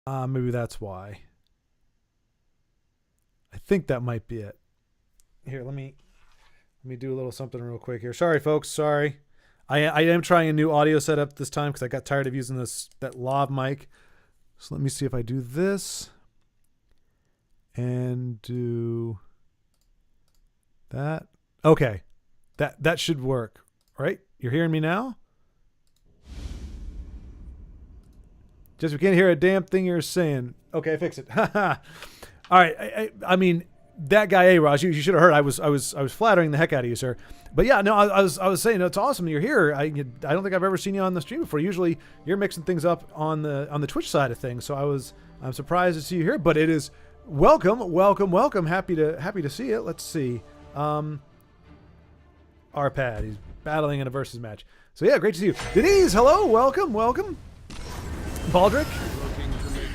Maybe that's why. I think that might be it. Here, let me do a little something real quick here. Sorry, folks. Sorry. I am trying a new audio setup this time because I got tired of using that lav mic. So let me see if I do this and do that. Okay. That should work, right? You're hearing me now? Just we can't hear a damn thing you're saying. Okay, fix it. All right. I mean, that guy, Raj, you should have heard. I was flattering the heck out of you, sir. But yeah, no, I was saying it's awesome you're here. I don't think I've ever seen you on the stream before. Usually you're mixing things up on the Twitch side of things. So I'm surprised to see you here. But it is welcome. Happy to see it. Let's see. Arpad, he's battling in a versus match. So yeah, great to see you. Denise, hello, welcome. Baldric.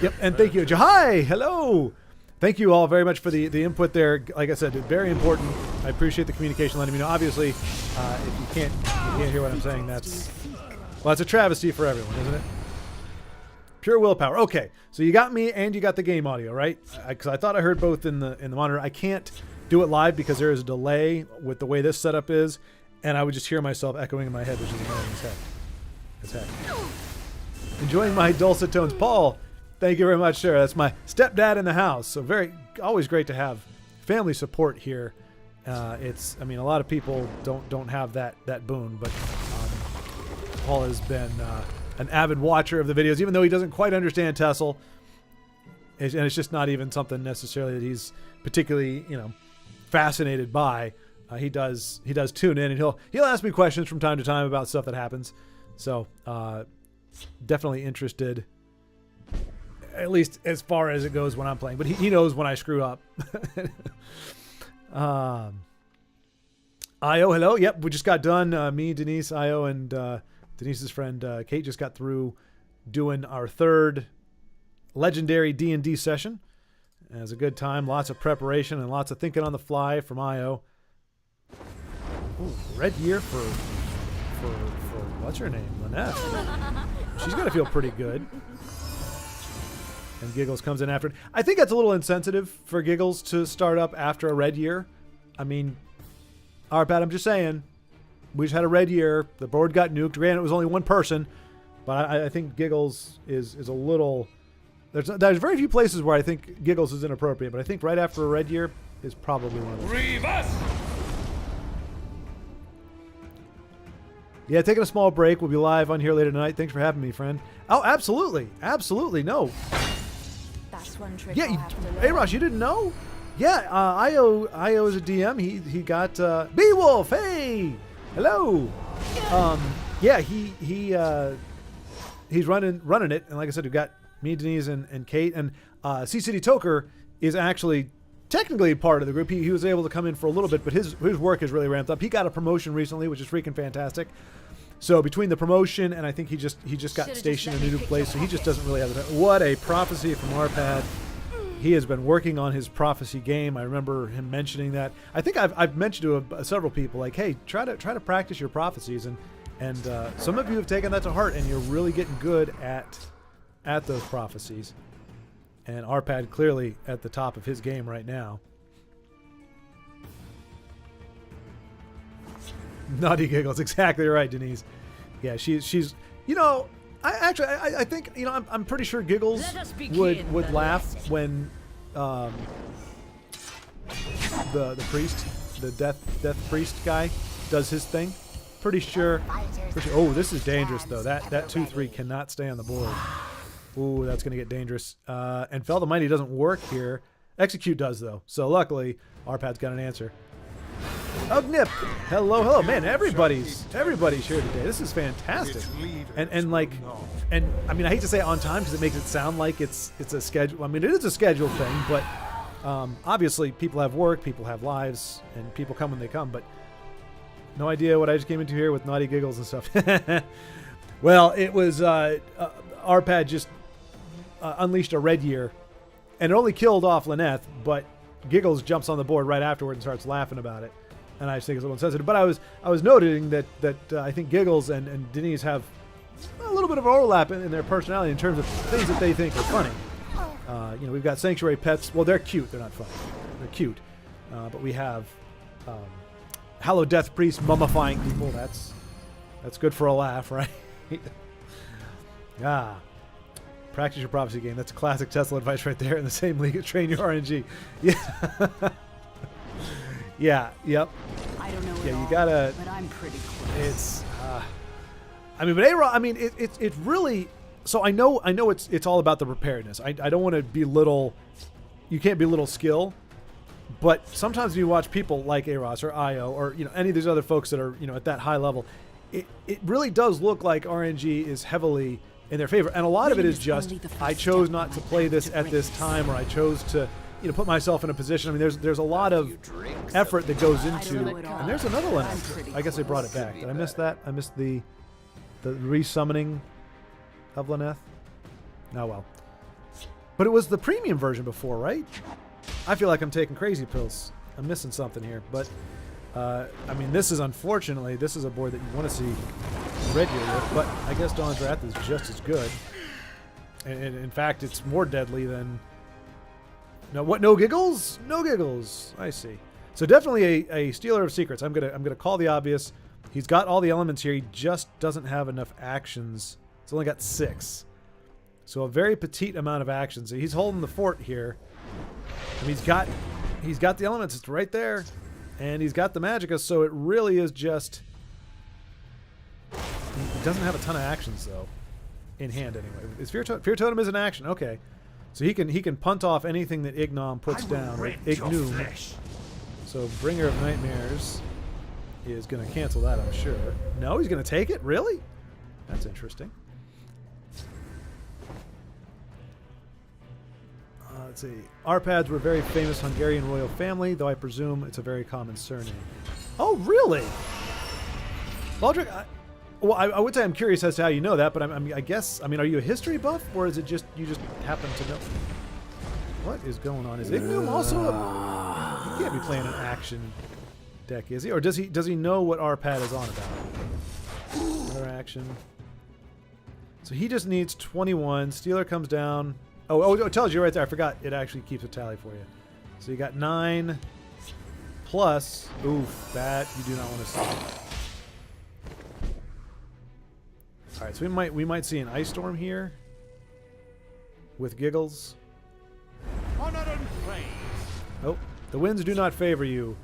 Yep, and thank you. Jahai, hello. Thank you all very much for the input there. Like I said, very important. I appreciate the communication, letting me know. Obviously, if you can't hear what I'm saying, that's a travesty for everyone, isn't it? Pure willpower. Okay, so you got me and you got the game audio, right? Because I thought I heard both in the monitor. I can't do it live because there is a delay with the way this setup is, and I would just hear myself echoing in my head, which is annoying as heck. Enjoying my dulcet tones, Paul. Thank you very much, sir. That's my stepdad in the house. So always great to have family support here. I mean, a lot of people don't have that boon, but Paul has been an avid watcher of the videos, even though he doesn't quite understand Tessel, and it's just not even something necessarily that he's particularly fascinated by. He does tune in, and he'll ask me questions from time to time about stuff that happens. So definitely interested. At least as far as it goes when I'm playing. But he knows when I screw up. Io, hello. Yep, we just got done. Me, Denise, Io, and Denise's friend Kate just got through doing our third legendary D&D session. It was a good time. Lots of preparation and lots of thinking on the fly from Io. Ooh, red year for what's her name? Lynette. She's got to feel pretty good. And Giggles comes in after it. I think that's a little insensitive for Giggles to start up after a red year. I mean, Arpad, I'm just saying. We just had a red year. The board got nuked. Granted, it was only one person. But I think Giggles is a little... There's very few places where I think Giggles is inappropriate. But I think right after a red year is probably one of those. Yeah, taking a small break. We'll be live on here later tonight. Thanks for having me, friend. Oh, absolutely. Absolutely. No. That's one trick. Yeah, hey, Ross, you didn't know? Yeah, Io is a DM. He got Beowulf. Hey, hello. Yeah, he's running it, and like I said, we've got me, Denise, and Kate, and C City Toker is actually technically part of the group. He was able to come in for a little bit, but his work has really ramped up. He got a promotion recently, which is freaking fantastic. So between the promotion and I think he just got stationed in a new place, so he just doesn't really have the time. What a prophecy from Arpad. He has been working on his prophecy game. I remember him mentioning that. I think I've mentioned to several people, like, hey, try to practice your prophecies, and some of you have taken that to heart, and you're really getting good at those prophecies. And Arpad clearly at the top of his game right now. Naughty Giggles, exactly right, Denise. Yeah, she's I think I'm pretty sure Giggles would laugh when the priest, the death priest guy does his thing. Pretty sure. Oh, this is dangerous though. That 2/3 cannot stay on the board. Ooh, that's gonna get dangerous. And Fell the Mighty doesn't work here. Execute does though. So luckily, Arpad's got an answer. Ugnip, hello, man! Everybody's here today. This is fantastic, and I mean, I hate to say it on time because it makes it sound like it's a schedule. I mean, it is a scheduled thing, but obviously people have work, people have lives, and people come when they come. But no idea what I just came into here with Naughty Giggles and stuff. Well, it was Arpad just unleashed a red year, and it only killed off Lynette, but Giggles jumps on the board right afterward and starts laughing about it. And I just think it's a little insensitive. But I was noting that I think Giggles and Denise have a little bit of overlap in their personality in terms of things that they think are funny. We've got sanctuary pets. Well, they're cute. They're not fun. They're cute. But we have hallowed death priest mummifying people. That's good for a laugh, right? Yeah. Practice your prophecy game. That's classic Tesla advice right there. In the same league as train your RNG. Yeah. Yeah. Yep. I don't know. Yeah, you gotta. But I'm pretty close. It's. But A-Rod. I mean, it really. So I know it's all about the preparedness. I don't want to belittle. You can't belittle skill. But sometimes when you watch people like Aros or Io or any of these other folks that are at that high level, it really does look like RNG is heavily in their favor, and a lot of it is just I chose not to play this at this time, or I chose to put myself in a position. I mean, there's a lot of effort that goes into, and there's another one. I guess they brought it back. Did I miss that? I missed the resummoning of Lyneth. Oh well. But it was the premium version before, right? I feel like I'm taking crazy pills. I'm missing something here, but I mean, this is unfortunately a board that you want to see Red Gear with, but I guess Dawn's Wrath is just as good, and in fact, it's more deadly than. No, what? No giggles? No giggles. I see. So definitely a stealer of secrets. I'm gonna call the obvious. He's got all the elements here. He just doesn't have enough actions. He's only got 6, so a very petite amount of actions. So he's holding the fort here. I mean, he's got the elements. It's right there, and he's got the magicka. So it really is just. He doesn't have a ton of actions though, in hand anyway. Is Fear Totem is an action? Okay, so he can punt off anything that Ignom puts down with Ignum. So Bringer of Nightmares is going to cancel that, I'm sure. No, he's going to take it? Really? That's interesting. Let's see. Arpads were a very famous Hungarian royal family, though I presume it's a very common surname. Oh, really? Baldric, I would say I'm curious as to how you know that, but I guess, are you a history buff, or is it just you just happen to know? What is going on? Is Ignum also a... He can't be playing an action deck, is he? Or does he know what Arpad is on about? Another action. So he just needs 21. Stealer comes down. Oh, it tells you right there. I forgot. It actually keeps a tally for you. So you got 9 plus. Oof, that you do not want to see. All right, so we might see an ice storm here with giggles. Honor and praise. Oh, the winds do not favor you,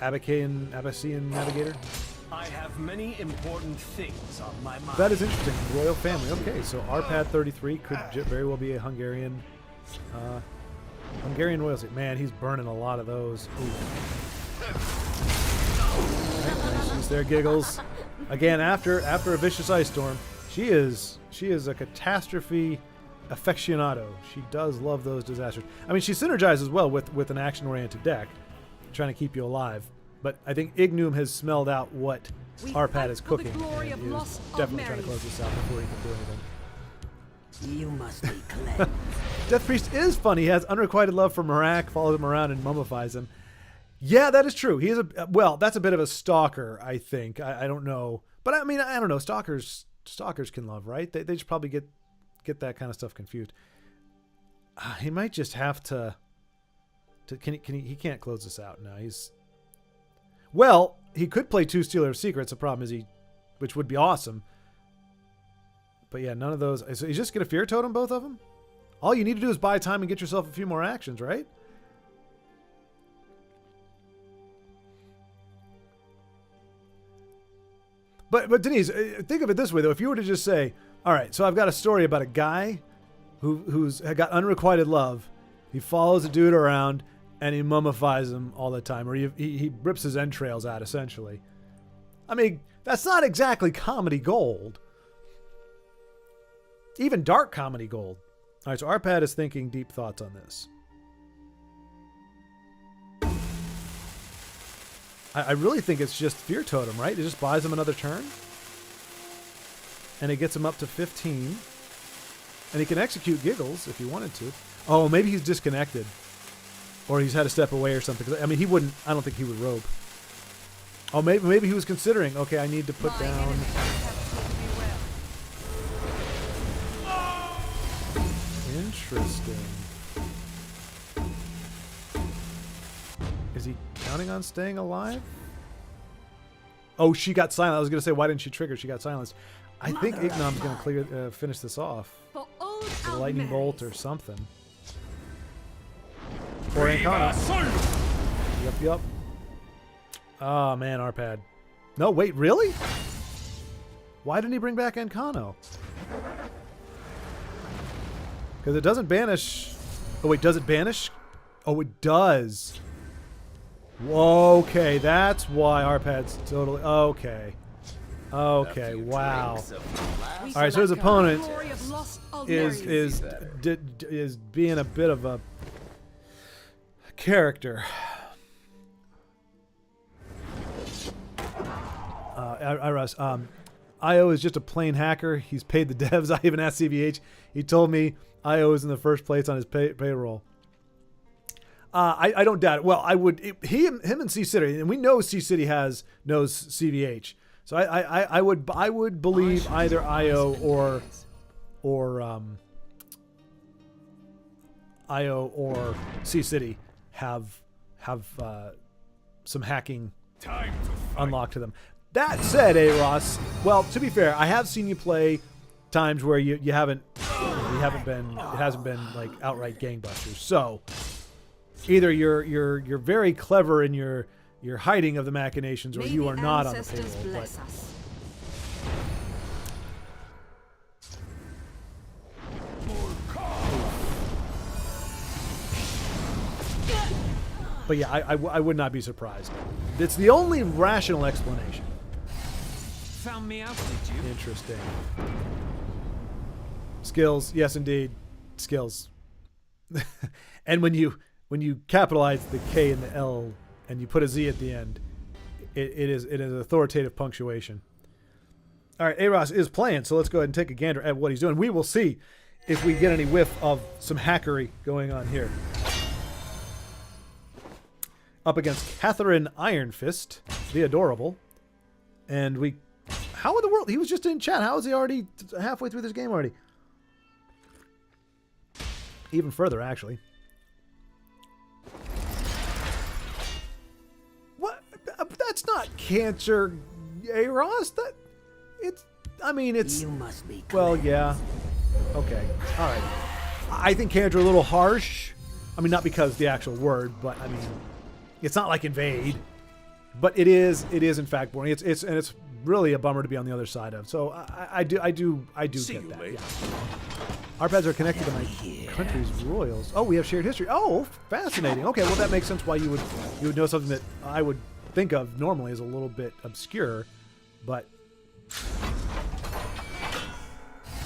Abacaean Navigator. I have many important things on my mind. That is interesting. Royal family. Okay, so Arpad 33 could very well be a Hungarian royalty. Man, he's burning a lot of those. Right, she's there, giggles. Again, after a vicious ice storm, she is a catastrophe aficionado. She does love those disasters. I mean, she synergizes well with an action-oriented deck, trying to keep you alive. But I think Ignum has smelled out what Arpad is cooking, and is definitely trying to close this out before he can do anything. You must be cleansed. Death Priest is funny. He has unrequited love for Marak, follows him around, and mummifies him. Yeah, that is true. He is that's a bit of a stalker, I think. I don't know. But I mean, I don't know. Stalkers can love, right? They just probably get that kind of stuff confused. He might just have to he can't close this out now. Well, he could play 2 Stealer of Secrets. The problem is which would be awesome. But yeah, none of those. So he's just going to Fear Totem both of them? All you need to do is buy time and get yourself a few more actions, right? But Denise, think of it this way, though. If you were to just say, all right, so I've got a story about a guy who's got unrequited love. He follows a dude around, and he mummifies him all the time, or he rips his entrails out, essentially. I mean, that's not exactly comedy gold. Even dark comedy gold. All right, so Arpad is thinking deep thoughts on this. I really think it's just Fear Totem, right? It just buys him another turn. And it gets him up to 15. And he can execute Giggles if he wanted to. Oh, maybe he's disconnected. Or he's had to step away or something. I mean, I don't think he would rope. Oh, maybe he was considering, okay, I need to put down... Interesting. Is he counting on staying alive? Oh, she got silent. I was going to say, why didn't she trigger? She got silenced. I think Ignom's going to finish this off. For old With a lightning bolt or something. Or Viva Ancana. Sol! Yep. Oh, man, Arpad. No, wait, really? Why didn't he bring back Ancano? Because it doesn't banish. Oh, wait, does it banish? Oh, it does. Whoa, okay, that's why Arpad's totally... Okay. Okay, wow. All right, so his opponent is being a bit of a character. Iros, IO is just a plain hacker. He's paid the devs. I even asked CVH. He told me IO is in the first place on his payroll. I don't doubt it. Well, I would. Him and C City, and we know C City knows CVH. So I would believe either IO or C City have some hacking unlocked to them. That said, Ross. Well, to be fair, I have seen you play times where you haven't been, it hasn't been like outright gangbusters. So either you're very clever in your hiding of the machinations, or you are not on the payroll. But yeah, I would not be surprised. It's the only rational explanation. Found me out, did you? Interesting. Skills, yes indeed, skills. And when you capitalize the K and the L and you put a Z at the end, it is authoritative punctuation. All right, Aros is playing, so let's go ahead and take a gander at what he's doing. We will see if we get any whiff of some hackery going on here. Up against Catherine Ironfist, the adorable, and we. How in the world? He was just in chat. How is he already halfway through this game already? Even further, actually. What? That's not cancer, Ross. That it's. I mean, it's. You must be well, yeah. Okay. All right. I think cancer a little harsh. I mean, not because the actual word, but I mean, it's not like invade. But it is in fact boring. It's really a bummer to be on the other side of. So I do get that. Yeah. Our pads are connected to my country's royals. Oh, we have shared history. Oh, fascinating. Okay, well that makes sense why you would know something that I would think of normally as a little bit obscure, but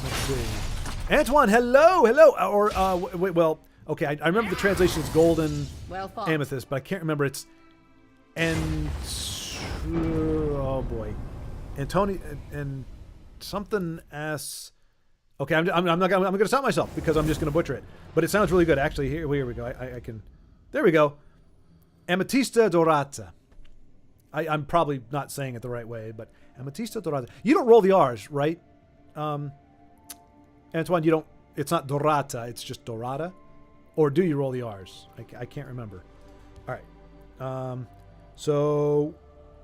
let's see. Antoine, hello. Or wait, well, okay, I remember the translation is golden amethyst, but I can't remember it's oh boy, Antoni and something s. Okay, I'm gonna stop myself because I'm just gonna butcher it. But it sounds really good, actually. Here we go. I can. There we go. Ametista dorata. I'm probably not saying it the right way, but Ametista dorata. You don't roll the R's, right? Antoine, you don't. It's not dorata. It's just dorata, or do you roll the R's? I can't remember. All right. So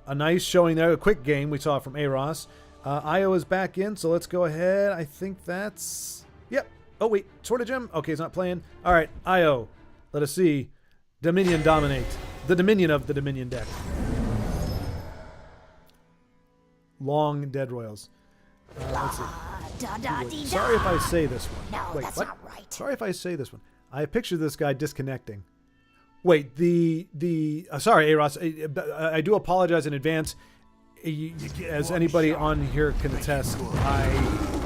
a nice showing there. A quick game we saw from Aros. Io is back in, so let's go ahead. I think that's... Yep. Oh, wait. Sword of Gem? Okay, he's not playing. All right, Io. Let us see. Dominion dominate. The Dominion of the Dominion deck. Long Dead Royals. Let's see. Sorry if I say this one. No, wait, that's what? not right. Sorry if I say this one. I picture this guy disconnecting. Wait, sorry, Aros. I do apologize in advance. As anybody on here can attest, I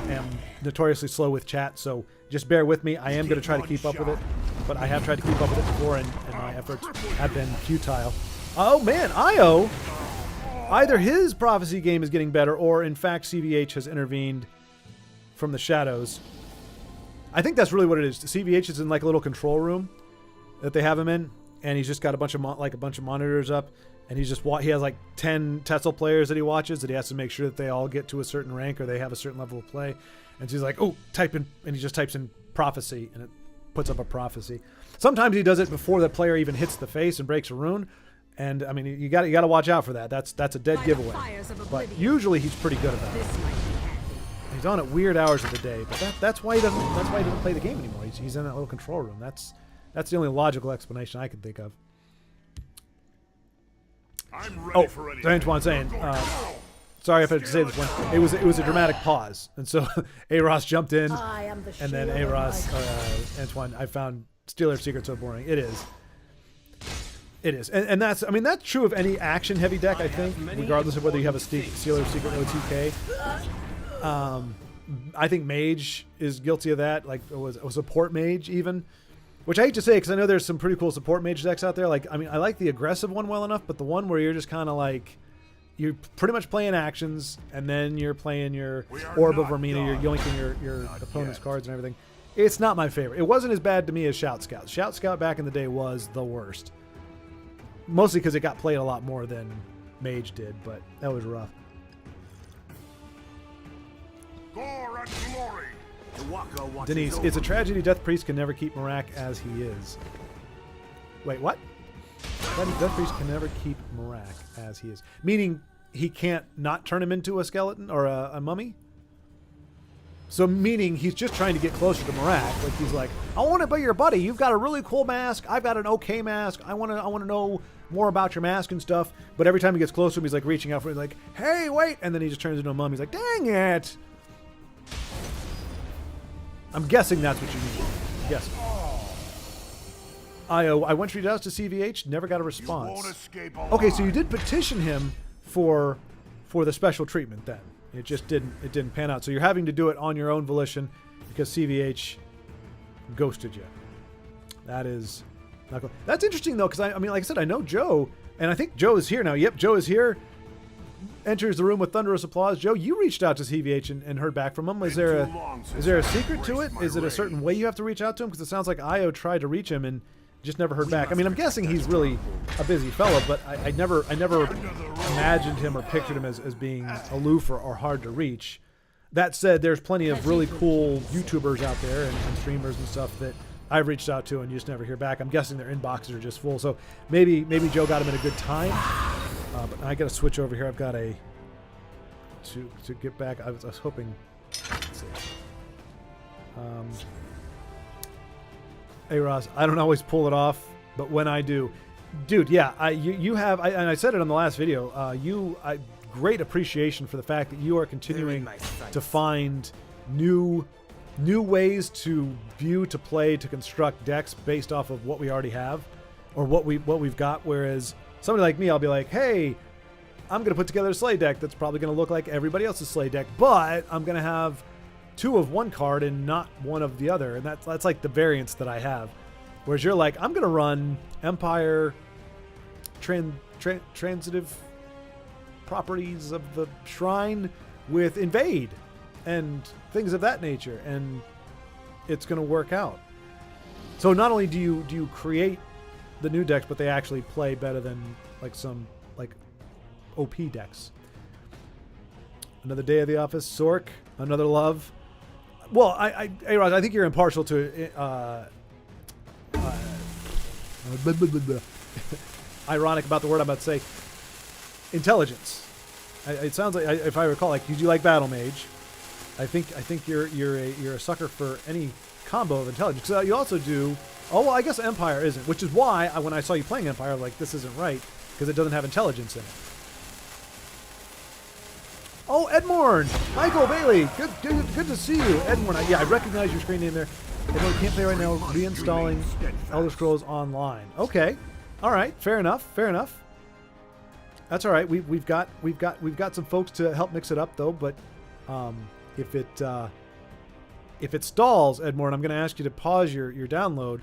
am notoriously slow with chat, so just bear with me. I am going to try to keep up with it, but I have tried to keep up with it before, and my efforts have been futile. Oh, man, Io! Either his prophecy game is getting better, or in fact CVH has intervened from the shadows. I think that's really what it is. CVH is in like a little control room that they have him in, and he's just got a bunch of monitors up, and he has like 10 Tesla players that he watches that he has to make sure that they all get to a certain rank or they have a certain level of play. And so he's like, oh, type in, and he just types in prophecy, and it puts up a prophecy. Sometimes he does it before the player even hits the face and breaks a rune. And I mean, you got to watch out for that. That's a dead giveaway. But usually he's pretty good about it. He's on at weird hours of the day, but that's why he doesn't play the game anymore. He's in that little control room. That's the only logical explanation I can think of. I'm ready for anything. Antoine saying, sorry if I had to say this one. It was a dramatic pause, and so A-Ross jumped in, and then A-Ross, Antoine, I found Stealer Secret so boring. It is. It is, and that's true of any action-heavy deck, I think, regardless of whether you have a Stealer Secret OTK. I think Mage is guilty of that, like a support Mage even, which I hate to say because I know there's some pretty cool support Mage decks out there. Like, I mean, I like the aggressive one well enough, but the one where you're just kind of like, you're pretty much playing actions, and then you're playing your Orb of Vermina, you're yoinking your opponent's cards and everything. It's not my favorite. It wasn't as bad to me as Shout Scout. Shout Scout back in the day was the worst. Mostly because it got played a lot more than Mage did, but that was rough. Gore and glory. Denise, it's a tragedy Death Priest can never keep Marak as he is. Wait, what? Death Priest can never keep Marak as he is. Meaning he can't not turn him into a skeleton or a mummy? So meaning he's just trying to get closer to Marak. Like he's like, I want to be your buddy. You've got a really cool mask. I've got an okay mask. I want to know more about your mask and stuff. But every time he gets close to him, he's like reaching out for him, like, hey, wait. And then he just turns into a mummy. He's like, dang it. I'm guessing that's what you mean. Yes. I went to reach out to CVH, never got a response. Okay, so you did petition him for the special treatment then. It just didn't pan out. So you're having to do it on your own volition because CVH ghosted you. That is not cool. That's interesting though, because I mean, like I said, I know Joe, and I think Joe is here now. Yep, Joe is here. Enters the room with thunderous applause. Joe, you reached out to CVH and heard back from him. Is there a secret to it? Is it a certain way you have to reach out to him? Because it sounds like Io tried to reach him and just never heard back. I mean, I'm guessing he's really a busy fellow, but I never imagined him or pictured him as being aloof or hard to reach. That said, there's plenty of really cool YouTubers out there and streamers and stuff that I've reached out to and you just never hear back. I'm guessing their inboxes are just full. So maybe Joe got him at a good time. But I got to switch over here. I've got to get back. I was hoping. Let's see. Hey Ross, I don't always pull it off, but when I do, dude, yeah, you have, and I said it on the last video. Great appreciation for the fact that you are continuing to find new ways to view, to play, to construct decks based off of what we already have, or what we've got. Whereas somebody like me, I'll be like, hey, I'm going to put together a Slay deck that's probably going to look like everybody else's Slay deck, but I'm going to have 2 of one card and not 1 of the other. And that's like the variance that I have. Whereas you're like, I'm going to run Empire, transitive properties of the Shrine with Invade and things of that nature. And it's going to work out. So not only do you create the new decks, but they actually play better than like some like OP decks. Another day of the office, Sork, another love. Well, Rod, I think you're impartial to ironic about the word I'm about to say. Intelligence. It sounds like, if I recall, like, did you like Battle Mage? I think you're a sucker for any combo of intelligence. Because you also do. Oh well, I guess Empire isn't, which is why when I saw you playing Empire, I'm like, this isn't right because it doesn't have intelligence in it. Oh, Edmorn! Michael Bailey! Good to see you. Edmorn, I recognize your screen name there. Edmorn can't play right now, reinstalling Elder Scrolls Online. Okay. Alright, fair enough. That's alright. We've got some folks to help mix it up though, but if it stalls, Edmorn, I'm gonna ask you to pause your download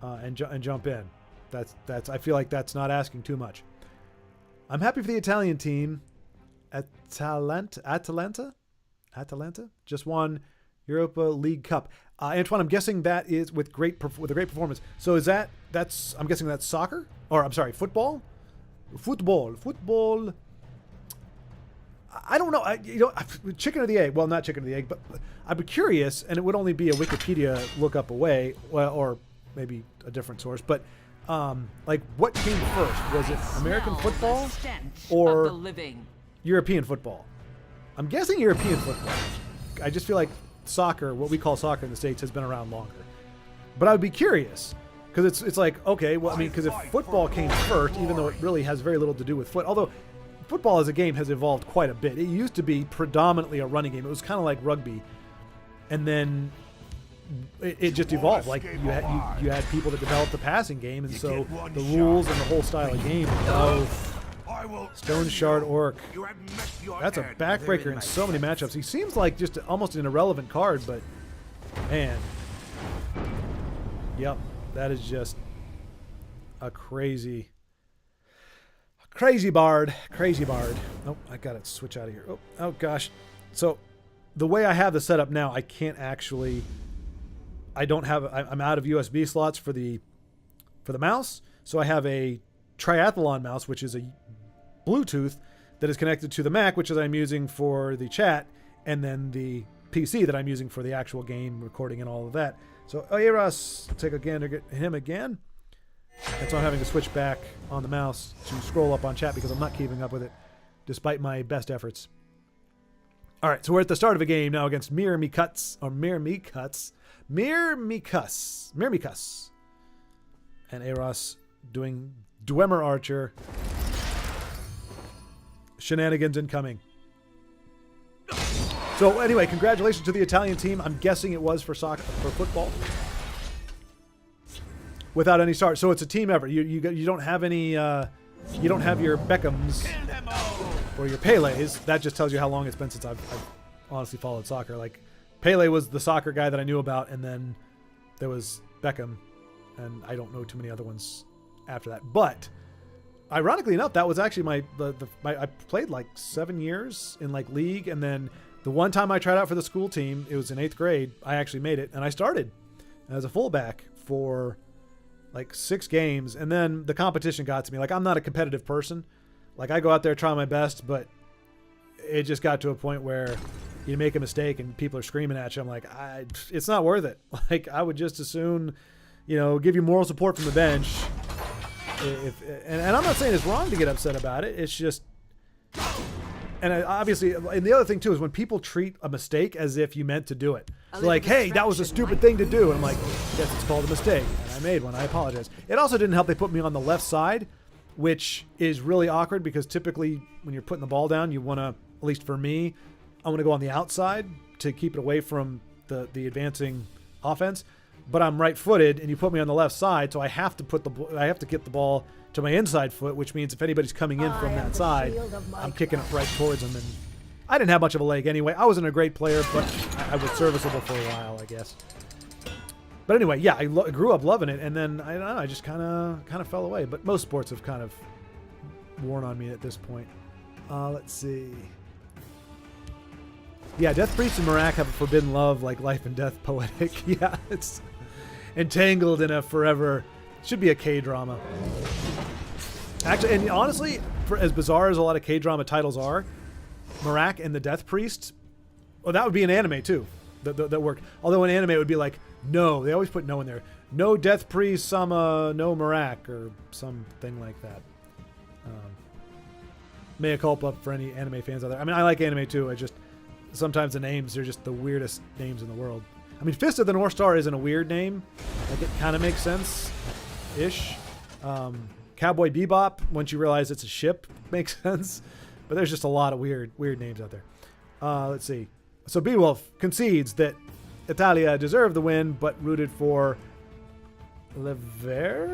and jump in. That's I feel like that's not asking too much. I'm happy for the Italian team. Atalanta just won Europa League Cup. Antoine, I'm guessing that is with a great performance. So is that that's, I'm guessing that's soccer? Or, I'm sorry, football? Football. I don't know. Chicken or the egg? Well, not chicken or the egg, but I'd be curious, and it would only be a Wikipedia lookup away, well, or maybe a different source, but like what came first? Was it American football or European football? I'm guessing European football. I just feel like soccer, what we call soccer in the States, has been around longer. But I would be curious, because it's like, okay, well, I mean, because if football came first, even though it really has very little to do with although football as a game has evolved quite a bit. It used to be predominantly a running game. It was kind of like rugby. And then it just evolved. Like you had people that developed the passing game, and so the rules and the whole style of game. Stone Shard Orc. That's a backbreaker in so many matchups. He seems like just almost an irrelevant card, but man. Yep, that is just a crazy bard. Nope, I gotta switch out of here. Oh gosh. So the way I have the setup now, I can't actually. I'm out of USB slots for the mouse, so I have a triathlon mouse, which is a Bluetooth that is connected to the Mac, which is I'm using for the chat, and then the PC that I'm using for the actual game recording and all of that. So Eros, take a gander, get him again. And so I'm having to switch back on the mouse to scroll up on chat because I'm not keeping up with it, despite my best efforts. All right, so we're at the start of a game now against Mir Mikus. And Eros doing Dwemer Archer. Shenanigans incoming. So anyway, congratulations to the Italian team. I'm guessing it was for football. Without any start. So it's a team effort. You don't have any you don't have your Beckhams or your Pele's. That just tells you how long it's been since I've honestly followed soccer. Like Pele was the soccer guy that I knew about, and then there was Beckham, and I don't know too many other ones after that. But ironically enough, that was actually I played like 7 years in like league, and then the one time I tried out for the school team, it was in 8th grade. I actually made it, and I started as a fullback for like 6 games, and then the competition got to me. Like, I'm not a competitive person. Like, I go out there, try my best, but it just got to a point where you make a mistake and people are screaming at you. I'm like, it's not worth it. Like, I would just as soon, give you moral support from the bench. And I'm not saying it's wrong to get upset about it. It's just, obviously, and the other thing too is when people treat a mistake as if you meant to do it. They're like, hey, that was a stupid thing to do. And I'm like, yes, it's called a mistake. And I made one. I apologize. It also didn't help they put me on the left side, which is really awkward because typically when you're putting the ball down, you want to, at least for me, I want to go on the outside to keep it away from the advancing offense. But I'm right-footed, and you put me on the left side, so I have to get the ball to my inside foot, which means if anybody's coming in from that side, I'm kicking it right towards them. And I didn't have much of a leg anyway. I wasn't a great player, but I was serviceable for a while, I guess. But anyway, yeah, I grew up loving it, and then I don't know, I just kind of fell away. But most sports have kind of worn on me at this point. Let's see. Yeah, Death Priest and Marak have a forbidden love, like life and death poetic. Yeah, it's entangled in a forever. Should be a K-drama. Actually, and honestly, for as bizarre as a lot of K-drama titles are, Marak and the Death Priest, well, that would be an anime too. That worked. Although an anime it would be like, no, they always put no in there. No Death Priest, Sama, no Marak, or something like that. Mea culpa for any anime fans out there. I mean, I like anime too. I just, sometimes the names are just the weirdest names in the world. I mean, Fist of the North Star isn't a weird name. Like, it kind of makes sense-ish. Cowboy Bebop, once you realize it's a ship, makes sense. But there's just a lot of weird names out there. Let's see. So Beowulf concedes that Italia deserved the win, but rooted for Leverkusen?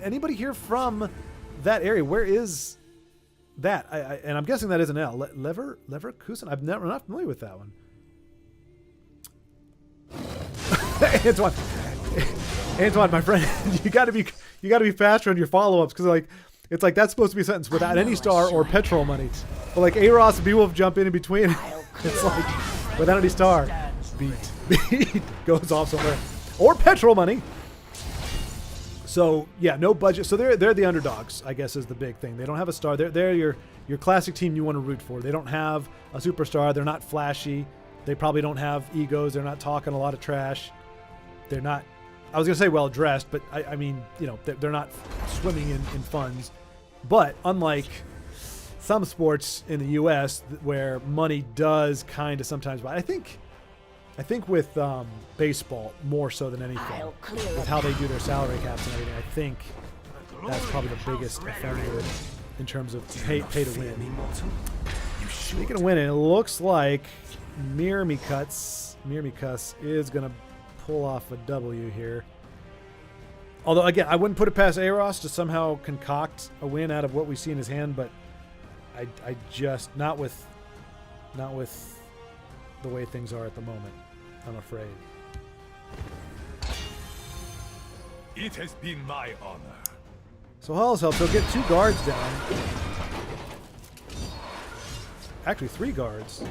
Anybody here from that area? Where is that? And I'm guessing that is an L. Leverkusen? I'm not familiar with that one. Antoine, my friend, you got to be faster on your follow-ups because it's like that's supposed to be a sentence without any star or petrol money. But like Aros and Beowulf jump in between. It's like without any star, beat goes off somewhere. or petrol money. So yeah, no budget. So they're the underdogs, I guess, is the big thing. They don't have a star. They're your classic team you want to root for. They don't have a superstar. They're not flashy. They probably don't have egos. They're not talking a lot of trash. They're not, I was gonna say well dressed, but I mean, you know, they're not swimming in funds. But unlike some sports in the U.S. where money does kind of sometimes buy, I think with baseball more so than anything, with how they do their salary caps and everything, I think that's probably the biggest offender in terms of pay to win. Speaking of winning, it looks like Mirmicuts is gonna pull off a W here. Although again, I wouldn't put it past Eros to somehow concoct a win out of what we see in his hand, but I just not with the way things are at the moment, I'm afraid. It has been my honor. So Hall's help, he'll get 2 guards down. Actually 3 guards.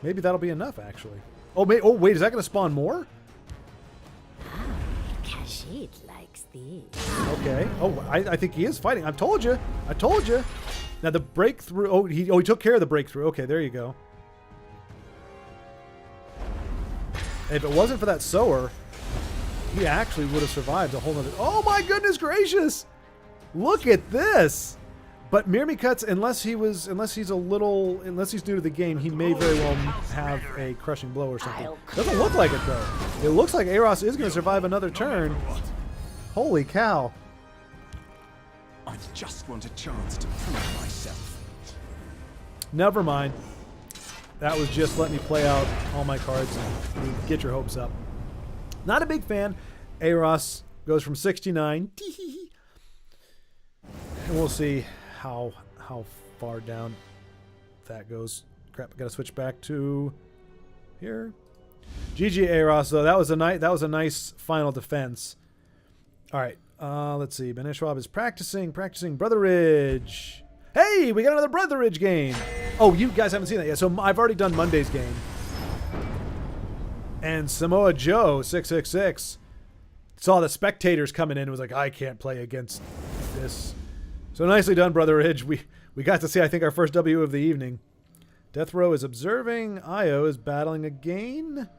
Maybe that'll be enough actually. Oh wait, is that gonna spawn more? Kashid likes these. Okay. Oh, I think he is fighting. I told you. Now the breakthrough. Oh, he took care of the breakthrough. Okay, there you go. If it wasn't for that sower, he actually would have survived a whole nother. Oh my goodness gracious! Look at this. But Mirmicuts, unless he's new to the game, he may very well have a crushing blow or something. Doesn't look like it though. It looks like Eros is going to survive another turn. Holy cow! I just want a chance to prove myself. Never mind. That was just let me play out all my cards and get your hopes up. Not a big fan. Eros goes from 69. And we'll see how far down that goes. Crap, I gotta switch back to here. GG Eros though. That was a nice final defense. Alright, let's see. Ben Schwab is practicing Brother Ridge. Hey, we got another Brother Ridge game. Oh, you guys haven't seen that yet. So I've already done Monday's game. And Samoa Joe 666 saw the spectators coming in and was like, I can't play against this. So nicely done, Brother Ridge. We got to see, I think, our first W of the evening. Death Row is observing. Io is battling again.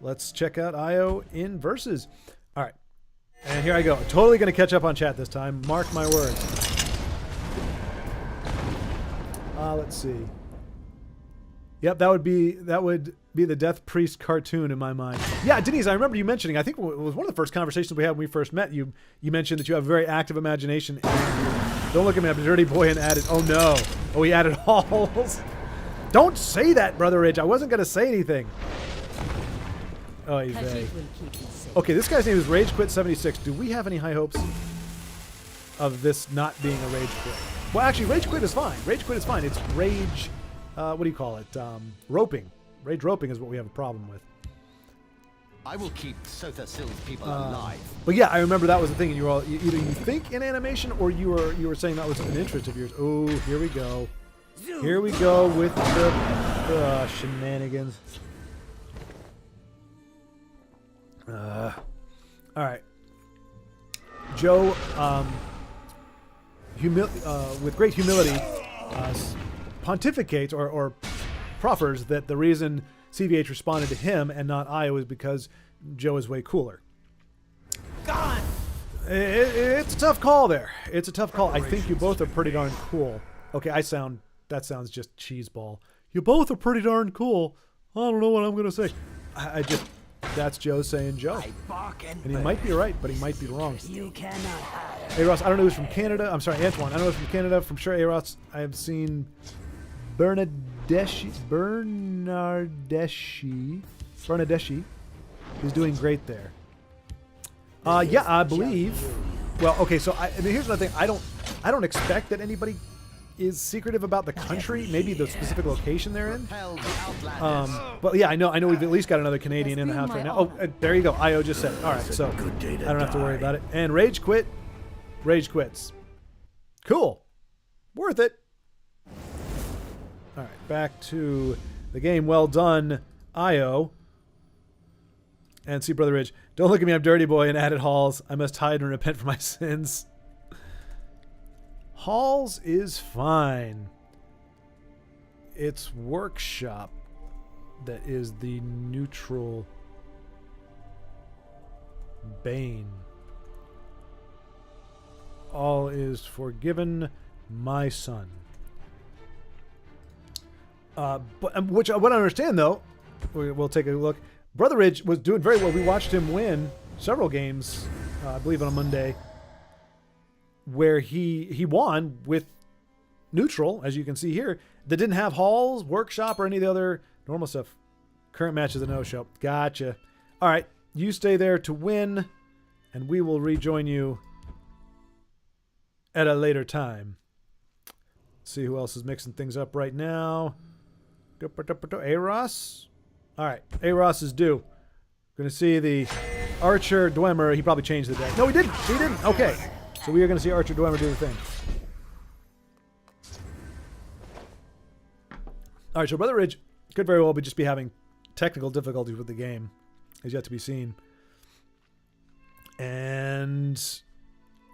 Let's check out Io in versus. All right. And here I go. Totally going to catch up on chat this time. Mark my words. Let's see. Yep, that would be the Death Priest cartoon in my mind. Yeah, Denise, I remember you mentioning, I think it was one of the first conversations we had when we first met. You mentioned that you have a very active imagination. And don't look at me, I'm a dirty boy and added, oh no. Oh, he added halls. Don't say that, Brother Ridge. I wasn't going to say anything. Oh, he's very. Okay, this guy's name is Rage Quit 76. Do we have any high hopes of this not being a Rage Quit? Well, actually, Rage Quit is fine. Rage Quit is fine. It's Rage, what do you call it? Roping. Rage roping is what we have a problem with. I will keep Sotha Sill's people alive. But yeah, I remember that was the thing. And you were all, either you think in animation or you were saying that was an interest of yours. Oh, here we go. Here we go with the shenanigans. All right. Joe, with great humility, pontificates or proffers that the reason CVH responded to him and not Io is because Joe is way cooler. God! It's a tough call there. It's a tough call. I think you both are pretty darn cool. Okay, that sounds just cheeseball. You both are pretty darn cool. I don't know what I'm going to say. That's Joe saying Joe. And he might be right, but he might be wrong. You cannot hide. Hey, Ross, I don't know who's from Canada. I'm sorry, Antoine. I don't know who's from Canada. From sure, Ross, I have seen Bernadeschi. He's doing great there. Yeah, I believe. Well, okay, so here's another thing. I don't expect that anybody is secretive about the country, maybe the specific location they're in. But yeah, I know we've at least got another Canadian in the house right now. Oh, there you go. Io just said it. All right, so I don't have to worry about it. And Rage quits. Cool. Worth it. All right, back to the game. Well done, Io. And see, Brother Ridge, don't look at me, I'm dirty boy and added Halls. I must hide and repent for my sins. Halls is fine. It's Workshop that is the neutral bane. All is forgiven, my son. But what I understand, though, we'll take a look. Brother Ridge was doing very well. We watched him win several games, I believe on a Monday, where he won with neutral, as you can see here, that didn't have Halls, Workshop, or any of the other normal stuff. Current match is a no-show. Gotcha. All right, you stay there to win, and we will rejoin you at a later time. See who else is mixing things up right now. Aros. All right, Aros is due. Going to see the Archer Dwemer. He probably changed the deck. No, he didn't. He didn't. Okay, so we are going to see Archer Dwemer do the thing. All right, so Brother Ridge could very well just be having technical difficulties with the game. Is yet to be seen. And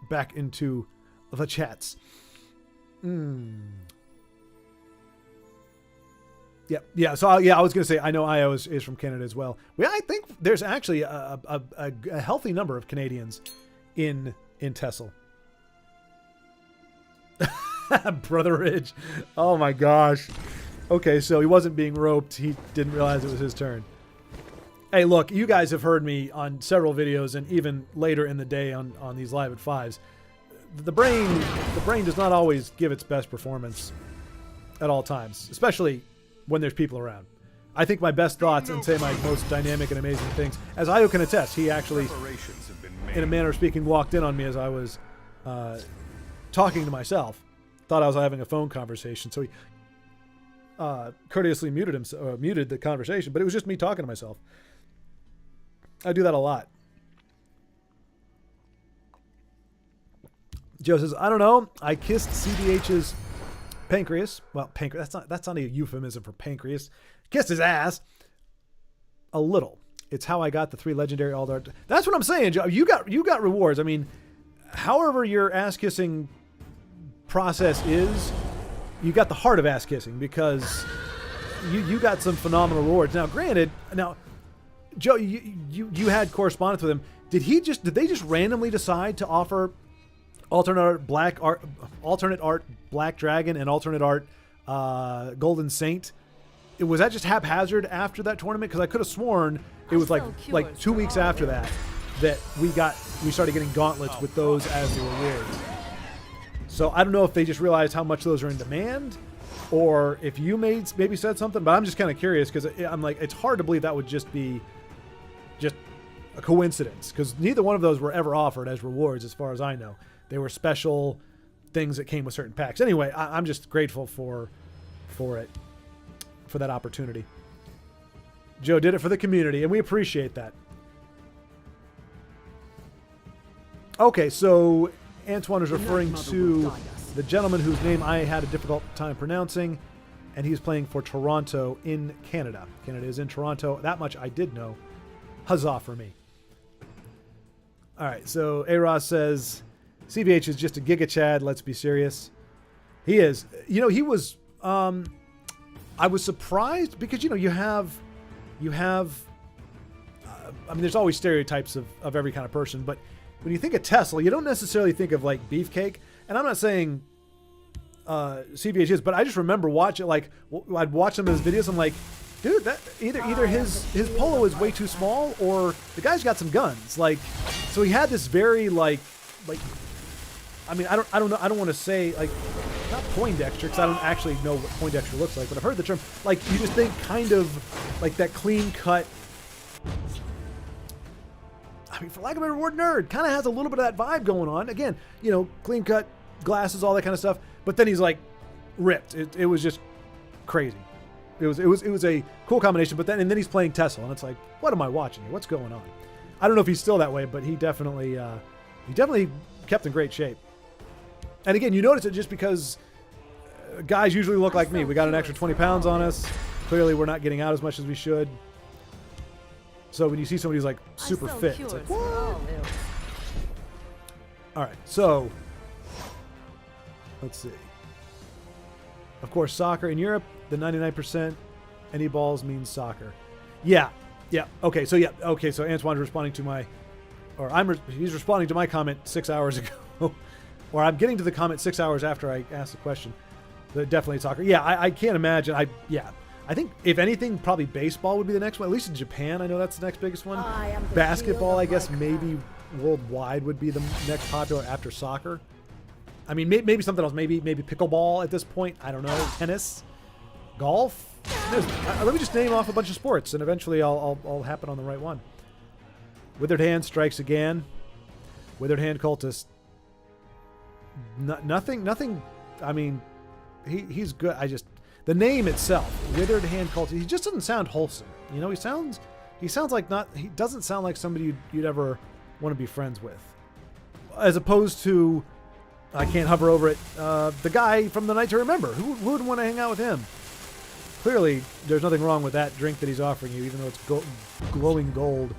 back into the chats. Yeah. So I was going to say, I know Io is from Canada as well. I think there's actually a healthy number of Canadians in Tessel. Brother Ridge. Oh my gosh. Okay, so he wasn't being roped. He didn't realize it was his turn. Hey, look, you guys have heard me on several videos and even later in the day on these live at 5s. The brain does not always give its best performance at all times, especially when there's people around. I think my best thoughts and say my most dynamic and amazing things, as Io can attest, he actually, in a manner of speaking, walked in on me as I was talking to myself. Thought I was having a phone conversation, so he courteously muted the conversation, but it was just me talking to myself. I do that a lot. Joe says, I don't know. I kissed CDH's pancreas. Well, pancreas. That's not a euphemism for pancreas. Kissed his ass. A little. It's how I got the 3 legendary Aldar. That's what I'm saying, Joe. You got rewards. I mean, however your ass kissing process is, you got the heart of ass kissing because you got some phenomenal rewards. Now, granted, Joe, you had correspondence with him. Did they just randomly decide to offer alternate art Black Dragon and alternate art Golden Saint? Was that just haphazard after that tournament? Because I could have sworn it was like 2 weeks after that we started getting gauntlets with those as the rewards. So I don't know if they just realized how much those are in demand, or if you maybe said something. But I'm just kind of curious because I'm like, it's hard to believe that would just be a coincidence, because neither one of those were ever offered as rewards, as far as I know. They were special things that came with certain packs. Anyway, I'm just grateful for that opportunity. Joe did it for the community, and we appreciate that. Okay, so Antoine is referring to the gentleman whose name I had a difficult time pronouncing, and he's playing for Toronto in Canada. Canada is in Toronto. That much I did know. Huzzah for me. All right, so Aros says, CBH is just a Giga Chad. Let's be serious. He is. He was. I was surprised because you have. I mean, there's always stereotypes of every kind of person, but when you think of Tesla, you don't necessarily think of like Beefcake. And I'm not saying CBH is, but I just remember watching, I'd watch some of his videos. I'm like, dude, that either his polo is way too small, or the guy's got some guns. So he had this very I mean, I don't know. I don't want to say not Poindexter, because I don't actually know what Poindexter looks like, but I've heard the term. You just think kind of like that clean cut. I mean, for lack of a better word, nerd. Kind of has a little bit of that vibe going on. Again, clean cut, glasses, all that kind of stuff. But then he's ripped. It was just crazy. It was a cool combination. But then he's playing Tesla, and it's like, what am I watching here? What's going on? I don't know if he's still that way, but he definitely kept in great shape. And again, you notice it just because guys usually look like me. We got an extra 20 pounds on us. Clearly, we're not getting out as much as we should. So when you see somebody who's like super fit, it's like, what? All right, so let's see. Of course, soccer in Europe, the 99% any balls means soccer. Yeah. Okay, so Antoine's responding to my, he's responding to my comment 6 hours ago, or I'm getting to the comment 6 hours after I asked the question. But definitely soccer. Yeah, I can't imagine. I think if anything, probably baseball would be the next one. At least in Japan, I know that's the next biggest one. Basketball, I guess, maybe worldwide would be the next popular after soccer. I mean, maybe something else. Maybe pickleball at this point. I don't know. Tennis, golf. Let me just name off a bunch of sports, and eventually I'll happen on the right one. Withered Hand strikes again. Withered Hand cultist. Nothing. I mean, he's good. The name itself, Withered Hand cultist. He just doesn't sound wholesome. You know, he sounds like he doesn't sound like somebody you'd ever want to be friends with. As opposed to, I can't hover over it, the guy from The Night to Remember. Who wouldn't want to hang out with him? Clearly, there's nothing wrong with that drink that he's offering you, even though it's glowing gold.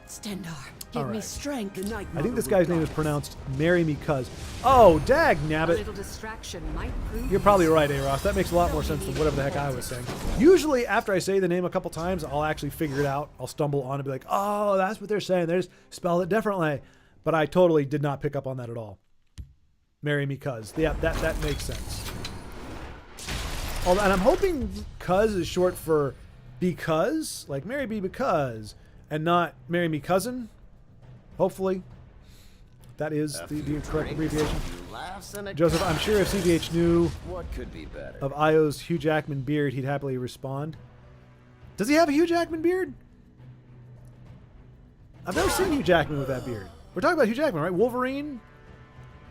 Stendar, give me strength. I think this guy's name is pronounced Marry Me Cuz. Oh, dag nabbit. Little distraction might prove You're probably right, A-Ross. That makes a lot more sense than whatever the heck I was saying. Usually, after I say the name a couple times, I'll actually figure it out. I'll stumble on and be like, oh, that's what they're saying. They just spelled it differently. But I totally did not pick up on that at all. Marry Me Cuz. Yeah, that makes sense. And I'm hoping cuz is short for because, like marry me because, and not marry me cousin. Hopefully. That is the correct abbreviation. Joseph, I'm sure if CBH knew What could be better? of Io's Hugh Jackman beard, he'd happily respond. Does he have a Hugh Jackman beard? I've never seen Hugh Jackman with that beard. We're talking about Hugh Jackman, right? Wolverine?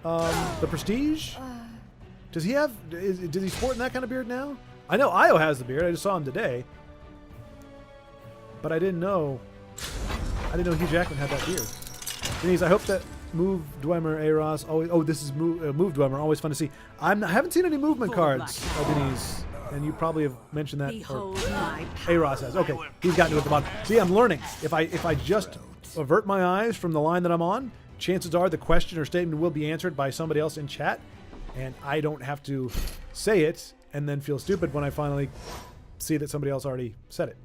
The Prestige? Does he have... Does he sport that kind of beard now? I know Io has the beard. I just saw him today. But I didn't know... Hugh Jackman had that beard. Denise, I hope that Move Dwemer, A-Ross, always... Oh, this is Move Dwemer. Always fun to see. I haven't seen any movement cards, Denise. And you probably have mentioned that. Or A-Ross has. Okay, he's gotten to it at the bottom. See, I'm learning. If I just avert my eyes from the line that I'm on, chances are the question or statement will be answered by somebody else in chat. And I don't have to say it and then feel stupid when I finally see that somebody else already said it.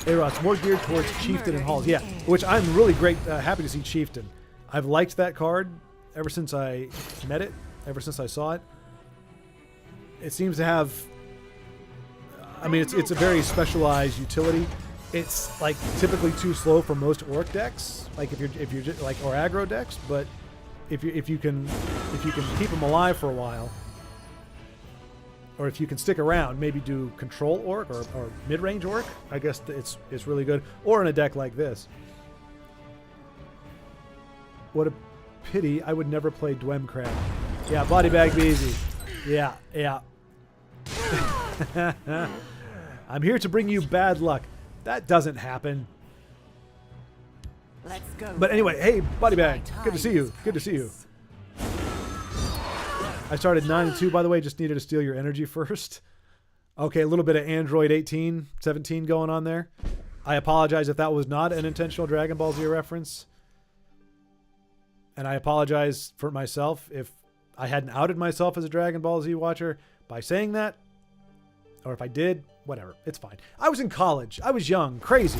A-Ross, more geared towards Chieftain and Halls. Yeah, which I'm really happy to see Chieftain. I've liked that card ever since I met it, ever since I saw it. It seems to have... I mean, it's a very specialized utility. It's like typically too slow for most orc decks, like if you're just, like, or aggro decks, but if you can keep them alive for a while, or if you can stick around, maybe do control orc or mid-range orc, I guess it's really good. Or in a deck like this. What a pity! I would never play Dwem Crab. Yeah, body bag be easy. Yeah. I'm here to bring you bad luck. That doesn't happen. Let's go. But anyway, hey, Body Bag, good to see you. Good to see you. I started 9-2, by the way. Just needed to steal your energy first. Okay, a little bit of Android 18, 17 going on there. I apologize if that was not an intentional Dragon Ball Z reference. And I apologize for myself if I hadn't outed myself as a Dragon Ball Z watcher by saying that. Or if I did, whatever. It's fine. I was in college. I was young. Crazy.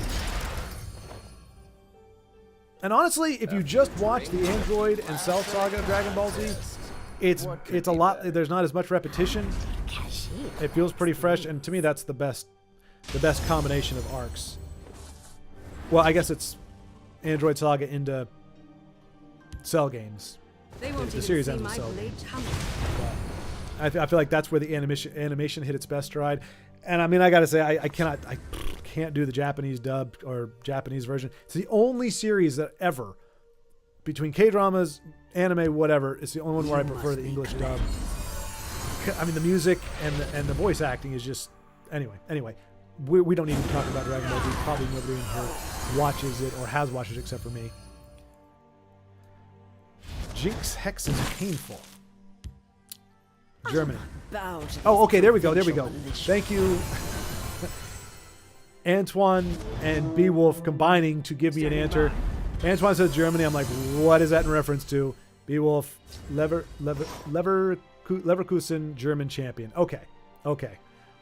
And honestly, if you just watch the Android and Cell Saga of Dragon Ball Z, it's a lot. There's not as much repetition. It feels pretty fresh, and to me, that's the best combination of arcs. Well, I guess it's Android Saga into Cell games. The series ends with Cell games. I feel like that's where the animation hit its best stride. And I mean, I gotta say, I can't do the Japanese dub or Japanese version. It's the only series that ever, between K-dramas, anime, whatever, it's the only one where I prefer the English dub. I mean, the music and the voice acting is just... Anyway, we don't need to talk about Dragon Ball Z. Probably nobody in here watches it or has watched it except for me. Jinx Hex is painful. Germany. Oh, okay, there we go. Thank you. Antoine and Beowulf combining to give me an answer. Antoine says Germany. I'm like, what is that in reference to? Beowulf, Leverkusen, German champion. Okay.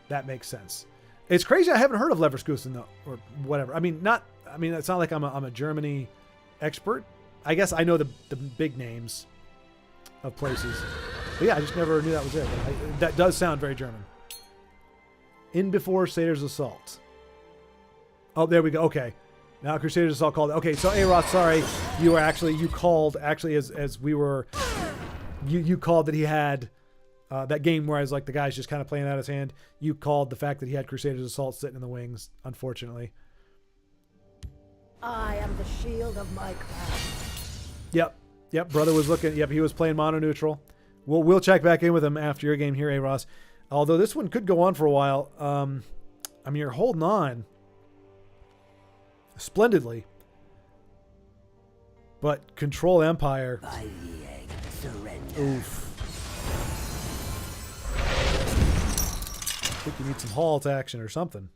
That makes sense. It's crazy I haven't heard of Leverkusen, though, or whatever. I mean, it's not like I'm a Germany expert. I guess I know the big names of places. But yeah, I just never knew that was it. That does sound very German. In before Crusaders Assault. Oh, there we go. Okay. Now Crusaders Assault called. Okay, so Aros, sorry, you called as we were. You called that he had that game where I was like the guy's just kind of playing out his hand. You called the fact that he had Crusaders Assault sitting in the wings. Unfortunately. I am the shield of my clan. Yep. Brother was looking. Yep, he was playing mono neutral. We'll check back in with him after your game here, Aros. Although this one could go on for a while. I mean, you're holding on splendidly, but Control Empire. Oof. I think you need some halt action or something.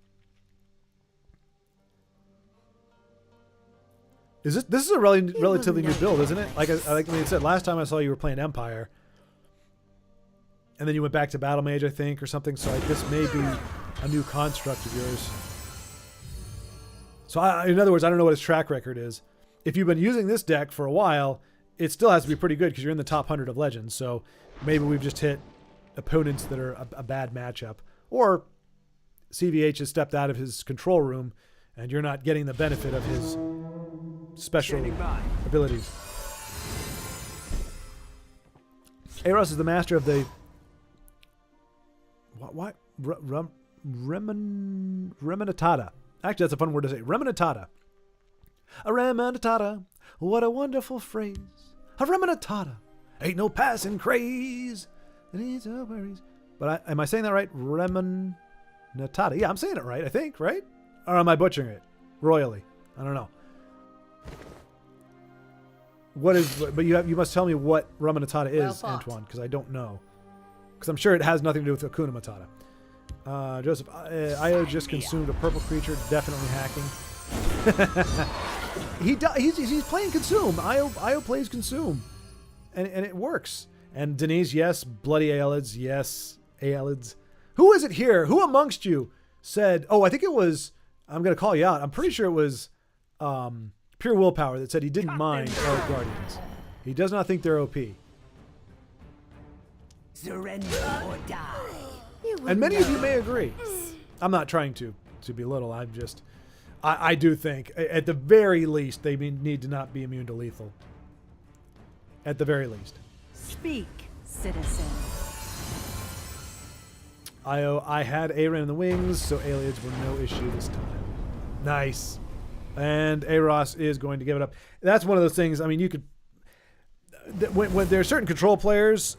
This is a relatively new build, isn't it? Like I said, last time I saw you were playing Empire, and then you went back to Battle Mage, I think, or something. So this may be a new construct of yours. So in other words, I don't know what his track record is. If you've been using this deck for a while, it still has to be pretty good because you're in the top 100 of Legends. So maybe we've just hit opponents that are a bad matchup, or CVH has stepped out of his control room, and you're not getting the benefit of his special abilities. Eros is the master of the what? Remontada. Actually, that's a fun word to say. Remontada. A remontada. What a wonderful phrase. A remontada. Ain't no passing craze. Needs no worries. But am I saying that right? Remontada. Yeah, I'm saying it right, I think, right? Or am I butchering it royally? I don't know. But you must tell me what Remontada is, Antoine, because I don't know. Because I'm sure it has nothing to do with Hakuna Matata. Joseph, Io just consumed a purple creature, definitely hacking. He's playing Consume. Io plays Consume, and it works. And Denise, yes. Bloody Aelids, yes. Aelids. Who is it here? Who amongst you said? Oh, I think it was. I'm gonna call you out. I'm pretty sure it was Pure Willpower that said he didn't mind Elf Guardians. He does not think they're OP. Surrender or die. And many of you may agree. I'm not trying to belittle. I do think, at the very least, they need to not be immune to lethal. At the very least. Speak, citizen. I had Aaron in the wings, so aliens were no issue this time. Nice. And Aros is going to give it up. That's one of those things, I mean, you could... When there are certain control players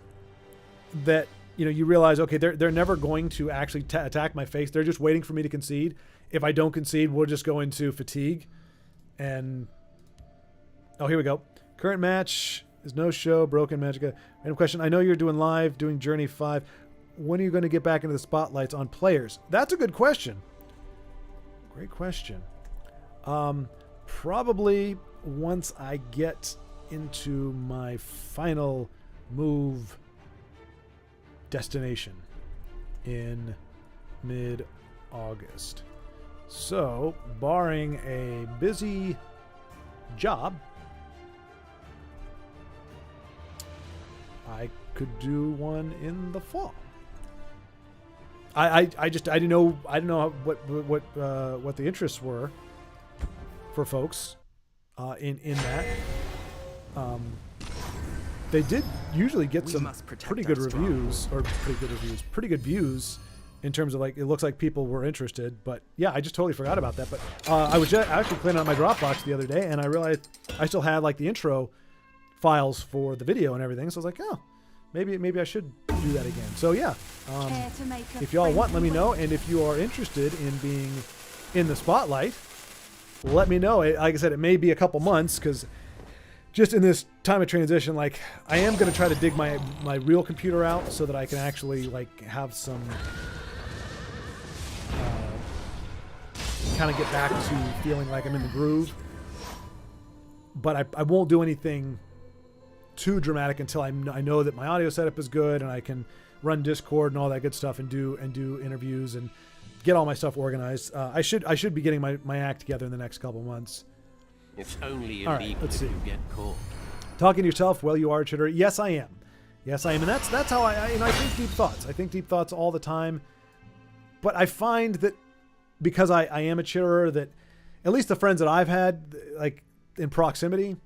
that... you realize, okay, they're never going to actually attack my face. They're just waiting for me to concede. If I don't concede, we'll just go into fatigue. And oh, here we go. Current match is no show. Broken Magica. Random question. I know you're doing Journey 5. When are you going to get back into the spotlights on players? That's a good question. Great question. Probably once I get into my final move destination in mid-August. So, barring a busy job, I could do one in the fall. I didn't know what the interests were for folks in that. They did usually get some pretty good views in terms of, like, it looks like people were interested. But yeah, I just totally forgot about that. But I was actually cleaning out my Dropbox the other day, and I realized I still had, like, the intro files for the video and everything. So I was like, oh, maybe I should do that again. So yeah, if y'all want, let me know. And if you are interested in being in the spotlight, let me know. Like I said, it may be a couple months, because just in this time of transition, like, I am going to try to dig my real computer out so that I can actually, like, have some kind of get back to feeling like I'm in the groove. But I won't do anything too dramatic until I know that my audio setup is good and I can run Discord and all that good stuff and do interviews and get all my stuff organized. I should be getting my act together in the next couple months. It's only All right, illegal let's if see. you get caught. Talking to yourself, well, you are a chitter. Yes, I am. Yes, I am, and that's how I think deep thoughts. I think deep thoughts all the time. But I find that because I am a chitterer, that at least the friends that I've had, like in proximity,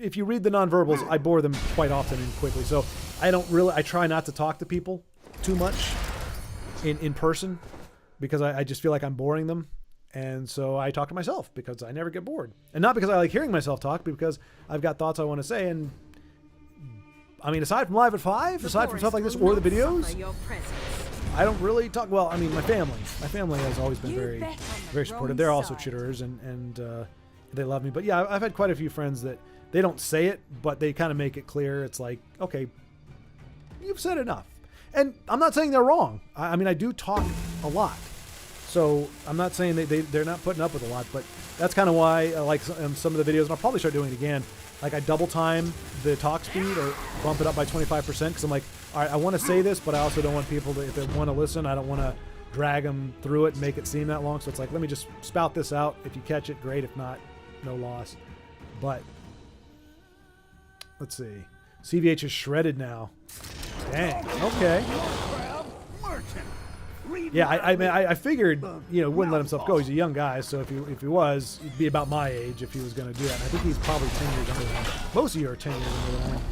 if you read the nonverbals, I bore them quite often and quickly. So I try not to talk to people too much in person because I just feel like I'm boring them. And so I talk to myself because I never get bored. And not because I like hearing myself talk, but because I've got thoughts I want to say. And I mean, aside from Live at 5, aside from stuff like this or the videos, I don't really talk. Well, I mean, my family has always been very, very supportive. They're also chitterers and they love me. But yeah, I've had quite a few friends that they don't say it, but they kind of make it clear. It's like, okay, you've said enough. And I'm not saying they're wrong. I mean, I do talk a lot. So I'm not saying they're not putting up with a lot, but that's kind of why I like some of the videos, and I'll probably start doing it again. Like I double time the talk speed or bump it up by 25% because I'm like, all right, I want to say this, but I also don't want people to, if they want to listen, I don't want to drag them through it and make it seem that long. So it's like, let me just spout this out. If you catch it, great. If not, no loss. But let's see. CVH is shredded now. Dang. Okay. Yeah, I figured, wouldn't let himself go. He's a young guy, so if he was, he'd be about my age if he was going to do that. And I think he's probably 10 years younger than I am. Most of you are 10 years younger than I am.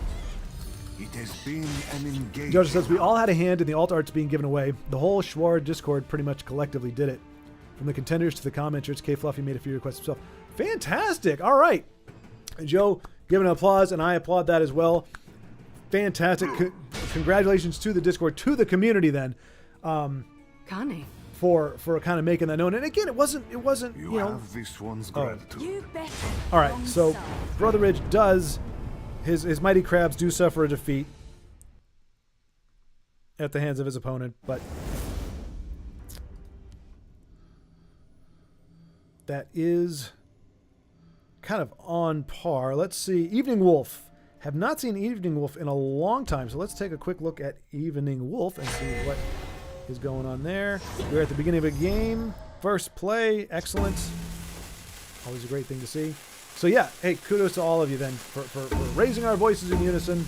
It has been an engagement. Joseph says, we all had a hand in the alt arts being given away. The whole Schwar Discord pretty much collectively did it. From the contenders to the commenters, K Fluffy made a few requests himself. Fantastic. All right. Joe, giving an applause, and I applaud that as well. Fantastic. Congratulations to the Discord, to the community then. Connie. For kind of making that known. And again, it wasn't You have this one's gratitude. You better. All right, so Brother Ridge does his mighty crabs do suffer a defeat at the hands of his opponent, but that is kind of on par. Let's see. Evening Wolf. Have not seen Evening Wolf in a long time, so let's take a quick look at Evening Wolf and see what is going on there. We're at the beginning of a game. First play. Excellent. Always a great thing to see. So yeah, hey, kudos to all of you then for raising our voices in unison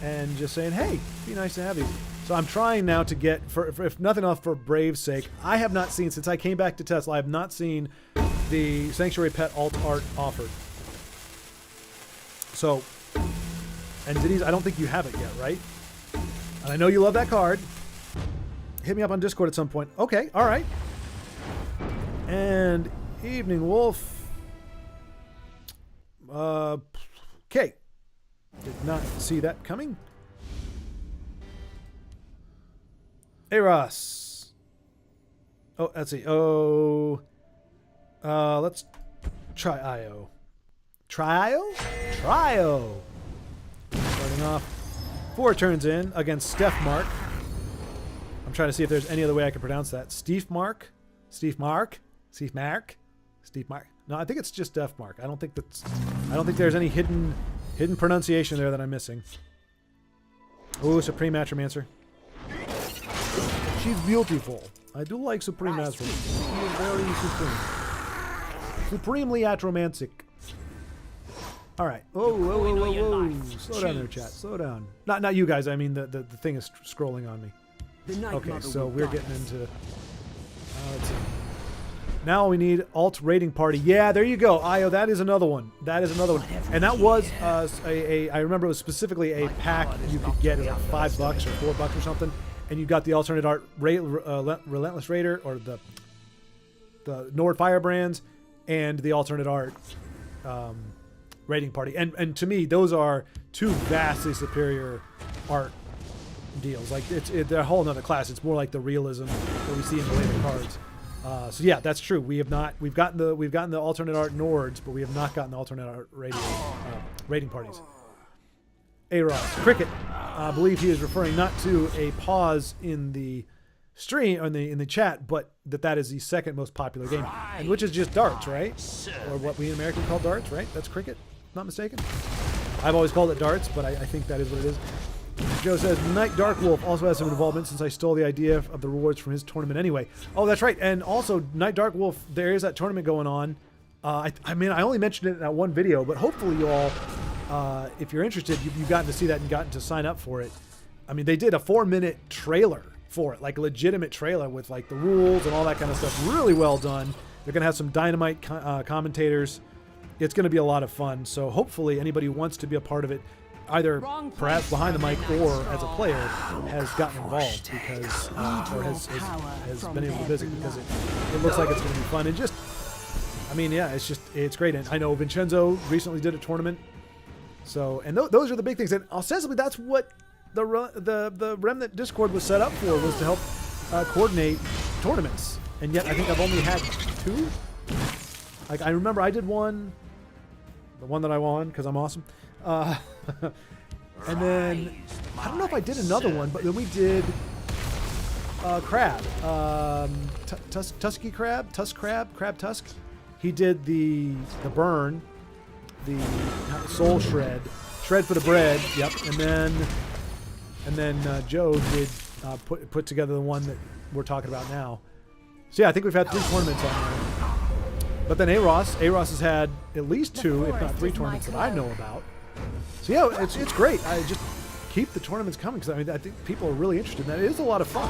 and just saying, hey, it'd be nice to have you. So I'm trying now to get, for if nothing else for Brave's sake, I have not seen, since I came back to Tesla, I have not seen the Sanctuary Pet alt art offered. So, and Denise, I don't think you have it yet, right? And I know you love that card. Hit me up on Discord at some point. Okay, all right. And Evening Wolf. Okay. Did not see that coming. Hey, Ross. Oh, let's see. Oh. Let's try IO. Trio? Trio. Starting off 4 turns in against Steph Mark. I'm trying to see if there's any other way I can pronounce that. Steve Mark? Steve Mark? Steve Mark? Steve Mark? No, I think it's just Steph Mark. I don't think there's any hidden pronunciation there that I'm missing. Ooh, Supreme Atromancer. She's beautiful. I do like Supreme Atromancer. She is very supreme. Supremely atromantic. All right. Whoa. Slow down there, chat. Slow down. Not you guys. I mean, the thing is scrolling on me. Okay, so we're getting into... let's see. Now we need alt rating party. Yeah, there you go. Io, that is another one. And that was I remember it was specifically a pack you could get at like $5 or $4 or something. And you got the alternate art Relentless Raider or the Nord Firebrands and the alternate art rating party. And to me, those are 2 vastly superior art deals. Like they're a whole nother class. It's more like the realism that we see in the later cards. So yeah, that's true. We've gotten the alternate art Nords, but we have not gotten the alternate art rating parties. A-Ross. Cricket. I believe he is referring not to a pause in the stream in the chat, but that is the second most popular game, and which is just darts, right? Or what we in America call darts, right? That's cricket, if not mistaken. I've always called it darts, but I think that is what it is. Joe says, Night Dark Wolf also has some involvement since I stole the idea of the rewards from his tournament anyway. Oh, that's right. And also, Night Dark Wolf, there is that tournament going on. I mean, I only mentioned it in that one video, but hopefully you all, if you're interested, you've gotten to see that and gotten to sign up for it. I mean, they did a 4-minute trailer for it, like a legitimate trailer with like the rules and all that kind of stuff. Really well done. They're going to have some dynamite commentators. It's going to be a lot of fun. So hopefully anybody who wants to be a part of it, either perhaps behind the mic or as a player, has gotten involved because, or has been able to visit, because it looks like it's going to be fun. And just, I mean, yeah, it's great. And I know Vincenzo recently did a tournament. So, and those are the big things. And ostensibly, that's what the Remnant Discord was set up for, was to help coordinate tournaments. And yet, I think I've only had 2. Like, I remember I did one, the one that I won because I'm awesome. And then I don't know if I did another one, but then we did crab, Tusky crab, crab tusk. He did the burn, the soul shred for the bread. Yep, and then Joe did put together the one that we're talking about now. So yeah, I think we've had 3 tournaments on there. But then Aros has had at least 2, if not 3 tournaments that I know about. So yeah, it's great. I just keep the tournaments coming, because I mean, I think people are really interested in that. It is a lot of fun.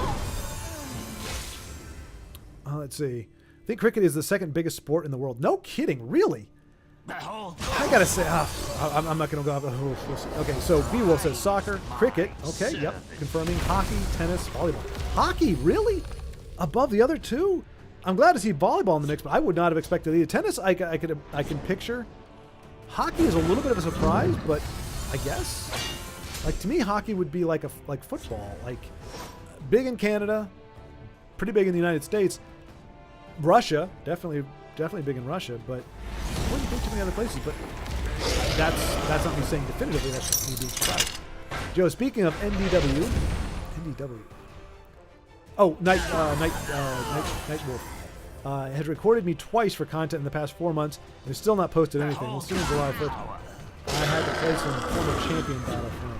Let's see. I think cricket is the second biggest sport in the world. No kidding, really? I gotta say, I'm not gonna go. Okay, so B-Wolf says soccer, cricket. Okay, yep, confirming. Hockey, tennis, volleyball. Hockey, really? Above the other 2? I'm glad to see volleyball in the mix, but I would not have expected either. Tennis, I can picture. Hockey is a little bit of a surprise, but I guess, like, to me, hockey would be like football, like big in Canada, pretty big in the United States. Russia, definitely big in Russia, but I wouldn't think too many other places. But that's not me saying definitively. That's just me being surprised. Joe, speaking of NDW. Oh, Night Wolf. Has recorded me twice for content in the past 4 months and has still not posted anything. We'll see in July 1st. I had to play some former champion battle for him.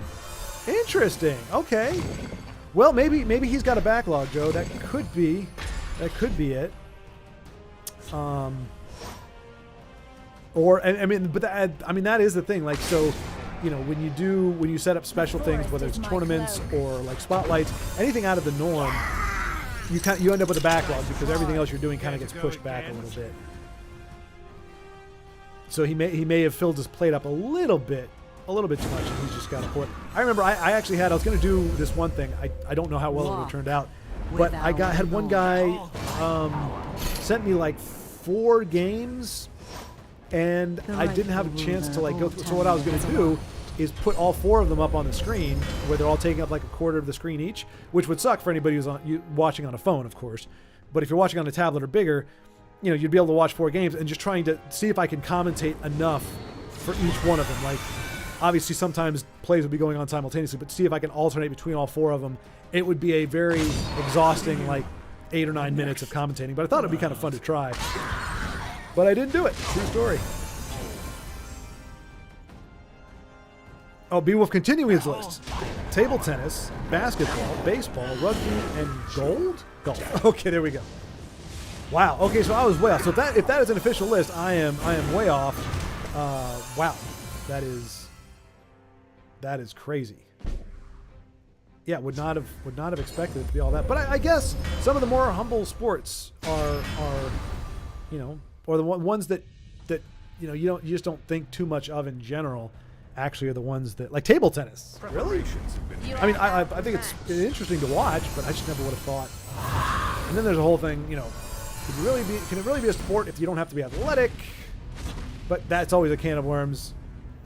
Interesting. Okay. Well, maybe he's got a backlog, Joe. That could be it. Or I mean, but that is the thing. Like, so, you know, when you set up special things, whether it's tournaments or like spotlights, anything out of the norm, you end up with a backlog because everything else you're doing kind of gets pushed back a little bit. So he may have filled his plate up a little bit too much, and he's just got to pour it. I remember I was going to do this one thing. I don't know how well it would have turned out, but had one guy sent me like 4 games, and I didn't have a chance to like go through. So what I was going to do is put all 4 of them up on the screen, where they're all taking up like a quarter of the screen each, which would suck for anybody who's watching on a phone, of course. But if you're watching on a tablet or bigger, you know, you'd be able to watch 4 games, and just trying to see if I can commentate enough for each one of them. Like, obviously sometimes plays would be going on simultaneously, but see if I can alternate between all 4 of them. It would be a very exhausting, like, 8 or 9 minutes of commentating, but I thought it'd be kind of fun to try. But I didn't do it. True story. Oh, Beowulf continuing his list. Table tennis, basketball, baseball, rugby, and golf. Okay, there we go. Wow. Okay, so I was way off. So if that is an official list, I am way off. Wow. That is crazy. Yeah, would not have expected it to be all that. But I guess some of the more humble sports are you know, or the ones that you know you just don't think too much of in general. Actually, are the ones that, like table tennis. Really? I mean, I think it's interesting to watch, but I just never would have thought. And then there's a whole thing, you know, can it really be a sport if you don't have to be athletic? But that's always a can of worms.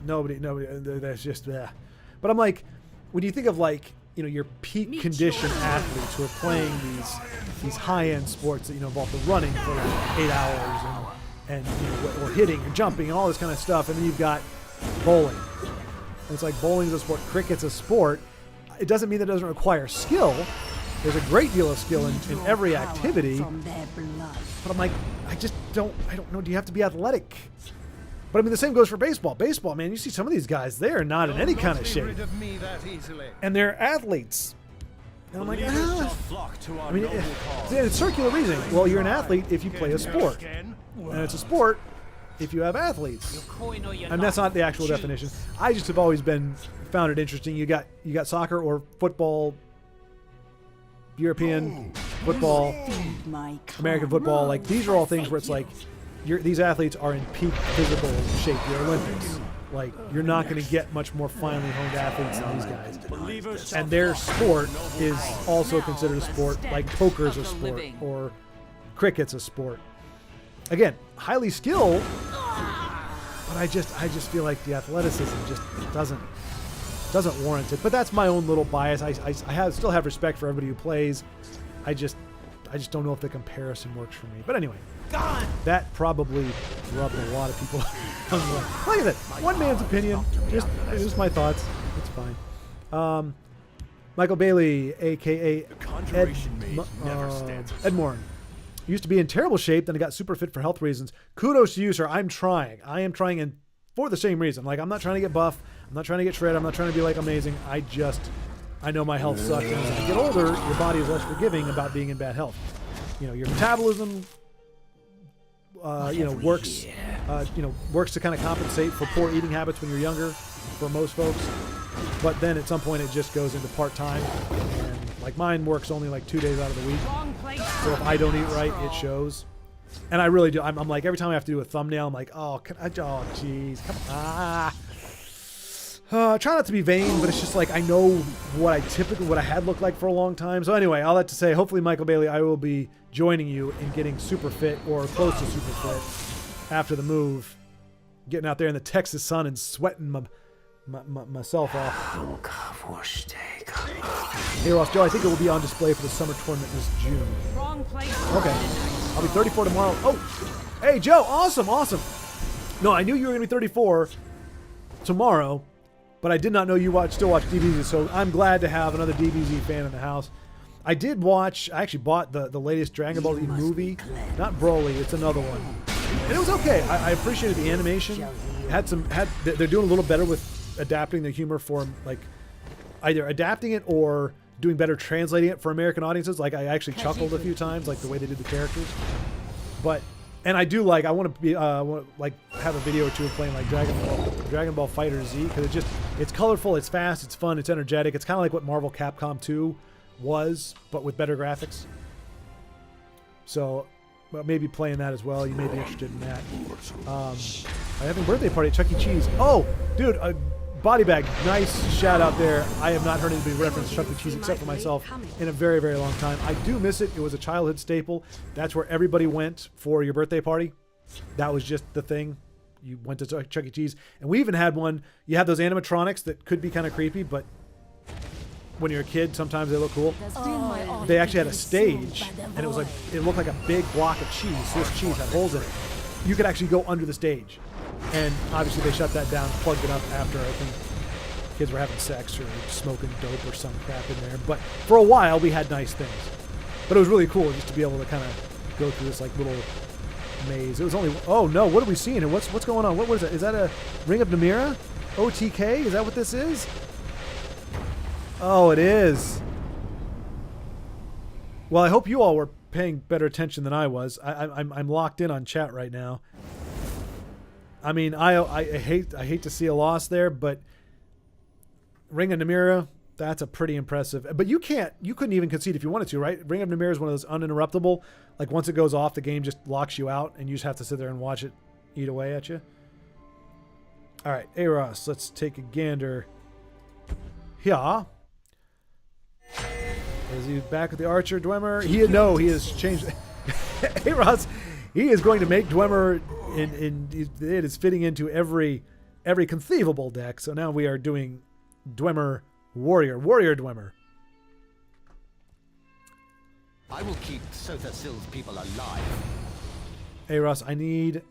Nobody. That's just But I'm like, when you think of like, you know, your peak condition athletes who are playing these high-end sports that, you know, involve the running for like 8 hours and you know, or hitting or jumping and all this kind of stuff, and then you've got bowling. And it's like bowling's a sport, cricket's a sport. It doesn't mean that it doesn't require skill, there's a great deal of skill in every Power activity. from their blood. But I'm like, I don't know. Do you have to be athletic? But I mean, the same goes for baseball. Baseball, man, you see some of these guys, they're not in any kind of shape. And they're athletes. And I'm like, I mean, it's circular reasoning. Well, you're an athlete if you play a sport. And it's a sport if you have athletes. And that's not the actual definition. I just have always found it interesting. You got soccer or football, European football, American football. Like, these are all things where it's like, these athletes are in peak physical shape. You're Olympics. Like, you're not going to get much more finely honed athletes than these guys. And their sport is also considered a sport, like poker's a sport or cricket's a sport. Again, highly skilled, but I just feel like the athleticism just doesn't warrant it. But that's my own little bias. I still have respect for everybody who plays. I just don't know if the comparison works for me. But anyway, that probably rubbed a lot of people. Like I said, one man's opinion. Just my thoughts. It's fine. Michael Bailey, a.k.a. Edmorn. Used to be in terrible shape, then I got super fit for health reasons. Kudos to you, sir. I'm trying. I am trying, and for the same reason. Like, I'm not trying to get buff. I'm not trying to get shredded. I'm not trying to be, like, amazing. I know my health sucks. And as you get older, your body is less forgiving about being in bad health. You know, your metabolism, works to kind of compensate for poor eating habits when you're younger, for most folks. But then at some point it just goes into part-time, and like mine works only like 2 days out of the week. So if I don't eat right, it shows. And I really do. I'm like, every time I have to do a thumbnail, I'm like, jeez, come on. Try not to be vain, but it's just like, I know what I had looked like for a long time. So anyway, all that to say, hopefully, Michael Bailey, I will be joining you in getting super fit or close to super fit after the move, getting out there in the Texas sun and sweating myself off. Hey Ross, Joe, I think it will be on display for the summer tournament this June. Okay, I'll be 34 tomorrow. Oh, hey Joe, awesome. No, I knew you were going to be 34 tomorrow, but I did not know you still watch DBZ, so I'm glad to have another DBZ fan in the house. I actually bought the latest Dragon Ball Z movie. Not Broly, it's another one. And it was okay. I appreciated the animation. They're doing a little better with adapting the humor for, like, either adapting it or doing better translating it for American audiences. Like, I actually chuckled a few times, like the way they did the characters. And I do I want to have a video or two of playing like Dragon Ball Fighter Z, because it's colorful, it's fast, it's fun, it's energetic. It's kind of like what Marvel Capcom 2 was, but with better graphics. So, well, maybe playing that as well. You may be interested in that. I'm having a birthday party at Chuck E. Cheese. Oh, dude, Body Bag, nice shout out there. I have not heard anybody reference Chuck E. Cheese except for myself in a very, very long time. I do miss it. It was a childhood staple. That's where everybody went for your birthday party. That was just the thing. You went to Chuck E. Cheese. And we even had one. You had those animatronics that could be kind of creepy, but when you're a kid, sometimes they look cool. They actually had a stage, and it looked like a big block of cheese. Swiss cheese had holes in it. You could actually go under the stage. And obviously they shut that down, plugged it up after, I think, kids were having sex or smoking dope or some crap in there. But for a while, we had nice things. But it was really cool just to be able to kind of go through this like little maze. It was only, oh no, what are we seeing? And what's going on? What is that? Is that a Ring of Namira? OTK? Is that what this is? Oh, it is. Well, I hope you all were paying better attention than I was. I'm locked in on chat right now. I mean, I hate to see a loss there, but Ring of Namira, that's a pretty impressive. But you couldn't even concede if you wanted to, right? Ring of Namira is one of those uninterruptible. Like, once it goes off, the game just locks you out, and you just have to sit there and watch it eat away at you. All right, hey Ross, let's take a gander. Yeah. Is he back with the Archer Dwemer? He has changed. Hey Ross, he is going to make Dwemer it is fitting into every conceivable deck. So now we are doing Dwemer Warrior Dwemer. I will keep Sotha Sill's people alive. Hey Ross, I need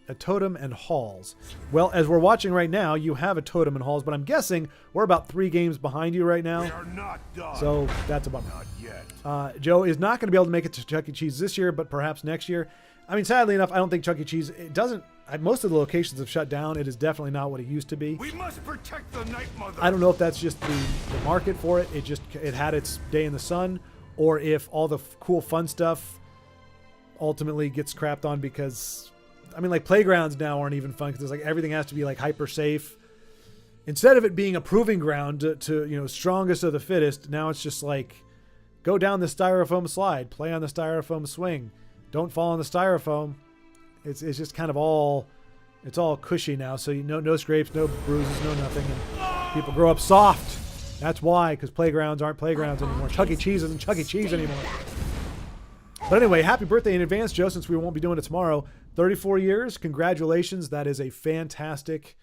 a totem and halls. Well, as we're watching right now, you have a totem and halls, but I'm guessing we're about 3 games behind you right now. We are not done. So that's a bummer. Not yet. Joe is not going to be able to make it to Chuck E. Cheese this year, but perhaps next year. I mean, sadly enough, I don't think Chuck E. Cheese, it doesn't, most of the locations have shut down. It is definitely not what it used to be. We must protect the Night Mother. I don't know if that's just the market for it. It had its day in the sun, or if all the cool fun stuff ultimately gets crapped on because, I mean, like playgrounds now aren't even fun because it's like everything has to be like hyper safe. Instead of it being a proving ground to strongest of the fittest, now it's just like go down the styrofoam slide, play on the styrofoam swing, don't fall on the styrofoam. It's just kind of all cushy now. So no scrapes, no bruises, no nothing, and people grow up soft. That's why, because playgrounds aren't playgrounds anymore. Chuck E. Cheese isn't Chuck E. Cheese anymore. But anyway, happy birthday in advance, Joe, since we won't be doing it tomorrow. 34 years. Congratulations. That is a fantastic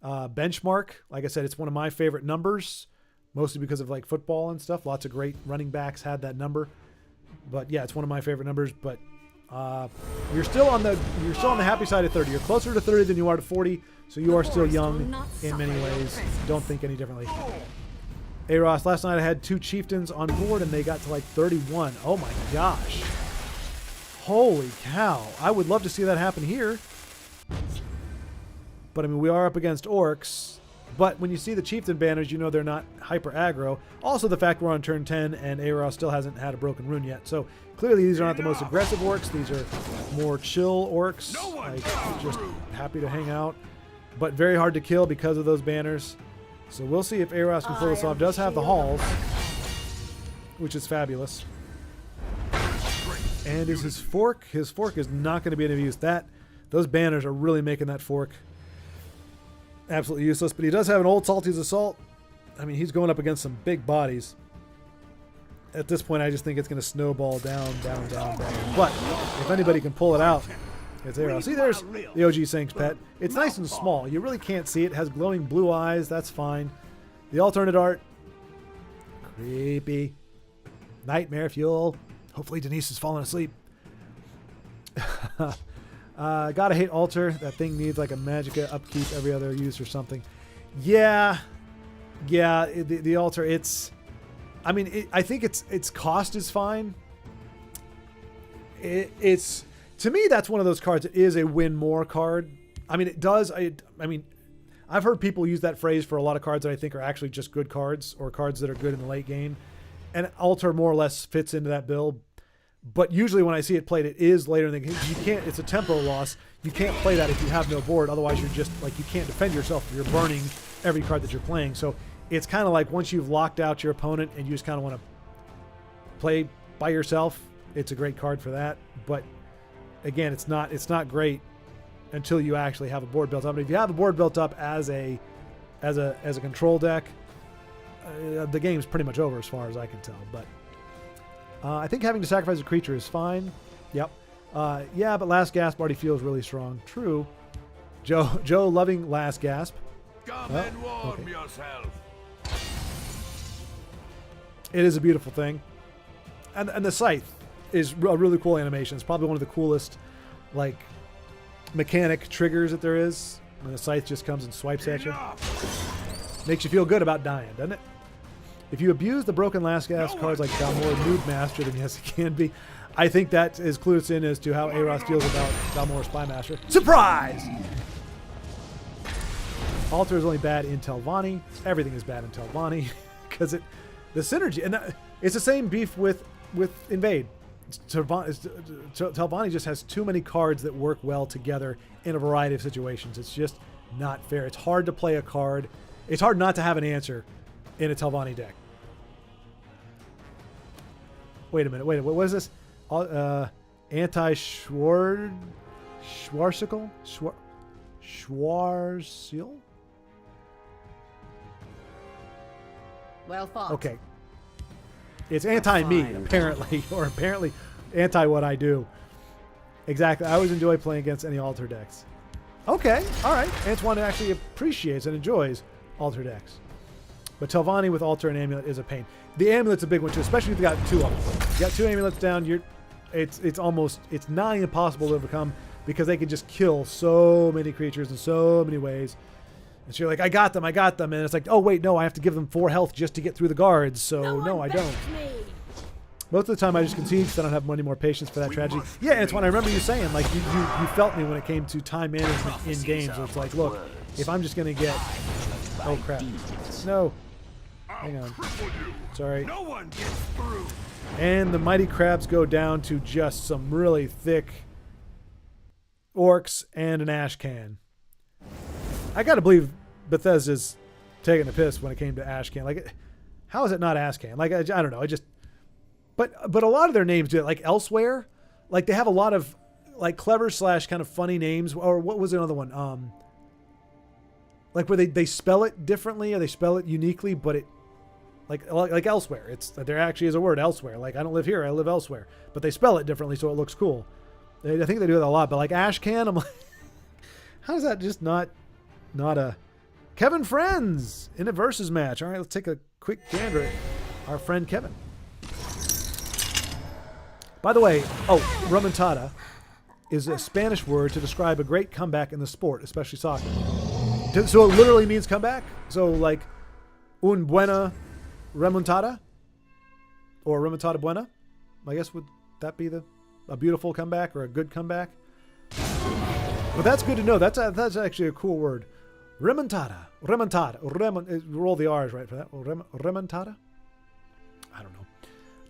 benchmark. Like I said, it's one of my favorite numbers, mostly because of like football and stuff. Lots of great running backs had that number. But yeah, it's one of my favorite numbers. But you're still on the happy side of 30. You're closer to 30 than you are to 40, so you are still young in many ways. Don't think any differently. Hey Ross, last night I had 2 chieftains on board and they got to like 31. Oh my gosh. Holy cow. I would love to see that happen here. But I mean, we are up against orcs. But when you see the chieftain banners, you know they're not hyper aggro. Also the fact we're on turn 10 and Aros still hasn't had a broken rune yet. So clearly these are not the most aggressive orcs. These are more chill orcs. Like just happy to hang out. But very hard to kill because of those banners. So we'll see if Aros can pull this off. Does have the halls, which is fabulous. And is his fork? His fork is not going to be any use. Those banners are really making that fork absolutely useless. But he does have an old Salty's Assault. I mean, he's going up against some big bodies. At this point, I just think it's going to snowball down. But if anybody can pull it out, it's Aros. See, there's the OG Sinks pet. It's nice and small. You really can't see it. It has glowing blue eyes. That's fine. The alternate art, creepy. Nightmare fuel. Hopefully Denise has fallen asleep. Gotta hate altar. That thing needs like a magicka upkeep every other use or something. Yeah. The altar. I think its cost is fine. It's to me that's one of those cards that is a win more card. I mean, it does. I've heard people use that phrase for a lot of cards that I think are actually just good cards or cards that are good in the late game. And altar more or less fits into that bill. But usually when I see it played, it is later in the game. You can't. It's a tempo loss. You can't play that if you have no board. Otherwise, you're just like you can't defend yourself. You're burning every card that you're playing. So it's kind of like once you've locked out your opponent and you just kind of want to play by yourself, it's a great card for that. But again, it's not great until you actually have a board built up. But if you have a board built up as a control deck, the game's pretty much over as far as I can tell. But I think having to sacrifice a creature is fine. Yep. Yeah, but Last Gasp already feels really strong. True. Joe loving Last Gasp. Come and warm yourself. It is a beautiful thing. And the scythe is a really cool animation. It's probably one of the coolest like mechanic triggers that there is. When the scythe just comes and swipes at you. Makes you feel good about dying, doesn't it? If you abuse the broken Last Gasp cards like Dalmor Noob Master, then yes, it can be. I think that is clued us in as to how Aros feels about Dalmor Spy Master. Surprise! Altar is only bad in Telvanni. Everything is bad in Telvanni because the synergy, and it's the same beef with Invade. Telvanni just has too many cards that work well together in a variety of situations. It's just not fair. It's hard to play a card. It's hard not to have an answer in a Telvanni deck. Wait a minute. What is this? Anti-Schwarzicle? Schwarziel? Well fought. Okay. It's anti-me, apparently. Or apparently anti what I do. Exactly. I always enjoy playing against any altar decks. Okay. All right. Antoine actually appreciates and enjoys altar decks. But Telvanni with altar and amulet is a pain. The amulet's a big one too, especially if you got 2 of them. You got 2 amulets down, it's nigh impossible to overcome. because they can just kill so many creatures in so many ways. And so you're like, I got them. And it's like, oh, wait, no, I have to give them 4 health just to get through the guards. So, no, I don't. Most of the time, I just concede because I don't have any more patience for that tragedy. Yeah, and it's when I remember you saying, like, you felt me when it came to time management in games. So it's like, look, if I'm just going to get... Oh, crap. No. Hang on. Sorry. No one gets through. And the mighty crabs go down to just some really thick orcs and an ash can. I gotta believe Bethesda's taking the piss when it came to ash can. Like, how is it not ash can? Like, I don't know. But a lot of their names do it. Like Elsewhere, like they have a lot of like clever / kind of funny names. Or what was another one? Like where they spell it differently or they spell it uniquely, but it like Elsewhere. It's there actually is a word elsewhere. Like I don't live here, I live elsewhere. But they spell it differently, so it looks cool. I think they do that a lot. But like ash can, I'm like, how is that just not a Kevin Friends in a versus match? All right, let's take a quick gander at our friend Kevin. By the way, remontada is a Spanish word to describe a great comeback in the sport, especially soccer. So it literally means comeback. So like un buena remontada or remontada buena. I guess would that be a beautiful comeback or a good comeback? But that's good to know. That's actually a cool word. Remontada. Roll the R's right for that. Remontada? I don't know.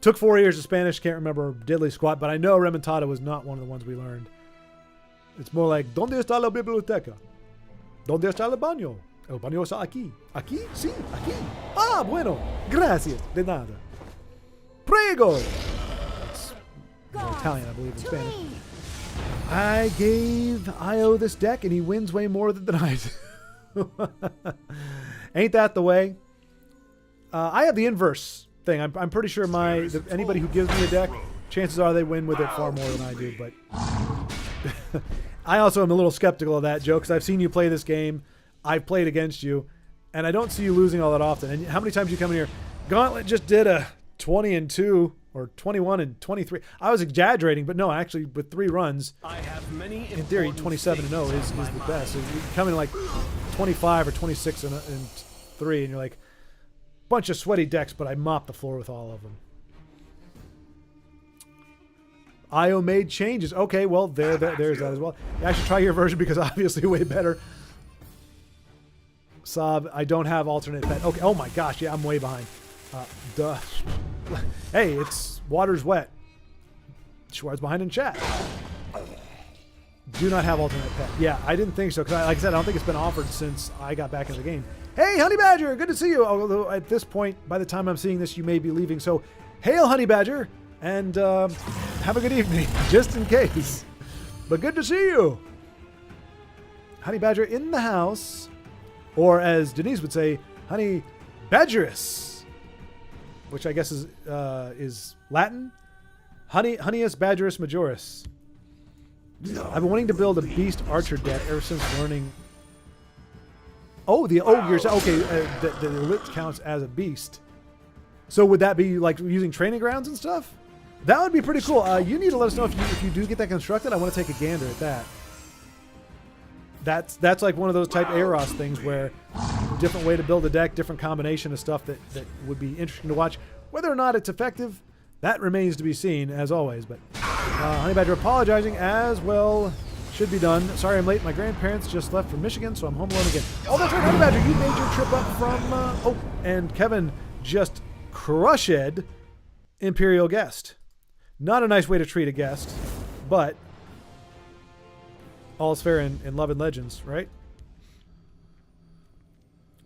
Took 4 years of Spanish. Can't remember diddly squat, but I know remontada was not one of the ones we learned. It's more like, ¿Dónde está la biblioteca? ¿Dónde está el baño? El baño está aquí. ¿Aquí? Sí, aquí. Ah, bueno. Gracias. De nada. Prego. It's Italian, I believe, in Spanish. I gave Io this deck, and he wins way more than I do. Ain't that the way? I have the inverse thing. I'm pretty sure anybody who gives me a deck, chances are they win with it far more than I do. But I also am a little skeptical of that, Joe, because I've seen you play this game. I've played against you, and I don't see you losing all that often. And how many times you come in here? Gauntlet just did a 20-2 or 21-23. I was exaggerating, but no, actually, with 3 runs, I have many in theory, 27-0 is the best. So you come in like 25 or 26-3, and you're like, bunch of sweaty decks, but I mopped the floor with all of them. IO made changes. Okay, well, there's that as well. I should try your version because obviously way better. Sob, I don't have alternate pet. Okay, oh my gosh, yeah, I'm way behind. Duh. Hey, it's water's wet. Schwartz behind in chat. Do not have alternate pet. Yeah, I didn't think so because, like I said, I don't think it's been offered since I got back in the game. Hey, Honey Badger, good to see you. Although at this point, by the time I'm seeing this, you may be leaving. So, hail, Honey Badger, and have a good evening, just in case. But good to see you. Honey Badger in the house, or as Denise would say, Honey Badgerus, which I guess is Latin. Honeyus Badgerus Majoris. I've been wanting to build a beast archer deck ever since learning. Oh, you're okay. The lit counts as a beast. So would that be like using training grounds and stuff? That would be pretty cool. You need to let us know if you do get that constructed. I want to take a gander at that. That's like one of those type Aros things where different way to build a deck, different combination of stuff that would be interesting to watch. Whether or not it's effective, that remains to be seen, as always. But Honey Badger apologizing as well. Should be done. Sorry I'm late. My grandparents just left from Michigan, so I'm home alone again. Oh, that's right, Honey Badger. You made your trip up from... and Kevin just crushed Imperial Guest. Not a nice way to treat a guest, but all's fair in love and legends, right?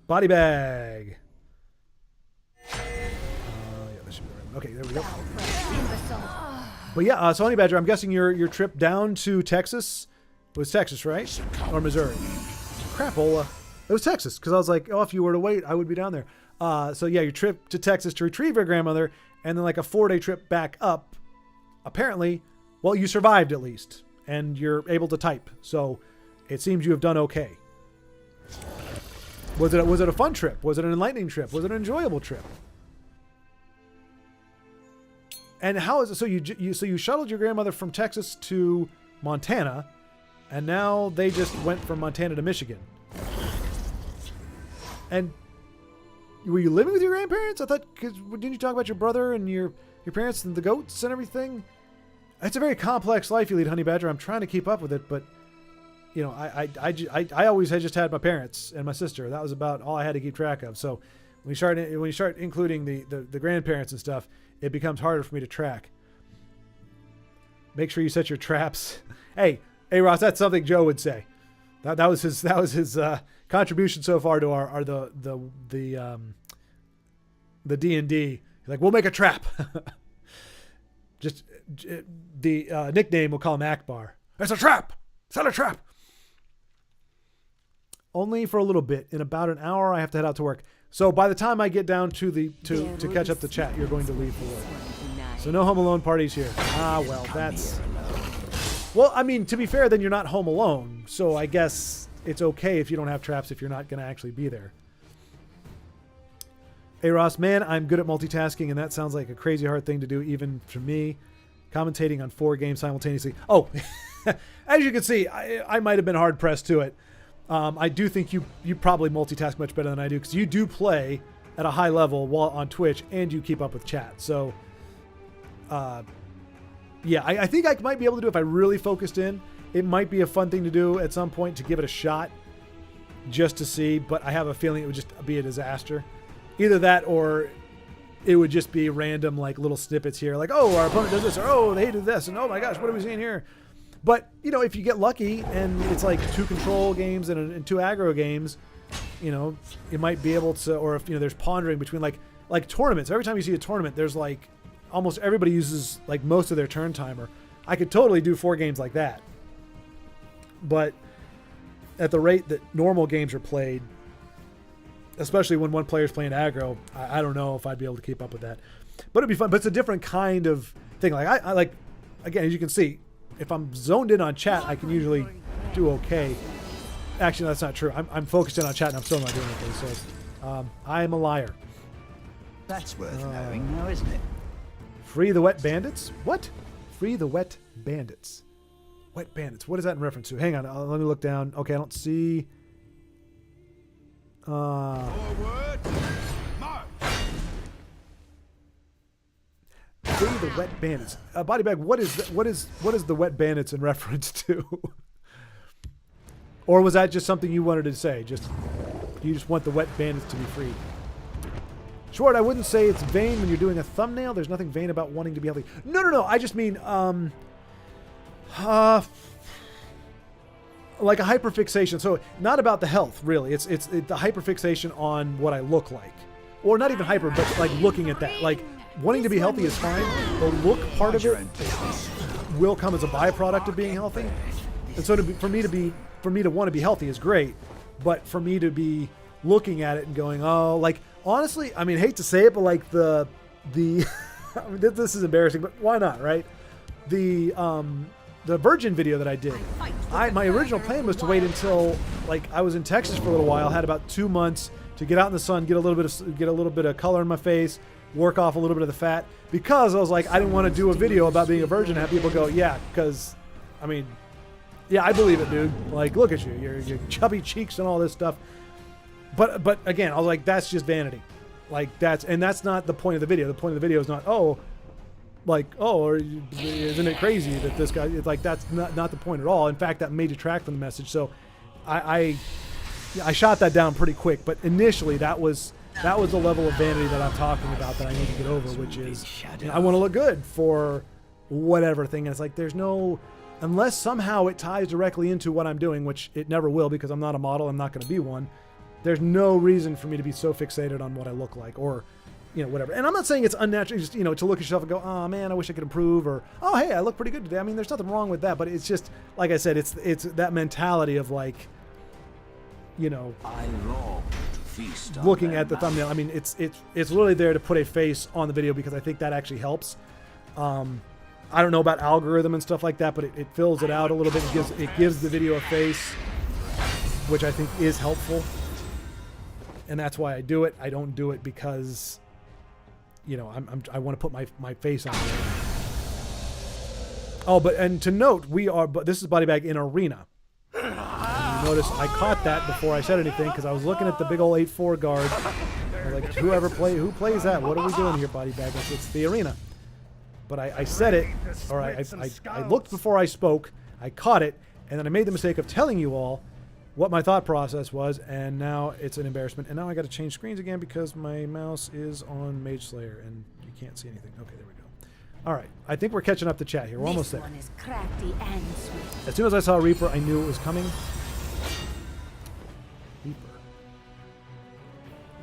Body bag. Yeah, that should be right. Okay, there we go. But yeah, so Honey Badger, I'm guessing your trip down to Texas was Texas, right? Or Missouri? Crapola. It was Texas, because I was like, oh, if you were to wait, I would be down there. So yeah, your trip to Texas to retrieve your grandmother, and then like a 4-day trip back up. Apparently, well, you survived at least, and you're able to type. So it seems you have done okay. Was it a fun trip? Was it an enlightening trip? Was it an enjoyable trip? And how is it? So you shuttled your grandmother from Texas to Montana, And now they just went from Montana to Michigan. And were you living with your grandparents? I thought, because didn't you talk about your brother and your parents and the goats and everything? It's a very complex life you lead, Honey Badger. I'm trying to keep up with it, but you know, I always had just had my parents and my sister. That was about all I had to keep track of. So when you start including the grandparents and stuff, it becomes harder for me to track. Make sure you set your traps. Hey, Ross, that's something Joe would say. That was his contribution so far to our the D&D. Like, we'll make a trap. Just the nickname, we'll call him Akbar. It's a trap. Set a trap. Only for a little bit. In about an hour, I have to head out to work. So by the time I get down to catch up the chat, you're going to leave for work. So no Home Alone parties here. Ah, well, that's... Well, I mean, to be fair, then you're not home alone. So I guess it's okay if you don't have traps if you're not going to actually be there. Hey, Ross, man, I'm good at multitasking, and that sounds like a crazy hard thing to do even for me. Commentating on 4 games simultaneously. Oh, as you can see, I might have been hard-pressed to it. I do think you probably multitask much better than I do, because you do play at a high level while on Twitch, and you keep up with chat. So, yeah, I think I might be able to do it if I really focused in. It might be a fun thing to do at some point to give it a shot just to see, but I have a feeling it would just be a disaster. Either that or it would just be random, like, little snippets here. Like, oh, our opponent does this, or oh, they did this, and oh my gosh, what are we seeing here? But, you know, if you get lucky and it's like 2 control games and 2 aggro games, you know, you might be able to, or if, you know, there's pondering between like tournaments. Every time you see a tournament, there's like almost everybody uses like most of their turn timer. I could totally do 4 games like that. But at the rate that normal games are played, especially when one player's playing aggro, I don't know if I'd be able to keep up with that. But it'd be fun. But it's a different kind of thing. Like I like, again, as you can see, if I'm zoned in on chat, I can usually do okay. Actually, that's not true. I'm focused in on chat and I'm still not doing okay. So I am a liar. That's worth knowing now, isn't it? Free the Wet Bandits? What? Free the Wet Bandits. Wet Bandits. What is that in reference to? Hang on. Let me look down. Okay, I don't see... Forward, march. Free the Wet Bandits. Bodybag, what is the Wet Bandits in reference to? Or was that just something you wanted to say? You just want the Wet Bandits to be free? Short, I wouldn't say it's vain when you're doing a thumbnail. There's nothing vain about wanting to be healthy. No. I just mean, like a hyperfixation. So not about the health, really. It's the hyperfixation on what I look like. Or not even hyper, but like looking at that. Like wanting to be healthy is fine. The look part of it will come as a byproduct of being healthy. And so for me to want to be healthy is great. But for me to be looking at it and going, oh, like, honestly, I mean, hate to say it, but like the I mean, this is embarrassing, but why not, right? The Virgin video that I did, my original plan was to wait until like I was in Texas for a little while, had about 2 months to get out in the sun, get a little bit of color in my face, work off a little bit of the fat, because I was like, I didn't want to do a video about being a virgin and have people go, yeah, because, I mean, yeah, I believe it, dude. Like, look at you, your chubby cheeks and all this stuff. But again, I was like, that's just vanity. Like that's not the point of the video. The point of the video is not, or isn't it crazy that this guy? It's like that's not the point at all. In fact, that may detract from the message. So, I shot that down pretty quick. But initially, that was the level of vanity that I'm talking about that I need to get over, which is, you know, I want to look good for whatever thing. And it's like there's no, unless somehow it ties directly into what I'm doing, which it never will because I'm not a model. I'm not going to be one. There's no reason for me to be so fixated on what I look like or, you know, whatever. And I'm not saying it's unnatural, just, you know, to look at yourself and go, oh man, I wish I could improve, or, oh, hey, I look pretty good today. I mean, there's nothing wrong with that, but it's just, like I said, it's that mentality of like, you know, I long to feast on looking their at the thumbnail. I mean, it's really there to put a face on the video because I think that actually helps. I don't know about algorithm and stuff like that, but it fills it out a little bit. It gives the video a face, which I think is helpful. And that's why I do it. I don't do it because, you know, I want to put my face on it. Oh, and to note, but this is Bodybag in Arena. Notice I caught that before I said anything because I was looking at the big old 8-4 guard. I was like, who plays that? What are we doing here, body bag? It's the arena. But I said it, or I looked before I spoke. I caught it, and then I made the mistake of telling you all what my thought process was, and now it's an embarrassment. And now I got to change screens again because my mouse is on Mage Slayer, and you can't see anything. Okay, there we go. All right, I think we're catching up to chat here. We're almost there. This one is crafty and sweet. As soon as I saw Reaper, I knew it was coming.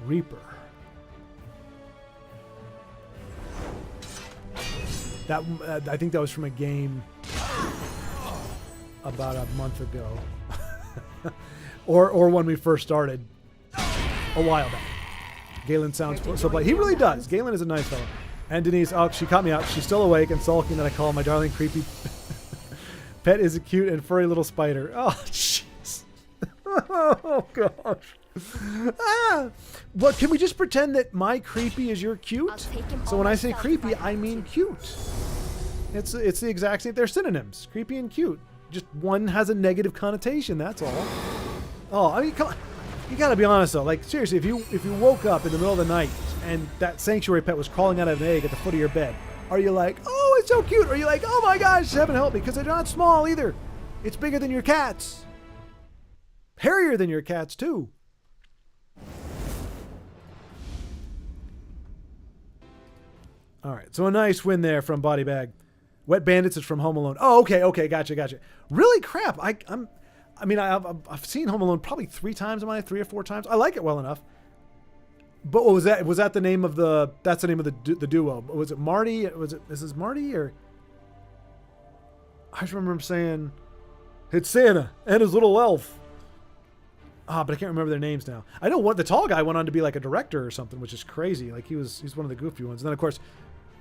Reaper. That I think that was from a game about a month ago, or when we first started a while back. Galen sounds so like he really does. Galen is a nice fellow. And Denise, oh, she caught me out. She's still awake and sulking that I call my darling creepy pet is a cute and furry little spider. Oh, jeez. Oh gosh. But can we just pretend that my creepy is your cute? So when I say creepy, I mean cute. It's the exact same. They're synonyms. Creepy and cute. Just one has a negative connotation. That's all. Oh, I mean, come on. You gotta be honest though. Like seriously, if you woke up in the middle of the night and that sanctuary pet was crawling out of an egg at the foot of your bed, are you like, oh, it's so cute? Or are you like, oh my gosh, heaven help me? Because they're not small either. It's bigger than your cats. Hairier than your cats too. All right, so a nice win there from Body Bag. Wet Bandits is from Home Alone. Oh, okay, gotcha. Really, crap. I've seen Home Alone probably 3 times in my life, 3 or 4 times. I like it well enough. But what was that? Was that the name of the? That's the name of the duo. Was it Marty? Was it Mrs. Marty or? I just remember him saying, "It's Santa and his little elf." But I can't remember their names now. I know the tall guy went on to be like a director or something, which is crazy. Like he's one of the goofy ones. And then of course,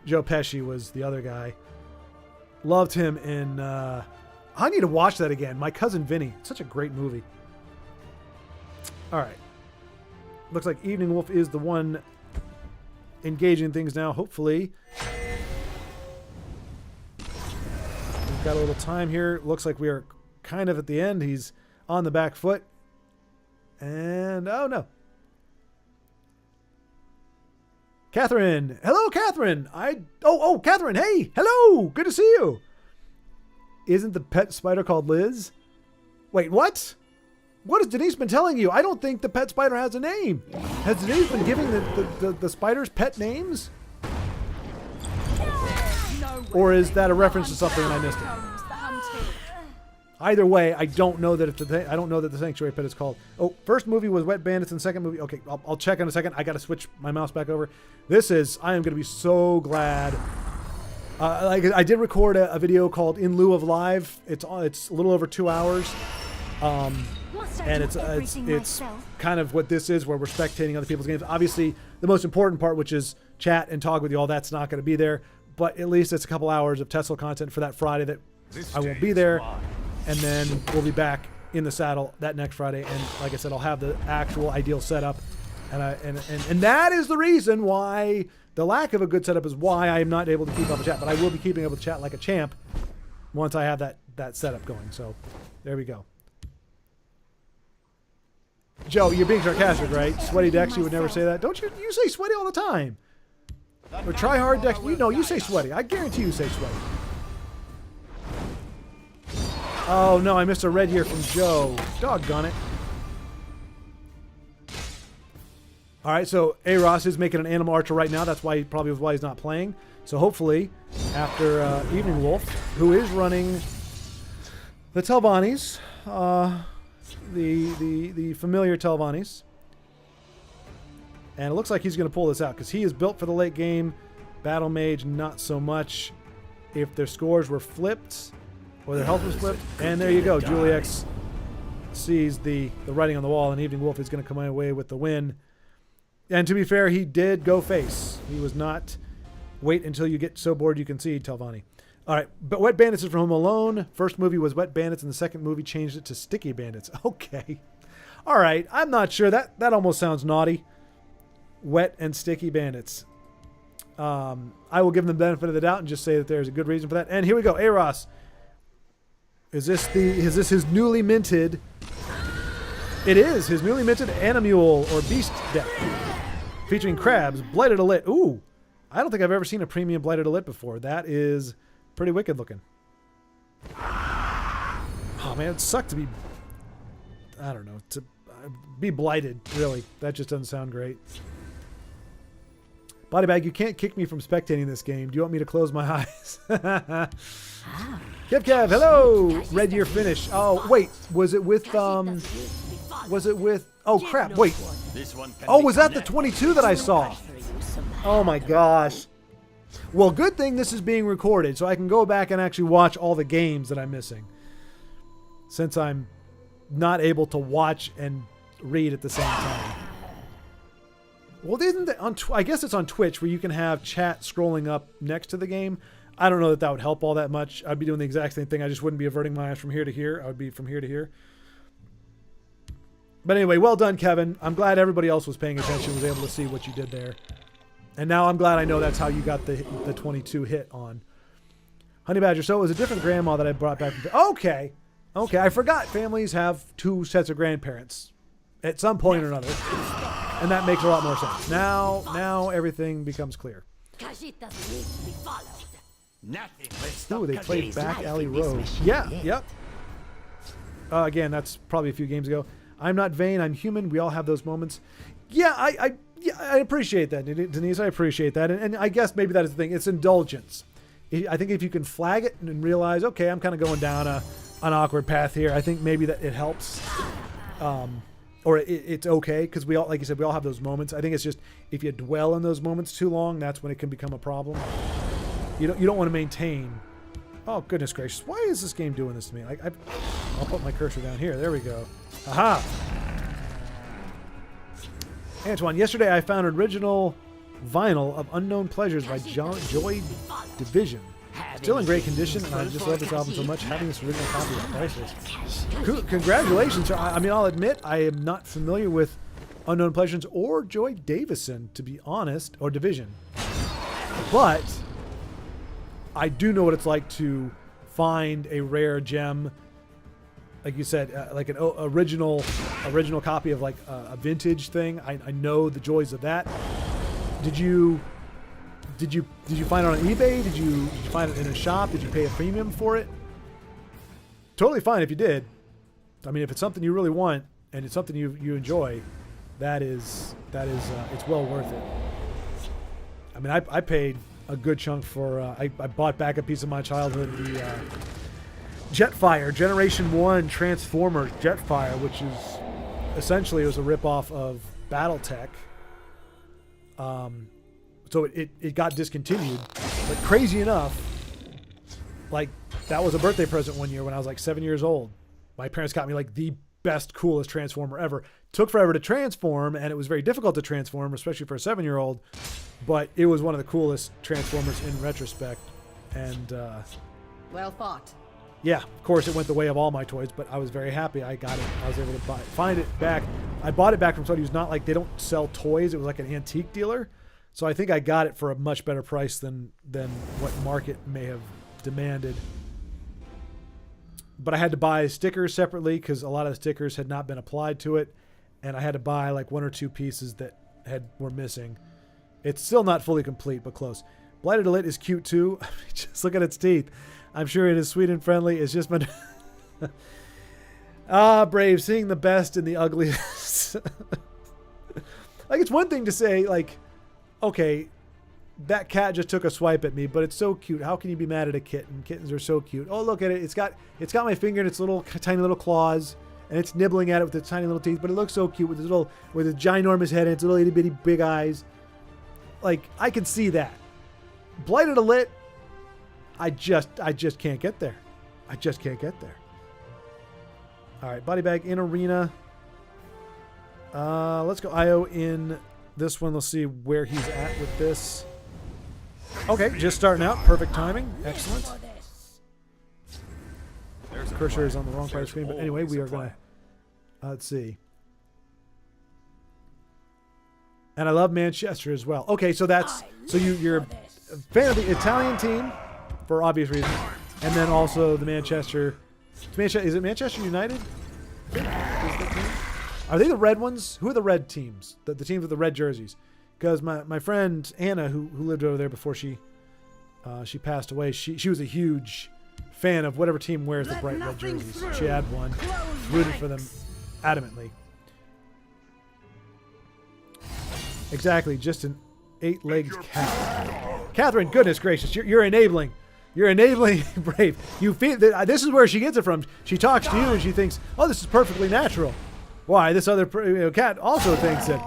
Joe Pesci was the other guy. Loved him in. I need to watch that again. My Cousin Vinny. Such a great movie. All right. Looks like Evening Wolf is the one engaging things now, hopefully. We've got a little time here. Looks like we are kind of at the end. He's on the back foot. And, oh no. Catherine. Hello, Catherine. Oh, Catherine. Hey. Hello. Good to see you. Isn't the pet spider called Liz? Wait, what? What has Denise been telling you? I don't think the pet spider has a name. Has Denise been giving the spiders pet names? Or is that a reference to something and I missed it? Either way, I don't know that the sanctuary pet is called. Oh, first movie was Wet Bandits and second movie. Okay, I'll check in a second. I got to switch my mouse back over. I am going to be so glad. I did record a video called In Lieu of Live. It's a little over 2 hours. And it's kind of what this is, where we're spectating other people's games. Obviously, the most important part, which is chat and talk with you all, that's not going to be there. But at least it's a couple hours of Tesla content for that Friday that I won't be there. And then we'll be back in the saddle that next Friday. And like I said, I'll have the actual ideal setup. And that is the reason why the lack of a good setup is why I am not able to keep up with chat. But I will be keeping up with chat like a champ once I have that setup going. So there we go. Joe, you're being sarcastic, right? Sweaty Dex, you would never say that. Don't you? You say sweaty all the time. Or try hard Dex. You say sweaty. I guarantee you say sweaty. Oh no, I missed a red here from Joe. Doggone it. All right, so A-Ross is making an Animal Archer right now. That's why he's not playing. So hopefully, after Evening Wolf, who is running the Telvannis, the familiar Telvannis, and it looks like he's going to pull this out because he is built for the late game. Battle Mage, not so much. If their scores were flipped or their health was flipped, and there you go. Juliex sees the writing on the wall, and Evening Wolf is going to come away with the win. And to be fair, he did go face. He was not wait until you get so bored you can see Telvanni. All right, but Wet Bandits is from Home Alone. First movie was Wet Bandits, and the second movie changed it to Sticky Bandits. Okay. All right, I'm not sure. That almost sounds naughty. Wet and Sticky Bandits. I will give them the benefit of the doubt and just say that there's a good reason for that. And here we go. A-Ross. Is this his newly minted It is his newly minted Animule or Beast deck, featuring crabs, Blighted Elite. Ooh, I don't think I've ever seen a premium Blighted Elite before. That is pretty wicked looking. Oh man, it sucked to be, I don't know, to be blighted, really. That just doesn't sound great. Bodybag, you can't kick me from spectating this game. Do you want me to close my eyes? Kev, hello! Red Year finish. Oh, wait, was it with, oh crap, wait. Oh, was that the 22 that I saw? Oh my gosh. Well, good thing this is being recorded, so I can go back and actually watch all the games that I'm missing. Since I'm not able to watch and read at the same time. Well, isn't that on? I guess it's on Twitch where you can have chat scrolling up next to the game. I don't know that would help all that much. I'd be doing the exact same thing. I just wouldn't be averting my eyes from here to here. I would be from here to here. But anyway, well done, Kevin. I'm glad everybody else was paying attention, was able to see what you did there. And now I'm glad I know that's how you got the 22 hit on. Honey Badger, so it was a different grandma that I brought back from... Okay. Okay, I forgot families have 2 sets of grandparents at some point or another. And that makes a lot more sense. Now everything becomes clear. Ooh, they played Back Alley Road. Yeah, yep. Again, that's probably a few games ago. I'm not vain, I'm human. We all have those moments. Yeah, I appreciate that, Denise. I appreciate that. And I guess maybe that is the thing. It's indulgence. I think if you can flag it and realize, okay, I'm kind of going down an awkward path here, I think maybe that it helps. Or it's okay, because we all, like you said, we all have those moments. I think it's just if you dwell in those moments too long, that's when it can become a problem. You don't want to maintain. Oh goodness gracious! Why is this game doing this to me? I'll put my cursor down here. There we go. Aha! Antoine, yesterday I found original vinyl of Unknown Pleasures by Joy Division. Still in great condition, and I just love this album so much. Having this original copy is priceless. Congratulations. I mean, I'll admit, I am not familiar with Unknown Pleasures or Joy Davison, to be honest, or Division. But I do know what it's like to find a rare gem, like you said, like an original copy of like a vintage thing. I know the joys of that. Did you find it on eBay? Did you find it in a shop? Did you pay a premium for it? Totally fine if you did. I mean, if it's something you really want and it's something you enjoy, that is it's well worth it. I mean, I paid a good chunk for. I bought back a piece of my childhood, the Jetfire Generation 1 Transformers Jetfire, which is essentially it was a ripoff of BattleTech. So it got discontinued, but crazy enough, like that was a birthday present one year when I was like 7 years old. My parents got me like the best, coolest Transformer ever. Took forever to transform, and it was very difficult to transform, especially for a 7-year-old. But it was one of the coolest Transformers in retrospect. And Well fought. yeah, of course, it went the way of all my toys, but I was very happy I got it. I was able to find it back. I bought it back from somebody who's not like, they don't sell toys. It was like an antique dealer. So I think I got it for a much better price than what market may have demanded. But I had to buy stickers separately because a lot of the stickers had not been applied to it. And I had to buy like 1 or 2 pieces that were missing. It's still not fully complete, but close. Blighted Elite is cute too. Just look at its teeth. I'm sure it is sweet and friendly. It's just my... Brave, seeing the best in the ugliest. Like, it's one thing to say, like, okay, that cat just took a swipe at me, but it's so cute. How can you be mad at a kitten? Kittens are so cute. Oh, look at it. It's got my finger in its little tiny little claws, and it's nibbling at it with its tiny little teeth, but it looks so cute with its ginormous head and its little itty bitty big eyes. Like, I can see that. Blighted Elite, I just can't get there. I just can't get there. All right, body bag in arena. Let's go IO in this one. Let's see where he's at with this. Okay, just starting out. Perfect timing. Excellent. Cursor is on the wrong part of the screen, but anyway, we are going to... let's see. And I love Manchester as well. Okay, so that's... So you're a fan of the Italian team, for obvious reasons, and then also the Manchester... Is it Manchester United? Are they the red ones? Who are the red teams? The teams with the red jerseys? Because my friend Anna, who lived over there before she passed away, she was a huge fan of whatever team wears the bright red jerseys. She had one, rooted for them adamantly. Exactly, just an 8-legged cat. Catherine, goodness gracious, you're enabling. You're enabling Brave. You feel that this is where she gets it from. She talks to you and she thinks, "Oh, this is perfectly natural." Why? This other cat also thinks that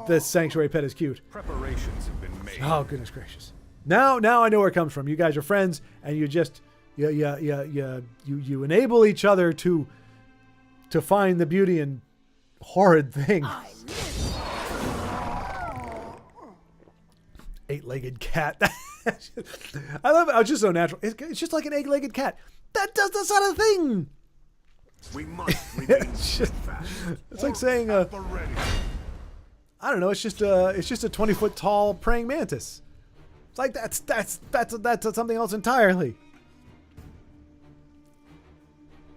this sanctuary pet is cute. Preparations have been made. Oh, goodness gracious! Now I know where it comes from. You guys are friends, and you just you enable each other to find the beauty in horrid things. 8-legged cat. I love it. It's just so natural. It's just like an 8-legged cat. That's not a thing. We must remain steadfast. It's like saying I don't know. It's just a 20-foot tall praying mantis. It's like that's something else entirely.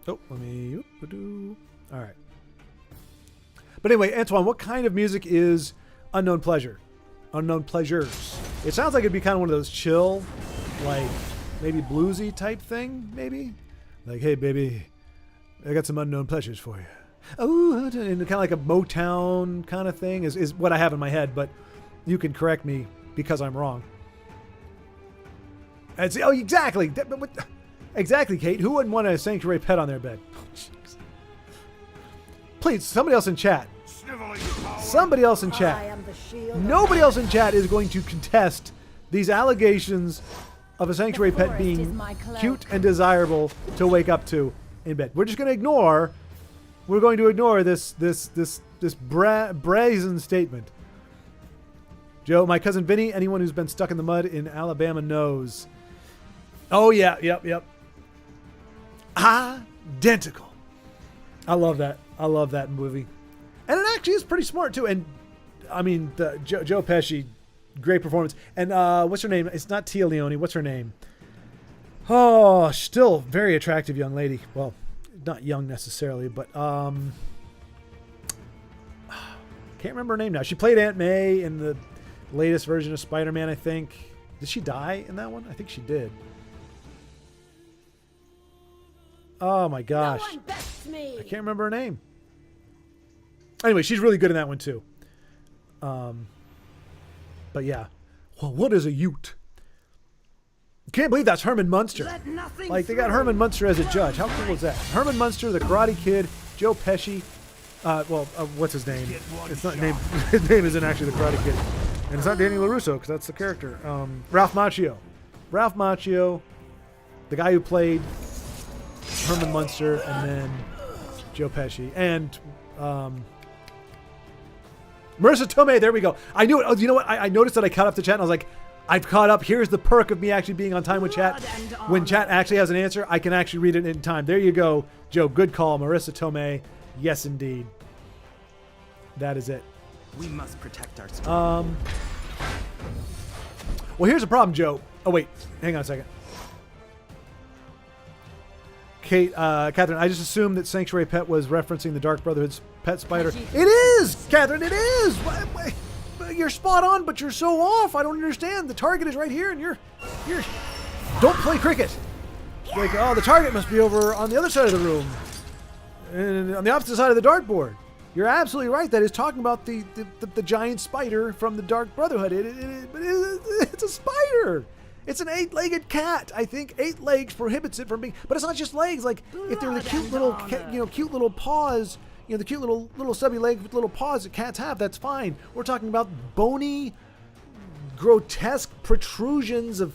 Oh, let me. All right. But anyway, Antoine, what kind of music is Unknown Pleasure? Unknown Pleasures. It sounds like it'd be kind of one of those chill, like maybe bluesy type thing, maybe. Like, hey, baby, I got some unknown pleasures for you. Oh, and kind of like a Motown kind of thing is what I have in my head, but you can correct me because I'm wrong. And oh, exactly. Exactly, Kate. Who wouldn't want a sanctuary pet on their bed? Oh, please, somebody else in chat. Somebody else in chat. I am the shield. Nobody else in chat is going to contest these allegations of a sanctuary The pet forest is being my cloak. cute and desirable to wake up to in bed. We're just going to ignore. We're going to ignore this brazen statement. Joe, my cousin Vinny, anyone who's been stuck in the mud in Alabama knows. Oh yeah, yep. Identical. I love that movie. And it actually is pretty smart too. And I mean, Joe Pesci, great performance. And what's her name? It's not Tia Leone. What's her name? Oh, still very attractive young lady. Well, not young necessarily, but can't remember her name now. She played Aunt May in the latest version of Spider-Man, I think. Did she die in that one? I think she did. Oh my gosh. No one bests me. I can't remember her name. Anyway, she's really good in that one too. But yeah. Well, what is a Ute? Can't believe that's Herman Munster. Let nothing Like, they got Herman Munster as a judge. How cool is that? Herman Munster, the Karate Kid, Joe Pesci. What's his name? It's not name. His name isn't actually the Karate Kid, and it's not Danny LaRusso because that's the character. Ralph Macchio. Ralph Macchio, the guy who played Herman Munster, and then Joe Pesci, and Marissa Tomei. There we go. I knew it. Oh, you know what? I noticed that I caught up to chat, and I was like, I've caught up. Here's the perk of me actually being on time with chat. When chat actually has an answer, I can actually read it in time. There you go, Joe. Good call, Marissa Tomei. Yes, indeed. That is it. We must protect our spawn. Well, here's a problem, Joe. Oh, wait. Hang on a second. Kate, Catherine, I just assumed that Sanctuary Pet was referencing the Dark Brotherhood's pet spider. It is, Catherine, it is. You're spot on, but you're so off. I don't understand. The target is right here, and you're. Don't play cricket. Like, oh, the target must be over on the other side of the room, and on the opposite side of the dartboard. You're absolutely right. That is talking about the giant spider from the Dark Brotherhood. It's a spider. It's an 8-legged cat. I think 8 legs prohibits it from being. But it's not just legs. Like, if they're the cute little, cute little paws, the cute little stubby legs with little paws that cats have, that's fine. We're talking about bony, grotesque protrusions of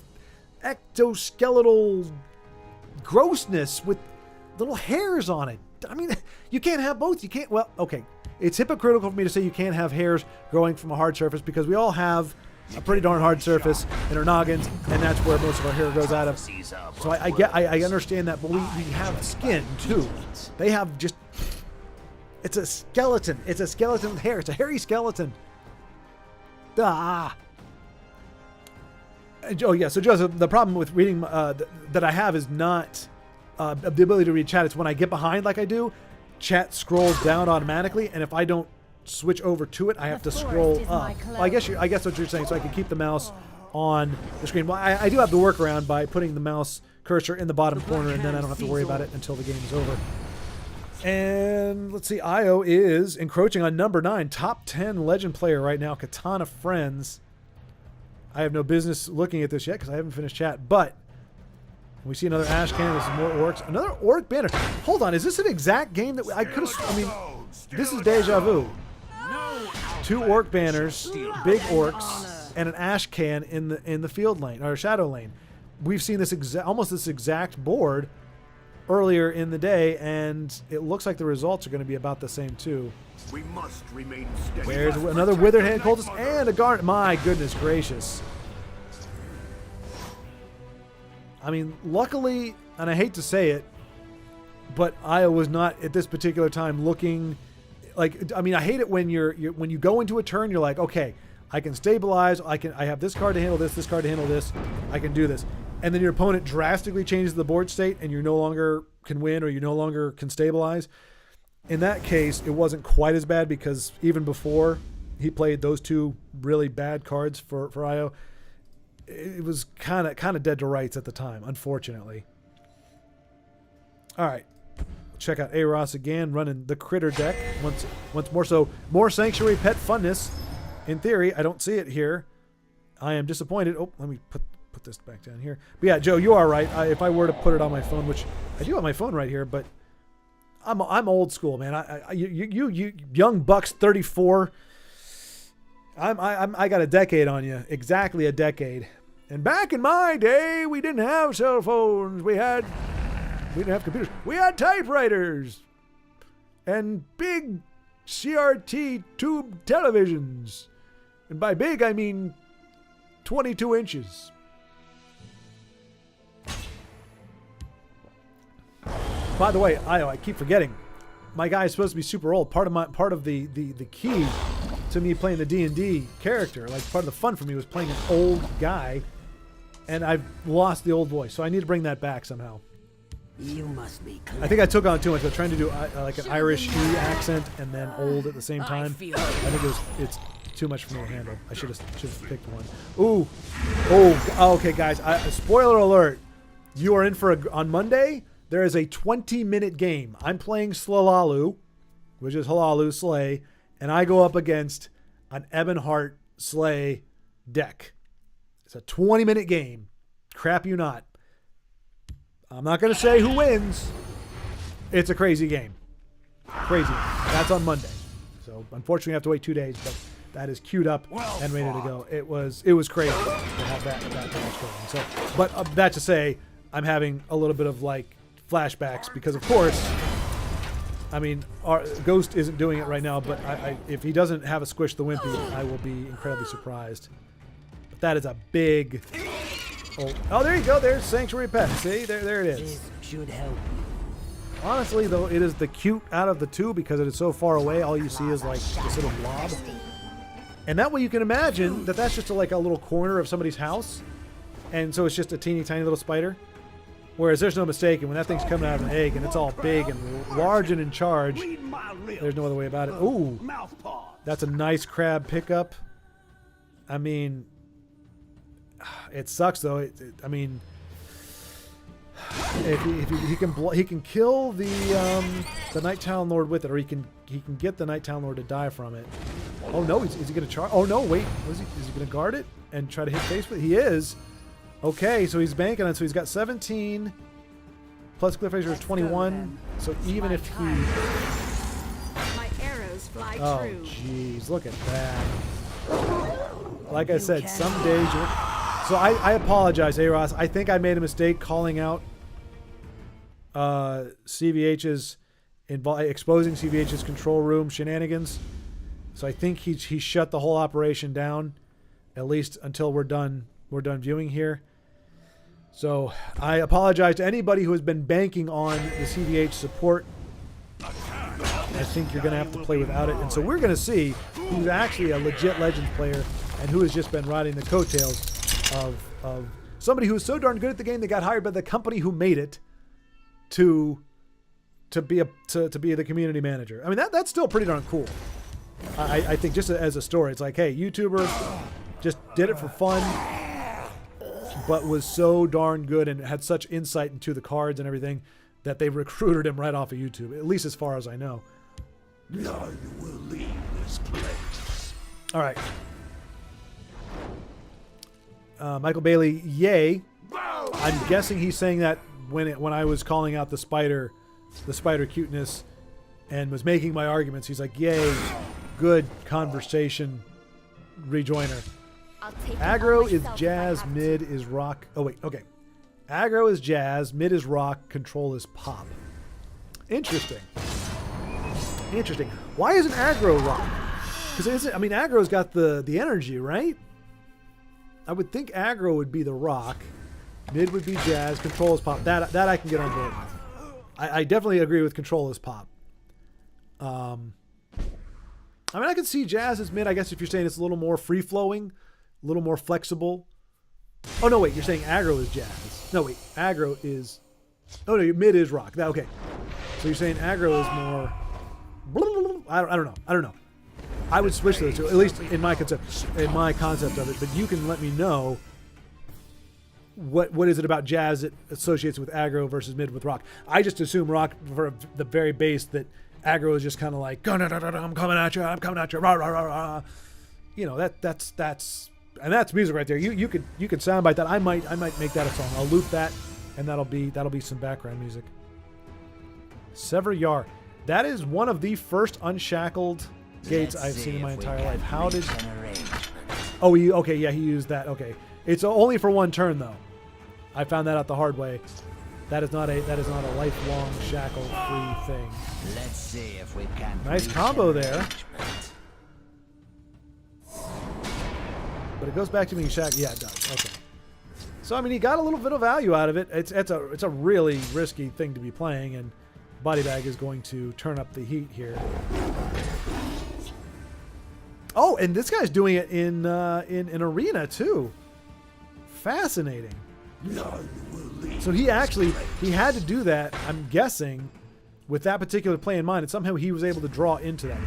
ectoskeletal grossness with little hairs on it. I mean, you can't have both. You can't. Well, okay. It's hypocritical for me to say you can't have hairs growing from a hard surface because we all have a pretty darn hard surface in our noggins, and that's where most of our hair goes out of. So I understand that, but we have skin too. They have just. It's a skeleton. It's a skeleton with hair. It's a hairy skeleton. Ah. Oh yeah. So Joseph, the problem with reading that I have is not the ability to read chat. It's when I get behind like I do. chat scrolls down automatically, and if I don't switch over to it, I have to scroll up. Well, I guess what you're saying, so I can keep the mouse on the screen. Well, I do have the workaround by putting the mouse cursor in the bottom corner, and then I don't have to worry about it until the game is over. And let's see, Io is encroaching on number 9, top 10 legend player right now, Katana Friends. I have no business looking at this yet because I haven't finished chat, but we see another Ash Cannon. This is more orcs. Another orc banner. Hold on, is this an exact game that I could have? I mean, this is deja vu. 2 orc banners, big orcs, and an Ash Can in the field lane or shadow lane. We've seen this almost this exact board earlier in the day, and it looks like the results are going to be about the same too. We must remain steady. There's another Withered Hand Cultist and a Garnet. My goodness gracious. I mean, luckily, and I hate to say it, but Io was not at this particular time looking like. I mean, I hate it when when you go into a turn, you're like, okay, I can stabilize. I have this card to handle this card to handle this. I can do this, and then your opponent drastically changes the board state, and you no longer can win, or you no longer can stabilize. In that case, it wasn't quite as bad because even before he played those 2 really bad cards for Io, it was kind of dead to rights at the time, unfortunately. All right, check out A-Ross again, running the critter deck once more. So more Sanctuary Pet funness. In theory, I don't see it here. I am disappointed. Oh, let me put this back down here. But yeah, Joe, you are right. If I were to put it on my phone, which I do have my phone right here, but I'm old school, man. You young bucks, 34. I got a decade on you, exactly a decade. And back in my day, we didn't have cell phones. We didn't have computers. We had typewriters and big CRT tube televisions. And by big, I mean 22 inches. By the way, I keep forgetting. My guy is supposed to be super old. Part of the key to me playing the D&D character, like part of the fun for me was playing an old guy, and I've lost the old voice, so I need to bring that back somehow. You must be clever. I think I took on too much. I was trying to do like an Irish E accent and then old at the same time. I think it's too much for me to handle. I should have picked one. Okay, guys. Spoiler alert. You are in for on Monday. There is a 20-minute game. I'm playing Slalalu, which is Halalu Slay, and I go up against an Ebonheart Slay deck. It's a 20-minute game. Crap you not. I'm not going to say who wins. It's a crazy game. Crazy. That's on Monday. So unfortunately, I have to wait 2 days, but that is queued up and ready to go. It was crazy to have that match going. So, but that to say, I'm having a little bit of like flashbacks because, of course, I mean, our Ghost isn't doing it right now, but if he doesn't have a Squish the Wimpy, I will be incredibly surprised. But that is a big. Oh, there you go. There's Sanctuary Pet. See, there it is. This should help you. Honestly, though, it is the cute out of the 2 because it is so far away. All you see is like this little blob, and that way you can imagine that that's just like a little corner of somebody's house, and so it's just a teeny tiny little spider. Whereas there's no mistake, and when that thing's coming out of an egg and it's all big and large and in charge, there's no other way about it. Ooh, that's a nice crab pickup. I mean, it sucks though. I mean, if he can kill the Night Town Lord with it, or he can get the Night Town Lord to die from it. Oh no, is he going to charge? Oh no, wait, is he going to guard it and try to hit face with it? He is. Okay, so he's banking on it. So he's got 17 plus Cliff Razor is 21. So even if he, My arrows fly oh true. jeez, look at that. Like I said, some days you. So I apologize, A-Ross. I think I made a mistake calling out CVH's exposing CVH's control room shenanigans. So I think he shut the whole operation down, at least until we're done viewing here. So I apologize to anybody who has been banking on the CVH support. I think you're going to have to play without it. And so we're going to see who's actually a legit Legends player and who has just been riding the coattails of somebody who is so darn good at the game they got hired by the company who made it to to be the community manager. I mean, that's still pretty darn cool. I think just as a story, it's like, hey, YouTuber just did it for fun, but was so darn good and had such insight into the cards and everything that they recruited him right off of YouTube, at least as far as I know. None will leave this place. All right. Michael Bailey, yay. I'm guessing he's saying that when I was calling out the spider cuteness and was making my arguments, he's like, yay, good conversation rejoiner. Aggro is jazz, mid is rock. Oh, wait, okay. Aggro is jazz, mid is rock, control is pop. Interesting. Interesting. Why isn't aggro rock? Because aggro's got the energy, right? I would think aggro would be the rock, mid would be jazz, control is pop. That I can get on board with. I definitely agree with control is pop. I mean, I can see jazz as mid. I guess if you're saying it's a little more free flowing, a little more flexible. Oh no, wait, you're saying aggro is jazz. No, wait, aggro is. Oh no, mid is rock. Okay, so you're saying aggro is more. I don't know. I would switch those two, at least in my concept of it. But you can let me know what is it about jazz that associates with aggro versus mid with rock. I just assume rock for the very base that aggro is just kind of like I'm coming at you, rah rah rah rah. You know that's music right there. You could soundbite that. I might make that a song. I'll loop that, and that'll be some background music. Sever Yar. That is one of the first unshackled gates I've seen in my entire life. How did? Oh, okay, yeah, he used that. Okay, it's only for one turn though. I found that out the hard way. That is not a lifelong shackle-free thing. Let's see if we can. Nice combo there. But it goes back to being shackled. Yeah, it does. Okay. So I mean, he got a little bit of value out of it. It's a really risky thing to be playing, and Body Bag is going to turn up the heat here. Oh, and this guy's doing it in arena too. Fascinating. So he had to do that, I'm guessing, with that particular play in mind, and somehow he was able to draw into that.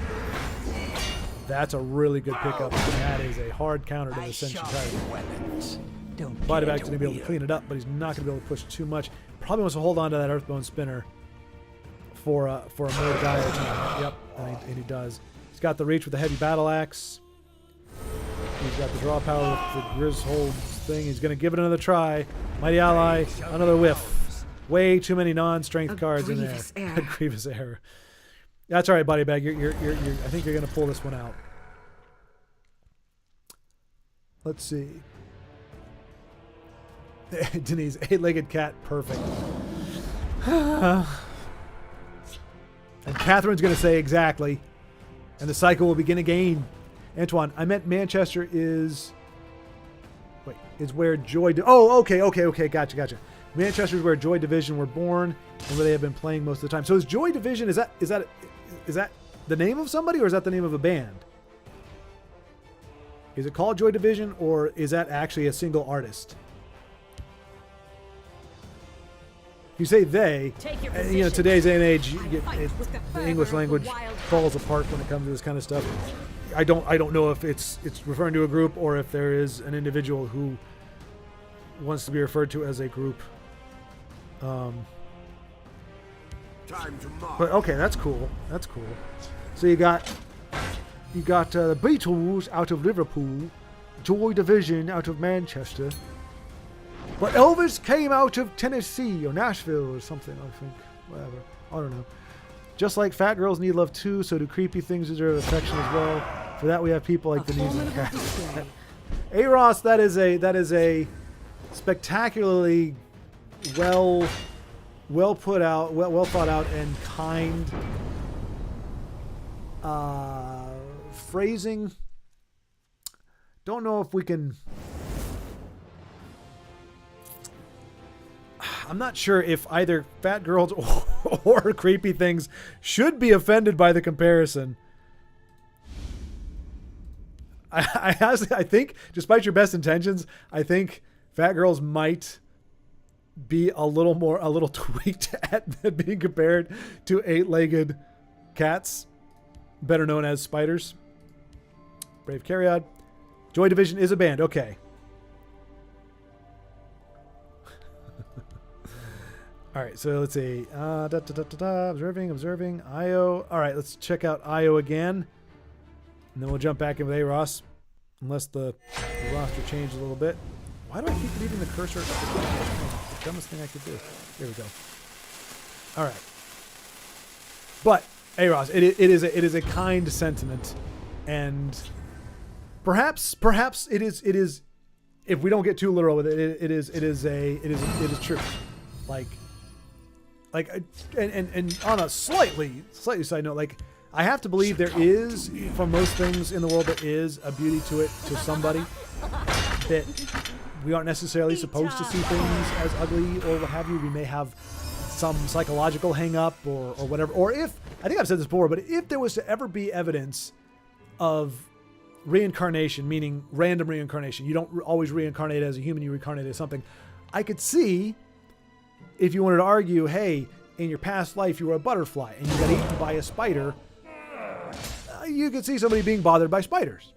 That's a really good pickup, and that is a hard counter to the Ascension Tiger. Body Bag's going to be able to clean it up, but he's not going to be able to push too much. Probably wants to hold on to that Earthbone Spinner for a more dire time. Yep, and he does. He's got the reach with the heavy battle axe. He's got the draw power with the Griswold thing. He's going to give it another try. Mighty Ally, another whiff. Way too many non-strength cards in there. A grievous error. That's all right, Body Bag. You're I think you're going to pull this one out. Let's see. Denise, eight-legged cat, perfect. And Catherine's going to say exactly. And the cycle will begin again. Antoine, I meant Manchester is where Joy... okay. Gotcha. Manchester is where Joy Division were born and where they have been playing most of the time. So is Joy Division, is that the name of somebody, or is that the name of a band? Is it called Joy Division, or is that actually a single artist? You say they, today's day and age, the English language falls apart when it comes to this kind of stuff. I don't know if it's referring to a group or if there is an individual who wants to be referred to as a group. Time to march. But okay, that's cool. So you got the Beatles out of Liverpool, Joy Division out of Manchester. But Elvis came out of Tennessee or Nashville or something, I think. Whatever. I don't know. Just like fat girls need love too, so do creepy things deserve affection as well. For that we have people like Denise and Cat. Hey Ross, that is a spectacularly well put out, well thought out and kind phrasing. Don't know if we can... I'm not sure if either fat girls or creepy things should be offended by the comparison. I think, despite your best intentions, I think fat girls might be a little tweaked at being compared to 8-legged cats, better known as spiders. Brave Carriod. Joy Division is a band. Okay. All right, so let's see. Observing. Io. All right, let's check out Io again. And then we'll jump back in with A-Ross. Unless the roster changed a little bit. Why do I keep leaving the cursor at the dumbest thing I could do? Here we go. All right. But, A-Ross, it is a kind sentiment. And perhaps it is if we don't get too literal with it, it is true. And on a slightly side note, like, I have to believe there is, for most things in the world, there is a beauty to it to somebody, that we aren't necessarily supposed to see things as ugly or what have you. We may have some psychological hang up or whatever. Or if, I think I've said this before, but if there was to ever be evidence of reincarnation, meaning random reincarnation, you don't always reincarnate as a human, you reincarnate as something, I could see if you wanted to argue, hey, in your past life you were a butterfly and you got eaten by a spider, you could see somebody being bothered by spiders.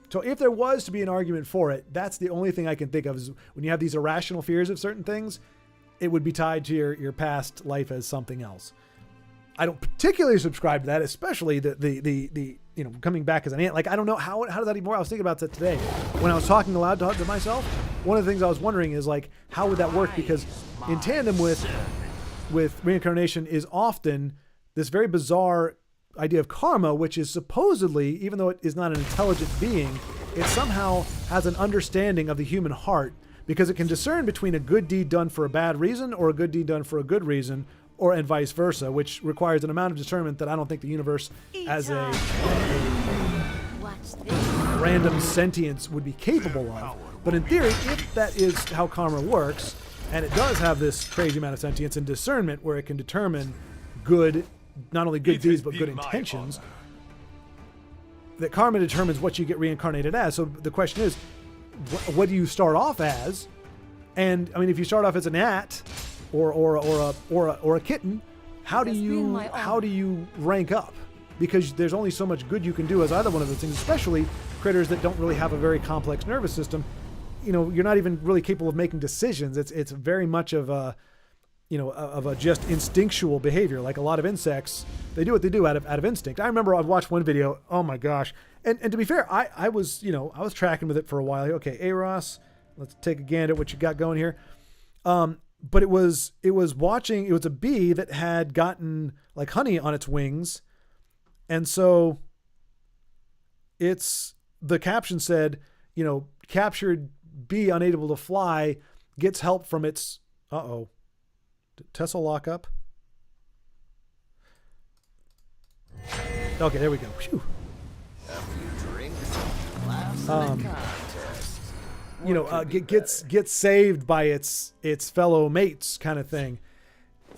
So if there was to be an argument for it, that's the only thing I can think of is when you have these irrational fears of certain things, it would be tied to your past life as something else. I don't particularly subscribe to that, especially the coming back as an ant. Like, I don't know how does that even work? I was thinking about that today when I was talking aloud to myself. One of the things I was wondering is, like, how would that work? Because in tandem with reincarnation is often this very bizarre idea of karma, which is supposedly, even though it is not an intelligent being, it somehow has an understanding of the human heart, because it can discern between a good deed done for a bad reason or a good deed done for a good reason, and vice versa, which requires an amount of discernment that I don't think the universe as a random sentience would be capable of. But in theory, if that is how karma works, and it does have this crazy amount of sentience and discernment where it can determine good, not only good deeds, but good intentions, that karma determines what you get reincarnated as. So the question is, what do you start off as? And I mean, if you start off as an gnat or a kitten, how do you rank up? Because there's only so much good you can do as either one of those things, especially critters that don't really have a very complex nervous system. You know, you're not even really capable of making decisions. It's very much of a just instinctual behavior. Like a lot of insects, they do what they do out of instinct. I remember I watched one video. Oh my gosh! And to be fair, I was tracking with it for a while. Okay, A-Ross, let's take a gander at what you got going here. But it was a bee that had gotten like honey on its wings, and so the caption said, captured bee unable to fly gets help from its Tessel lock up. Okay, there we go. Phew. Gets saved by its fellow mates, kind of thing.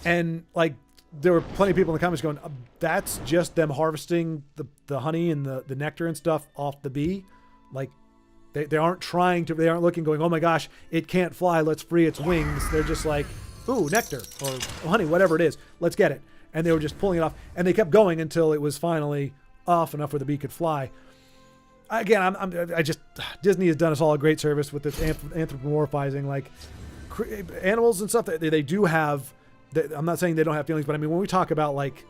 And like, there were plenty of people in the comments going, that's just them harvesting the honey and the nectar and stuff off the bee. Like, they aren't looking going, oh my gosh, it can't fly, let's free its wings. They're just like, ooh, nectar or honey, whatever it is, let's get it. And they were just pulling it off, and they kept going until it was finally off enough where the bee could fly. Again, Disney has done us all a great service with this anthropomorphizing, like, animals and stuff. They do have. I'm not saying they don't have feelings, but I mean, when we talk about, like,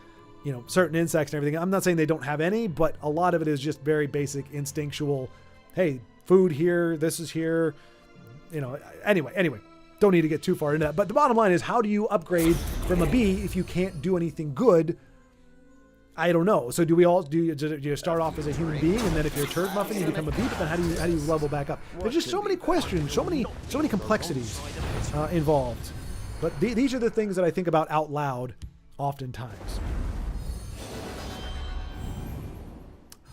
certain insects and everything, I'm not saying they don't have any, but a lot of it is just very basic instinctual. Hey, food here, this is here. Anyway. Don't need to get too far into that. But the bottom line is, how do you upgrade from a bee if you can't do anything good? I don't know. So do you start off as a human being, and then if you're a turd muffin, you become a bee? But then how do you level back up? There's just so many questions, so many complexities involved. But these are the things that I think about out loud oftentimes.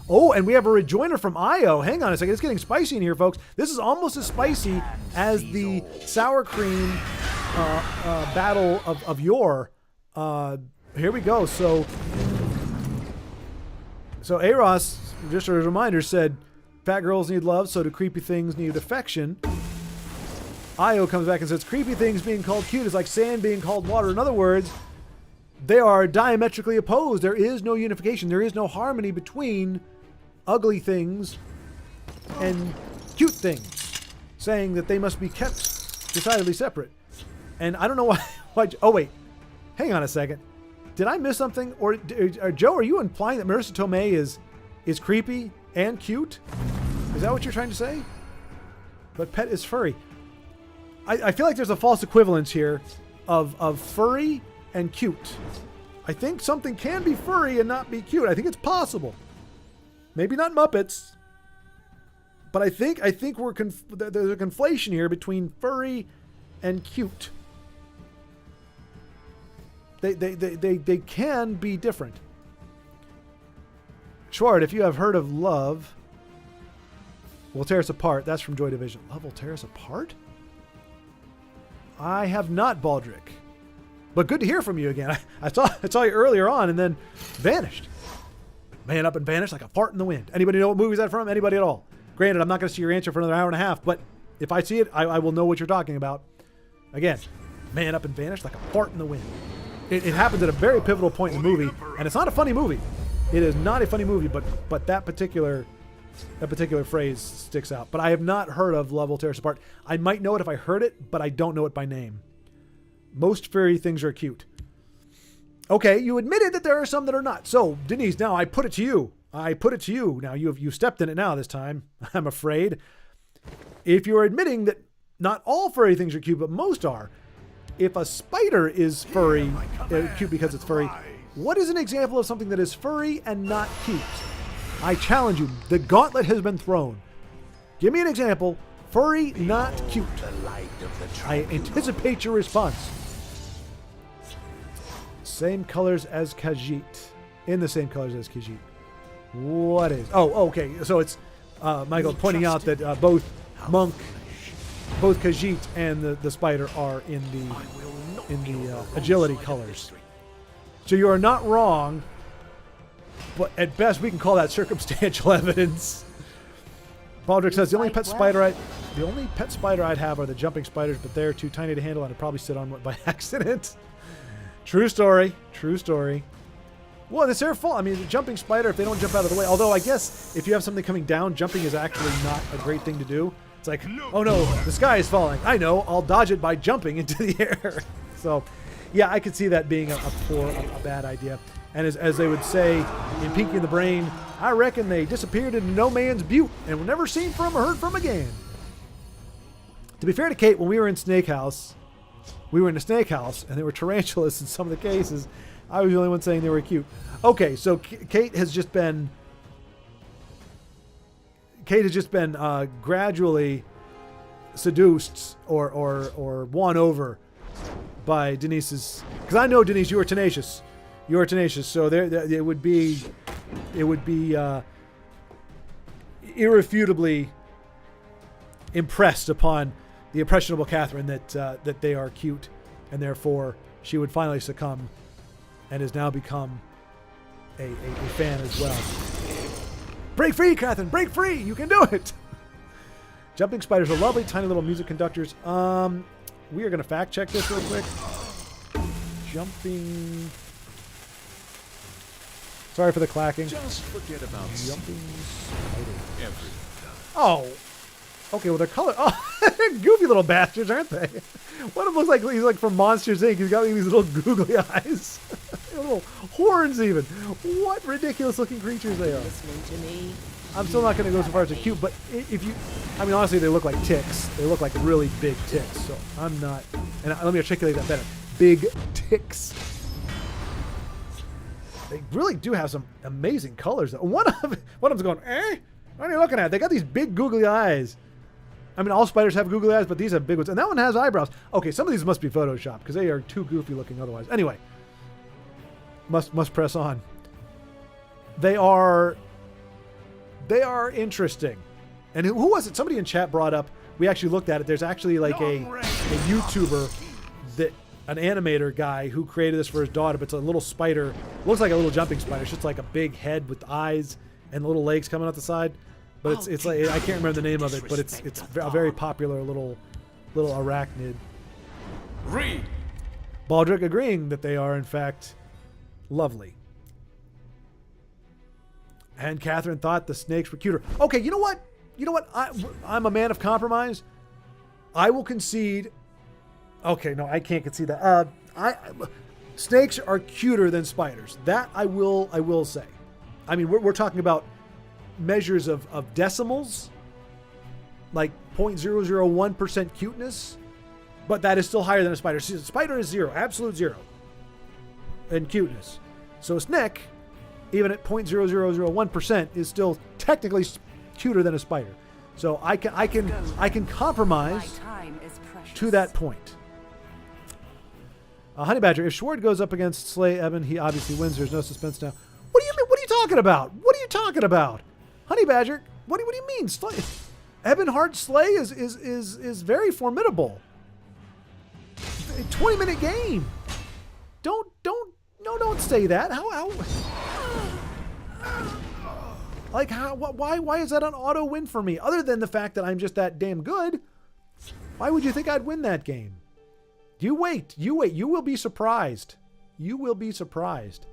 Oh, and we have a rejoinder from Io. Hang on a second. It's getting spicy in here, folks. This is almost as spicy as the sour cream battle of yore. Here we go. So A-Ross, just as a reminder, said, fat girls need love, so do creepy things need affection. Io comes back and says, creepy things being called cute is like sand being called water. In other words, they are diametrically opposed. There is no unification. There is no harmony between ugly things and cute things, saying that they must be kept decidedly separate. And I don't know why oh, wait. Hang on a second. Did I miss something? Or Joe, are you implying that Marissa Tomei is creepy and cute? Is that what you're trying to say? But Pet is furry. I feel like there's a false equivalence here of furry and cute. I think something can be furry and not be cute. I think it's possible. Maybe not Muppets. But I think there's a conflation here between furry and cute. They can be different. Schwart, if you have heard of Love Will Tear Us Apart, that's from Joy Division. Love Will Tear Us Apart? I have not, Baldric. But good to hear from you again. I saw you earlier on and then vanished. Man up and vanished like a fart in the wind. Anybody know what movie is that from? Anybody at all? Granted, I'm not going to see your answer for another hour and a half, but if I see it, I will know what you're talking about. Again, man up and vanished like a fart in the wind. It happens at a very pivotal point in the movie, and it's not a funny movie. It is not a funny movie, but that particular phrase sticks out. But I have not heard of Love Will Tear Us Apart. I might know it if I heard it, but I don't know it by name. Most furry things are cute. Okay, you admitted that there are some that are not. So, Denise, now I put it to you. Now you stepped in it now this time, I'm afraid. If you're admitting that not all furry things are cute, but most are, if a spider is furry, cute because it's furry, what is an example of something that is furry and not cute? I challenge you. The gauntlet has been thrown. Give me an example. Furry, not cute. I anticipate your response. Same colors as Khajiit. In the same colors as Khajiit. What is? Oh, okay. So it's Michael pointing out that both Khajiit and the spider are in the agility colors. So you are not wrong, but at best we can call that circumstantial evidence. Baldric says the only pet spider I'd have are the jumping spiders, but they're too tiny to handle and I'd probably sit on one by accident. True story. Well, it's their fault. I mean, the jumping spider, if they don't jump out of the way, although I guess if you have something coming down, jumping is actually not a great thing to do. It's like, oh no, the sky is falling. I know, I'll dodge it by jumping into the air. So, yeah, I could see that being a bad idea. And as they would say in Pinky and the Brain, I reckon they disappeared into no man's butte and were never seen from or heard from again. To be fair to Kate, when we were in Snake House, and there were tarantulas in some of the cases. I was the only one saying they were cute. Okay, so Kate has just been gradually seduced or won over by Denise's. Because I know, Denise, you are tenacious. So there it would be irrefutably impressed upon the impressionable Catherine that they are cute, and therefore she would finally succumb, and has now become a fan as well. Break free, Catherine! Break free! You can do it! Jumping spiders are lovely, tiny little music conductors. We are going to fact check this real quick. Jumping... Sorry for the clacking. Just forget about Jumping spider. everything. Oh! Okay, well, they're colored. Oh, they're goofy little bastards, aren't they? One of them looks like he's like from Monsters, Inc. He's got these little googly eyes. Little horns, even. What ridiculous looking creatures they are. Listening to me. I'm still not going to go so far as they're cute, but if you... I mean, honestly, they look like ticks. They look like really big ticks, so I'm not... And let me articulate that better. Big ticks. They really do have some amazing colors. One of them's going, what are you looking at? They got these big googly eyes. I mean, all spiders have googly eyes, but these have big ones. And that one has eyebrows. Okay, some of these must be Photoshopped because they are too goofy looking otherwise. Anyway, must press on. They are interesting. And who was it? Somebody in chat brought up, we actually looked at it. There's actually like a YouTuber, an animator guy who created this for his daughter, but it's a little spider. Looks like a little jumping spider. It's just like a big head with eyes and little legs coming out the side. But it's like, I can't remember the name of it, but it's a very popular little little arachnid. Read. Baldric agreeing that they are, in fact, lovely. And Catherine thought the snakes were cuter. Okay, you know what? I'm a man of compromise. I will concede. Okay, no, I can't concede that. Snakes are cuter than spiders. That I will say. I mean, we're talking about measures of decimals, like 0.001% cuteness, but that is still higher than a spider. See, a spider is 0, absolute 0 in cuteness. So a snake, even at 0.0001%, is still technically cuter than a spider. So I can compromise to that point. Honey Badger, if Schward goes up against Slay Eben, he obviously wins. There's no suspense now. What do you mean? What are you talking about? What are you talking about? Honey Badger, what do you mean? Slay, Ebenhard Slay is very formidable. A 20-minute game. Don't say that. How like how why is that an auto win for me? Other than the fact that I'm just that damn good. Why would you think I'd win that game? You wait. You will be surprised. You will be surprised.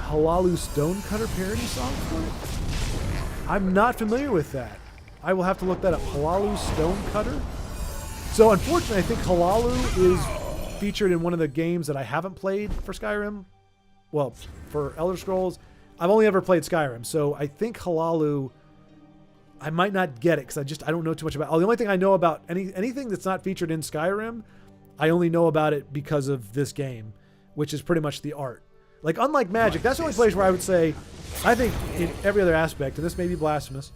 Halalu Stonecutter parody song for it? I'm not familiar with that. I will have to look that up. Halalu Stonecutter? So unfortunately, I think Halalu is featured in one of the games that I haven't played for Skyrim. Well, for Elder Scrolls. I've only ever played Skyrim. So I think Halalu, I might not get it because I don't know too much about it. The only thing I know about anything that's not featured in Skyrim, I only know about it because of this game, which is pretty much the art. Like, unlike Magic, that's the only place where I would say, I think in every other aspect, and this may be blasphemous,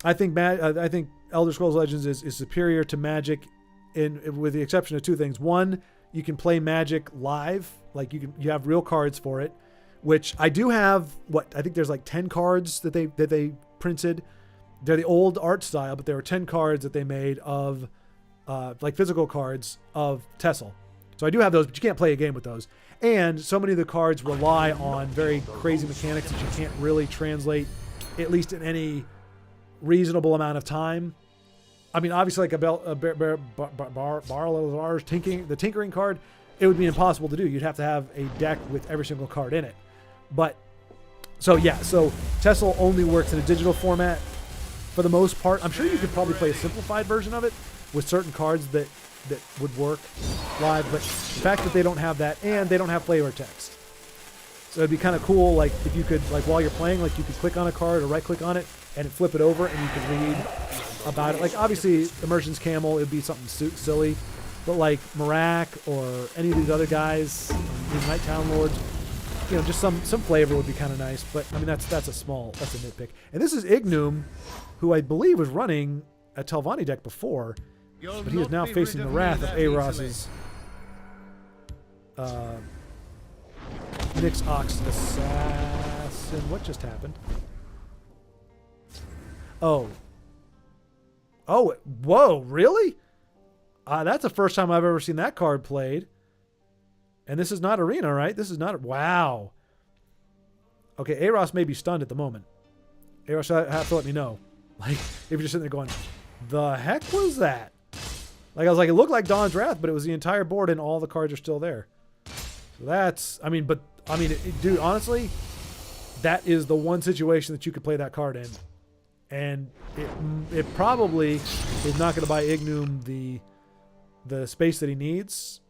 I think Elder Scrolls Legends is superior to Magic with the exception of two things. One, you can play Magic live, like you have real cards for it, which I do have. I think there's like 10 cards that they printed. They're the old art style, but there were 10 cards that they made of like physical cards of Tessel. So I do have those, but you can't play a game with those. And so many of the cards rely on very crazy mechanics that you can't really translate, at least in any reasonable amount of time. I mean, obviously, like the Tinkering card, it would be impossible to do. You'd have to have a deck with every single card in it. But, so Tessel only works in a digital format for the most part. I'm sure you could probably play a simplified version of it with certain cards that would work live, but the fact that they don't have that and they don't have flavor text. So it'd be kind of cool, like if you could, like while you're playing, like you could click on a card or right click on it and flip it over and you could read about it. Like obviously Immersion's Camel, it'd be something silly, but like Marak or any of these other guys, these Night Town Lords, you know, just some flavor would be kind of nice. But I mean, that's a nitpick. And this is Ignum, who I believe was running a Telvanni deck before, but he is now facing the wrath of Aros's Nyx Ox Assassin. What just happened? Oh, whoa, really? That's the first time I've ever seen that card played. And this is not Arena, right? This is not... Wow. Okay, Aros may be stunned at the moment. Aros have to let me know. Like, if you're just sitting there going, the heck was that? Like, I was like, it looked like Dawn's Wrath, but it was the entire board and all the cards are still there. So that's... dude, honestly, that is the one situation that you could play that card in. And it probably is not going to buy Ignum the space that he needs.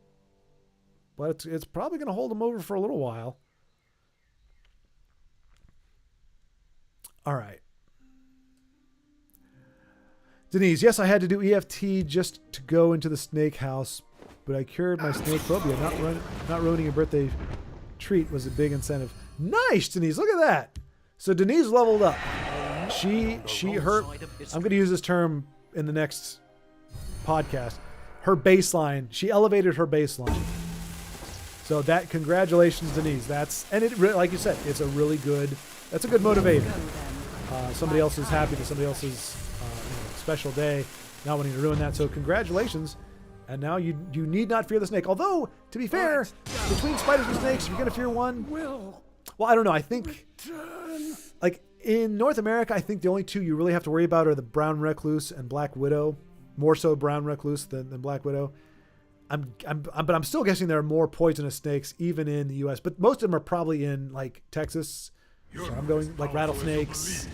But it's probably going to hold him over for a little while. All right. Denise, yes, I had to do EFT just to go into the snake house, but I cured my snake phobia. Not ruining a birthday treat was a big incentive. Nice, Denise. Look at that. So Denise leveled up. I'm going to use this term in the next podcast. Her baseline. She elevated her baseline. So that, congratulations, Denise. Like you said, it's a really good, that's a good motivator. Somebody else is happy that somebody else's special day, not wanting to ruin that. So congratulations. And now you need not fear the snake. Although, to be fair, between spiders and snakes, if you're going to fear one, well, I don't know. I think, like, In North America, I think the only two you really have to worry about are the brown recluse and black widow. More so brown recluse than black widow. But I'm still guessing there are more poisonous snakes even in the U.S. But most of them are probably in like Texas. So I'm going like rattlesnakes.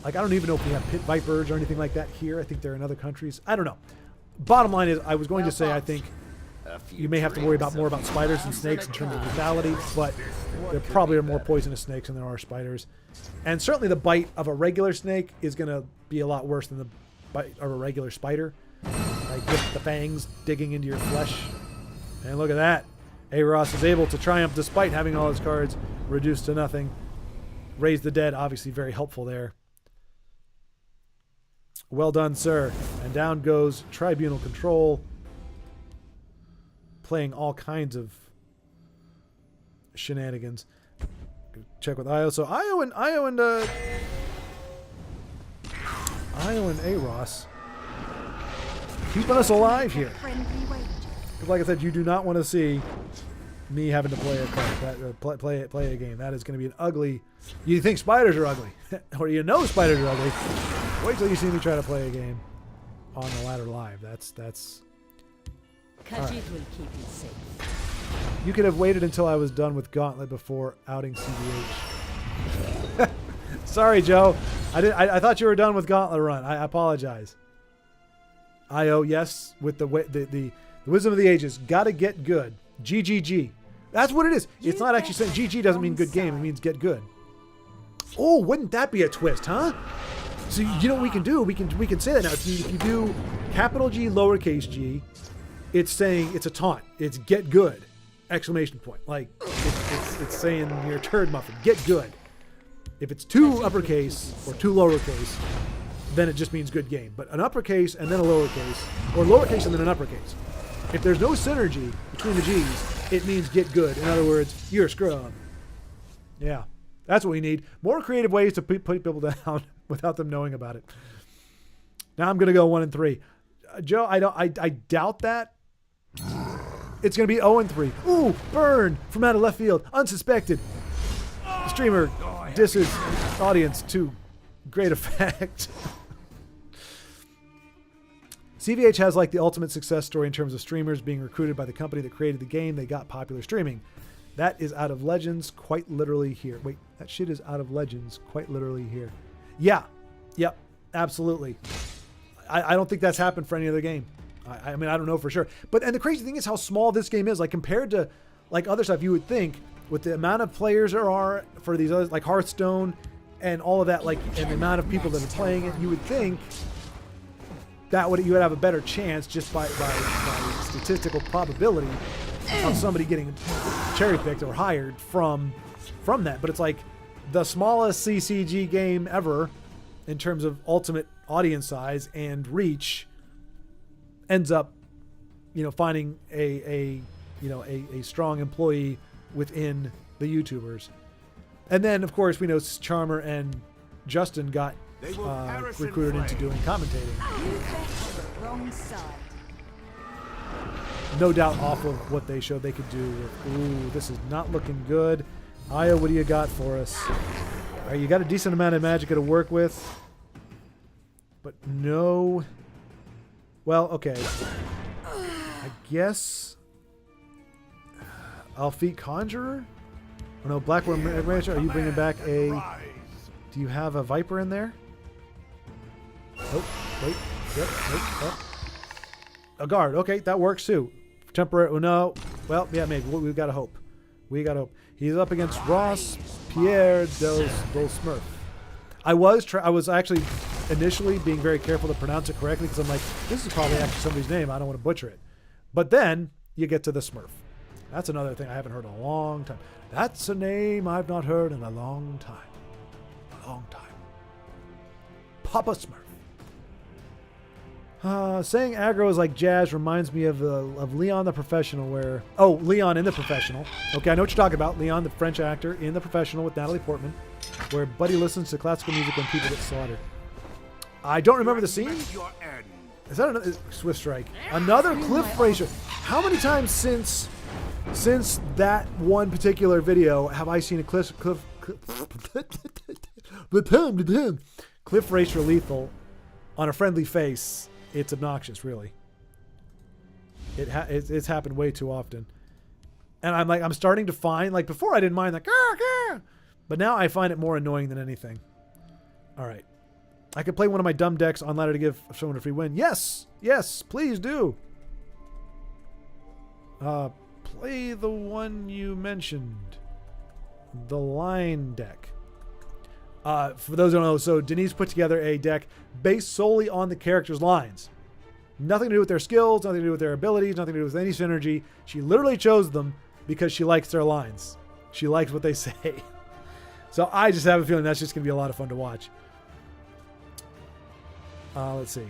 Like I don't even know if we have pit vipers or anything like that here. I think they're in other countries. I don't know. Bottom line is, I was going to say I think you may have to worry more about spiders and snakes in terms of lethality, but there probably are more poisonous snakes than there are spiders. And certainly the bite of a regular snake is going to be a lot worse than the bite of a regular spider. Like with the fangs digging into your flesh. And look at that. Aros is able to triumph despite having all his cards reduced to nothing. Raise the dead, obviously very helpful there. Well done, sir. And down goes Tribunal Control. Playing all kinds of shenanigans. Check with Io. So Io and Aros keeping us alive here. Like I said, you do not want to see me having to play a card, play a game. That is going to be an ugly. You think spiders are ugly, or you know spiders are ugly. Wait till you see me try to play a game on the ladder live. That's. Khajiit will keep you safe. You could have waited until I was done with Gauntlet before outing CBH. Sorry, Joe. I thought you were done with Gauntlet Run. I apologize. IO, yes, with the Wisdom of the Ages. Gotta get good. GGG. That's what it is. It's not actually saying GG doesn't mean good game. It means get good. Oh, wouldn't that be a twist, huh? So you know what we can do? We can say that now. If you do capital G, lowercase g, it's saying it's a taunt. It's get good! Exclamation point. Like it's saying you're a turd muffin. Get good. If it's too uppercase or too lowercase, then it just means good game. But an uppercase and then a lowercase, or lowercase and then an uppercase. If there's no synergy between the G's, it means get good. In other words, you're a scrub. Yeah, that's what we need. More creative ways to put people down without them knowing about it. Now I'm gonna go 1-3. Joe, I doubt that. It's gonna be 0-3. Ooh, burn from out of left field, unsuspected. The streamer disses audience to great effect. CVH has like the ultimate success story in terms of streamers being recruited by the company that created the game. They got popular streaming. That is out of Legends, quite literally here. Wait, that shit is out of Legends, quite literally here. Yeah, yep, absolutely. I don't think that's happened for any other game. I mean, I don't know for sure. And the crazy thing is how small this game is. Like compared to like other stuff, you would think with the amount of players there are for these others, like Hearthstone and all of that, like and the amount of people that are playing it, you would think that you would have a better chance just by statistical probability of somebody getting cherry picked or hired from that. But it's like the smallest CCG game ever in terms of ultimate audience size and reach ends up, finding a strong employee within the YouTubers. And then of course we know Charmer and Justin got recruited into doing commentating. Wrong side. No doubt off of what they showed they could do with, ooh, this is not looking good. Aya, what do you got for us? All right, you got a decent amount of magic to work with. But no. Well, okay. I guess Alfeet Conjurer? Oh no, Blackworm Rancher, are you bringing back a... Do you have a Viper in there? Nope. Wait. Yep. Nope. Oh. A guard. Okay, that works too. Temporary. Oh, no. Well, yeah, maybe. We've got to hope. We got to hope. He's up against Ross Pierre Del Smurf. I was actually initially being very careful to pronounce it correctly because I'm like, this is probably actually somebody's name. I don't want to butcher it. But then you get to the Smurf. That's another thing I haven't heard in a long time. That's a name I've not heard in a long time. A long time. Papa Smurf. Saying aggro is like jazz reminds me of Leon the Professional where... Oh, Leon in The Professional. Okay, I know what you're talking about. Leon, the French actor in The Professional with Natalie Portman, where Buddy listens to classical music when people get slaughtered. I don't remember the scene. Is that another... Swift Strike. Another Cliff Fraser. How many times since that one particular video have I seen a Cliff Cliff Racer lethal on a friendly face. It's obnoxious, really. It's happened way too often. And I'm starting to find, like before I didn't mind like, but now I find it more annoying than anything. All right. I could play one of my dumb decks on ladder to give someone a free win. Yes, yes, please do. Play the one you mentioned. The line deck. For those who don't know, so Denise put together a deck based solely on the characters' lines. Nothing to do with their skills, nothing to do with their abilities, nothing to do with any synergy. She literally chose them because she likes their lines. She likes what they say. So I just have a feeling that's just going to be a lot of fun to watch. Let's see.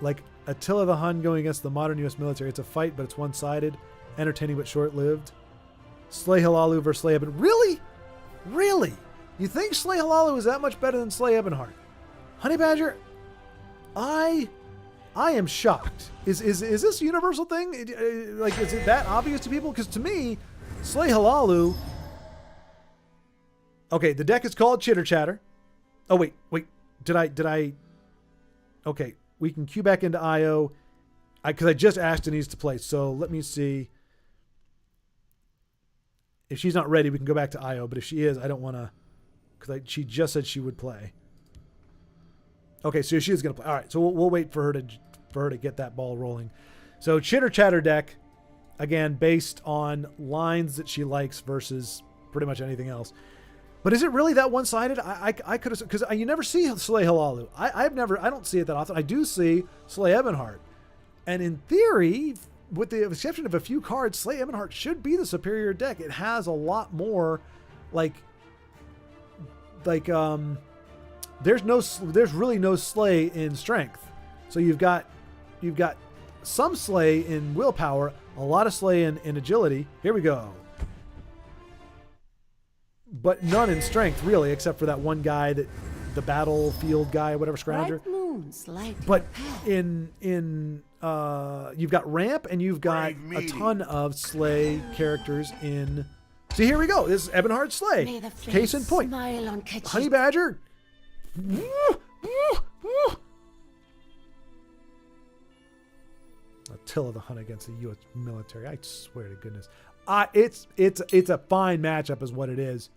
Like Attila the Hun going against the modern U.S. military. It's a fight, but it's one-sided. Entertaining, but short-lived. Slay Halalu versus Slay Eben. Really? Really? You think Slay Halalu is that much better than Slay Ebenheart? Honey Badger, I am shocked. Is this a universal thing? Like, is it that obvious to people? Because to me, Slay Halalu... Okay, the deck is called Chitter Chatter. Oh, wait. Did I... Okay, we can queue back into IO. Because I just asked Denise to play. So let me see. If she's not ready, we can go back to IO. But if she is, I don't want to... Because she just said she would play. Okay, so she is going to play. All right, so we'll wait for her to get that ball rolling. So Chitter Chatter deck, again, based on lines that she likes versus pretty much anything else. But is it really that one-sided? I could have, because you never see Slay Halalu. I don't see it that often. I do see Slay Ebenheart, and in theory, with the exception of a few cards, Slay Ebenheart should be the superior deck. It has a lot more, there's really no Slay in strength. So you've got some Slay in willpower, a lot of Slay in agility. Here we go. But none in strength, really, except for that one guy, that the battlefield guy, whatever, Scrounger. But in you've got ramp and you've got a ton of Slay characters in. See, here we go. This is Ebenheart Slay. Case in point. Honey Badger. Attila the Hun against the U.S. military. I swear to goodness. It's a fine matchup, is what it is.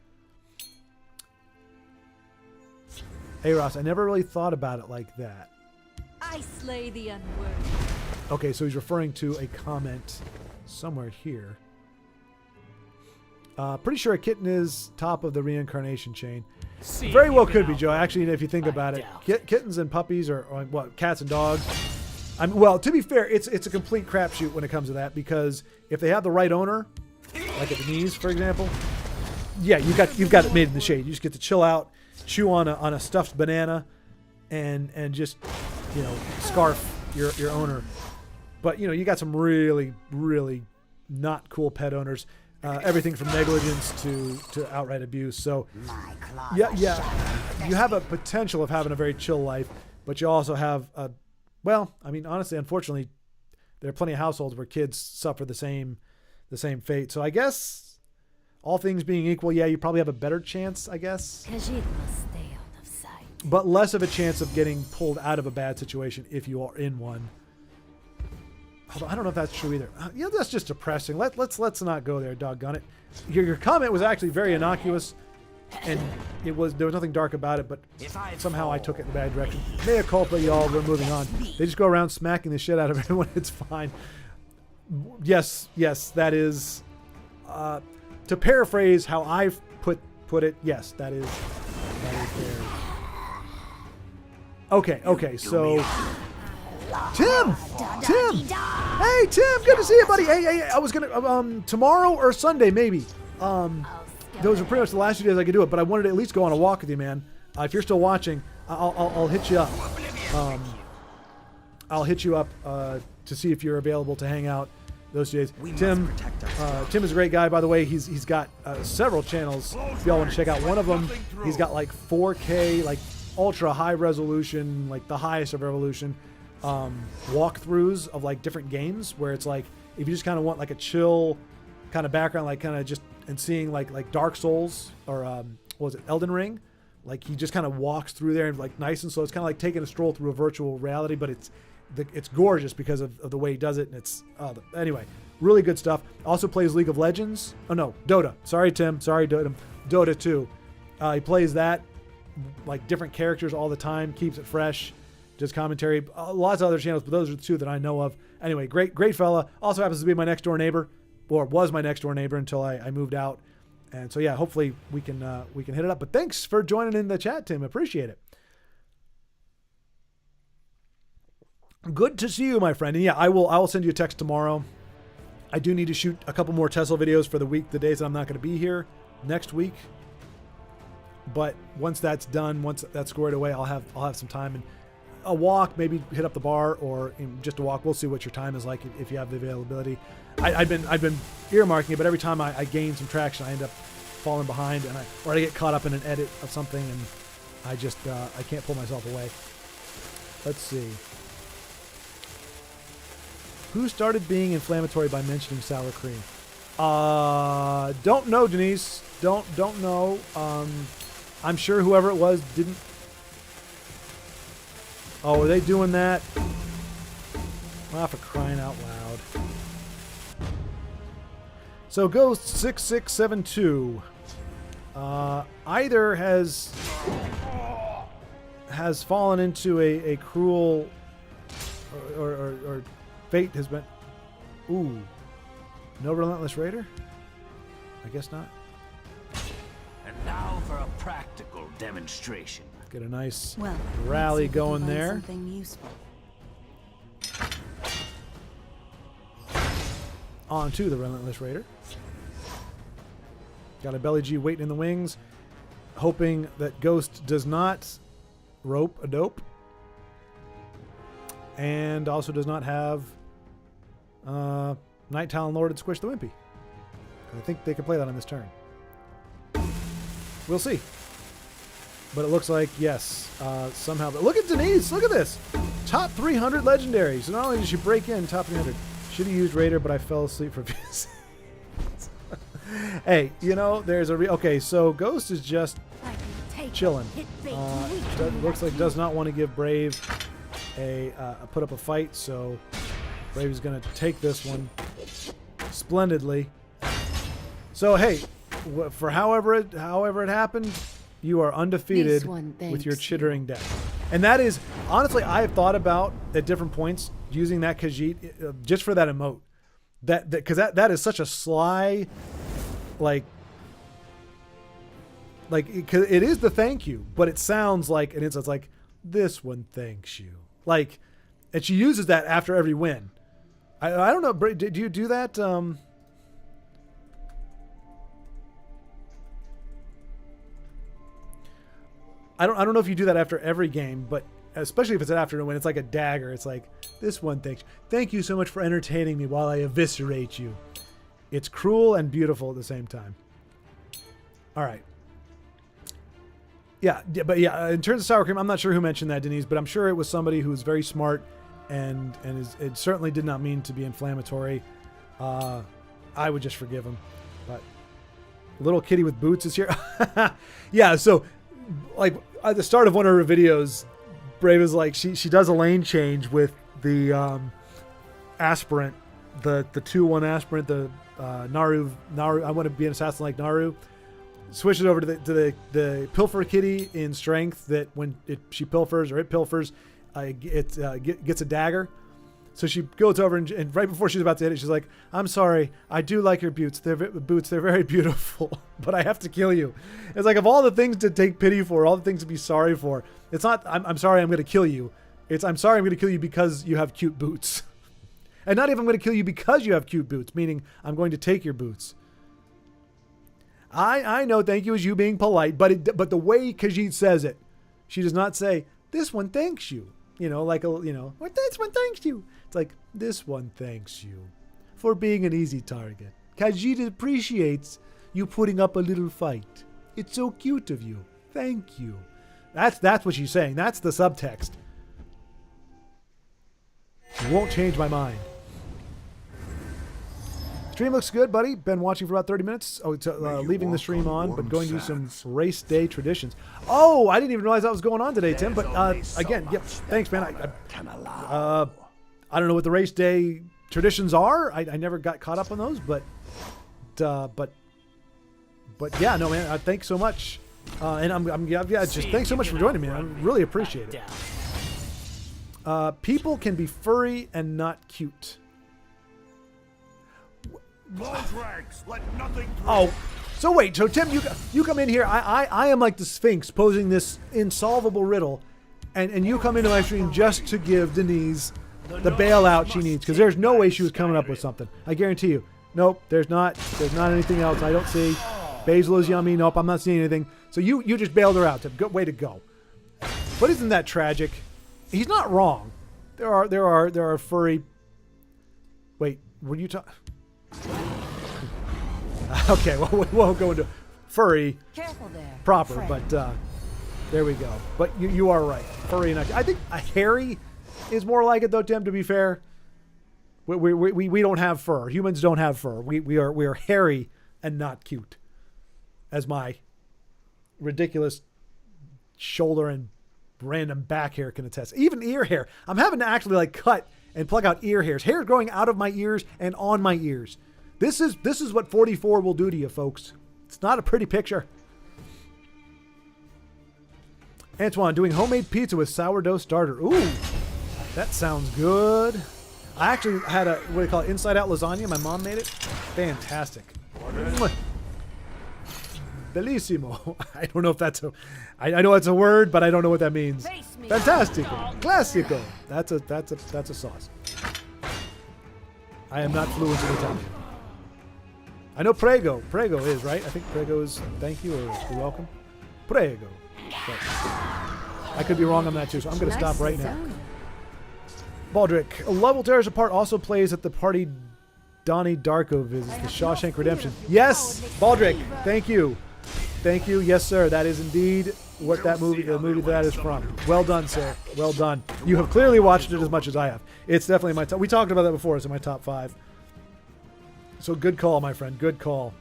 Hey Ross, I never really thought about it like that. I slay the unworthy. Okay, so he's referring to a comment somewhere here. Pretty sure a kitten is top of the reincarnation chain. Very well could be, Joe. Actually, if you think about it, kittens and puppies or what? Cats and dogs. Well, to be fair, it's a complete crapshoot when it comes to that, because if they have the right owner, like at Denise, for example, yeah, you've got it made in the shade. You just get to chill out, chew on a stuffed banana, and just scarf your owner. But you got some really not cool pet owners. Everything from negligence to outright abuse. So yeah, you have a potential of having a very chill life, but you also have honestly, unfortunately, there are plenty of households where kids suffer the same fate. So I guess, all things being equal, yeah, you probably have a better chance, I guess. Khajiit must stay out of sight. But less of a chance of getting pulled out of a bad situation if you are in one. Although I don't know if that's true either. That's just depressing. Let's not go there, doggone it. Your comment was actually very innocuous, and there was nothing dark about it, but somehow I took it in the bad direction. Mea culpa, y'all. We're moving on. They just go around smacking the shit out of everyone. It's fine. Yes, that is. To paraphrase how I've put it, yes, that is fair. Okay, so Tim, hey Tim, good to see you, buddy. Hey, I was gonna tomorrow or Sunday maybe. Those are pretty much the last 2 days I could do it, but I wanted to at least go on a walk with you, man. If you're still watching, I'll hit you up. I'll hit you up to see if you're available to hang out those 2 days. Tim is a great guy, by the way. He's got several channels if y'all want to check out. One of them, he's got like 4K, like ultra high resolution, like the highest of resolution walkthroughs of like different games, where it's like if you just kind of want like a chill kind of background, like kind of just and seeing like Dark Souls or what was it, Elden Ring. Like he just kind of walks through there and like nice and slow. It's kind of like taking a stroll through a virtual reality, but it's gorgeous because of the way he does it. And it's anyway, really good stuff. Also plays League of Legends. Oh no, Dota. Sorry, Tim. Sorry, Dota. Dota 2. He plays that, like different characters all the time. Keeps it fresh. Does commentary. Lots of other channels, but those are the two that I know of. Anyway, great fella. Also happens to be my next door neighbor, or was my next door neighbor until I moved out. And so yeah, hopefully we can hit it up. But thanks for joining in the chat, Tim. Appreciate it. Good to see you, my friend. And yeah, I will send you a text tomorrow. I do need to shoot a couple more Tesla videos for the days that I'm not going to be here next week. But once that's done, once that's squared away, I'll have some time and a walk, maybe hit up the bar or just a walk. We'll see what your time is like if you have the availability. I've been earmarking it, but every time I gain some traction, I end up falling behind or I get caught up in an edit of something and I just I can't pull myself away. Let's see. Who started being inflammatory by mentioning sour cream? Don't know, Denise. Don't know. I'm sure whoever it was didn't. Oh, are they doing that? Oh, for crying out loud. So Ghost 6672 either has fallen into a cruel or fate has been. Ooh, no Relentless Raider? I guess not. And now for a practical demonstration. Get a nice Well, rally let's see if we can going find there. Something useful. On to the Relentless Raider. Got a Belly G waiting in the wings, hoping that Ghost does not rope a dope. And also does not have Night Talon Lord and Squish the Wimpy. I think they can play that on this turn. We'll see. But it looks like, yes, somehow. But look at Denise. Look at this. Top 300 legendary. So not only did she break in top 300, should have used Raider, but I fell asleep for views. Hey, you know, there's a... okay, so Ghost is just chilling. Looks like does not want to give Brave a put up a fight, so Brave is going to take this one splendidly. So, hey, for however it happened... You are undefeated with your chittering death. And that is, honestly, I have thought about at different points using that Khajiit just for that emote. Because that is such a sly, like it is the thank you, but it sounds like, and it's like, this one thanks you. Like, and she uses that after every win. I don't know, do you do that? I don't know if you do that after every game, but especially if it's an afternoon win, it's like a dagger. It's like, this one thank you so much for entertaining me while I eviscerate you. It's cruel and beautiful at the same time. All right. Yeah, but yeah, in terms of sour cream, I'm not sure who mentioned that, Denise, but I'm sure it was somebody who was very smart and it certainly did not mean to be inflammatory. I would just forgive him. But little kitty with boots is here. Yeah, so like at the start of one of her videos, Brave is like she does a lane change with the aspirant, the 2-1 aspirant, the Naru. I want to be an assassin like Naru. Switches over to the pilfer kitty in strength that when she pilfers or it pilfers, it gets a dagger. So she goes over and right before she's about to hit it, she's like, "I'm sorry, I do like your boots. They're very beautiful, but I have to kill you." It's like, of all the things to take pity for, all the things to be sorry for, it's not I'm sorry I'm going to kill you. It's I'm sorry I'm going to kill you because you have cute boots, and not even I'm going to kill you because you have cute boots, meaning I'm going to take your boots. I know thank you is you being polite, but the way Khajiit says it, she does not say this one thanks you. You know, like or this one thanks you. It's like, this one thanks you for being an easy target. Khajiit appreciates you putting up a little fight. It's so cute of you. Thank you. That's what she's saying. That's the subtext. It won't change my mind. Stream looks good, buddy. Been watching for about 30 minutes. Oh, it's leaving the stream on, but going to do some race day traditions. Oh, I didn't even realize that was going on today, Tim. But again, yep. Thanks, man. I don't know what the race day traditions are. I never got caught up on those, but yeah, no, man. Thanks so much. And just thanks so much for joining me. I really appreciate it. People can be furry and not cute. Oh, so wait. So Tim, you come in here. I am like the Sphinx posing this insolvable riddle, and you come into my stream just to give Denise the bailout she needs, because there's no way she was coming up with something. I guarantee you. Nope. There's not anything else I don't see. Basil is yummy. Nope. I'm not seeing anything. So you just bailed her out. Tim. Way to go. But isn't that tragic? He's not wrong. There are furry. Wait. Were you talking? Okay, well, we won't go into furry proper, friend. But there we go. But you are right. Furry and I think a hairy is more like it, though, Tim, to be fair. We don't have fur. Humans don't have fur. We are hairy and not cute, as my ridiculous shoulder and random back hair can attest. Even ear hair. I'm having to actually like cut and pluck out ear hairs. Hair growing out of my ears and on my ears. This is what 44 will do to you, folks. It's not a pretty picture. Antoine, doing homemade pizza with sourdough starter. Ooh, that sounds good. I actually had what do you call it? Inside out lasagna. My mom made it. Fantastic. Bellissimo. I don't know if that's I know it's a word, but I don't know what that means. Fantastico. Classico. That's a sauce. I am not fluent in Italian. I know prego. Prego is, right? I think prego is thank you or you're welcome. Prego. But I could be wrong on that too, so I'm going to stop right now. Baldric. Love Will Tear Us Apart also plays at the party Donnie Darko visits, the Shawshank Redemption. Yes, Baldric. Thank you. Thank you. Yes, sir. That is indeed what the movie that is from. Well done, sir. Well done. You have clearly watched it as much as I have. It's definitely my top. We talked about that before. It's in my top 5. So good call, my friend. Good call.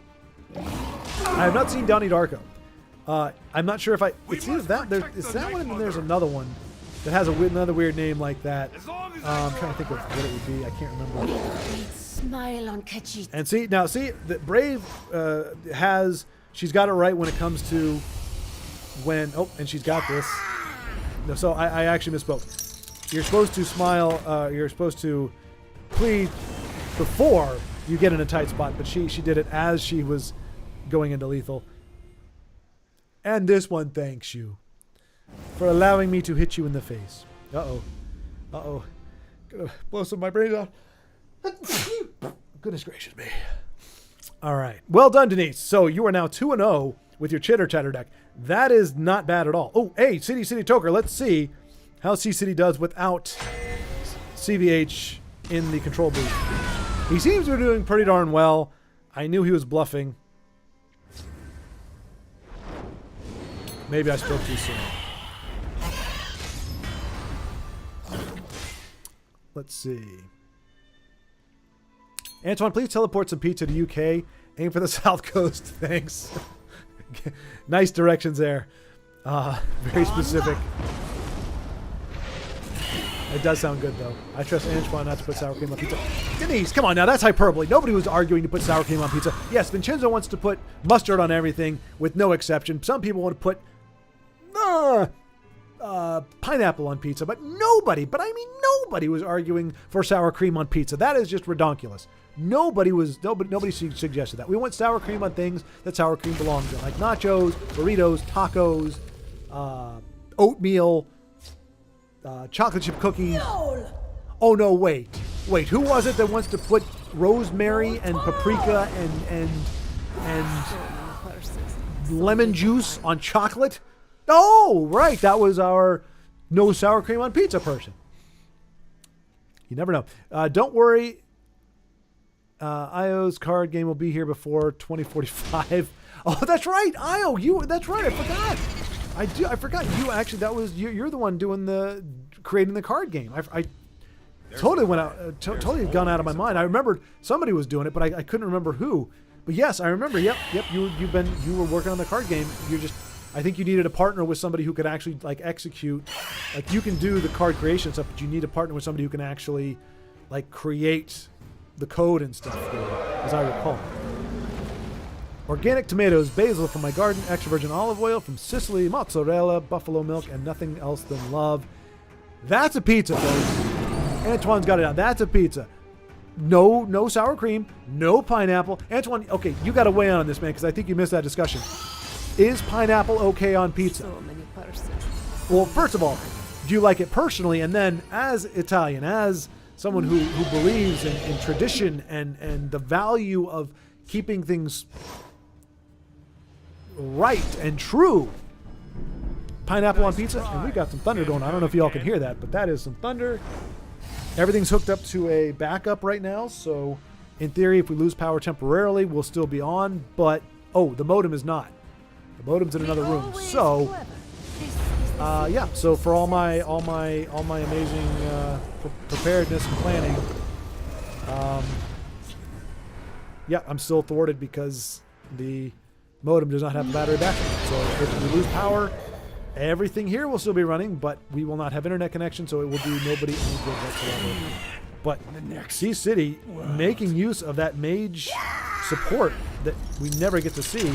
I have not seen Donnie Darko. I'm not sure if it's either that. It's that one, and then there's another one that has another weird name like that. I'm trying to think of what it would be. I can't remember. Smile on Khajiit. And see that Brave she's got it right when it comes to when. Oh, and she's got this. No, so I actually misspoke. You're supposed to smile. You're supposed to plead before you get in a tight spot, but she did it as she was going into lethal. And this one thanks you for allowing me to hit you in the face. Uh-oh. Uh-oh. Gonna blow some of my brains out. Goodness gracious me. All right. Well done, Denise. So you are now 2-0 with your Chitter Chatter deck. That is not bad at all. Oh, hey, City Toker. Let's see how C-City does without CVH in the control booth. He seems to be doing pretty darn well. I knew he was bluffing. Maybe I spoke too soon. Let's see. Antoine, please teleport some pizza to UK. Aim for the South Coast. Thanks. Nice directions there. Very specific. It does sound good, though. I trust Antoine not to put sour cream on pizza. Denise, come on now. That's hyperbole. Nobody was arguing to put sour cream on pizza. Yes, Vincenzo wants to put mustard on everything with no exception. Some people want to put pineapple on pizza, but nobody was arguing for sour cream on pizza. That is just redonkulous. Nobody suggested that. We want sour cream on things that sour cream belongs in, like nachos, burritos, tacos, oatmeal, chocolate chip cookies. Oh no, wait. Who was it that wants to put rosemary and paprika and lemon juice on chocolate? Oh, right. That was our no sour cream on pizza person. You never know. Don't worry. IO's card game will be here before 2045. Oh, that's right. IO, that's right. I forgot. I forgot. You actually, you're the one doing creating the card game. totally went out, totally had gone out of my mind. I remembered somebody was doing it, but I couldn't remember who. But yes, I remember. Yep. You were working on the card game. I think you needed a partner with somebody who could actually like execute. Like you can do the card creation stuff, but you need to partner with somebody who can actually like create the code and stuff, as I recall. Organic tomatoes, basil from my garden, extra virgin olive oil from Sicily, mozzarella, buffalo milk, and nothing else than love. That's a pizza, folks. Antoine's got it down. That's a pizza. No sour cream, no pineapple. Antoine, okay, you got to weigh in on this, man, because I think you missed that discussion. Is pineapple okay on pizza? So many persons. Well, first of all, do you like it personally? And then as Italian, as someone who believes in tradition and the value of keeping things right and true, pineapple on pizza, and we got some thunder going on. I don't know if y'all can hear that, but that is some thunder. Everything's hooked up to a backup right now, so in theory, if we lose power temporarily, we'll still be on, but the modem is not. The modem's in another room. So yeah, so for all my amazing preparedness and planning, yeah, I'm still thwarted because the modem does not have a battery backup. So if we lose power, everything here will still be running, but we will not have internet connection, so it will do nobody any good whatsoever. But C-City making use of that mage support that we never get to see,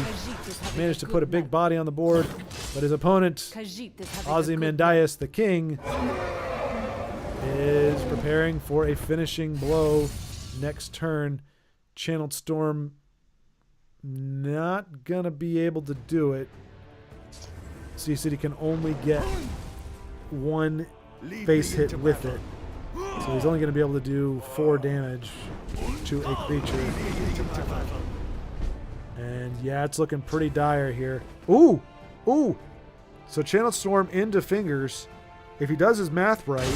managed to put a big body on the board, but his opponent, Ozymandias the King, is preparing for a finishing blow next turn. Channeled Storm not gonna be able to do it. C-City can only get one face hit with it. So he's only going to be able to do 4 damage to a creature. And yeah, it's looking pretty dire here. Ooh! Ooh! So Channel Storm into fingers. If he does his math right,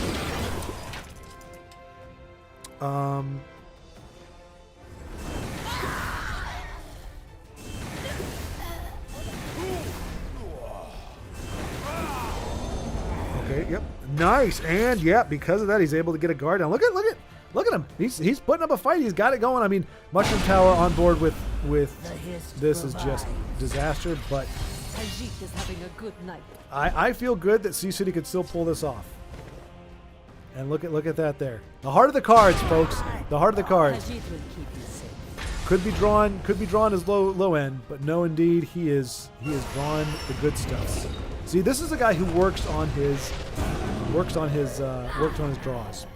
okay, yep. Nice. And yeah, because of that, he's able to get a guard down. Look at him. He's putting up a fight. He's got it going. I mean, Mushroom Tower on board with this is just disaster, but Khajiit is having a good night. I feel good that C-City could still pull this off. And look at that there. The heart of the cards, folks. The heart of the cards. Khajiit will keep you safe. Could be drawn as low end, but no, indeed, he is drawn the good stuff. See, this is a guy who works on his draws.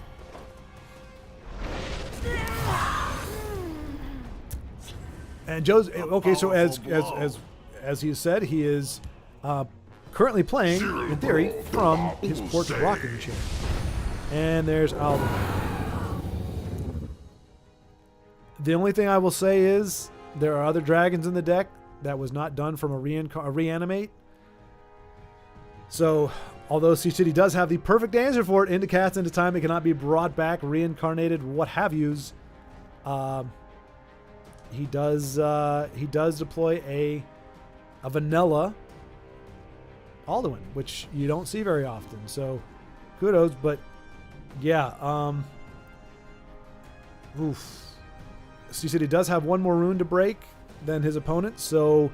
And Joe's okay. So as he said, he is currently playing, in theory, from his porch rocking chair. And there's Alden. The only thing I will say is there are other dragons in the deck that was not done from a reanimate. So, although C-City does have the perfect answer for it, into cast into time, it cannot be brought back, reincarnated, what have yous. He does deploy a vanilla Alduin, which you don't see very often. So, kudos, but yeah, oof. C-City does have one more rune to break than his opponent, so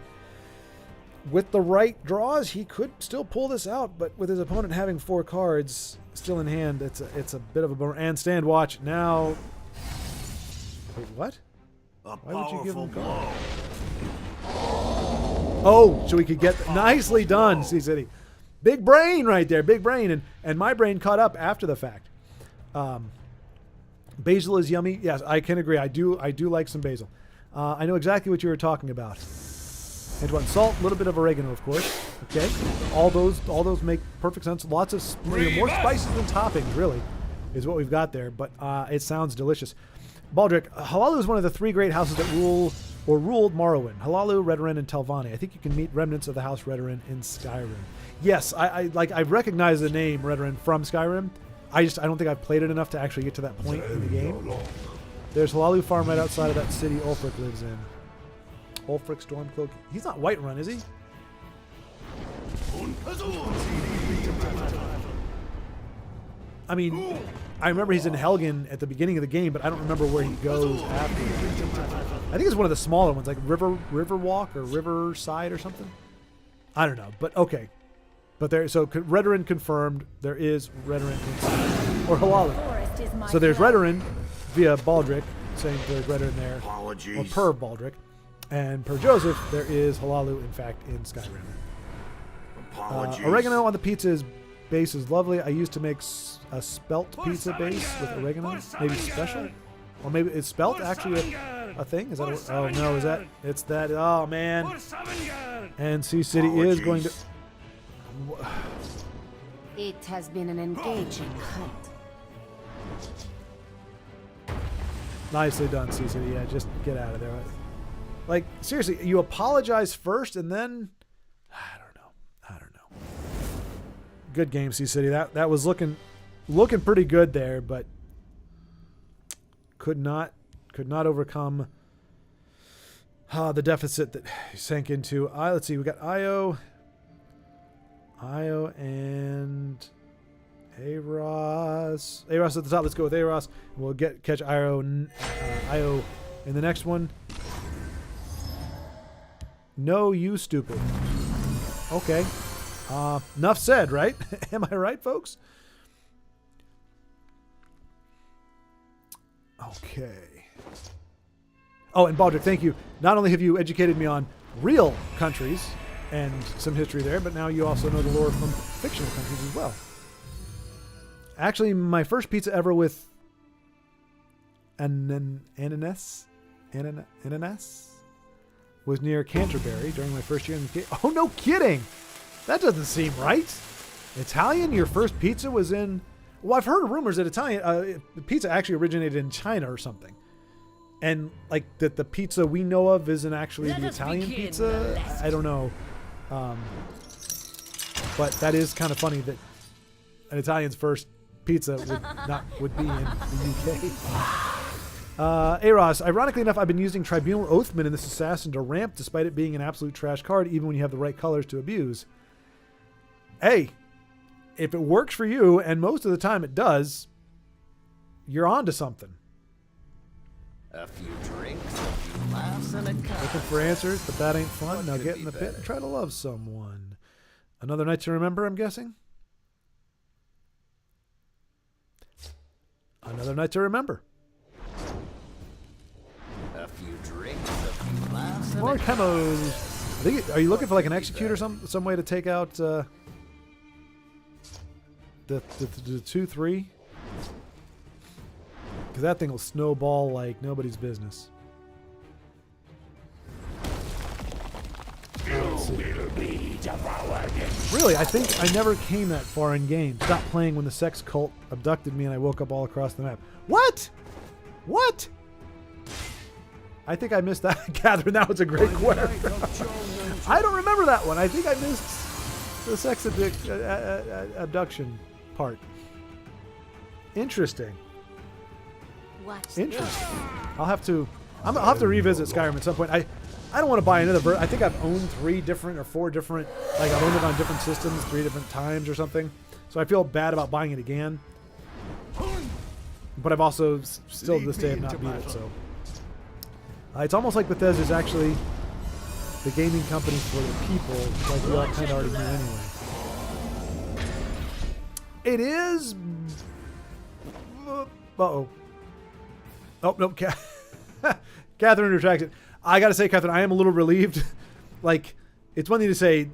with the right draws, he could still pull this out, but with his opponent having 4 cards still in hand, it's a bit of a bummer. And stand watch now. Wait, what? Why would you give him cards? Oh, so we could get nicely done, C-City. Big brain right there, big brain, and my brain caught up after the fact. Basil is yummy. Yes, I can agree. I do like some basil. I know exactly what you were talking about. Antoine, salt, a little bit of oregano, of course. Okay, all those make perfect sense. Lots of more spices than toppings, really, is what we've got there. But it sounds delicious. Baldric, Halalu is one of the 3 great houses that ruled Morrowind. Halalu, Redoran, and Telvanni. I think you can meet remnants of the house Redoran in Skyrim. Yes, I recognize the name Redoran from Skyrim. I don't think I've played it enough to actually get to that point in the game. There's Halalu Farm right outside of that city Ulfric lives in. Ulfric Stormcloak. He's not Whiterun, is he? I mean, I remember he's in Helgen at the beginning of the game, but I don't remember where he goes after. I think it's one of the smaller ones, like Riverwalk or Riverside or something. I don't know, but okay. But there, so Redoran confirmed. There is Redoran inside, or Halalu. So there's Redoran via Baldric, saying there's Redoran there, Apologies. or per Baldric, and per Joseph there is Halalu in fact in Skyrim. Apologies. Oregano on the pizza's base is lovely. I used to make a spelt pizza base with oregano, maybe special, or maybe is spelt actually a thing? Is that? Oh no, is that? It's that. Oh man. And Sea City is going to. It has been an engaging hunt. Nicely done, Sea City. Yeah, just get out of there. Like seriously, you apologize first and then. I don't know. Good game, Sea City. That was looking pretty good there, but could not overcome the deficit that he sank into. Let's see, we got Io and Aros. Aros at the top. Let's go with Aros. We'll catch Io in the next one. No, you stupid. Okay. Enough said, right? Am I right, folks? Okay. Oh, and Baldric, thank you. Not only have you educated me on real countries and some history there, but now you also know the lore from fictional countries as well. Actually, my first pizza ever with ananas was near Canterbury during my first year in the game. Oh, no kidding! That doesn't seem right. Italian, your first pizza was in... Well, I've heard rumors that Italian pizza actually originated in China or something. And like that the pizza we know of isn't actually the Italian pizza. I don't know. But that is kind of funny that an Italian's first pizza would be in the UK. Aros, ironically enough, I've been using Tribunal Oathman in this assassin to ramp despite it being an absolute trash card, even when you have the right colors to abuse. Hey, if it works for you, and most of the time it does, you're on to something. A few drinks, a few laughs, and a cut. Looking for answers, but that ain't fun. Now get in the pit and try to love someone. Another night to remember, I'm guessing? Another night to remember. A few drinks, a few laughs, and More a cut. chemos. Are you looking for like an execute or some way to take out the 2-3? Because that thing will snowball like nobody's business. Really, I think I never came that far in game. Stopped playing when the sex cult abducted me and I woke up all across the map. What? What? I think I missed that. Catherine, that was a great question. I don't remember that one. I think I missed the sex abduction part. Interesting. Interesting. I'll have to revisit Skyrim at some point. I don't want to buy another version. I think I've owned 3 different or 4 different, like I've owned it on different systems 3 different times or something. So I feel bad about buying it again. But I've also still to this day have not beat it. So it's almost like Bethesda's actually the gaming company for the people, like we all kind of already knew anyway. It is. Uh-oh. Oh, no. Catherine retracted. I got to say, Catherine, I am a little relieved. Like, it's one thing to say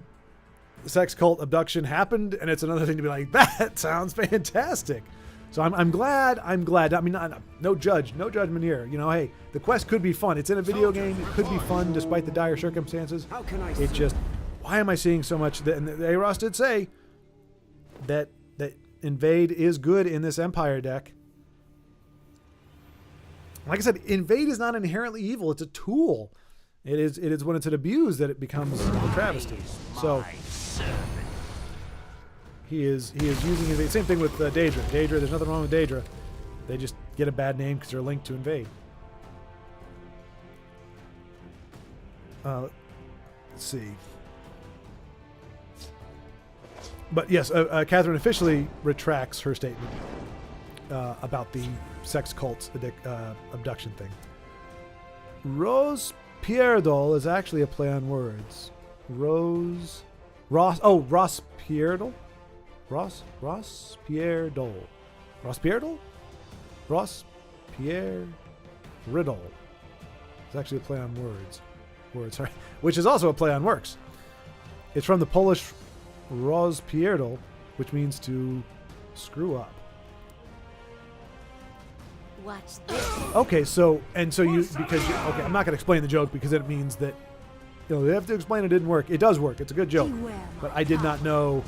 sex cult abduction happened, and it's another thing to be like, that sounds fantastic. So I'm glad. I mean, no judgment here. You know, hey, the quest could be fun. It's in a video game. It could be fun despite the dire circumstances. How can I It just, why am I seeing so much? And Aros did say that Invade is good in this Empire deck. Like I said, Invade is not inherently evil. It's a tool. It is when it's an abuse that it becomes a travesty. So he is using Invade. Same thing with Daedra. Daedra, there's nothing wrong with Daedra. They just get a bad name because they're linked to Invade. Let's see. But yes, Catherine officially retracts her statement. about the sex cult abduction thing. Rose Pierdol is actually a play on words. Ross Pierdol? Ross Pierdol. Ross Pierdol? Ross Pierre Riddle. It's actually a play on words, sorry, which is also a play on works. It's from the Polish rozpierdol, which means to screw up. Watch this. Okay, okay, I'm not going to explain the joke because it means that, they have to explain it didn't work. It does work. It's a good joke. But I did not know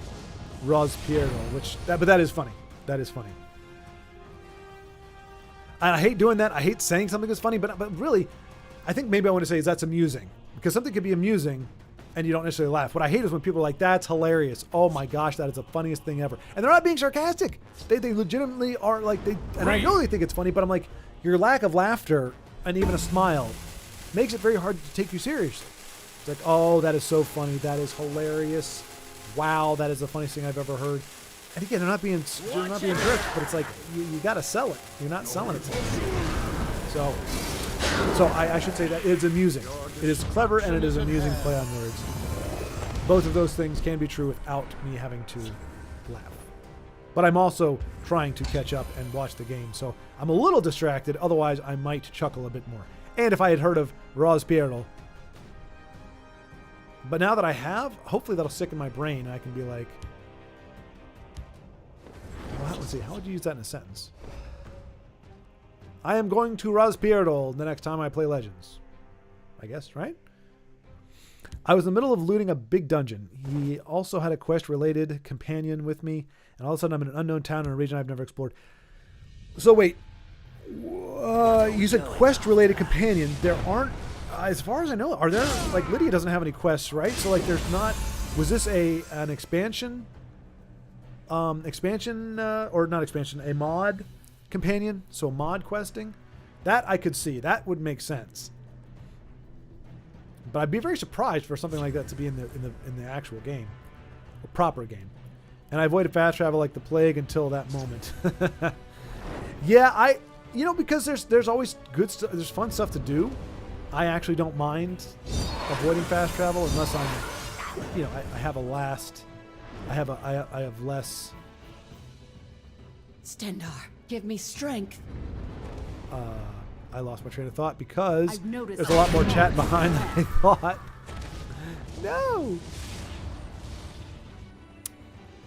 rozpierdol, but that is funny. That is funny. I hate doing that. I hate saying something is funny, but really, I think maybe I want to say is that's amusing. Because something could be amusing and you don't necessarily laugh. What I hate is when people are like, that's hilarious. Oh my gosh, that is the funniest thing ever. And they're not being sarcastic. They legitimately are like, and I know they think it's funny, but I'm like, your lack of laughter and even a smile makes it very hard to take you seriously. It's like, oh, that is so funny. That is hilarious. Wow, that is the funniest thing I've ever heard. And again, they're not being jerks, but it's like, you got to sell it. You're not selling it to them. So I should say that it's amusing. It is clever and it is amusing play on words. Both of those things can be true without me having to laugh. But I'm also trying to catch up and watch the game, so I'm a little distracted. Otherwise, I might chuckle a bit more. And if I had heard of rozpierdol, but now that I have, hopefully that'll stick in my brain and I can be like, well, let's see, how would you use that in a sentence? I am going to rozpierdol the next time I play Legends. I guess, right? I was in the middle of looting a big dungeon. He also had a quest-related companion with me, and all of a sudden I'm in an unknown town in a region I've never explored. So wait, you said quest-related companion. There aren't, as far as I know, are there, like Lydia doesn't have any quests, right? So like there's not, was this an expansion? Or not expansion, a mod companion? So mod questing? That I could see. That would make sense. But I'd be very surprised for something like that to be in the actual game, a proper game. And I avoided fast travel like the plague until that moment. Yeah, because there's always good stuff. There's fun stuff to do. I actually don't mind avoiding fast travel unless I'm, I have less. Stendar, give me strength. I lost my train of thought because noticed there's a lot more chat behind than I thought. No.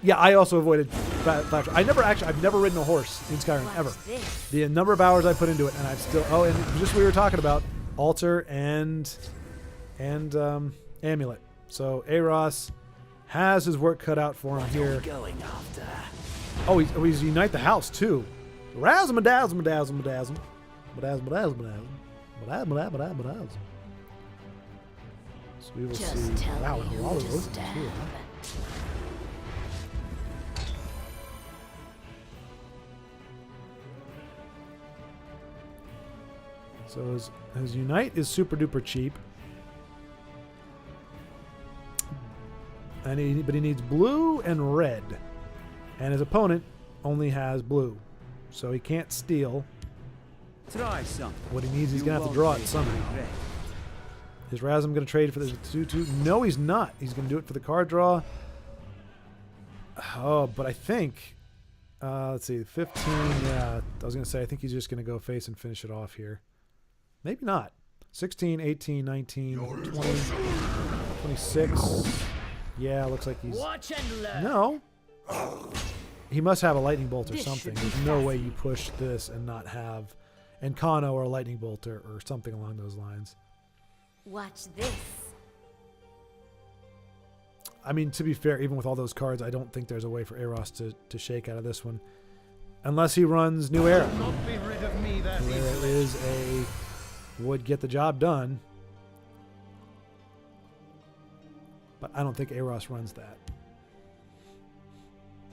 Yeah, I also avoided flash. I've never ridden a horse in Skyrim ever. The number of hours I put into it, and I've still. Oh, and just what we were talking about, altar and amulet. So Eros has his work cut out for him here. Going after. Oh, he's unite the house too. Razzle dazzle dazzle dazzle. So we will see. Wow, and a lot of those too, huh? So his unite is super duper cheap, but he needs blue and red, and his opponent only has blue, so he can't steal. Try something. What he needs, he's going to have to draw it somehow. Is Razum going to trade for the 2/2? No, he's not. He's going to do it for the card draw. Oh, but I think... let's see, 15, yeah. I was going to say, I think he's just going to go face and finish it off here. Maybe not. 16, 18, 19, 20, 26. Yeah, looks like he's... Watch and learn. No. He must have a lightning bolt or something. There's no way you push this and not have... Encano or a lightning bolt or something along those lines. Watch this. I mean, to be fair, even with all those cards, I don't think there's a way for Eros to shake out of this one. Unless he runs New Era. Not be rid of me that New Era is would get the job done. But I don't think Eros runs that.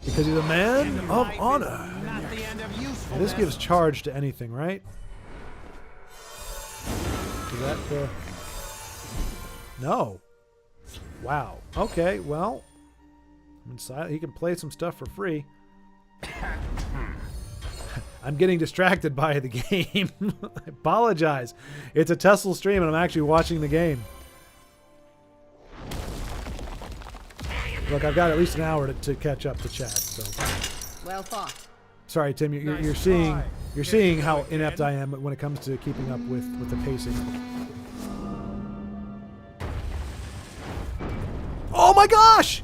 Because he's a man of honor. Not the end of usefulness. And this gives charge to anything, right? Is that the... No. Wow. Okay, well... he can play some stuff for free. I'm getting distracted by the game. I apologize. It's a Tesla stream, and I'm actually watching the game. Look, I've got at least an hour to catch up to chat. So, Well fought. sorry, Tim. You're seeing how inept I am when it comes to keeping up with the pacing. Oh my gosh!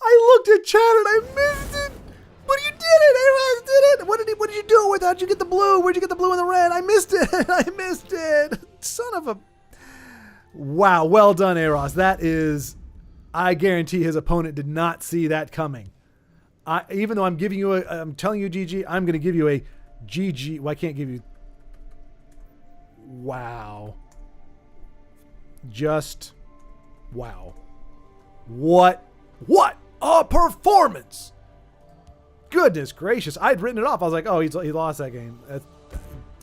I looked at chat and I missed it. But you did it. Everyone did it. What did you do with? How'd you get the blue? Where'd you get the blue and the red? I missed it. I missed it. Son of a. Wow. Well done, Eros. That is. I guarantee his opponent did not see that coming. Even though I'm telling you GG, I'm going to give you a GG. Well, I can't give you. Wow. Just. Wow. What a performance! Goodness gracious. I'd written it off. I was like, oh, he lost that game.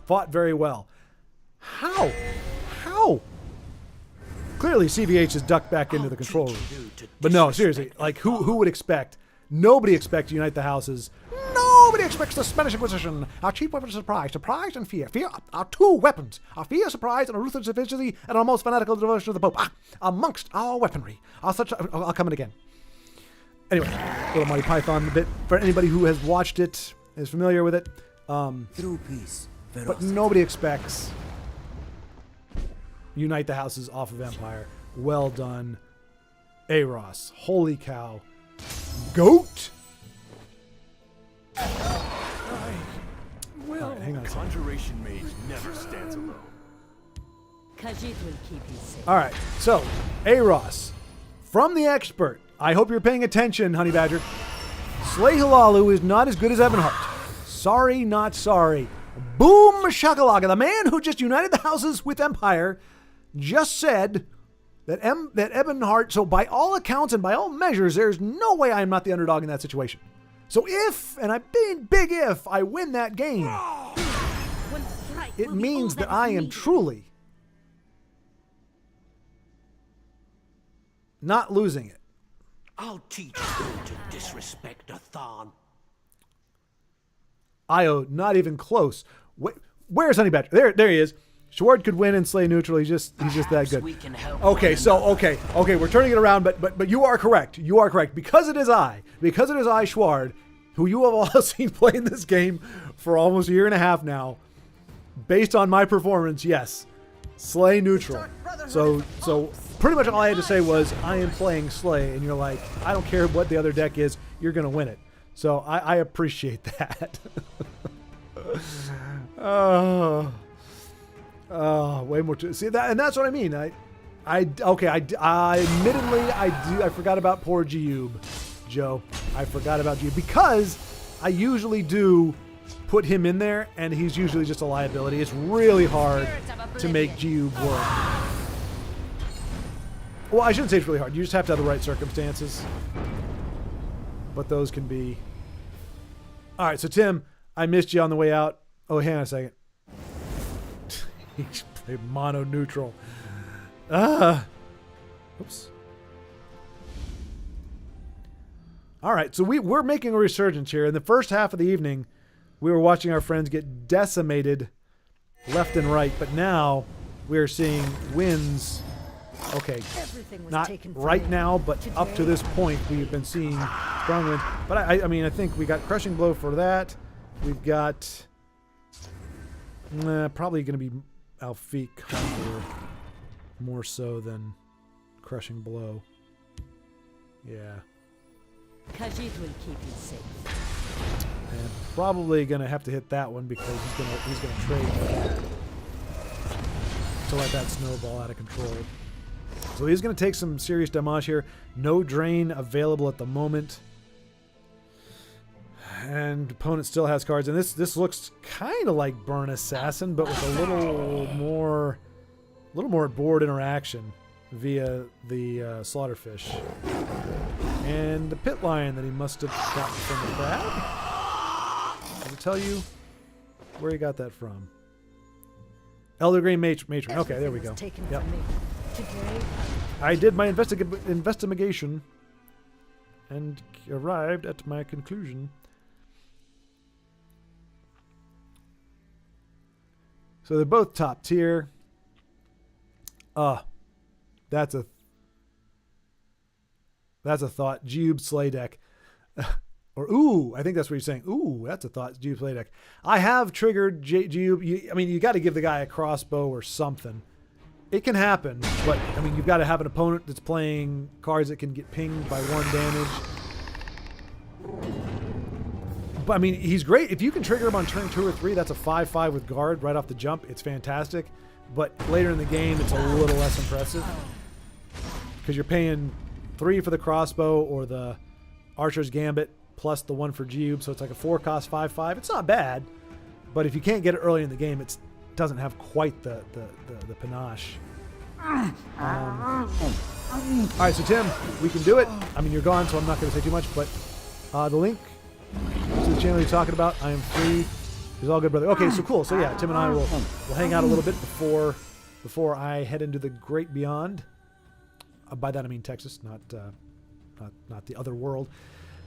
Fought very well. How? Clearly, CVH has ducked back into the control room. But no, seriously, like, who would expect? Nobody expects Unite the Houses. Nobody expects the Spanish Inquisition. Our chief weapon is surprise. Surprise and fear. Fear are two weapons. Our fear, surprise, and a ruthless efficiency, and our most fanatical devotion to the Pope. Amongst our weaponry are such... I'll come in again. Anyway, little Monty Python bit. For anybody who has watched it, is familiar with it. Through peace. But nobody expects Unite the Houses off of Empire. Well done. Eros. Holy cow. Goat? Well, hang on a second. Conjuration Mage never stands alone. Khajiit will keep you safe. All right. So, Eros. From the expert. I hope you're paying attention, Honey Badger. Slay Hilalu is not as good as Ebonheart. Sorry, not sorry. Boom shakalaka. The man who just united the houses with Empire just said that Ebonheart, so by all accounts and by all measures, there's no way I am not the underdog in that situation. So if, and I mean big if, I win that game, it means that I am truly not losing it. I'll teach you to disrespect a Thon. Io, not even close. Where's Honey Badger? There he is. Schward could win and slay neutral. He's just that good. Okay, we're turning it around, but you are correct. You are correct. Because it is I, Schward, who you have all seen playing this game for almost a year and a half now, based on my performance, yes. Slay neutral. So pretty much all I had to say was, I am playing Slay, and you're like, I don't care what the other deck is, you're going to win it. So I appreciate that. Oh, way more. See that, and that's what I mean. I admittedly I forgot about poor Giube, Joe. I forgot about Giube because I usually do put him in there, and he's usually just a liability. It's really hard to make Giube work. Well, I shouldn't say it's really hard. You just have to have the right circumstances. But those can be... All right, so Tim, I missed you on the way out. Oh, hang on a second. He played mono neutral. Oops. All right, so we're making a resurgence here. In the first half of the evening, we were watching our friends get decimated left and right, but now we are seeing wins. Okay, not right now, but up to this point, we've been seeing strong wins. But I mean, I think we got Crushing Blow for that. We've got probably going to be Alfiq Hunger more so than Crushing Blow. Yeah. Khajiit will keep you safe. And probably going to have to hit that one because he's going to trade to let that snowball out of control. So he's going to take some serious damage here. No drain available at the moment. And opponent still has cards. And this looks kind of like Burn Assassin, but with a little more board interaction via the Slaughterfish. And the Pit Lion that he must have gotten from the crab. Does it tell you where he got that from? Elder Green Matron. Okay, there we go. Yep. I did my investigation. and arrived at my conclusion. So they're both top tier. That's a thought. Jube Slay Deck. Or, ooh, I think that's what you're saying. Ooh, that's a thought. Jube Slay Deck. I have triggered Jube. You got to give the guy a crossbow or something. It can happen, but, you've got to have an opponent that's playing cards that can get pinged by 1 damage. But, he's great. If you can trigger him on turn 2 or 3, that's a 5/5 with guard right off the jump. It's fantastic. But later in the game, it's a little less impressive. Because you're paying 3 for the crossbow or the Archer's Gambit plus the 1 for Jube. So it's like a 4-cost 5/5. It's not bad. But if you can't get it early in the game, it doesn't have quite the panache. All right, so Tim, we can do it. You're gone, so I'm not going to say too much. But the link to the channel you're talking about, I am free. It's all good, brother. Okay, so cool. So yeah, Tim and I will hang out a little bit before I head into the great beyond. By that I mean Texas, not the other world.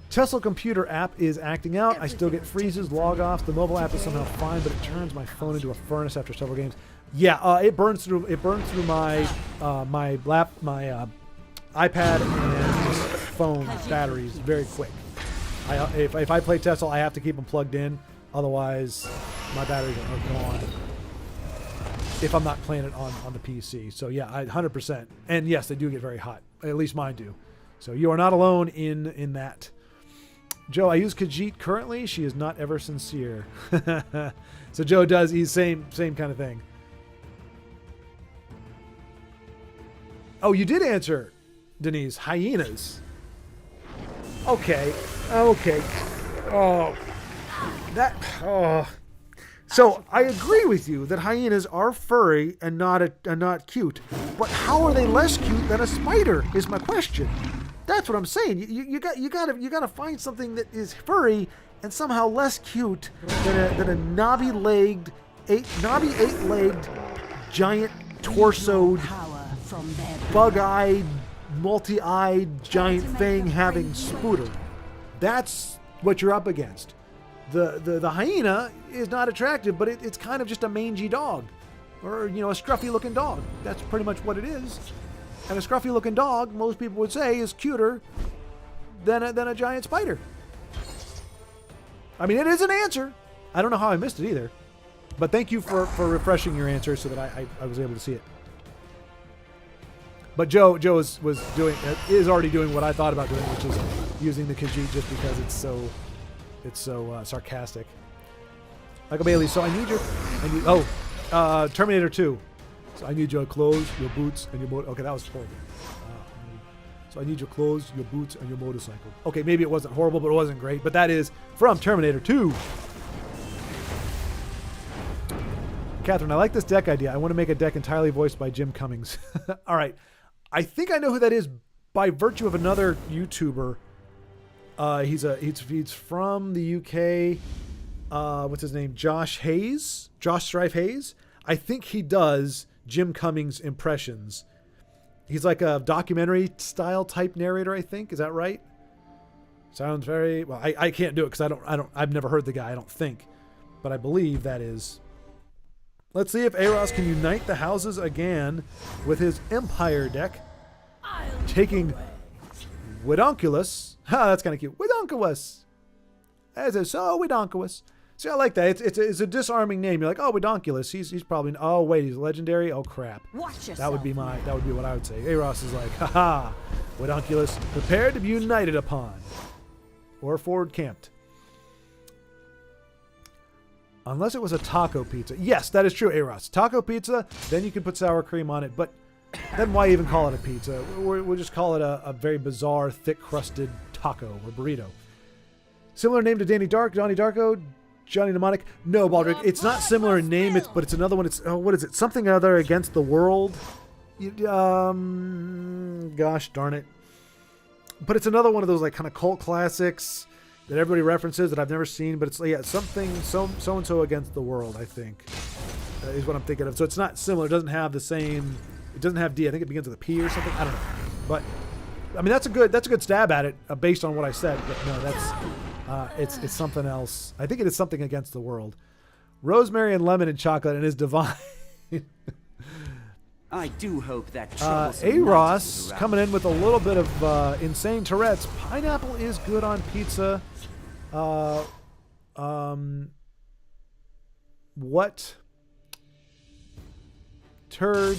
Tesla computer app is acting out. I still get freezes, log offs. The mobile app is somehow fine, but it turns my phone into a furnace after several games. Yeah, it burns through my iPad and phone batteries very quick. If I play Tesla, I have to keep them plugged in. Otherwise, my batteries are gone if I'm not playing it on the PC. So yeah, 100%. And yes, they do get very hot. At least mine do. So you are not alone in that. Joe, I use Khajiit currently. She is not ever sincere. So Joe does. He's same kind of thing. Oh, you did answer, Denise. Hyenas. Okay. So I agree with you that hyenas are furry and not cute. But how are they less cute than a spider? Is my question. That's what I'm saying. You gotta find something that is furry and somehow less cute than a knobby-legged, eight-legged, giant torsoed, bug-eyed, multi-eyed, giant fang-having spooter. That's what you're up against. The hyena is not attractive, but it's kind of just a mangy dog, or a scruffy-looking dog. That's pretty much what it is. And a scruffy-looking dog, most people would say, is cuter than a giant spider. It is an answer. I don't know how I missed it either, but thank you for refreshing your answer so that I was able to see it. But Joe is already doing what I thought about doing, which is using the Khajiit just because it's so sarcastic. Michael Bailey, so Terminator 2. So I need your clothes, your boots, and your motor. Okay, that was horrible. So I need your clothes, your boots, and your motorcycle. Okay, maybe it wasn't horrible, but it wasn't great. But that is from Terminator 2. Catherine, I like this deck idea. I want to make a deck entirely voiced by Jim Cummings. All right. I think I know who that is by virtue of another YouTuber. He's from the UK. What's his name? Josh Strife Hayes. I think he does Jim Cummings impressions. He's like a documentary style type narrator, I think. Is that right? Sounds very well. I can't do it because I've never heard the guy, I don't think. But I believe that is. Let's see if Eros can unite the houses again with his Empire deck. Taking Widonkulus. Ha, that's kind of cute. Widonkulus. As is so Widonkulus. See, I like that. It's a disarming name. You're like, oh, Widonkulus. He's probably. Oh wait, he's legendary. Oh crap. That would be what I would say. Eros is like, haha, Widonkulus, prepared to be united upon, or forward camped. Unless it was a taco pizza. Yes, that is true, Eros. Taco pizza, then you can put sour cream on it. But then why even call it a pizza? We'll just call it a very bizarre, thick-crusted taco or burrito. Similar name to Johnny Darko, Johnny Mnemonic. No, Baldric, it's not similar in name, but it's another one. It's, what is it? Something other against the world. Gosh darn it. But it's another one of those like kind of cult classics that everybody references that I've never seen, but it's something so-and-so against the world, I think, is what I'm thinking of. So it's not similar. It doesn't have the same, it doesn't have D. I think it begins with a P or something. I don't know. But I mean, that's a good stab at it based on what I said. But no, that's it's something else. I think it is something against the world. Rosemary and lemon and chocolate and is divine. I do hope that A-Ross coming in with a little bit of insane Tourette's. Pineapple is good on pizza. What turd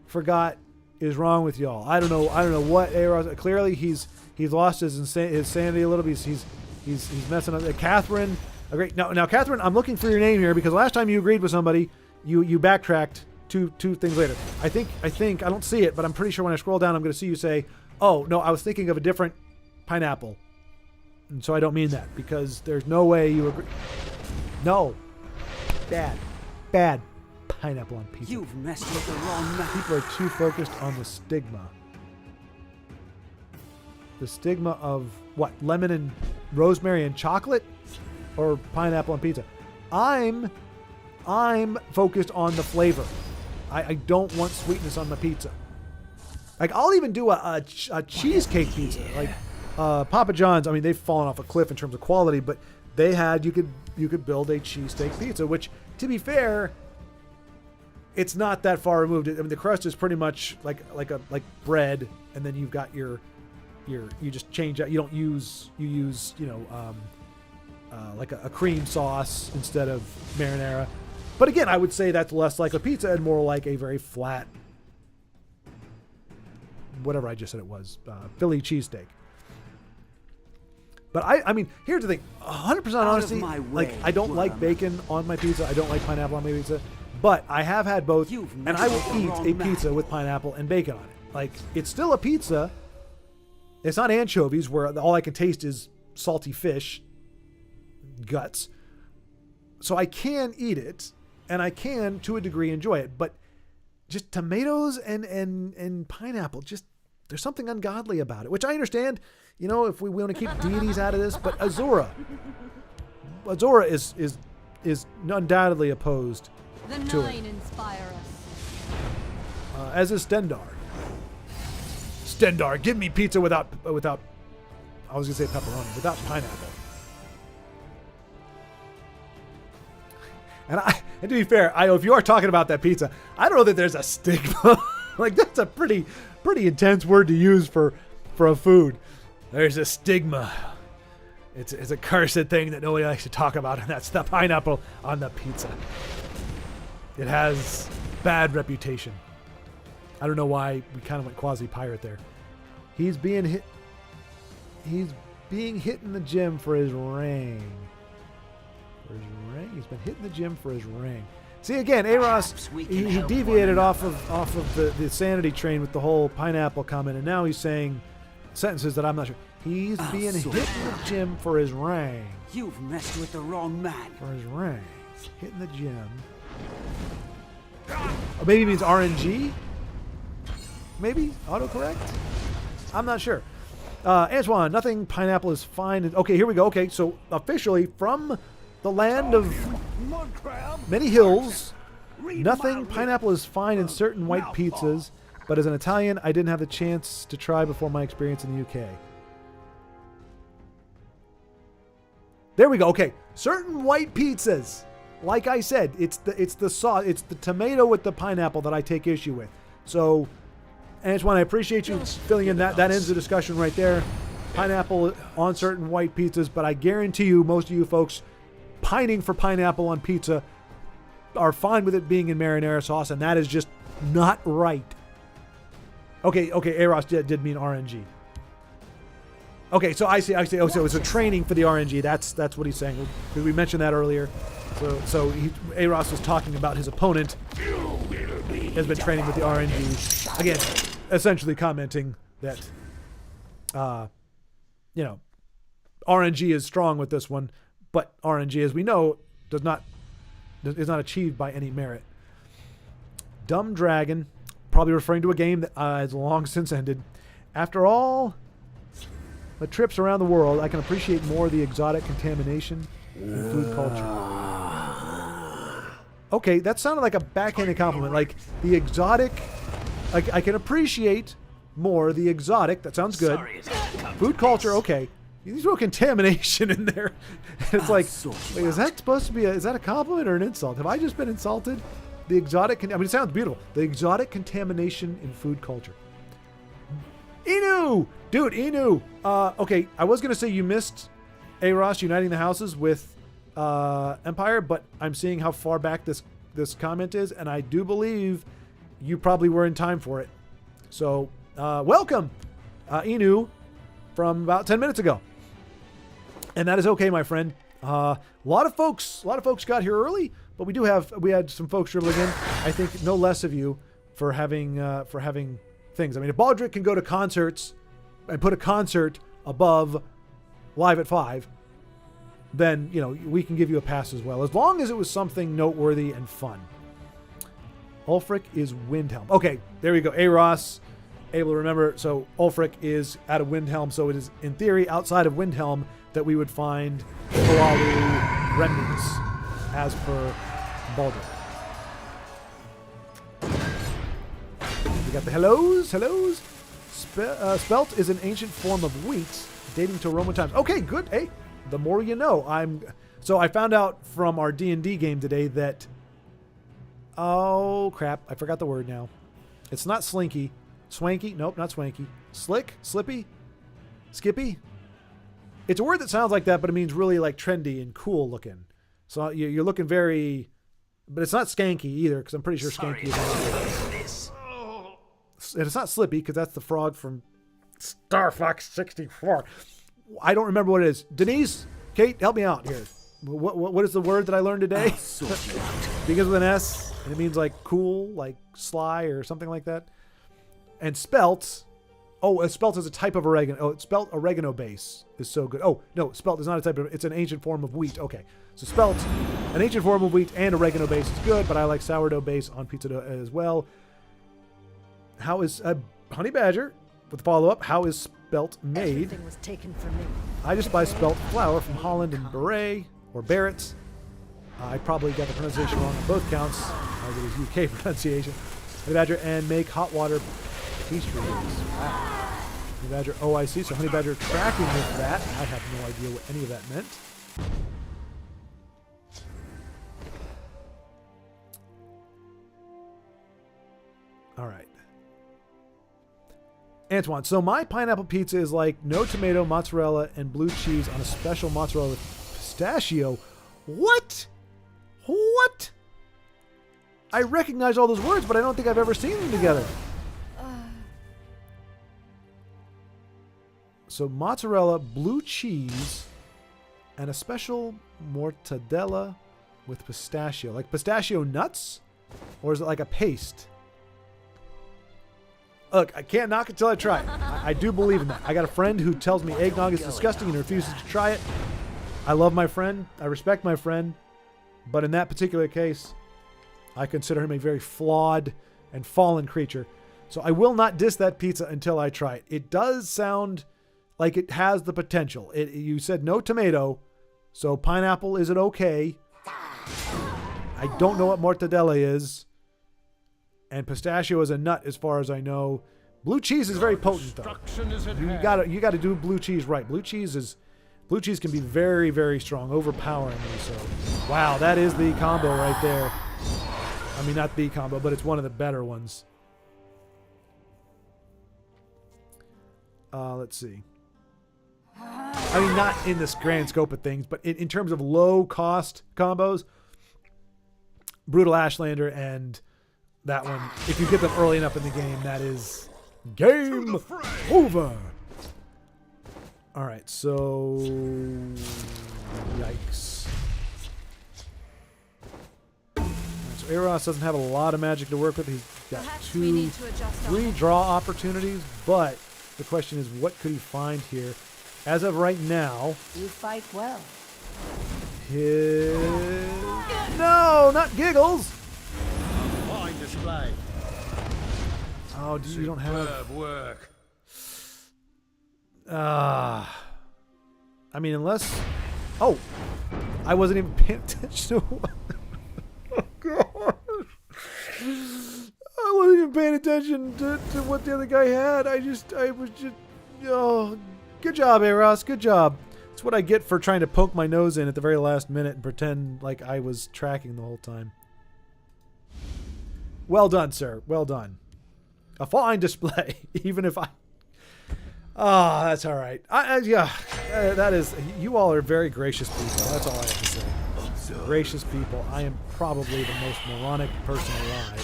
forgot is wrong with y'all? I don't know what A-Ross. Clearly he's lost his sanity a little bit. He's messing up. Catherine, great. Now Catherine, I'm looking for your name here because last time you agreed with somebody, you backtracked two things later. I think I don't see it, but I'm pretty sure when I scroll down, I'm going to see you say, "Oh no, I was thinking of a different pineapple," and so I don't mean that because there's no way you agree. No, bad pineapple on pizza. You've messed with the wrong man. People are too focused on the stigma. The stigma of what? Lemon and rosemary and chocolate, or pineapple on pizza? I'm focused on the flavor. I don't want sweetness on the pizza. Like I'll even do a cheesecake pizza. Like Papa John's. I mean, they've fallen off a cliff in terms of quality, but they had you could build a cheesesteak pizza, which to be fair, it's not that far removed. I mean, the crust is pretty much like bread, and then you've got your you just change out. You use like a cream sauce instead of marinara. But again, I would say that's less like a pizza and more like a very flat, whatever I just said it was, Philly cheesesteak. But I mean, here's the thing, 100% honesty, like I don't like bacon on my pizza. I don't like pineapple on my pizza. But I have had both, and I will eat a pizza with pineapple and bacon on it. Like, it's still a pizza. It's not anchovies, where all I can taste is salty fish guts. So I can eat it, and I can, to a degree, enjoy it. But just tomatoes and pineapple, just there's something ungodly about it, which I understand, if we want to keep deities out of this. But Azora is undoubtedly opposed to it. Inspire us. As is Stendar. Stendar, give me pizza without I was going to say pepperoni, without pineapple. And to be fair, if you are talking about that pizza, I don't know that there's a stigma. Like, that's a pretty intense word to use for a food. There's a stigma. It's a cursed thing that nobody likes to talk about, and that's the pineapple on the pizza. It has bad reputation. I don't know why we kind of went quasi-pirate there. He's being hit in the gym for his ring. He's been hitting the gym for his ring. See, again, A-Ross, he deviated off of the sanity train with the whole pineapple comment, and now he's saying sentences that I'm not sure. He's being hit in the gym for his ring. You've messed with the wrong man. For his ring. Hitting the gym. Or maybe it means RNG? Maybe? Autocorrect? I'm not sure. Antoine, nothing pineapple is fine. Okay, here we go. Okay, so officially from the land of many hills, nothing pineapple is fine in certain white pizzas, but as an Italian, I didn't have the chance to try before my experience in the UK. There we go. Okay, certain white pizzas. Like I said, it's the sauce, it's the tomato with the pineapple that I take issue with. So, Antoine, I appreciate you filling in that. That ends the discussion right there. Pineapple on certain white pizzas, but I guarantee you, most of you folks pining for pineapple on pizza are fine with it being in marinara sauce, and that is just not right. Okay, A-Ross did mean RNG. Okay, so I see. Oh, so it's a training for the RNG. That's what he's saying. Because we mentioned that earlier. So A-Ross was talking about his opponent has been training with the RNG. Again, essentially commenting that, RNG is strong with this one, but RNG, as we know, is not achieved by any merit. Dumb Dragon, probably referring to a game that has long since ended. After all the trips around the world, I can appreciate more of the exotic contamination in food culture. Okay, that sounded like a backhanded compliment. Like, the exotic, like, I can appreciate more the exotic. That sounds good. Sorry as I come Food to culture, this. okay. You throw contamination in there. It's like, wait, is that supposed to be is that a compliment or an insult? Have I just been insulted? The exotic, I mean, it sounds beautiful. The exotic contamination in food culture. Inu! Dude, Inu! Okay, I was going to say you missed Aros uniting the houses with Empire, but I'm seeing how far back this comment is, and I do believe you probably were in time for it. So, welcome, Inu, from about 10 minutes ago. And that is okay, my friend. A lot of folks got here early, but we had some folks dribbling in. I think no less of you for having things. I mean, if Baldric can go to concerts and put a concert above Live at 5, then, you know, we can give you a pass as well, as long as it was something noteworthy and fun. Ulfric is Windhelm. Okay, there we go. Aros, able to remember. So Ulfric is out of Windhelm, so it is, in theory, outside of Windhelm that we would find Kalalu remnants, as per Baldric. We got the hellos. Spelt is an ancient form of wheat dating to Roman times. Okay, good. Hey, the more you know. So I found out from our D&D game today that, oh crap, I forgot the word now. It's not slinky. Swanky? Nope, not swanky. Slick? Slippy? Skippy? It's a word that sounds like that, but it means really like trendy and cool looking. So you're looking very, but it's not skanky either, because I'm pretty sure skanky is. And it's not Slippy, because that's the frog from Star Fox 64. I don't remember what it is. Denise, Kate, help me out here. What is the word that I learned today? Begins with an S, and it means like cool, like sly, or something like that. And spelt, spelt is a type of oregano. Oh, spelt oregano base is so good. Oh, no, spelt is not a type of, it's an ancient form of wheat. Okay, so spelt, an ancient form of wheat and oregano base is good, but I like sourdough base on pizza dough as well. How is Honey Badger with follow-up? How is spelt made? Everything was taken from me. I just buy spelt flour from Holland and Beret or Barrett's. I probably got the pronunciation wrong on both counts, as it is UK pronunciation. Honey Badger and make hot water pastry. Wow. Honey Badger. Oh, I see. So Honey Badger tracking with that. I have no idea what any of that meant. All right. Antoine, so my pineapple pizza is like no tomato, mozzarella, and blue cheese on a special mozzarella with pistachio. What? What? I recognize all those words, but I don't think I've ever seen them together. So mozzarella, blue cheese, and a special mortadella with pistachio. Like pistachio nuts? Or is it like a paste? Look, I can't knock it till I try it. I do believe in that. I got a friend who tells me eggnog is disgusting and refuses to try it. I love my friend. I respect my friend. But in that particular case, I consider him a very flawed and fallen creature. So I will not diss that pizza until I try it. It does sound like it has the potential. You said no tomato, so pineapple, is it okay? I don't know what mortadella is. And pistachio is a nut, as far as I know. Blue cheese is very potent, though. You gotta do blue cheese right. Blue cheese can be very, very strong, overpoweringly so. Wow, that is the combo right there. I mean, not the combo, but it's one of the better ones. Let's see. I mean, not in this grand scope of things, but in terms of low-cost combos, Brutal Ashlander and that one, if you get them early enough in the game, that is game over. All right, so yikes. All right, so Eros doesn't have a lot of magic to work with. He's got three draw opportunities, but the question is, what could he find here? As of right now, You fight well. no, not Giggles. Fine display. Oh, you don't have work. I mean, unless... Oh! I wasn't even paying attention to what... Oh, gosh! I wasn't even paying attention to what the other guy had. I was just, oh, good job, Eros. Good job. That's what I get for trying to poke my nose in at the very last minute and pretend like I was tracking the whole time. Well done, sir. Well done. A fine display, even if I... Ah, that's all right. That is... You all are very gracious people. That's all I have to say. Gracious people. I am probably the most moronic person alive.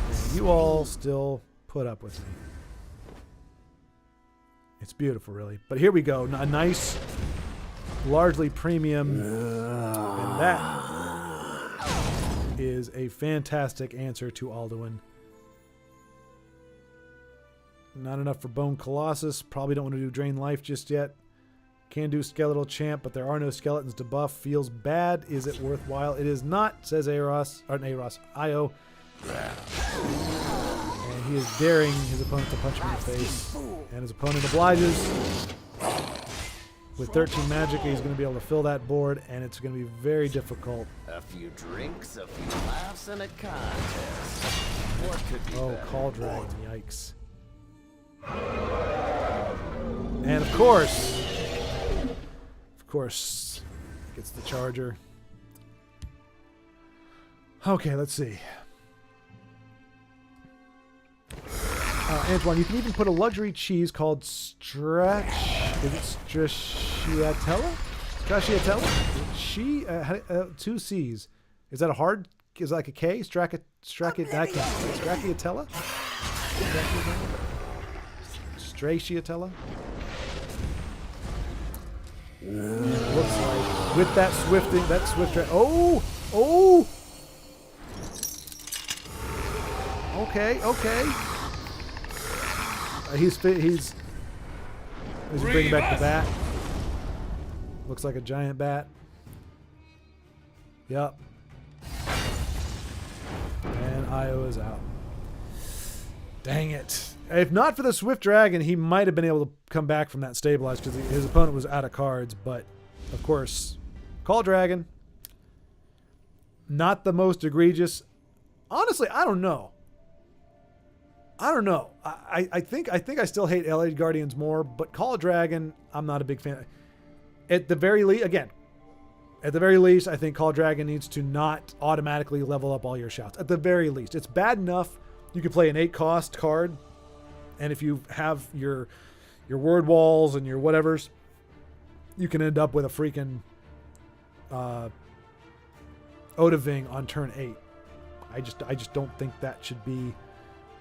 And you all still put up with me. It's beautiful, really. But here we go. A nice, largely premium... And that is a fantastic answer to Alduin. Not enough for Bone Colossus. Probably don't want to do Drain Life just yet. Can do Skeletal Champ, but there are no skeletons to buff. Feels bad. Is it worthwhile? It is not, says Eros. Or Eros. Io. And he is daring his opponent to punch him in the face. And his opponent obliges. With 13 magic, he's going to be able to fill that board, and it's going to be very difficult. A few drinks, a few laughs, and a contest. What could be better? Call Dragon. Yikes. And of course, gets the charger. Okay, let's see. Antoine, you can even put a luxury cheese called Stracciatella? Stracciatella? Two C's. Is that a hard? Is that like a K? Stracciatella? Stracciatella? Looks like with that swift oh! Okay. He's bringing back the bat. Looks like a giant bat. Yep. And Io is out. Dang it. If not for the Swift Dragon, he might have been able to come back from that stabilized because his opponent was out of cards. But, of course, Call Dragon. Not the most egregious. Honestly, I don't know. I think I still hate LA Guardians more, but Call Dragon, I'm not a big fan. At the very least, I think Call Dragon needs to not automatically level up all your shouts. At the very least. It's bad enough you can play an 8-cost card, and if you have your word walls and your whatevers, you can end up with a freaking Odaving on turn 8. I just don't think that should be.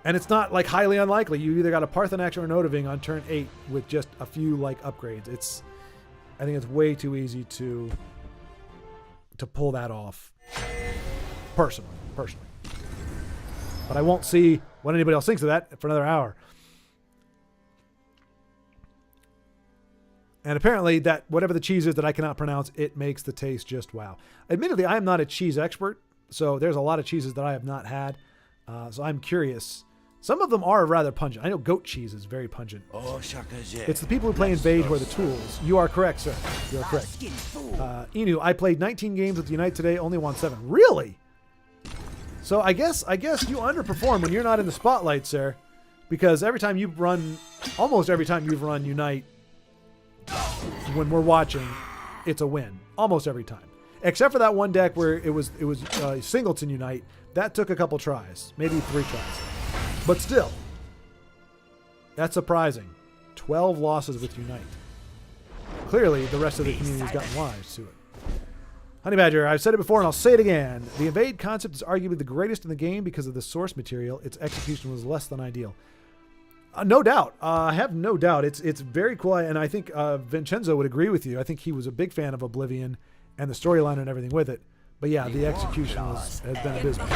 And it's not like highly unlikely. You either got a Parthenax or an Odaving on turn 8 with just a few like upgrades. I think it's way too easy to pull that off. Personally. But I won't see what anybody else thinks of that for another hour. And apparently that whatever the cheese is that I cannot pronounce, it makes the taste just wow. Admittedly, I am not a cheese expert, so there's a lot of cheeses that I have not had. So I'm curious. Some of them are rather pungent. I know goat cheese is very pungent. It's the people who play Invade who are the tools. You are correct, sir. You are correct. Inu, I played 19 games with Unite today, only won 7. Really? So I guess you underperform when you're not in the spotlight, sir. Because almost every time you've run Unite, when we're watching, it's a win. Almost every time. Except for that one deck where it was Singleton Unite. That took a couple tries. Maybe 3 tries. But still, that's surprising. 12 losses with Unite. Clearly, the rest of the community has gotten wise to it. Honey Badger, I've said it before and I'll say it again. The Invade concept is arguably the greatest in the game because of the source material. Its execution was less than ideal. No doubt. I have no doubt. It's very cool, and I think Vincenzo would agree with you. I think he was a big fan of Oblivion and the storyline and everything with it. But yeah, the execution has been abysmal.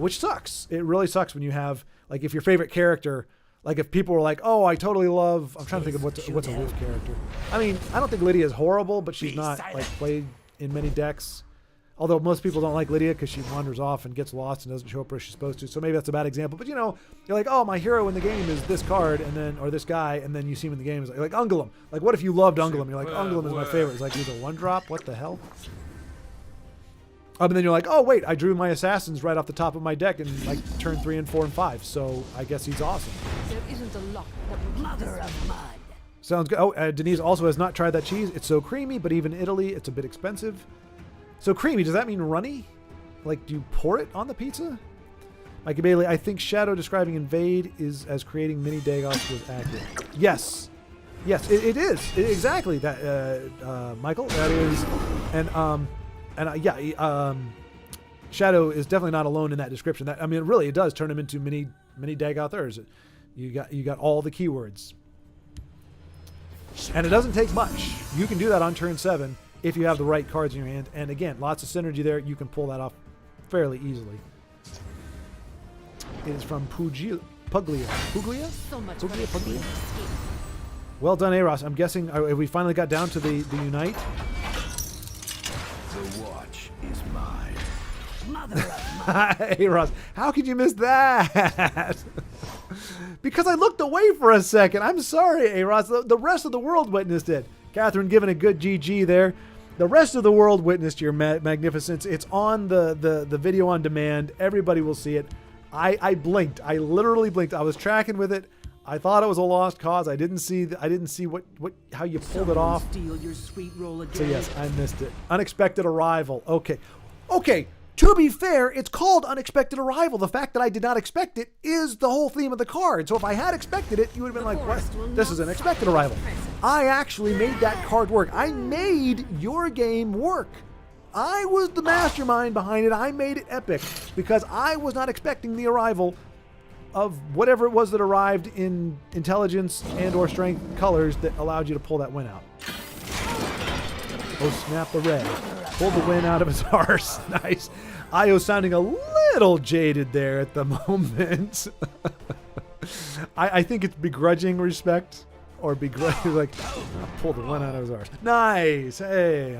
Which sucks. It really sucks when you have, like, if your favorite character, like if people were like, oh, I totally love, I'm trying to think of what's a Wolf character. I mean, I don't think Lydia is horrible, but she's not, like, played in many decks. Although most people don't like Lydia because she wanders off and gets lost and doesn't show up where she's supposed to. So maybe that's a bad example. But, you know, you're like, oh, my hero in the game is this card or this guy, and then you see him in the game. It's like Ungolem. Like, what if you loved Ungolem? You're like, Ungolem is my favorite. It's like, he's a 1-drop? What the hell? And then you're like, oh wait, I drew my assassins right off the top of my deck in like turn 3 and 4 and 5. So I guess he's awesome. There isn't a lock that will mother of mud. Sounds good. Oh, Denise also has not tried that cheese. It's so creamy, but even in Italy, it's a bit expensive. So creamy, does that mean runny? Like, do you pour it on the pizza? Mikey Bailey, I think Shadow describing Invade is as creating mini Dagoths was accurate. Yes. Yes, it is. Exactly that, Michael. That is, Shadow is definitely not alone in that description. That, I mean, really, it does turn him into mini Dagothers. You got all the keywords. And it doesn't take much. You can do that on turn 7 if you have the right cards in your hand. And again, lots of synergy there. You can pull that off fairly easily. It is from Puglia. Puglia? So much Puglia? for Puglia? escape. Well done, Aros. I'm guessing we finally got down to the Unite. The watch is mine. Mother of mud. Hey, Ross, how could you miss that? Because I looked away for a second. I'm sorry, A-Ross. The rest of the world witnessed it. Catherine giving a good GG there. The rest of the world witnessed your magnificence. It's on the video on demand. Everybody will see it. I blinked. I literally blinked. I was tracking with it. I thought it was a lost cause. I didn't see how you pulled it off. Steal your sweet roll again. So yes, I missed it. Unexpected arrival. Okay. To be fair, it's called Unexpected Arrival. The fact that I did not expect it is the whole theme of the card. So if I had expected it, you would have been like, what? This is an Unexpected Arrival. I actually made that card work. I made your game work. I was the mastermind behind it. I made it epic because I was not expecting the arrival of whatever it was that arrived in intelligence and or strength colors that allowed you to pull that win out. Oh, snap the red. Pull the win out of his arse. Nice. Io sounding a little jaded there at the moment. I think it's begrudging respect or begrudging, like, pull the win out of his arse. Nice. Hey.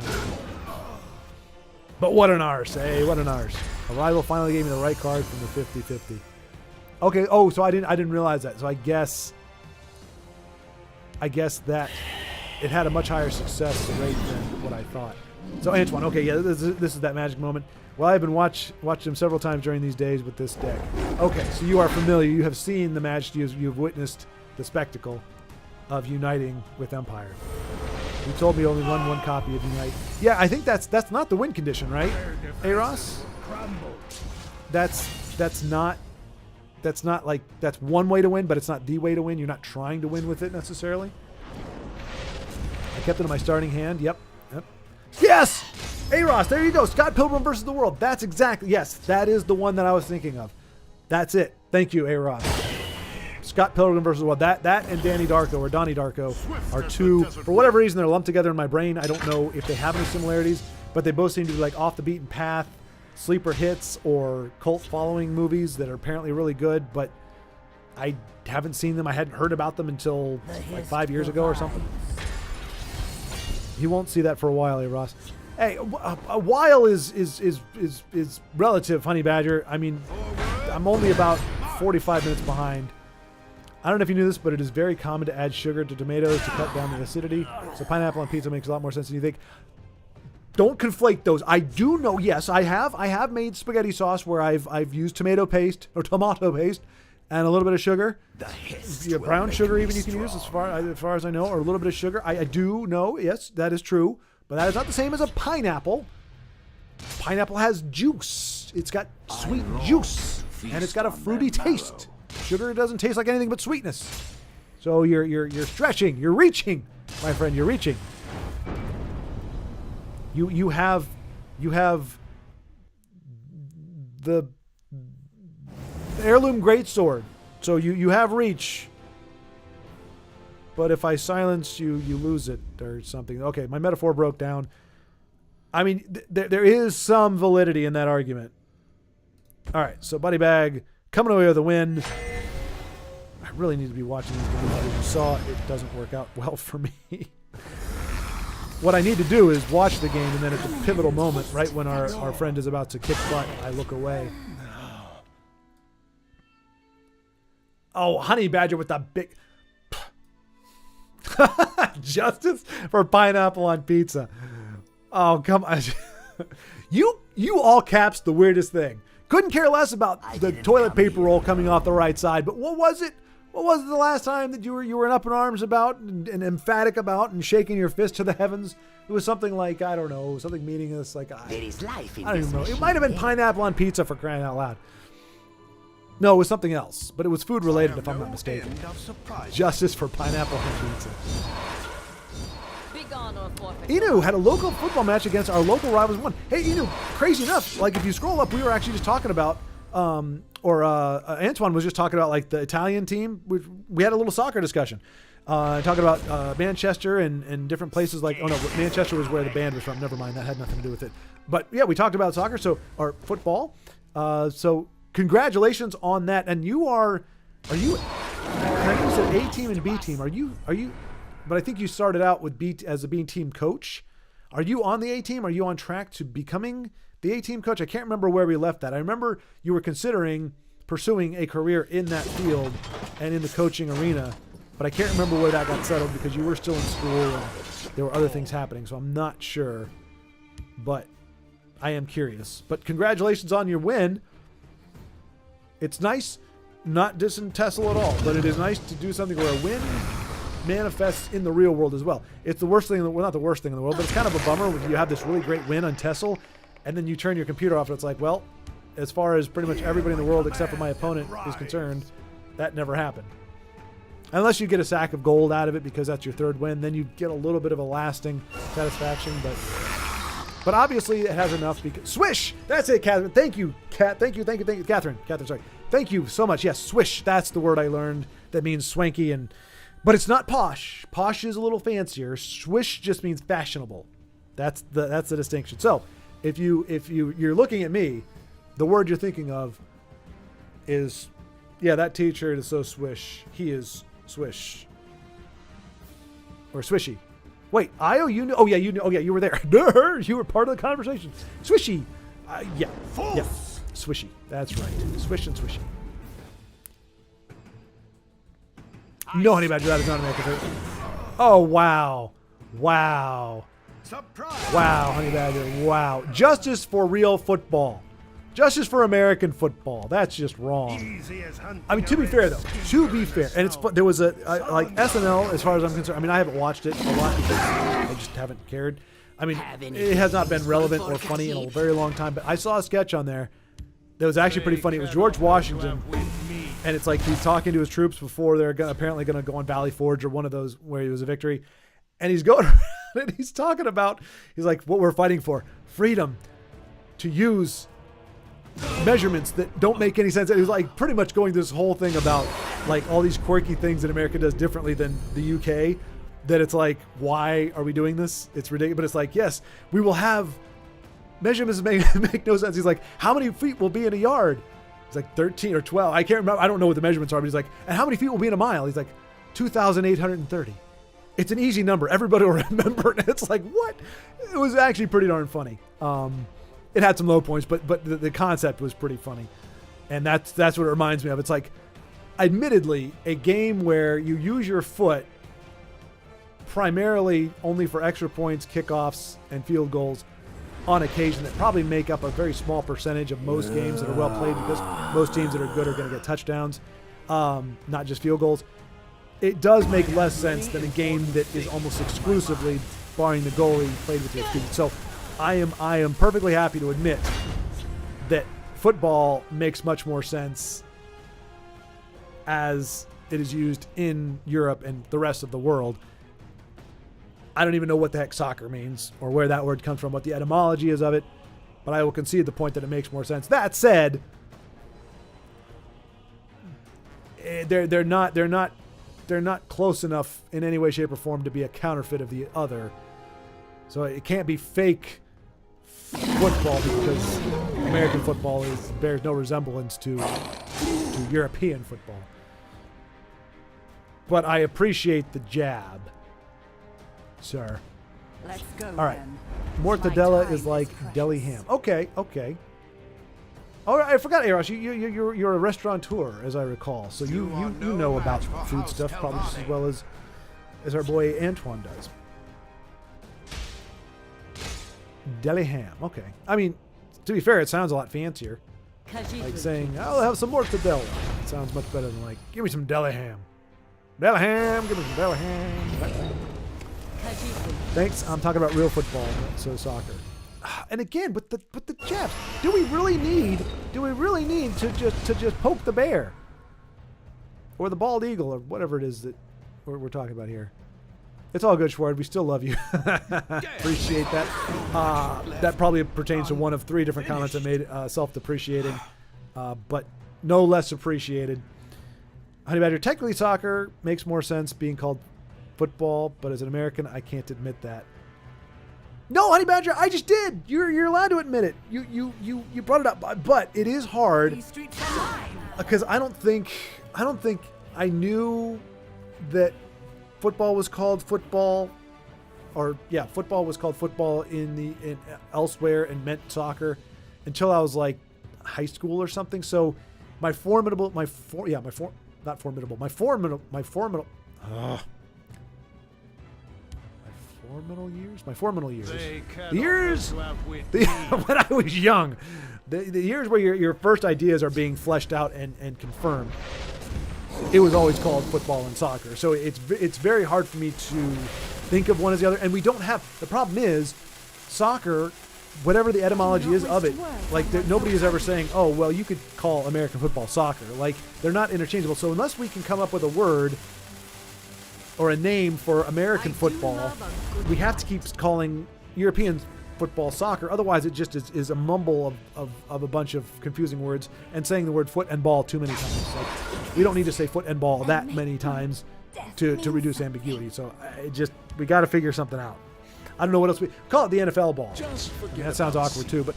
But what an arse. Hey, what an arse. Arrival finally gave me the right card from the 50-50. Okay. Oh, so I didn't realize that. So I guess that it had a much higher success rate than what I thought. So Antoine, okay, yeah, this is that magic moment. Well, I've been watched him several times during these days with this deck. Okay, so you are familiar. You have seen the magic. You've witnessed the spectacle of uniting with Empire. You told me you only run one copy of Unite. Yeah, I think that's not the win condition, right? Eros? That's not like, that's one way to win, but it's not the way to win. You're not trying to win with it necessarily. I kept it in my starting hand. Yep. Yes! Eros, there you go. Scott Pilgrim versus the World. That's exactly, yes, that is the one that I was thinking of. That's it. Thank you, Eros. Scott Pilgrim versus the World. That and Donnie Darko are two, for whatever reason, they're lumped together in my brain. I don't know if they have any similarities, but they both seem to be like off the beaten path, sleeper hits, or cult following movies that are apparently really good, but I haven't seen them. I hadn't heard about them until like 5 years ago or something. You won't see that for a while, Ross. Hey, a while is relative, Honey Badger. I mean, I'm only about 45 minutes behind. I don't know if you knew this, but it is very common to add sugar to tomatoes to cut down the acidity. So pineapple on pizza makes a lot more sense than you think. Don't conflate those. I do know, yes, I have made spaghetti sauce where I've used tomato paste and a little bit of sugar. Brown sugar even you can use as far as I know, or a little bit of sugar. I do know, yes, that is true. But that is not the same as a pineapple. Pineapple has juice. It's got sweet juice. And it's got a fruity taste. Sugar doesn't taste like anything but sweetness. So you're stretching. You're reaching, my friend. You're reaching. You have the heirloom greatsword. So you have reach. But if I silence you, you lose it or something. Okay, my metaphor broke down. I mean, there is some validity in that argument. All right, so Buddy Bag coming away with a win. I really need to be watching these games. As you saw, it doesn't work out well for me. What I need to do is watch the game, and then at the pivotal moment, right when our friend is about to kick butt, I look away. Oh, Honey Badger with the big... Justice for pineapple on pizza. Oh, come on. You all caps the weirdest thing. Couldn't care less about the toilet paper roll coming off the right side, but what was it? What was it the last time that you were up in arms about and emphatic about and shaking your fist to the heavens? It was something like, I don't know, something meaningless like There is life in I don't this even know. It machine, might have been eh? pineapple on pizza, for crying out loud. No, it was something else, but it was food related if I'm not mistaken. Justice for pineapple on pizza. Begone or forfeit. Inu had a local football match against our local rivals. Won. Hey, Inu, crazy enough, like if you scroll up, we were actually just talking about, Antoine was just talking about like the Italian team. We had a little soccer discussion, talking about Manchester and different places. Like, oh no, Manchester was where the band was from. Never mind, that had nothing to do with it. But yeah, we talked about soccer, or football. So congratulations on that. And you are you? I think you said A team and B team. Are you? But I think you started out with B as a B team coach. Are you on the A team? Are you on track to becoming the A team coach? I can't remember where we left that. I remember you were considering pursuing a career in that field and in the coaching arena, but I can't remember where that got settled because you were still in school and there were other things happening. So I'm not sure, but I am curious. But congratulations on your win. It's nice, not dissing Tesla at all, but it is nice to do something where a win manifests in the real world as well. It's the worst thing, well, not the worst thing in the world, but it's kind of a bummer when you have this really great win on Tesla and then you turn your computer off and it's like, well, as far as pretty much everybody in the world except for my opponent is concerned, that never happened. Unless you get a sack of gold out of it because that's your third win, then you get a little bit of a lasting satisfaction, but obviously it has enough because swish! That's it, Catherine. Thank you, Cat. Thank you, Catherine. Catherine, sorry. Thank you so much. Yes, swish. That's the word I learned. That means swanky but it's not posh. Posh is a little fancier. Swish just means fashionable. That's the distinction. So, if you're looking at me, the word you're thinking of is, yeah, that t-shirt is so swish. He is swish. Or swishy. Wait, you knew. Oh yeah, you knew. Oh yeah, you were there. You were part of the conversation. Swishy. Yeah. Swishy. That's right. Swish and swishy. No, Honey Badger, that is not American food. Oh, wow. Surprise! Wow, Honey Badger, wow. Justice for real football. Justice for American football. That's just wrong. I mean, to be fair, and it's there was like SNL, as far as I'm concerned. I mean, I haven't watched it a lot because I just haven't cared. I mean, it has not been relevant or funny in a very long time, but I saw a sketch on there that was actually pretty funny. It was George Washington. And it's like he's talking to his troops before they're apparently going to go on Valley Forge or one of those where he was a victory. And he's going around and he's talking about, he's like, what we're fighting for, freedom to use measurements that don't make any sense. And he was like pretty much going this whole thing about like all these quirky things that America does differently than the UK, that it's like, why are we doing this? It's ridiculous. But it's like, yes, we will have measurements that make no sense. He's like, how many feet will be in a yard? It's like 13 or 12. I can't remember. I don't know what the measurements are, but he's like, and how many feet will be in a mile? He's like, 2,830. It's an easy number. Everybody will remember it. It's like, what? It was actually pretty darn funny. It had some low points, but the concept was pretty funny. And that's what it reminds me of. It's like, admittedly, a game where you use your foot primarily only for extra points, kickoffs, and field goals on occasion that probably make up a very small percentage of most games that are well played because most teams that are good are going to get touchdowns, not just field goals. It does make less sense than a game that is almost exclusively, barring the goalie, played with your feet. So I am perfectly happy to admit that football makes much more sense as it is used in Europe and the rest of the world. I don't even know what the heck soccer means or where that word comes from, what the etymology is of it, but I will concede the point that it makes more sense. That said, they're not close enough in any way, shape, or form to be a counterfeit of the other. So it can't be fake football because American football bears no resemblance to European football. But I appreciate the jab, sir. Let's go. All right. Then. Mortadella is like deli ham. Okay. Oh, I forgot, Eros. You're a restaurateur, as I recall. So you know about food stuff probably just as well as our boy Antoine does. Deli ham. Okay. I mean, to be fair, it sounds a lot fancier. Khajiit Like will saying, keep I'll have some mortadella. It sounds much better than like, give me some deli ham. Deli ham, give me some deli ham. Khajiit will Thanks. I'm talking about real football, not so soccer. And again, with the jabs, do we really need to just poke the bear or the bald eagle or whatever it is that we're talking about here? It's all good, Schward. We still love you. Appreciate that. That probably pertains to one of 3 different comments I made, self-depreciating, but no less appreciated. Honey Badger, technically soccer makes more sense being called football, but as an American, I can't admit that. No, Honey Badger, I just did. You're allowed to admit it. You brought it up, but it is hard These streets are mine. because I don't think I knew that football was called football, or yeah, football was called football in elsewhere and meant soccer until I was like high school or something. So my formative years. They The years cannot outwit when I was young, the years where your first ideas are being fleshed out and confirmed. It was always called football and soccer, so it's very hard for me to think of one as the other. And we don't have, the problem is soccer, whatever the etymology is of it, like nobody is ever saying, oh well, you could call American football soccer. Like they're not interchangeable. So unless we can come up with a word or a name for American football, we have to keep calling European football soccer. Otherwise, it just is a mumble of a bunch of confusing words and saying the word foot and ball too many times. Like, we don't need to say foot and ball that many times to reduce ambiguity. So we got to figure something out. I don't know what else we call it. The NFL ball. I mean, that sounds awkward too, but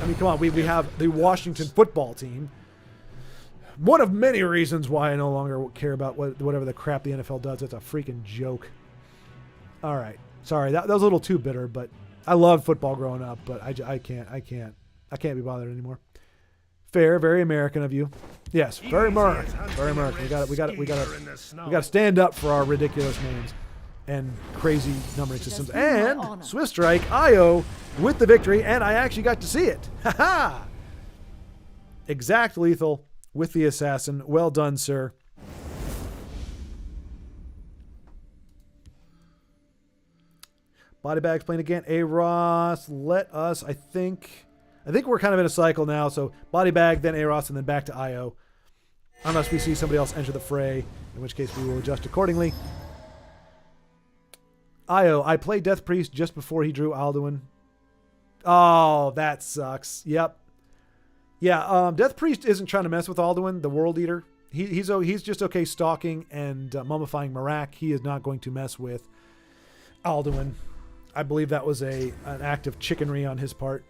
I mean, come on. We have the Washington football team. One of many reasons why I no longer care about whatever the crap the NFL does. It's a freaking joke. All right. Sorry, that was a little too bitter, but I loved football growing up, but I can't be bothered anymore. Fair, very American of you. Yes, very American. Very American. We got to stand up for our ridiculous names and crazy numbering systems. And Swift Strike IO with the victory, and I actually got to see it. Ha ha! Exact lethal with the assassin. Well done, sir. Body bags playing again. Ross, let us. I think we're kind of in a cycle now. So body bag, then Ross, and then back to IO. Unless we see somebody else enter the fray, in which case we will adjust accordingly. IO, I played Death Priest just before he drew Alduin. Oh, that sucks. Yep. Yeah, Death Priest isn't trying to mess with Alduin, the World Eater. He's just okay stalking and mummifying Marak. He is not going to mess with Alduin. I believe that was an act of chickenry on his part.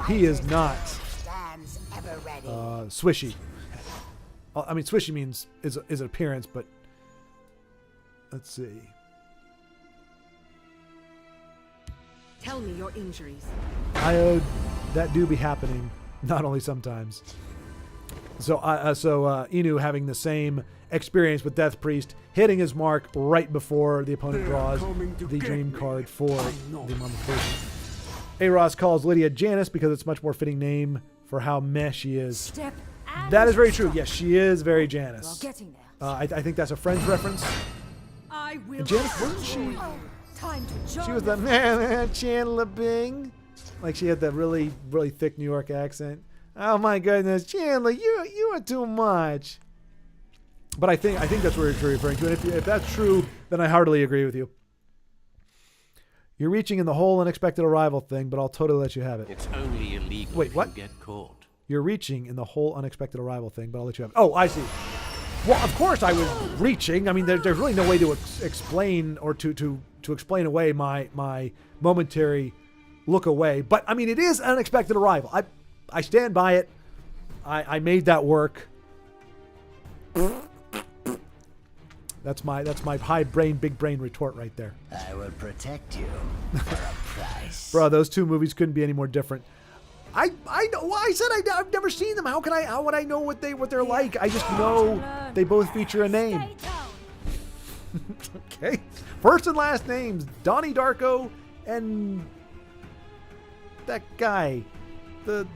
He is not swishy. I mean, swishy means is an appearance, but let's see. Tell me your injuries. That do be happening, not only sometimes. So Inu having the same experience with Death Priest, hitting his mark right before the opponent draws the dream card for the mummification. Ross calls Lydia Janice because it's a much more fitting name for how meh she is. That is very true. Yes, she is very Janice. I think that's a Friends reference. And Janice, wasn't she? She was the Chandler Bing. Like she had that really, really thick New York accent. Oh my goodness, Chandler, you are too much. But I think that's what you're referring to. And if that's true, then I heartily agree with you. You're reaching in the whole unexpected arrival thing, but I'll totally let you have it. It's only illegal Wait, if what? you get caught. You're reaching in the whole unexpected arrival thing, but I'll let you have it. Oh, I see. Well, of course I was reaching. I mean, there's really no way to explain or to explain away my momentary look away. But I mean, it is unexpected arrival. I stand by it. I made that work. That's my high brain, big brain retort right there. I will protect you for a price. Bro, those two movies couldn't be any more different. I know. I said I've never seen them. How would I know what they're like? I just know they both feature a name. Okay, first and last names: Donnie Darko and that guy. The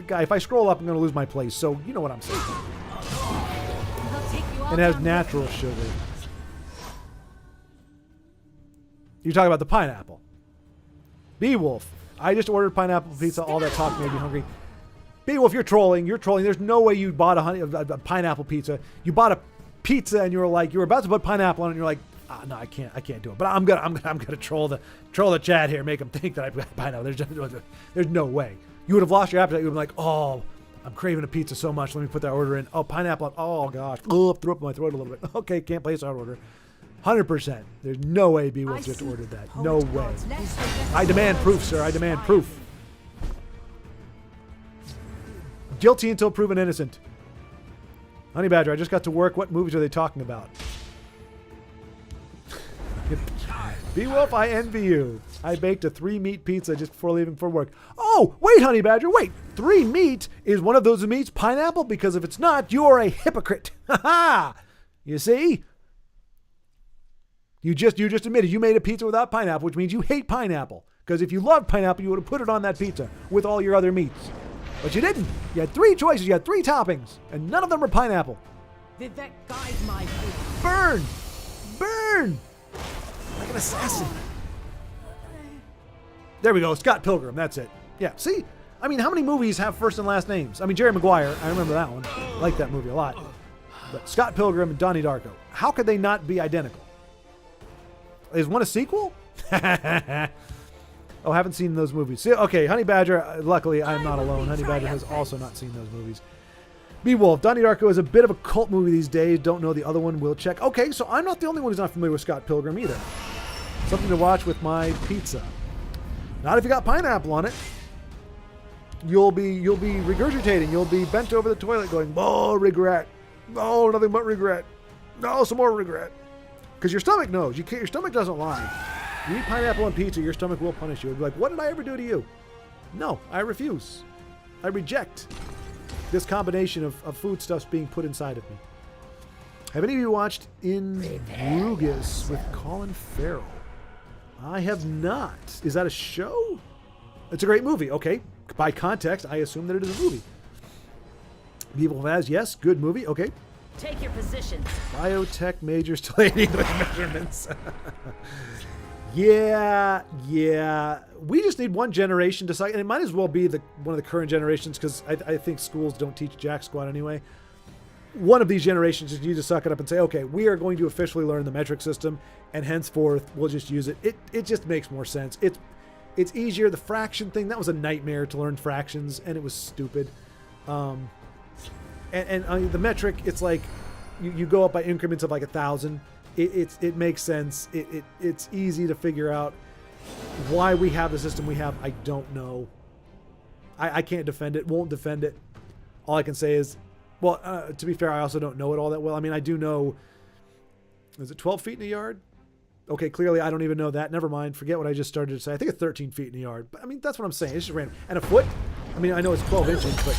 guy. If I scroll up, I'm going to lose my place. So you know what I'm saying. I'll take you all And it has down natural with me. sugar. You're talking about the pineapple. Beowulf. I just ordered pineapple pizza. All that talk made me hungry. Beowulf, you're trolling. You're trolling. There's no way you bought a pineapple pizza. You bought a pizza and you were about to put pineapple on it and you're like, no, I can't do it. But I'm gonna troll the chat here, make them think that I've got pineapple. There's no way. You would have lost your appetite. You would have been like, oh, I'm craving a pizza so much. Let me put that order in. Oh, pineapple. Oh gosh. Oh, threw up in my throat a little bit. Okay, can't place our order. 100%. There's no way Beowulf just ordered that. No way. I demand proof, sir. I demand proof. Guilty until proven innocent. Honey Badger, I just got to work. What movies are they talking about? Beowulf, I envy you. I baked a 3-meat pizza just before leaving for work. Oh, wait, Honey Badger, wait. 3 meat is one of those meats pineapple? Because if it's not, you're a hypocrite. Ha ha! You see? You just admitted you made a pizza without pineapple, which means you hate pineapple. Because if you loved pineapple, you would have put it on that pizza with all your other meats. But you didn't. You had 3 choices. You had 3 toppings, and none of them were pineapple. Did that guide my food? Burn! Burn! Like an assassin. There we go. Scott Pilgrim. That's it. Yeah. See? I mean, how many movies have first and last names? I mean, Jerry Maguire. I remember that one. I like that movie a lot. But Scott Pilgrim and Donnie Darko. How could they not be identical? Is one a sequel? Oh, haven't seen those movies. See, okay, Honey Badger, luckily I'm not alone. Honey Badger has also not seen those movies. Beowulf, Donnie Darko is a bit of a cult movie these days. Don't know the other one. We'll check. Okay, so I'm not the only one who's not familiar with Scott Pilgrim either. Something to watch with my pizza. Not if you got pineapple on it. You'll be regurgitating. You'll be bent over the toilet going, oh, regret. Oh, nothing but regret. No, some more regret. Because your stomach knows. Your stomach doesn't lie. You eat pineapple on pizza, your stomach will punish you. It'll be like, what did I ever do to you? No, I refuse. I reject this combination of foodstuffs being put inside of me. Have any of you watched In Bruges with Colin Farrell? I have not. Is that a show? It's a great movie. Okay. By context, I assume that it is a movie. People has, yes, good movie. Okay. Take your positions. Biotech major still aiding with measurements. Yeah. We just need one generation to and it might as well be one of the current generations because I think schools don't teach jack squat anyway. One of these generations just need to suck it up and say, okay, we are going to officially learn the metric system, and henceforth we'll just use it. It just makes more sense. It's easier. The fraction thing, that was a nightmare to learn fractions, and it was stupid. And the metric, it's like you go up by increments of like 1,000. It makes sense. It's easy to figure out why we have the system we have. I don't know. I can't defend it. Won't defend it. All I can say is, well, to be fair, I also don't know it all that well. I mean, I do know. Is it 12 feet in a yard? Okay, clearly I don't even know that. Never mind. Forget what I just started to say. I think it's 13 feet in a yard. But I mean, that's what I'm saying. It's just random. And a foot? I mean, I know it's 12 inches, but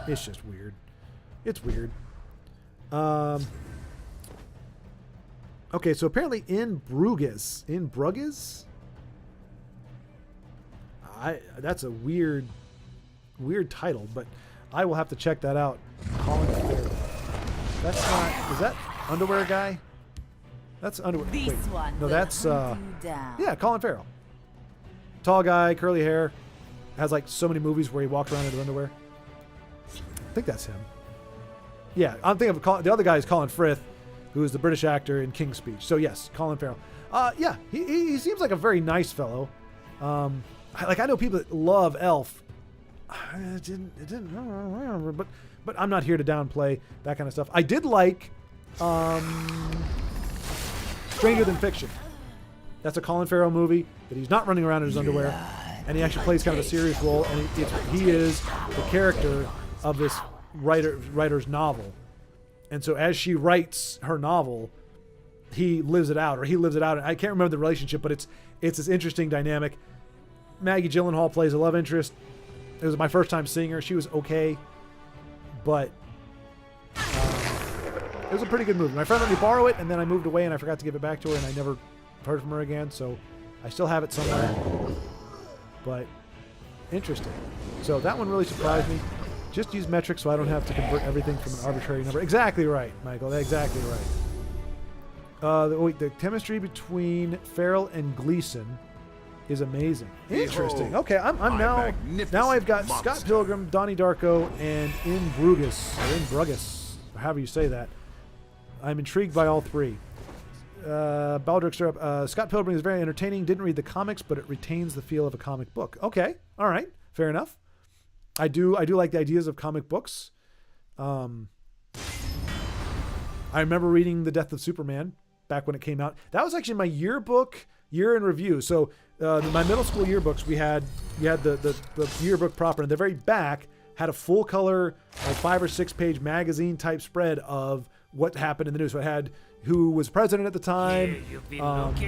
it's just weird. It's weird. Okay, so apparently in Bruges. That's a weird title, but I will have to check that out. Colin Farrell. That's not, is that underwear guy? That's underwear. This Wait, one no, will that's hunt you down. yeah, Colin Farrell. Tall guy, curly hair, has like so many movies where he walks around in his underwear. I think that's him. Yeah, I'm thinking of the other guy is Colin Firth, who is the British actor in King's Speech. So yes, Colin Farrell. Yeah, he seems like a very nice fellow. I know people that love Elf. It didn't, but I'm not here to downplay that kind of stuff. I did like Stranger Than Fiction. That's a Colin Farrell movie that he's not running around in his underwear, and he actually plays kind of a serious role, and he is the character of this writer's novel. And so as she writes her novel, he lives it out. I can't remember the relationship, but it's this interesting dynamic. Maggie Gyllenhaal plays a love interest. It was my first time seeing her. She was okay, but it was a pretty good movie. My friend let me borrow it, and then I moved away, and I forgot to give it back to her, and I never heard from her again, so I still have it somewhere. but interesting. So that one really surprised me. Just use metrics so I don't have to convert everything from an arbitrary number. Exactly right, Michael. Exactly right. The chemistry between Farrell and Gleason is amazing. Interesting. Okay, I'm now I've got monster. Scott Pilgrim, Donnie Darko, and Brugus, however you say that. I'm intrigued by all three. Baldrick's up. Scott Pilgrim is very entertaining. Didn't read the comics, but it retains the feel of a comic book. Okay, all right, fair enough. I do like the ideas of comic books. I remember reading The Death of Superman back when it came out. That was actually my yearbook year in review. So my middle school yearbooks, you had the yearbook proper, and the very back had a full color, like 5 or 6 page magazine type spread of what happened in the news. So it had who was president at the time, some of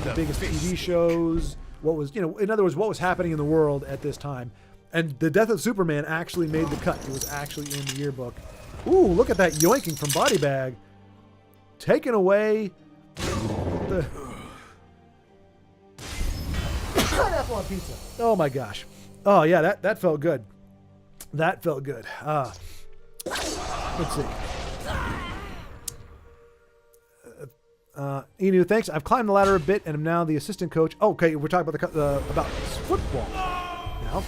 the biggest TV shows, what was, in other words, what was happening in the world at this time. And The Death of Superman actually made the cut. It was actually in the yearbook. Ooh, look at that yoinking from Body Bag. Taking away the pineapple on pizza. Oh my gosh. Oh yeah, that felt good. That felt good. Let's see. Inu, thanks. I've climbed the ladder a bit and am now the assistant coach. Oh, okay, we're talking about football now.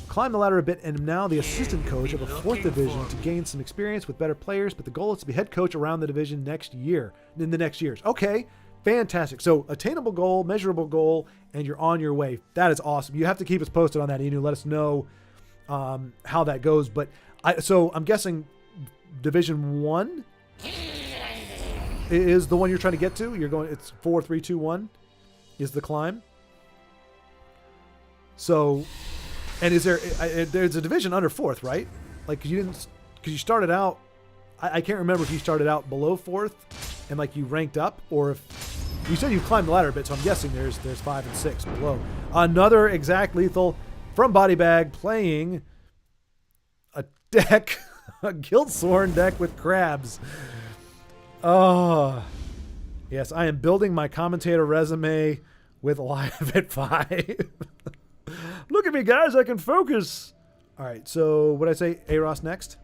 Climbed the ladder a bit and am now the assistant coach of a 4th division to gain some experience with better players, but the goal is to be head coach around the division in the next years. Okay, fantastic. So attainable goal, measurable goal, and you're on your way. That is awesome. You have to keep us posted on that, Inu. Let us know how that goes. But so I'm guessing Division 1 is the one you're trying to get to. It's 4, 3, 2, 1 is the climb. So, and there's a division under 4th, right? Like because you started out, I can't remember if you started out below 4th and like you ranked up, or if you said you climbed the ladder a bit. So I'm guessing there's 5 and 6 below. Another exact lethal from Body Bag playing a deck, a Guildsworn deck with crabs. Oh, yes, I am building my commentator resume with live at 5. Look at me, guys. I can focus. All right, so what did I say? Aros next.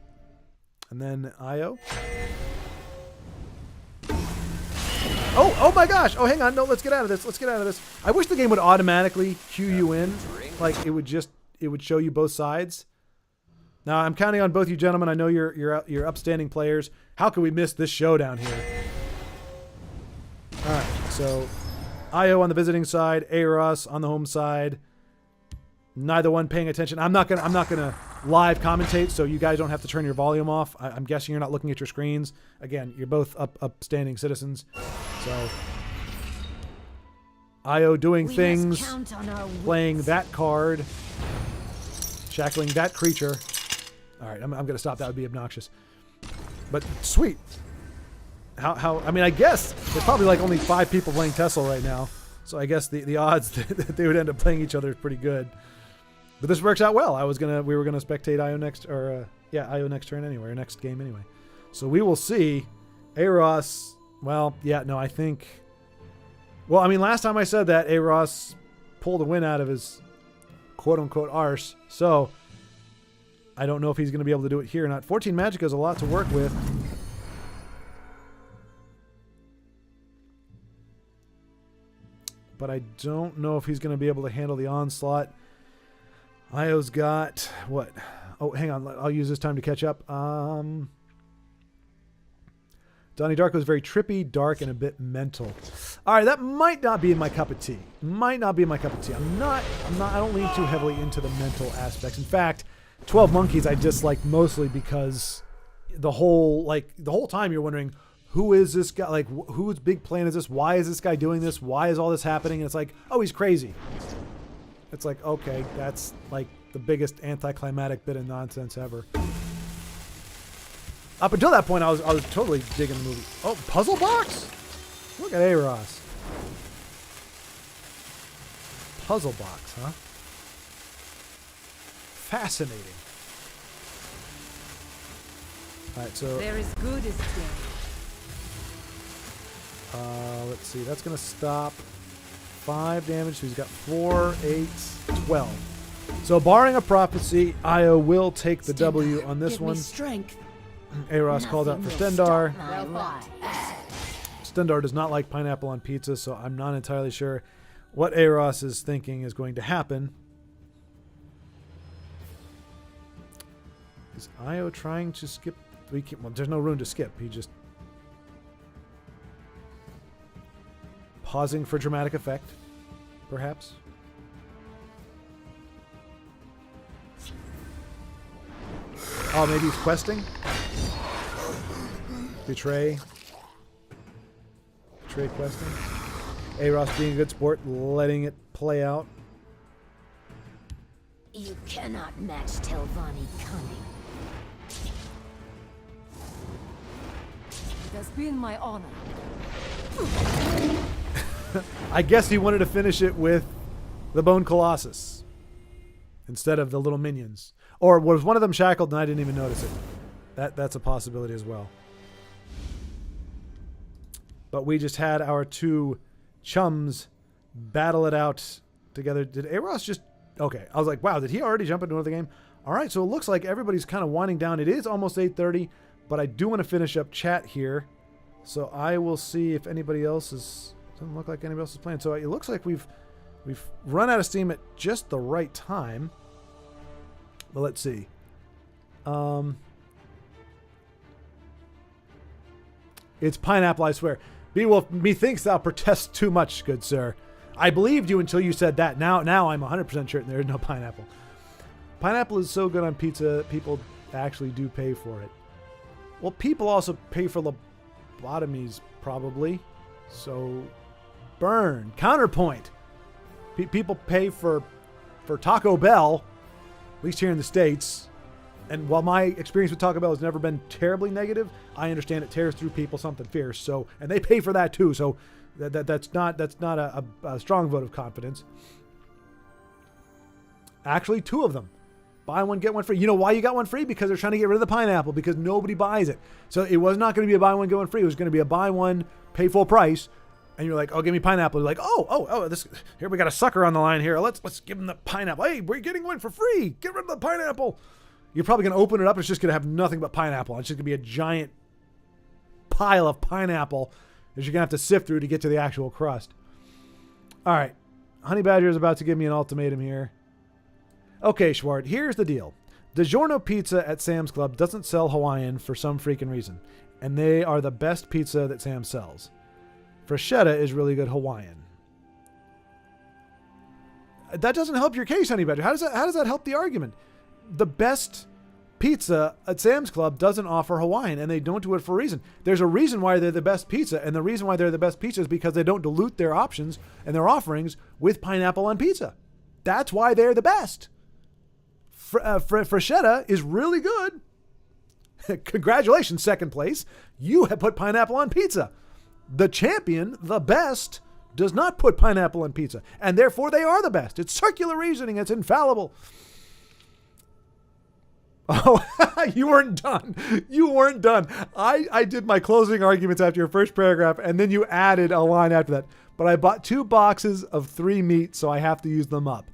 And then Io. Oh my gosh. Oh, hang on. No, let's get out of this. I wish the game would automatically cue you in. Like, it would show you both sides. Now, I'm counting on both you gentlemen. I know you're upstanding players. How could we miss this showdown here? All right, so Io on the visiting side, Aros on the home side. Neither one paying attention. I'm not gonna live commentate, so you guys don't have to turn your volume off. I'm guessing you're not looking at your screens. Again, you're both upstanding citizens. So Io doing things, playing that card, shackling that creature. All right, I'm gonna stop. That would be obnoxious. But sweet. How? I mean, I guess there's probably like only 5 people playing Tessel right now, so I guess the odds that they would end up playing each other is pretty good. But this works out well. We were gonna spectate Io next, Io next turn anyway, or next game anyway. So we will see. Aros. Well, yeah, no, I think. Well, I mean, last time I said that, Aros pulled a win out of his quote unquote arse. So I don't know if he's going to be able to do it here or not. 14 Magic is a lot to work with. But I don't know if he's going to be able to handle the onslaught. Io's got what? Oh, hang on. I'll use this time to catch up. Donnie Darko is very trippy, dark, and a bit mental. All right, that might not be my cup of tea. I don't lean too heavily into the mental aspects. In fact, 12 Monkeys I dislike mostly because the whole time you're wondering, who is this guy? Like, whose big plan is this? Why is this guy doing this? Why is all this happening? And it's like, oh, he's crazy. It's like, okay, that's like the biggest anticlimactic bit of nonsense ever. Up until that point, I was totally digging the movie. Oh, puzzle box? Look at Aros. Puzzle box, huh? Fascinating. All right, so They're as good as dead. let's see. That's gonna stop 5 damage, so he's got 4, 8, 12. So barring a prophecy, Io will take the W on this Give one. Me strength. Aros called out for Nothing will Stendar. stop my rise. Stendar does not like pineapple on pizza, so I'm not entirely sure what Aros is thinking is going to happen. Is Io trying to skip? Well, there's no room to skip. He just pausing for dramatic effect, perhaps. Oh, maybe he's questing? Betray questing. Aros being a good sport, letting it play out. You cannot match Telvanni cunning. It has been my honor. I guess he wanted to finish it with the Bone Colossus instead of the little minions. Or was one of them shackled and I didn't even notice it? That's a possibility as well. But we just had our two chums battle it out together. Did Aros just... Okay, I was like, wow, did he already jump into another game? All right, so it looks like everybody's kind of winding down. It is almost 8:30, but I do want to finish up chat here. So I will see if anybody else is... Doesn't look like anybody else is playing. So it looks like we've run out of steam at just the right time. But let's see. It's pineapple, I swear. Beowulf, methinks thou protest too much, good sir. I believed you until you said that. Now I'm 100% certain there is no pineapple. Pineapple is so good on pizza, people actually do pay for it. Well, people also pay for lobotomies, probably. So, burn. Counterpoint. People pay for Taco Bell, at least here in the States. And while my experience with Taco Bell has never been terribly negative, I understand it tears through people something fierce. So, and they pay for that too. So, that's not a strong vote of confidence. Actually, 2 of them. Buy one, get one free. You know why you got one free? Because they're trying to get rid of the pineapple because nobody buys it. So it was not going to be a buy one, get one free. It was going to be a buy one, pay full price. And you're like, oh, give me pineapple. You're like, this here we got a sucker on the line here. Let's give him the pineapple. Hey, we're getting one for free. Get rid of the pineapple. You're probably going to open it up. It's just going to have nothing but pineapple. It's just going to be a giant pile of pineapple that you're going to have to sift through to get to the actual crust. All right. Honey Badger is about to give me an ultimatum here. Okay, Schwart, here's the deal. DiGiorno Pizza at Sam's Club doesn't sell Hawaiian for some freaking reason. And they are the best pizza that Sam sells. Freshetta is really good Hawaiian. That doesn't help your case, Honey Badger. How does that help the argument? The best pizza at Sam's Club doesn't offer Hawaiian, and they don't do it for a reason. There's a reason why they're the best pizza, and the reason why they're the best pizza is because they don't dilute their options and their offerings with pineapple on pizza. That's why they're the best. Freshetta is really good. Congratulations, second place. You have put pineapple on pizza. The champion, the best, does not put pineapple on pizza, and therefore they are the best. It's circular reasoning. It's infallible. Oh, you weren't done. You weren't done. I did my closing arguments after your first paragraph, and then you added a line after that. But I bought 2 boxes of 3 meat, so I have to use them up.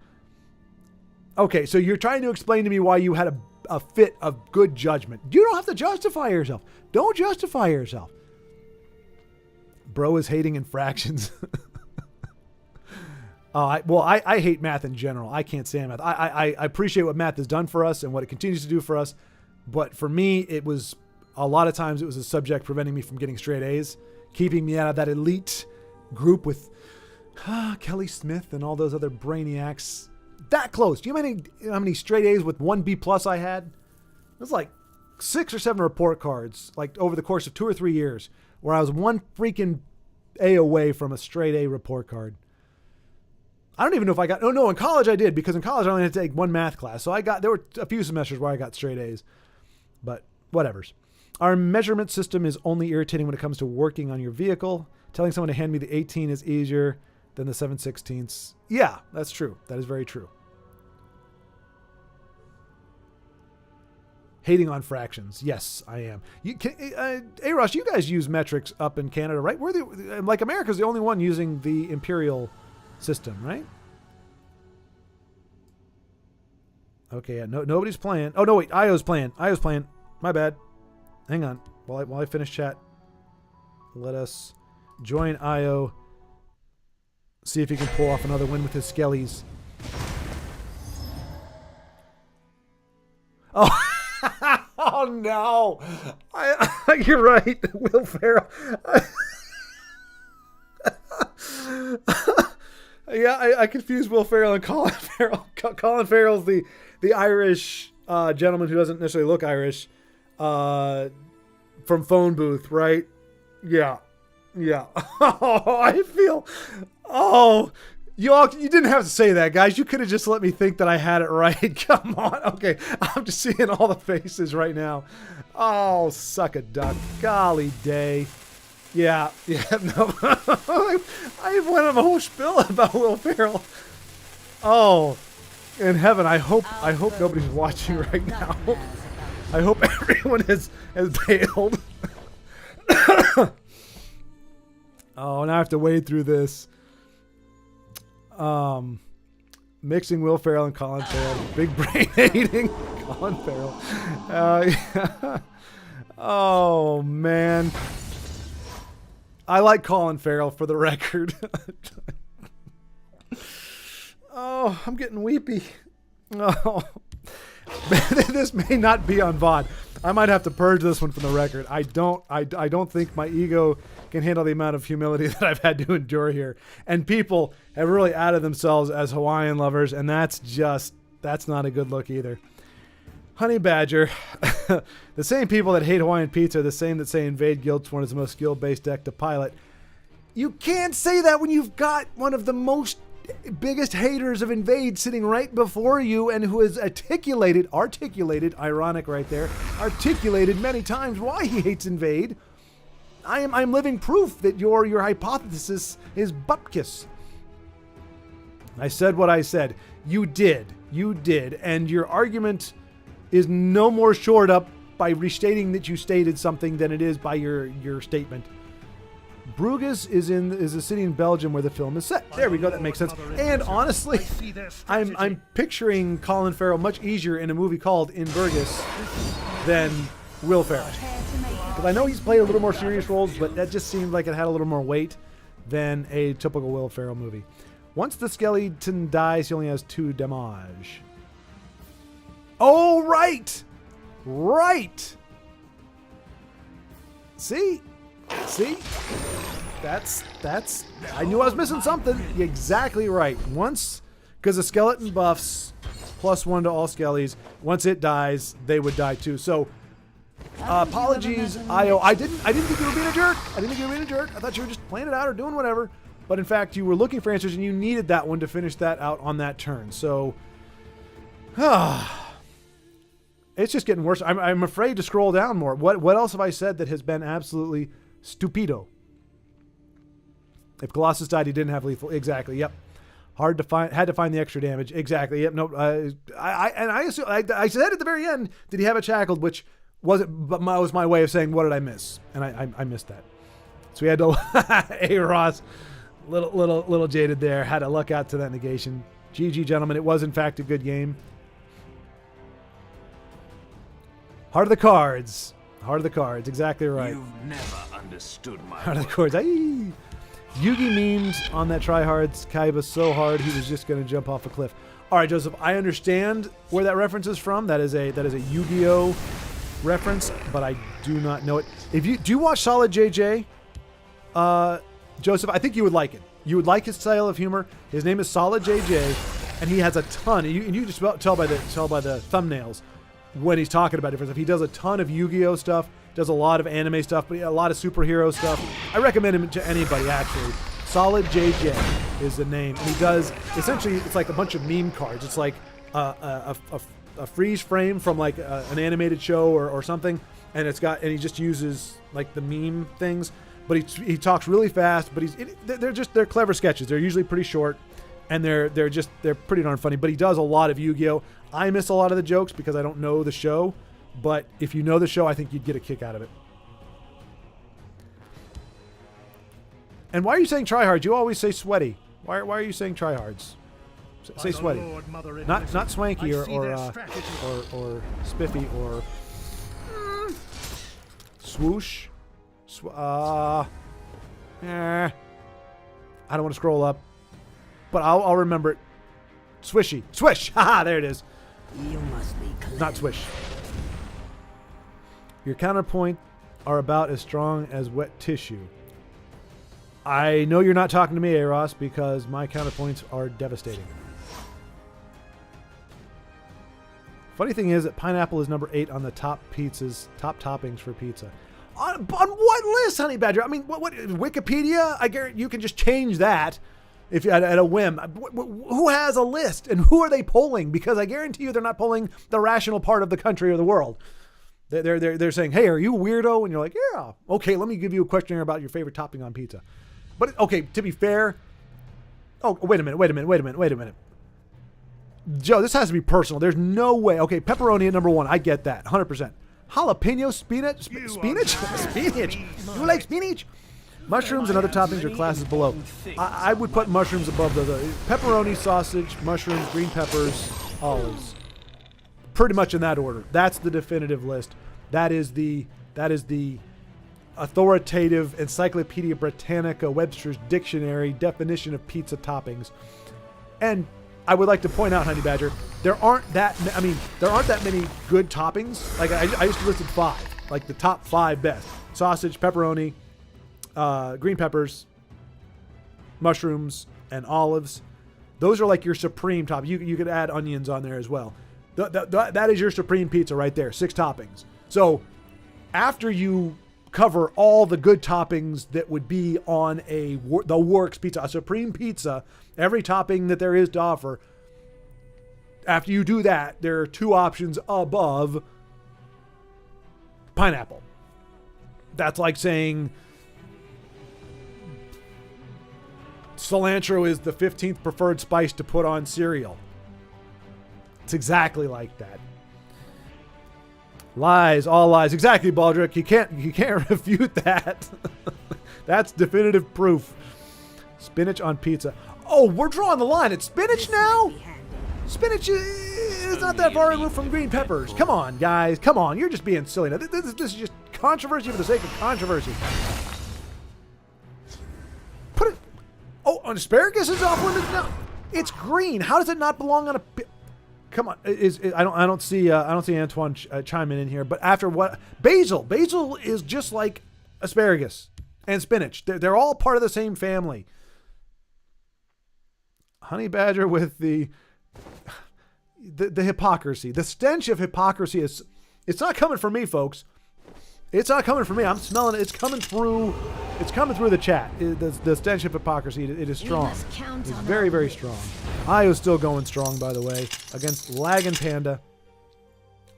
Okay, so you're trying to explain to me why you had a fit of good judgment. You don't have to justify yourself. Don't justify yourself. Bro is hating infractions. I hate math in general. I can't stand math. I appreciate what math has done for us and what it continues to do for us. But for me, it was a lot of times it was a subject preventing me from getting straight A's, keeping me out of that elite group with Kelly Smith and all those other brainiacs. That close. Do you know how many straight A's with 1 B+ I had? It was like 6 or 7 report cards, like over the course of 2 or 3 years, where I was 1 freaking A away from a straight A report card. I don't even know if I got... Oh, no, in college I did, because in college I only had to take 1 math class. So there were a few semesters where I got straight A's. But whatevers. Our measurement system is only irritating when it comes to working on your vehicle. Telling someone to hand me the 18 is easier than the 7/16. Yeah, that's true. That is very true. Hating on fractions. Yes, I am. Aros, you guys use metrics up in Canada, right? America's the only one using the imperial system, right? Okay, yeah, nobody's playing. Oh no, wait, Io's playing. Io's playing. My bad. Hang on, while I finish chat. Let us join Io. See if he can pull off another win with his skellies. Oh, oh no! You're right, Will Ferrell. Yeah, I confused Will Ferrell and Colin Farrell. Colin Farrell's the Irish gentleman who doesn't necessarily look Irish from Phone Booth, right? Yeah. Oh, I feel... Oh, you didn't have to say that, guys. You could have just let me think that I had it right. Come on. Okay, I'm just seeing all the faces right now. Oh, suck a duck. Golly day. Yeah, no. I went on a whole spiel about Will Ferrell. Oh, in heaven, I hope nobody's watching right now. I hope everyone has bailed. Oh, now I have to wade through this. Mixing Will Ferrell and Colin Farrell. Big brain hating Colin Farrell. Yeah. Oh, man. I like Colin Farrell, for the record. Oh, I'm getting weepy. Oh. This may not be on VOD. I might have to purge this one from the record. I don't think my ego can handle the amount of humility that I've had to endure here. And people have really outed themselves as Hawaiian lovers, and that's not a good look either. Honey Badger, the same people that hate Hawaiian pizza are the same that say Invade Guildsworn is the most skill-based deck to pilot. You can't say that when you've got one of the most biggest haters of Invade sitting right before you and who has articulated, ironic right there, articulated many times why he hates Invade. I'm living proof that your hypothesis is bupkis. I said what I said. You did, and your argument is no more shored up by restating that you stated something than it is by your statement. Bruges is a city in Belgium where the film is set. There we go. That makes sense. And honestly, I'm picturing Colin Farrell much easier in a movie called In Burgess than Will Ferrell. Because I know he's played a little more serious roles, but that just seemed like it had a little more weight than a typical Will Ferrell movie. Once the skeleton dies, he only has 2 damage. Oh, right. See? That's I knew I was missing something. You're exactly right. Once, because the skeleton buffs +1 to all skellies, once it dies, they would die too. So apologies, Io. I didn't think you were being a jerk. I thought you were just playing it out or doing whatever. But in fact, you were looking for answers and you needed that one to finish that out on that turn. So it's just getting worse. I'm afraid to scroll down more. What else have I said that has been absolutely stupido? If Colossus died, he didn't have lethal. Exactly. Yep. Hard to find. Had to find the extra damage. Exactly. Yep. No. I assume, I said at the very end, did he have it shackled? Which was my way of saying what did I miss, and I missed that. So we had to. Hey Ross, little jaded there. Had to luck out to that negation. GG gentlemen. It was in fact a good game. Heart of the cards. Exactly right. You've never understood my Heart of the cards. Yugi memed on that tryhards Kaiba so hard he was just going to jump off a cliff. All right, Joseph, I understand where that reference is from. That is a Yu-Gi-Oh reference, but I do not know it. Do you watch Solid JJ? Joseph, I think you would like it. You would like his style of humor. His name is Solid JJ, and he has a ton. And you just tell by the thumbnails when he's talking about different stuff. He does a ton of Yu-Gi-Oh stuff, does a lot of anime stuff, but a lot of superhero stuff. I recommend him to anybody, actually. Solid JJ is the name. And he does, essentially, it's like a bunch of meme cards. It's like a freeze frame from like an animated show or something, and he just uses like the meme things. But he talks really fast, but they're clever sketches. They're usually pretty short, and they're pretty darn funny. But he does a lot of Yu-Gi-Oh. I miss a lot of the jokes because I don't know the show, but if you know the show, I think you'd get a kick out of it. And why are you saying try hard? You always say sweaty. Why are you saying tryhards? Say sweaty. Not swanky or spiffy or swoosh. I don't want to scroll up, but I'll remember it. Swishy. Swish! Haha, there it is. You must be clever. Not swish. Your counterpoint are about as strong as wet tissue. I know you're not talking to me, Eros, because my counterpoints are devastating. Funny thing is that pineapple is number 8 on the top toppings for pizza. On what list, Honey Badger? I mean, what Wikipedia? I guarantee you can just change that if at a whim. Who has a list and who are they polling? Because I guarantee you they're not polling the rational part of the country or the world. They're saying, hey, are you a weirdo? And you're like, yeah. Okay, let me give you a questionnaire about your favorite topping on pizza. But okay, to be fair. Oh, wait a minute. Joe, this has to be personal. There's no way. Okay, pepperoni at number 1. I get that. 100%. Jalapeno spinach? Spinach? Spinach? You like spinach? Mushrooms and other toppings are classes below. I would put mushrooms above the pepperoni, sausage, mushrooms, green peppers, olives. Pretty much in that order. That's the definitive list. That is the authoritative Encyclopedia Britannica Webster's Dictionary definition of pizza toppings. And I would like to point out, Honey Badger, there aren't that many good toppings. Like I just listed 5, like the top 5 best: sausage, pepperoni, green peppers, mushrooms, and olives. Those are like your supreme top. You could add onions on there as well. That is your supreme pizza right there. 6 toppings. So after you cover all the good toppings that would be on the works pizza, a supreme pizza, every topping that there is to offer, after you do that, there are 2 options above pineapple. That's like saying cilantro is the 15th preferred spice to put on cereal. It's exactly like that. Lies, all lies. Exactly, Baldrick. You can't refute that. That's definitive proof. Spinach on pizza. Oh, we're drawing the line at spinach now? Spinach is not that far removed from green peppers. Come on, guys. Come on. You're just being silly. Now, this is just controversy for the sake of controversy. Put it. Oh, asparagus is off limits now. It's green. How does it not belong on a? Come on. I don't see Antoine chiming in here. But after what? Basil is just like asparagus and spinach. They're all part of the same family. Honey Badger with the hypocrisy. The stench of hypocrisy is. It's not coming from me, folks. It's not coming from me. I'm smelling it. It's coming through the chat. The stench of hypocrisy. It is strong. It's very, very strong. Io's still going strong, by the way, against Laggin' Panda.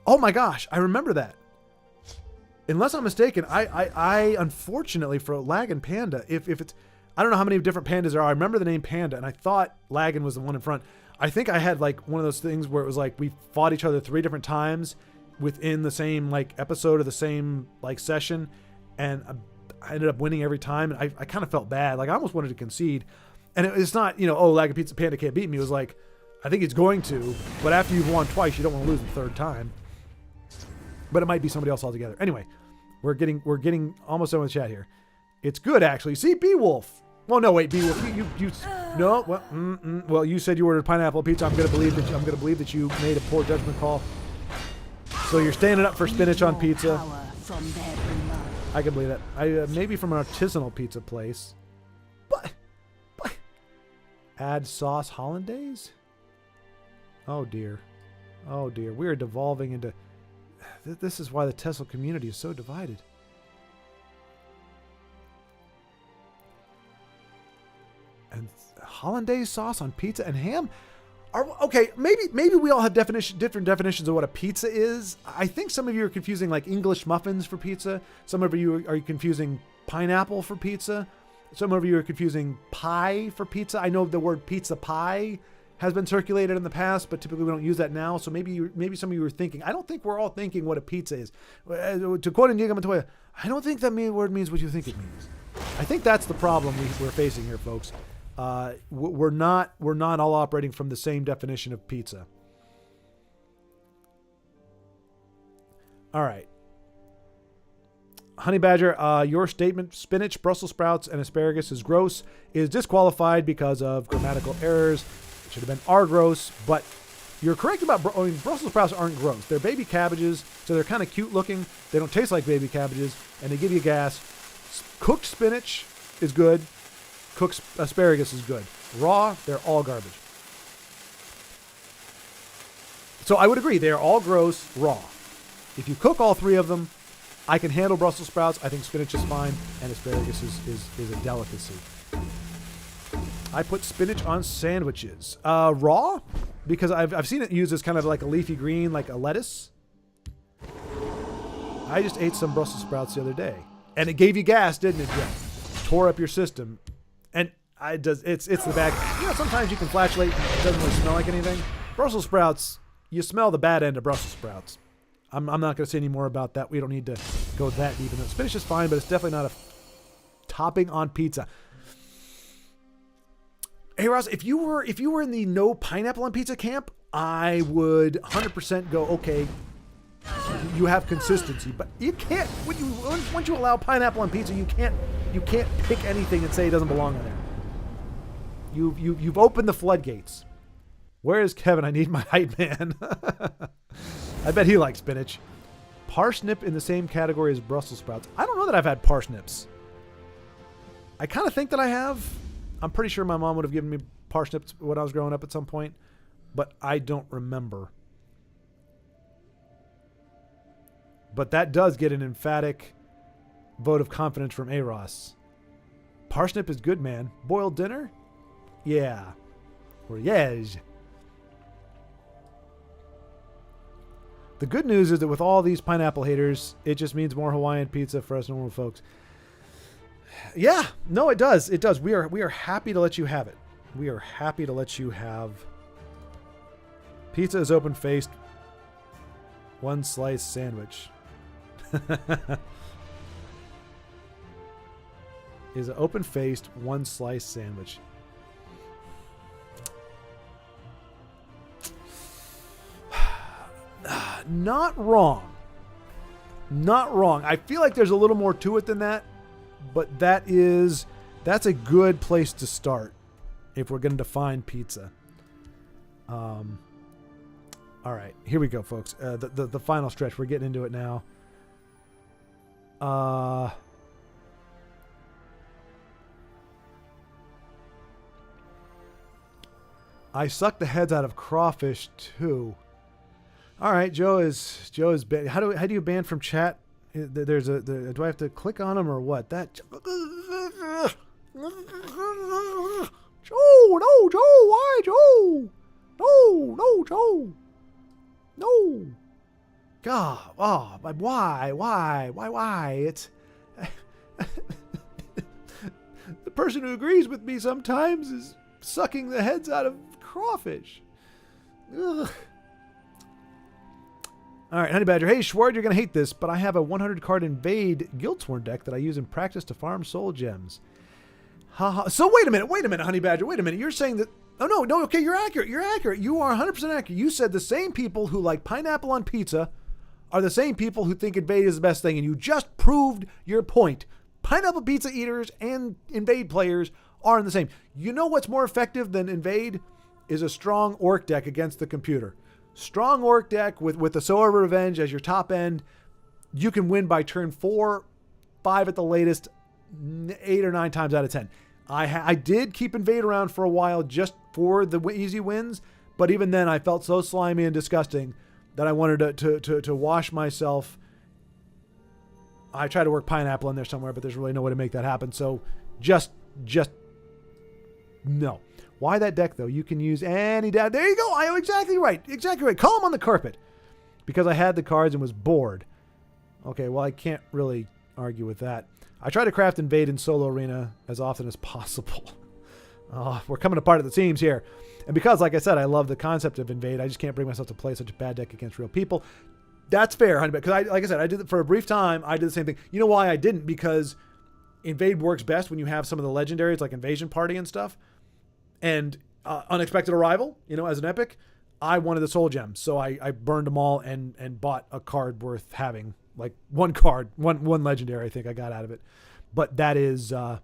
Oh my gosh, I remember that. Unless I'm mistaken, I unfortunately for Laggin' Panda, if it's, I don't know how many different pandas there are. I remember the name Panda, and I thought Laggin' was the one in front. I think I had like one of those things where it was like we fought each other 3 different times within the same like episode or the same like session, and I ended up winning every time, and I kind of felt bad. Like I almost wanted to concede. And it's not, Laggin' Pizza Panda can't beat me. It was like, I think it's going to, but after you've won twice, you don't want to lose the 3rd time. But it might be somebody else altogether. Anyway, we're getting almost done with the chat here. It's good actually. See, Beowulf. Well, no, wait, Beowulf. You no. Well, you said you ordered pineapple pizza. I'm gonna believe that you made a poor judgment call. So you're standing up for spinach on pizza. I can believe that. Maybe from an artisanal pizza place. But. Add sauce hollandaise? Oh dear. We are devolving into... This is why the Tesla community is so divided. And hollandaise sauce on pizza and ham? Okay, maybe we all have different definitions of what a pizza is. I think some of you are confusing like English muffins for pizza. Some of you are confusing pineapple for pizza. Some of you are confusing pie for pizza. I know the word pizza pie has been circulated in the past, but typically we don't use that now. So maybe some of you are thinking. I don't think we're all thinking what a pizza is. To quote Inigo Montoya, I don't think that word means what you think it means. I think that's the problem we're facing here, folks. We're not all operating from the same definition of pizza. All right. Honey Badger, your statement, spinach, Brussels sprouts, and asparagus is gross, is disqualified because of grammatical errors. It should have been are gross, but you're correct about, Brussels sprouts aren't gross. They're baby cabbages, so they're kind of cute looking. They don't taste like baby cabbages, and they give you gas. Cooked spinach is good. Cooked asparagus is good. Raw, they're all garbage. So I would agree, they are all gross raw. If you cook all three of them, I can handle Brussels sprouts. I think spinach is fine, and asparagus is a delicacy. I put spinach on sandwiches. Raw, because I've seen it used as kind of like a leafy green, like a lettuce. I just ate some Brussels sprouts the other day, and it gave you gas, didn't it, Jeff? Tore up your system, and it's the bad. You know, sometimes you can flatulate and it doesn't really smell like anything. Brussels sprouts, you smell the bad end of Brussels sprouts. I'm not going to say any more about that. We don't need to go that deep into it. Spinach is fine, but it's definitely not a topping on pizza. Hey Ross, if you were in the no pineapple on pizza camp, I would 100% go, okay, you have consistency, but you can't once you allow pineapple on pizza, you can't pick anything and say it doesn't belong in there. You've opened the floodgates. Where is Kevin? I need my hype man. I bet he likes spinach. Parsnip in the same category as Brussels sprouts. I don't know that I've had parsnips. I kind of think that I have. I'm pretty sure my mom would have given me parsnips when I was growing up at some point, but I don't remember. But that does get an emphatic vote of confidence from A-Ross. Parsnip is good, man. Boiled dinner? Yeah. Or yes. The good news is that with all these pineapple haters, it just means more Hawaiian pizza for us normal folks. Yeah, no, it does. It does. We are happy to let you have it. We are happy to let you have. Pizza is open-faced. One slice sandwich. Is an open-faced one slice sandwich. Not wrong. Not wrong. I feel like there's a little more to it than that, but that's a good place to start if we're going to define pizza. All right, here we go, folks. The final stretch. We're getting into it now. I suck the heads out of crawfish too. All right, Joe is banned. How do you ban from chat? Do I have to click on him or what? That Joe, no, Joe, why, Joe? No, Joe, no. God, oh, why? It's the person who agrees with me sometimes is sucking the heads out of crawfish. Ugh. All right, Honey Badger. Hey, Schward, you're going to hate this, but I have a 100-card Invade Guildsworn deck that I use in practice to farm soul gems. Haha. So wait a minute, Honey Badger. Wait a minute. You're saying that... Oh, no, okay, you're accurate. You are 100% accurate. You said the same people who like pineapple on pizza are the same people who think Invade is the best thing, and you just proved your point. Pineapple pizza eaters and Invade players are in the same. You know what's more effective than Invade is a strong Orc deck against the computer. Strong Orc deck with the Sower of Revenge as your top end, you can win by turn 4, 5 at the latest, 8 or 9 times out of 10. I did keep Invade around for a while just for the easy wins, but even then I felt so slimy and disgusting that I wanted to wash myself. I tried to work Pineapple in there somewhere, but there's really no way to make that happen. So just no. Why that deck, though? You can use any deck. There you go. I am exactly right. Call him on the carpet. Because I had the cards and was bored. Okay, well, I can't really argue with that. I try to craft Invade in Solo Arena as often as possible. We're coming apart at the seams here. And because, like I said, I love the concept of Invade, I just can't bring myself to play such a bad deck against real people. That's fair, honey. Because, like I said, I did it for a brief time. I did the same thing. You know why I didn't? Because Invade works best when you have some of the legendaries, like Invasion Party and stuff. And Unexpected Arrival, as an epic, I wanted the soul gems. So I burned them all and bought a card worth having. Like one card, one legendary I think I got out of it. But that's the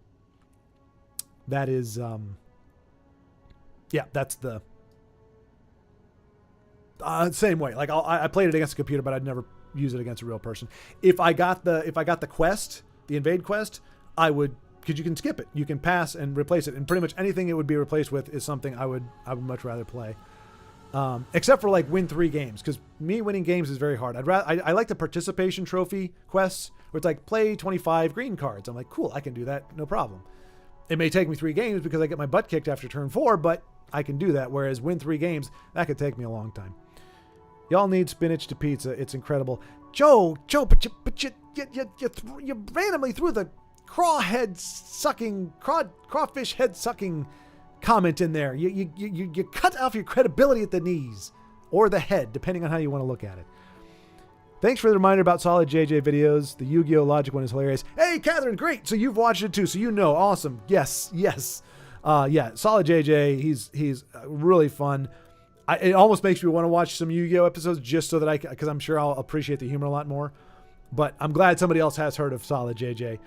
same way. Like I played it against a computer, but I'd never use it against a real person. If I got the quest, the invade quest, I would, because you can skip it, you can pass and replace it, and pretty much anything it would be replaced with is something I would much rather play. Except for like win 3 games, because me winning games is very hard. I like the participation trophy quests where it's like play 25 green cards. I'm like, cool, I can do that, no problem. It may take me 3 games because I get my butt kicked after turn 4, but I can do that. Whereas win 3 games, that could take me a long time. Y'all need spinach to pizza. It's incredible. Joe, but you randomly threw the crawfish head sucking comment in there. You cut off your credibility at the knees or the head, depending on how you want to look at it. Thanks for the reminder about Solid JJ videos. The Yu-Gi-Oh! Logic one is hilarious. Hey, Catherine, great. So you've watched it too, so you know. Awesome. Yes. Yeah, Solid JJ, he's really fun. It almost makes me want to watch some Yu-Gi-Oh! Episodes just so that because I'm sure I'll appreciate the humor a lot more. But I'm glad somebody else has heard of Solid JJ.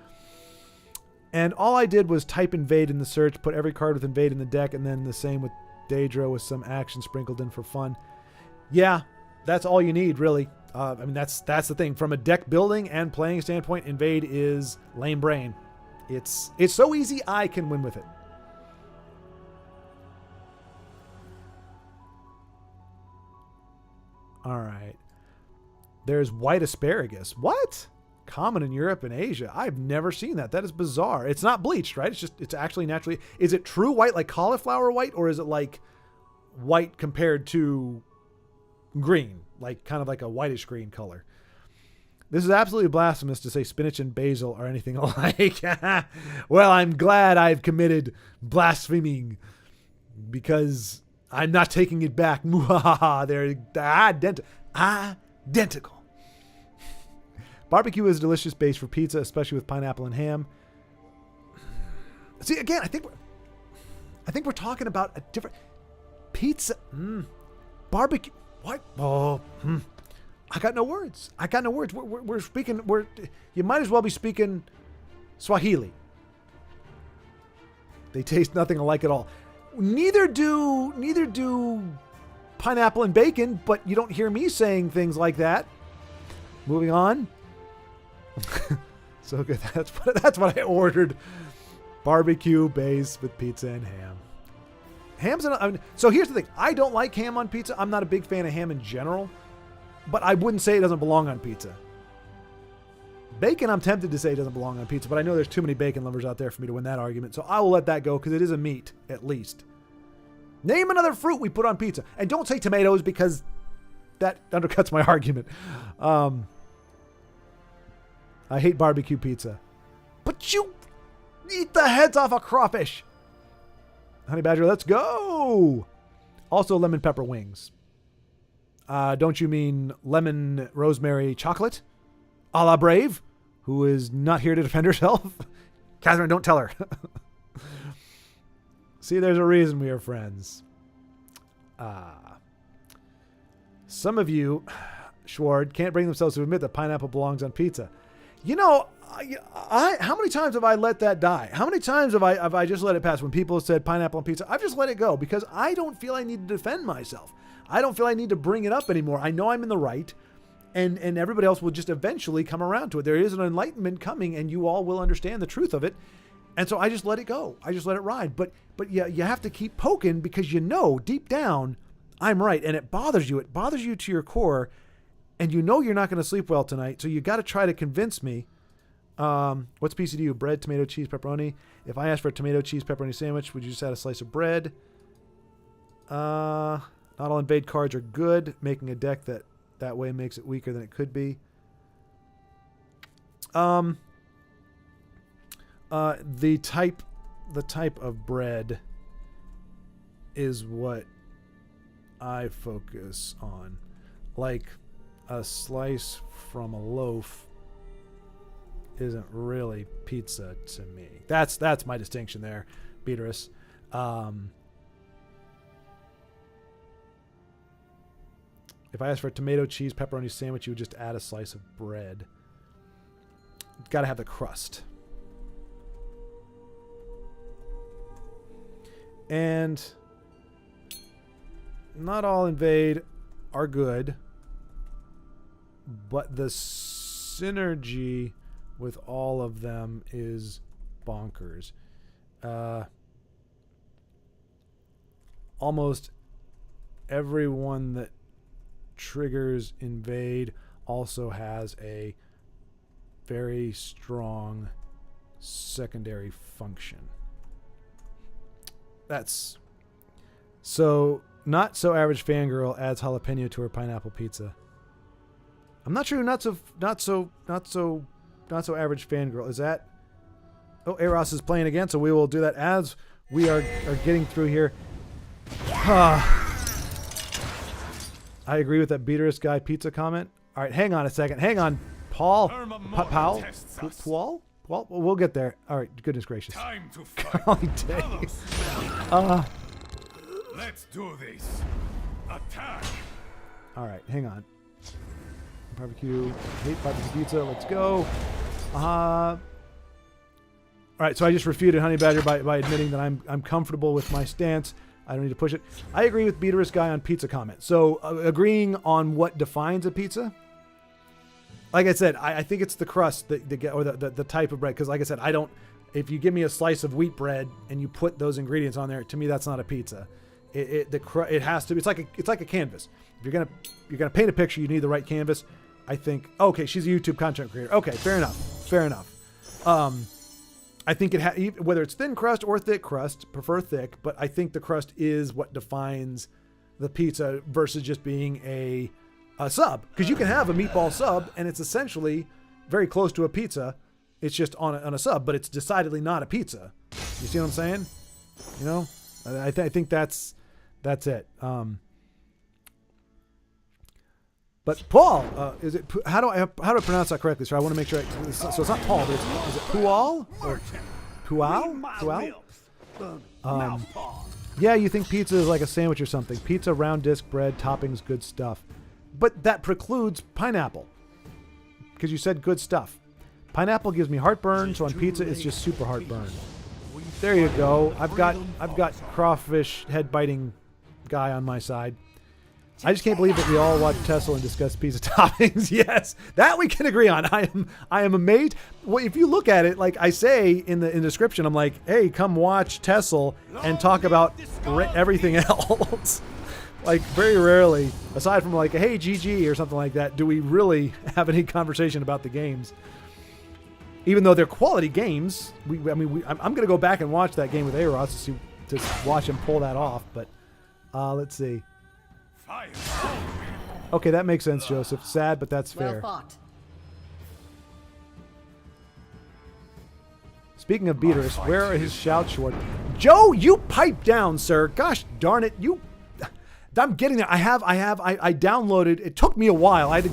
And all I did was type invade in the search, put every card with invade in the deck, and then the same with Daedra with some action sprinkled in for fun. Yeah, that's all you need, really. That's the thing. From a deck building and playing standpoint, invade is lame brain. It's so easy, I can win with it. All right. There's white asparagus. What? Common in Europe and Asia. I've never seen that. That is bizarre. It's not bleached, right? It's actually naturally. Is it true white, like cauliflower white, or is it like white compared to green, like kind of like a whitish green color? This is absolutely blasphemous to say spinach and basil are anything alike. Well, I'm glad I've committed blaspheming because I'm not taking it back. They're identical. Barbecue is a delicious base for pizza, especially with pineapple and ham. See, again, I think we're talking about a different pizza. Barbecue. What? Oh. I got no words. We're speaking. You might as well be speaking Swahili. They taste nothing alike at all. Neither do pineapple and bacon, but you don't hear me saying things like that. Moving on. So good. That's what I ordered. Barbecue base with pizza and ham. So here's the thing. I don't like ham on pizza. I'm not a big fan of ham in general, but I wouldn't say it doesn't belong on pizza. Bacon, I'm tempted to say doesn't belong on pizza, but I know there's too many bacon lovers out there for me to win that argument, so I will let that go because it is a meat, at least. Name another fruit we put on pizza. And don't say tomatoes because that undercuts my argument. I hate barbecue pizza. But you eat the heads off a crawfish. Honey Badger, let's go. Also lemon pepper wings. Don't you mean lemon rosemary chocolate? A la Brave, who is not here to defend herself. Catherine, don't tell her. See, there's a reason we are friends. Some of you, Schward, can't bring themselves to admit that pineapple belongs on pizza. You know, how many times have I let that die? How many times have I just let it pass when people have said pineapple on pizza? I've just let it go because I don't feel I need to defend myself. I don't feel I need to bring it up anymore. I know I'm in the right, and everybody else will just eventually come around to it. There is an enlightenment coming, and you all will understand the truth of it. And so I just let it go. I just let it ride. But yeah, you have to keep poking because you know deep down I'm right, and it bothers you. It bothers you to your core. And you know you're not going to sleep well tonight, so you got to try to convince me. What's pizza to you? Bread, tomato, cheese, pepperoni. If I asked for a tomato, cheese, pepperoni sandwich, would you just add a slice of bread? Not all invade cards are good. Making a deck that way makes it weaker than it could be. The type of bread is what I focus on. Like, a slice from a loaf isn't really pizza to me. That's my distinction there, Beatrice. If I asked for a tomato cheese pepperoni sandwich, you would just add a slice of bread. Got to have the crust. And not all invade are good, but the synergy with all of them is bonkers. Almost everyone that triggers invade also has a very strong secondary function. That's so not so average fangirl adds jalapeno to her pineapple pizza. I'm not sure. Not so average fangirl. Is that? Oh, Eros is playing again, so we will do that as we are getting through here. I agree with that beaterist guy pizza comment. All right, hang on a second. Hang on, Paul. Paul? Paul? Well, we'll get there. All right, goodness gracious. Time to fight. Golly days. Let's do this. Attack. All right, hang on. Barbecue. Hate barbecue pizza. Let's go. All right, so I just refuted Honey Badger by admitting that I'm comfortable with my stance. I don't need to push it. I agree with Beaterist guy on pizza comment. So agreeing on what defines a pizza. Like I said, I think it's the crust or the type of bread. Because like I said, if you give me a slice of wheat bread and you put those ingredients on there, to me that's not a pizza. It has to be. It's like a canvas. If you're gonna paint a picture, you need the right canvas. I think. Okay, she's a YouTube content creator. Okay, fair enough. I think whether it's thin crust or thick crust, prefer thick, but I think the crust is what defines the pizza versus just being a sub. Because you can have a meatball sub and it's essentially very close to a pizza. It's just on a sub, but it's decidedly not a pizza. You see what I'm saying? You know, I think that's it. But Paul, is it? How do I pronounce that correctly? So I want to make sure. So it's not Paul, but is it Pual or Pual? Yeah, you think pizza is like a sandwich or something? Pizza, round disc bread, toppings, good stuff. But that precludes pineapple, because you said good stuff. Pineapple gives me heartburn, so on pizza it's just super heartburn. There you go. I've got crawfish head biting guy on my side. I just can't believe that we all watch Tessel and discuss pizza toppings. Yes, that we can agree on. I am amazed. Well, if you look at it, like I say in the description, I'm like, hey, come watch Tessel and talk about everything else. Like very rarely, aside from like a hey GG or something like that, do we really have any conversation about the games. Even though they're quality games, I'm gonna go back and watch that game with Aros to watch him pull that off. But let's see. Okay, that makes sense, Joseph. Sad, but that's fair. Well fought. Speaking of beaters, where are his shouts short? Joe, you pipe down, sir. Gosh darn it. I'm getting there. I downloaded. It took me a while. I had to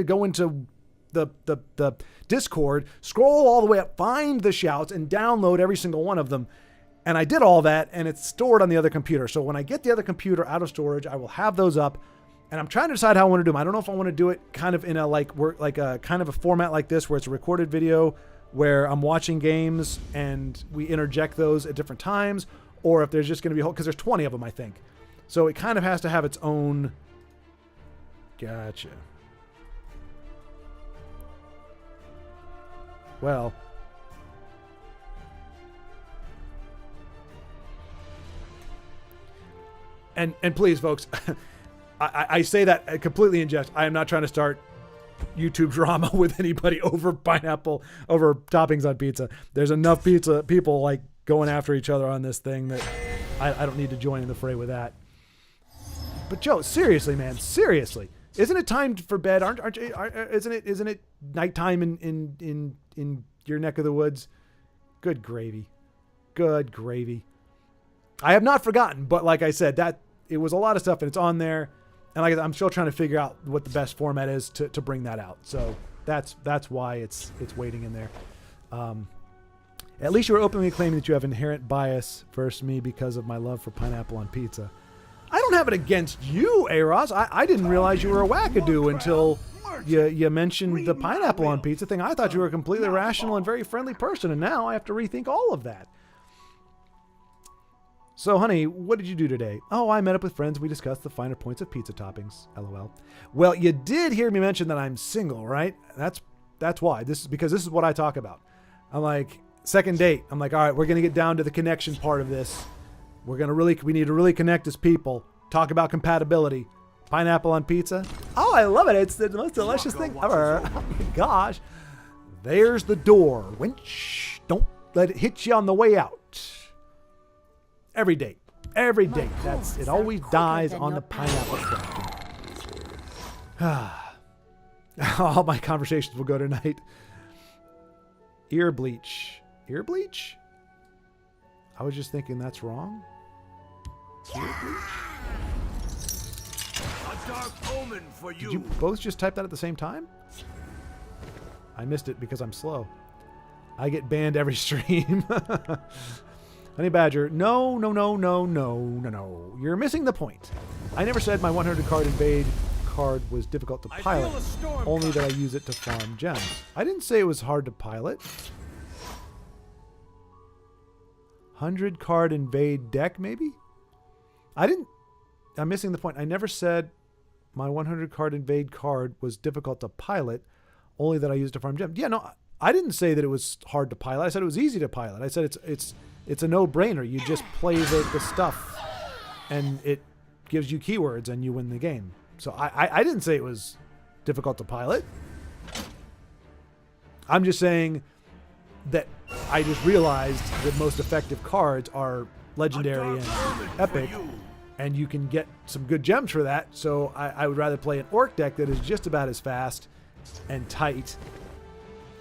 go into the Discord, scroll all the way up, find the shouts, and download every single one of them. And I did all that, and it's stored on the other computer. So when I get the other computer out of storage, I will have those up. And I'm trying to decide how I want to do them. I don't know if I want to do it kind of in a kind of a format like this, where it's a recorded video, where I'm watching games and we interject those at different times, or if there's just going to be because there's 20 of them, I think. So it kind of has to have its own. Gotcha. Well. And please, folks, I say that completely in jest. I am not trying to start YouTube drama with anybody over pineapple, over toppings on pizza. There's enough people like going after each other on this thing that I don't need to join in the fray with that. But Joe, seriously, man, seriously, isn't it time for bed? Isn't it nighttime in your neck of the woods? Good gravy, good gravy. I have not forgotten, but like I said, that it was a lot of stuff and it's on there. And like I'm still trying to figure out what the best format is to bring that out. So that's why it's waiting in there. At least you were openly claiming that you have inherent bias versus me because of my love for pineapple on pizza. I don't have it against you, Eros. I didn't realize you were a wackadoo until you mentioned the pineapple on pizza thing. I thought you were a completely rational and very friendly person, and now I have to rethink all of that. So, honey, what did you do today? Oh, I met up with friends. We discussed the finer points of pizza toppings. LOL. Well, you did hear me mention that I'm single, right? That's why. This is because this is what I talk about. I'm like, second date. I'm like, all right, we're going to get down to the connection part of this. We need to really connect as people. Talk about compatibility. Pineapple on pizza. Oh, I love it. It's the most delicious thing ever. Oh my gosh. There's the door. Winch. Don't let it hit you on the way out. Every date. Every date. It always dies on the pineapple question. All my conversations will go tonight. Ear bleach. Ear bleach? I was just thinking that's wrong. Ear bleach? A dark omen for Did you both just type that at the same time? I missed it because I'm slow. I get banned every stream. Honey Badger, no. You're missing the point. I never said my 100 card invade card was difficult to pilot, only that I use it to farm gems. I didn't say it was hard to pilot. 100 card invade deck, maybe? I'm missing the point. I never said my 100 card invade card was difficult to pilot, only that I used it to farm gems. Yeah, no, I didn't say that it was hard to pilot. I said it was easy to pilot. I said it's a no-brainer. You just play the stuff, and it gives you keywords, and you win the game. So I didn't say it was difficult to pilot. I'm just saying that I just realized that most effective cards are legendary and epic, and you can get some good gems for that. So I would rather play an orc deck that is just about as fast and tight,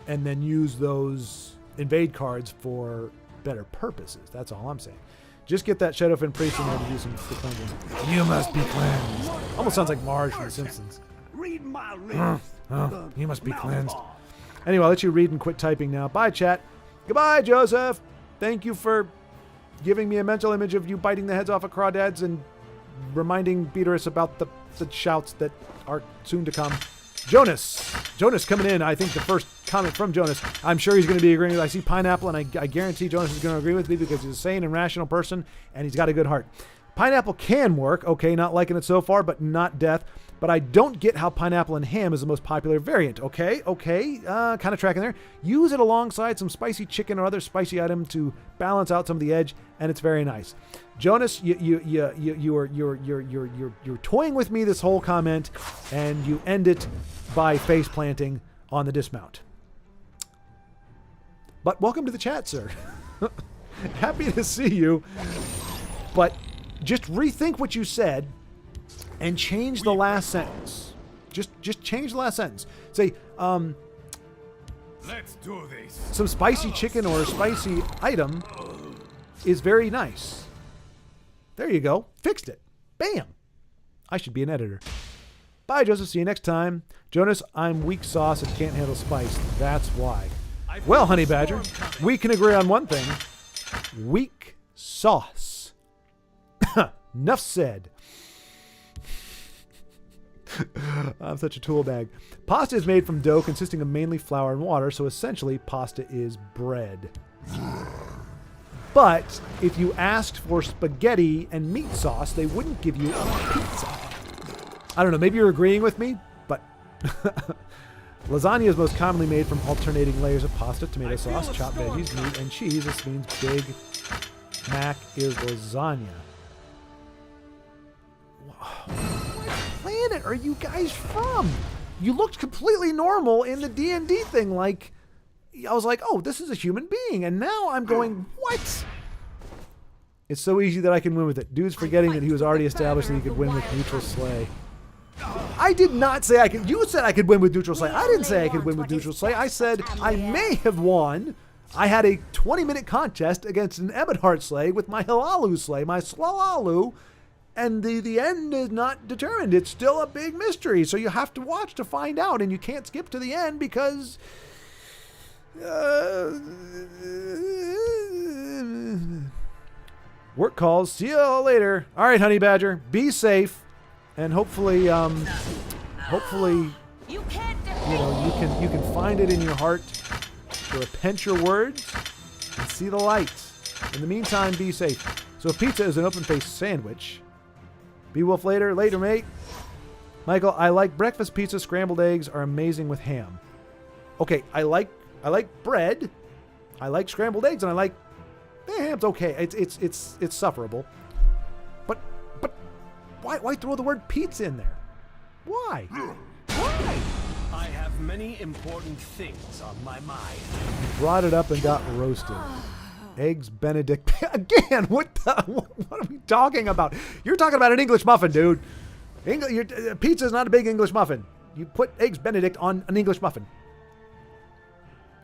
and then use those invade cards for better purposes. That's all I'm saying. Just get that Shadowfin Priest in there to do some cleansing. You must be cleansed. Almost sounds like Marge from The Simpsons. Read my lips. You must be cleansed. Anyway, I'll let you read and quit typing now. Bye, chat. Goodbye, Joseph. Thank you for giving me a mental image of you biting the heads off of crawdads and reminding Beatrice about the shouts that are soon to come. Jonas coming in. I think the first comment from Jonas. I'm sure he's going to be agreeing with. I see pineapple, and I guarantee Jonas is going to agree with me because he's a sane and rational person, and he's got a good heart. Pineapple can work. Okay, not liking it so far, but not death. But I don't get how pineapple and ham is the most popular variant. Okay, kind of tracking there. Use it alongside some spicy chicken or other spicy item to balance out some of the edge, and it's very nice. Jonas, you're toying with me this whole comment, and you end it by face planting on the dismount. But welcome to the chat, sir. Happy to see you. But just rethink what you said and change the last sentence. Just change the last sentence. Say, Let's do this. some spicy chicken or spicy item is very nice. There you go. Fixed it. Bam. I should be an editor. Bye, Joseph. See you next time. Jonas, I'm weak sauce and can't handle spice. That's why. Well, Honey Badger, we can agree on one thing. Weak sauce. Enough said. I'm such a tool bag. Pasta is made from dough consisting of mainly flour and water, so essentially pasta is bread. But if you asked for spaghetti and meat sauce, they wouldn't give you a pizza. I don't know, maybe you're agreeing with me, but lasagna is most commonly made from alternating layers of pasta, tomato sauce, chopped veggies, meat, and cheese. This means Big Mac is lasagna. What planet are you guys from? You looked completely normal in the D&D thing. Like, I was like, oh, this is a human being. And now I'm going, what? It's so easy that I can win with it. Dude's forgetting that he was already established that he could win with neutral slay. I did not say I could. You said I could win with neutral slay. I didn't say I could win with neutral slay. I said I may have won. I had a 20-minute contest against an Ebonheart slay with my Hilalu slay, my Slalalu, and the end is not determined. It's still a big mystery, so you have to watch to find out, and you can't skip to the end because... Work calls. See you all later. All right, Honey Badger. Be safe. And hopefully, hopefully, You can't defeat you know, you can find it in your heart to repent your words and see the light. In the meantime, be safe. So pizza is an open-faced sandwich. Beowulf later, mate. Michael, I like breakfast pizza. Scrambled eggs are amazing with ham. Okay, I like bread. I like scrambled eggs, and I like ham's okay. It's sufferable. But why throw the word pizza in there? Why? Why? I have many important things on my mind. Brought it up and got roasted. Eggs Benedict. Again, what are we talking about? You're talking about an English muffin, dude. Pizza is not a big English muffin. You put Eggs Benedict on an English muffin.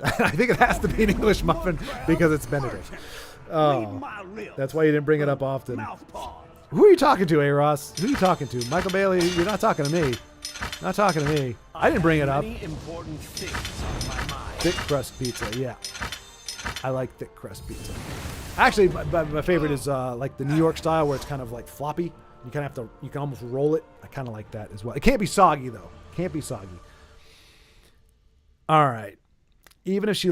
I think it has to be an English muffin because it's Benedict. Oh, that's why you didn't bring it up often. Who are you talking to, A-Ross? Who are you talking to? Michael Bailey, you're not talking to me. Not talking to me. I didn't bring it up. Many important things on my mind. Thick crust pizza, yeah. I like thick crust pizza. Actually, my favorite is like the New York style where it's kind of like floppy. You kind of have to, you can almost roll it. I kind of like that as well. It can't be soggy though. Can't be soggy. All right. Even if she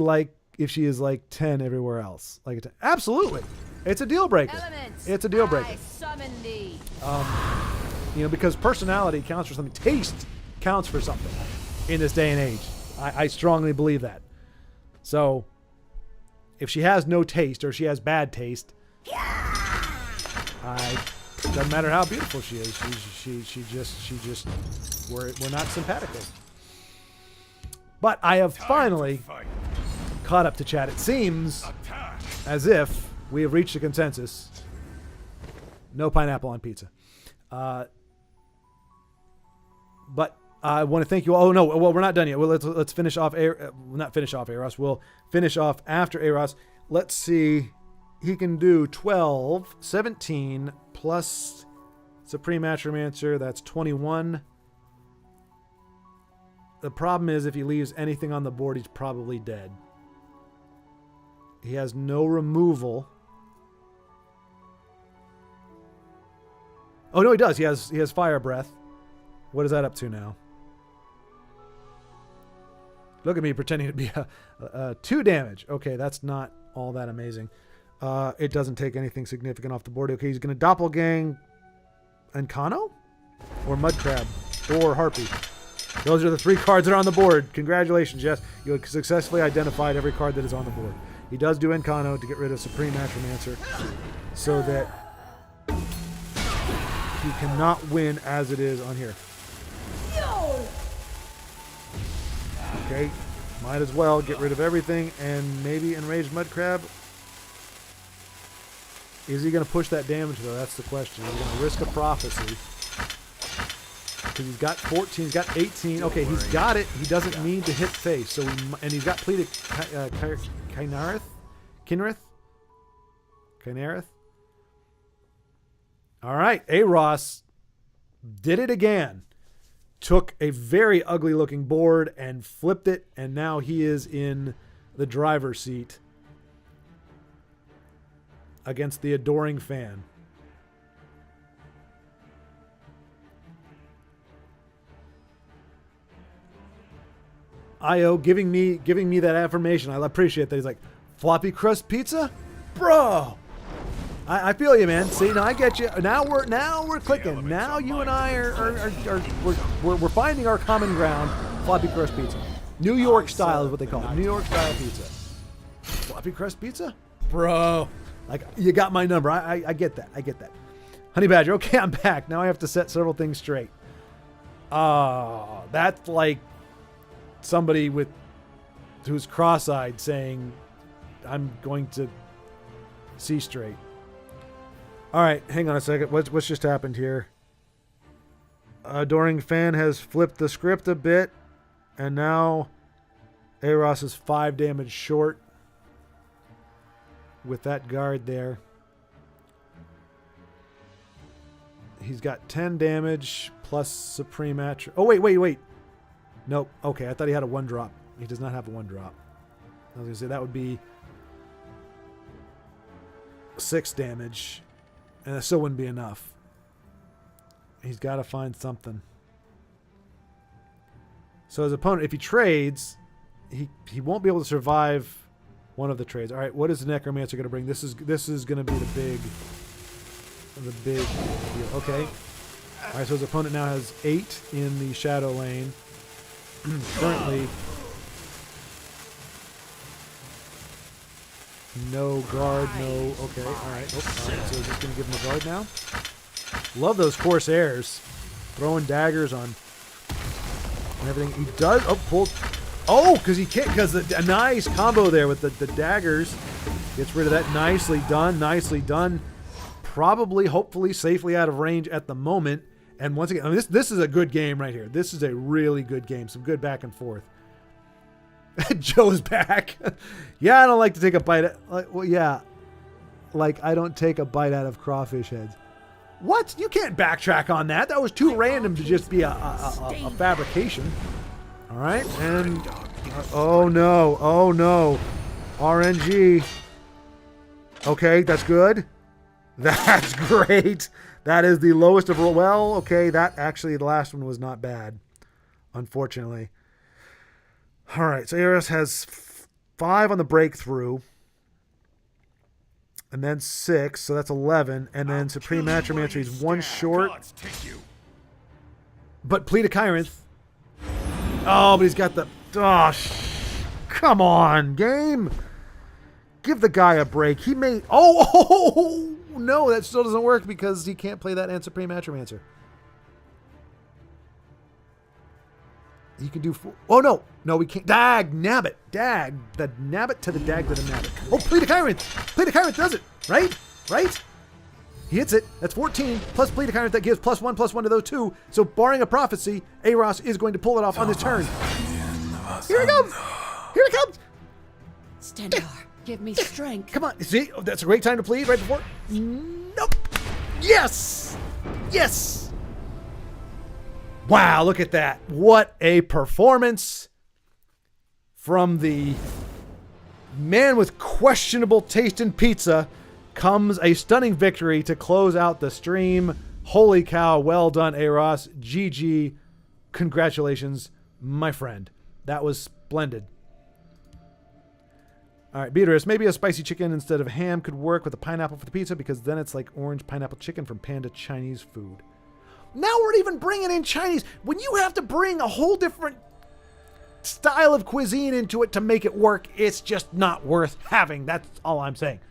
is like 10 everywhere else. Like a 10. Absolutely. It's a deal breaker. elements. It's a deal breaker. I summon thee. You know, because personality counts for something. Taste counts for something in this day and age. I strongly believe that. So, if she has no taste or she has bad taste, doesn't matter how beautiful she is. She just we're not simpatico. But I have finally caught up to chat. It seems as if we have reached a consensus. No pineapple on pizza. But I want to thank you all. Oh, no. Well, we're not done yet. Well, let's finish off. Not finish off Eros. We'll finish off after Eros. Let's see. He can do 12, 17 plus Supreme Atromancer. That's 21. The problem is if he leaves anything on the board, he's probably dead. He has no removal. Oh, no, he does. He has Fire Breath. What is that up to now? Look at me pretending to be a 2 damage. Okay, that's not all that amazing. It doesn't take anything significant off the board. Okay, he's going to Doppelgang Encano? Or Mudcrab? Or Harpy? Those are the 3 cards that are on the board. Congratulations, Jess. You have successfully identified every card that is on the board. He does do Encano to get rid of Supreme Atromancer so that he cannot win as it is on here. Okay, might as well get rid of everything and maybe Enraged Mudcrab. Is he going to push that damage though? That's the question. He's going to risk a prophecy. Because he's got 14, he's got 18. Okay, he's got it. He doesn't need to hit face. So and he's got pleated Kynareth? Kynareth? All right, A-Ross did it again. Took a very ugly looking board and flipped it, and now he is in the driver's seat against the adoring fan. Io giving me that affirmation. I appreciate that. He's like, floppy crust pizza? Bro! I feel you, man. See, now I get you. Now we're clicking. Now you and I we're finding our common ground. Floppy crust pizza, New York style is what they call it. New York style pizza. Floppy crust pizza, bro. Like you got my number. I get that. I get that. Honey Badger. Okay, I'm back. Now I have to set several things straight. That's like somebody who's cross-eyed saying, "I'm going to see straight." All right, hang on a second. What's just happened here? Adoring Fan has flipped the script a bit, and now Eros is 5 damage short with that guard there. He's got 10 damage plus Supreme Attribute. Oh, wait. Nope. Okay, I thought he had a 1-drop. He does not have a 1-drop. I was going to say that would be 6 damage. And that still wouldn't be enough. He's got to find something. So his opponent, if he trades, he won't be able to survive one of the trades. All right, what is the Necromancer going to bring? This is going to be the big deal. Okay. All right, so his opponent now has 8 in the Shadow Lane. Currently, no guard, no. Okay, all right. Oh, all right, so just going to give him a guard now. Love those Corsairs throwing daggers on and everything. He does. Oh, pulled. Oh, because he can't. Because a nice combo there with the daggers. Gets rid of that. Nicely done. Nicely done. Probably, hopefully, safely out of range at the moment. And once again, I mean, this is a good game right here. This is a really good game. Some good back and forth. Joe's back. Yeah, I don't like to take a bite. Well, yeah. Like, I don't take a bite out of crawfish heads. What? You can't backtrack on that. That was too random to just be a fabrication. All right. And, oh, no. Oh, no. RNG. Okay, that's good. That's great. That is the lowest of... Well, okay, that actually, the last one was not bad, unfortunately. All right, so Eris has 5 on the breakthrough. And then 6, so that's 11. And then Supreme Matromancer, he's 1 short. But Plead of Kyrinth. Oh, but he's got the... Oh, come on, game. Give the guy a break. He made... Oh, no, that still doesn't work because he can't play that and Supreme Matromancer. He can do... Oh, no. No, we can't. Dag, nabbit. Dag. The nabbit to the dag to the nabbit. Oh, Plead of Kyrinth. Plead of Kyrinth does it. Right? Right? He hits it. That's 14. Plus Plead of Kyrinth. That gives +1/+1 to those 2. So barring a prophecy, Eros is going to pull it off on this turn. Here it comes. Here it comes. Stendarr, give me strength. Come on. See? Oh, that's a great time to plead right before. Nope. Yes. Yes. Wow, look at that. What a performance from the man with questionable taste in pizza. Comes a stunning victory to close out the stream. Holy cow, well done, Eros. GG. Congratulations, my friend. That was splendid. All right, Beatrice, maybe a spicy chicken instead of ham could work with a pineapple for the pizza because then it's like orange pineapple chicken from Panda Chinese food. Now we're even bringing in Chinese. When you have to bring a whole different style of cuisine into it to make it work, it's just not worth having. That's all I'm saying.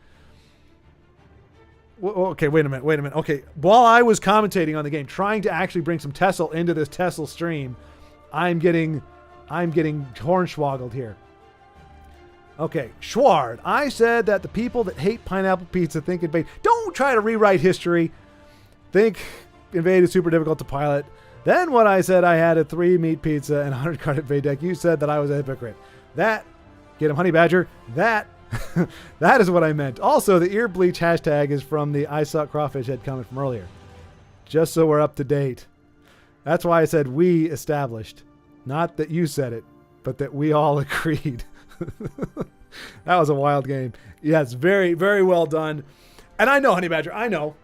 Okay, wait a minute. Okay, while I was commentating on the game, trying to actually bring some Tessel into this Tessel stream, I'm getting hornswoggled here. Okay, Schward, I said that the people that hate pineapple pizza think invade. Don't try to rewrite history. Think invade is super difficult to pilot. Then what I said, I had a 3-meat pizza and 100-card invade deck. You said that I was a hypocrite. That, get him, Honey Badger. That is what I meant. Also, the ear bleach hashtag is from the I Suck Crawfish Head comment from earlier. Just so we're up to date. That's why I said we established. Not that you said it, but that we all agreed. That was a wild game. Yes, very, very well done. And I know, Honey Badger, I know.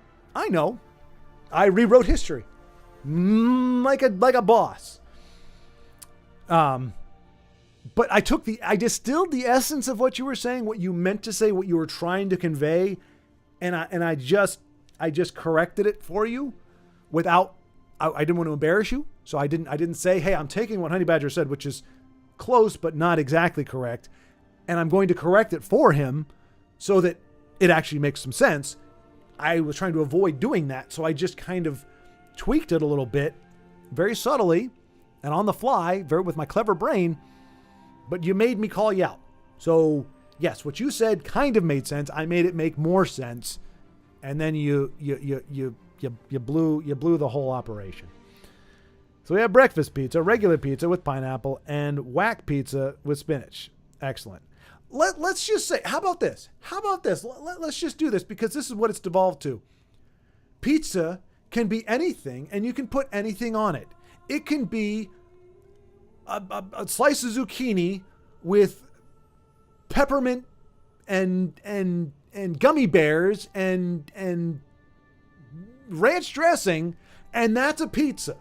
I rewrote history. Like a boss. But I distilled the essence of what you were saying, what you meant to say, what you were trying to convey, and I just corrected it for you without, I didn't want to embarrass you, so I didn't say, hey, I'm taking what Honey Badger said, which is close but not exactly correct, and I'm going to correct it for him so that it actually makes some sense. I was trying to avoid doing that, so I just kind of tweaked it a little bit, very subtly, and on the fly, with my clever brain, but you made me call you out. So, yes, what you said kind of made sense. I made it make more sense, and then you blew the whole operation. So we have breakfast pizza, regular pizza with pineapple, and whack pizza with spinach. Excellent. Let's just say, how about this? Let's just do this because this is what it's devolved to. Pizza can be anything, and you can put anything on it. It can be a slice of zucchini with peppermint and gummy bears and ranch dressing, and that's a pizza.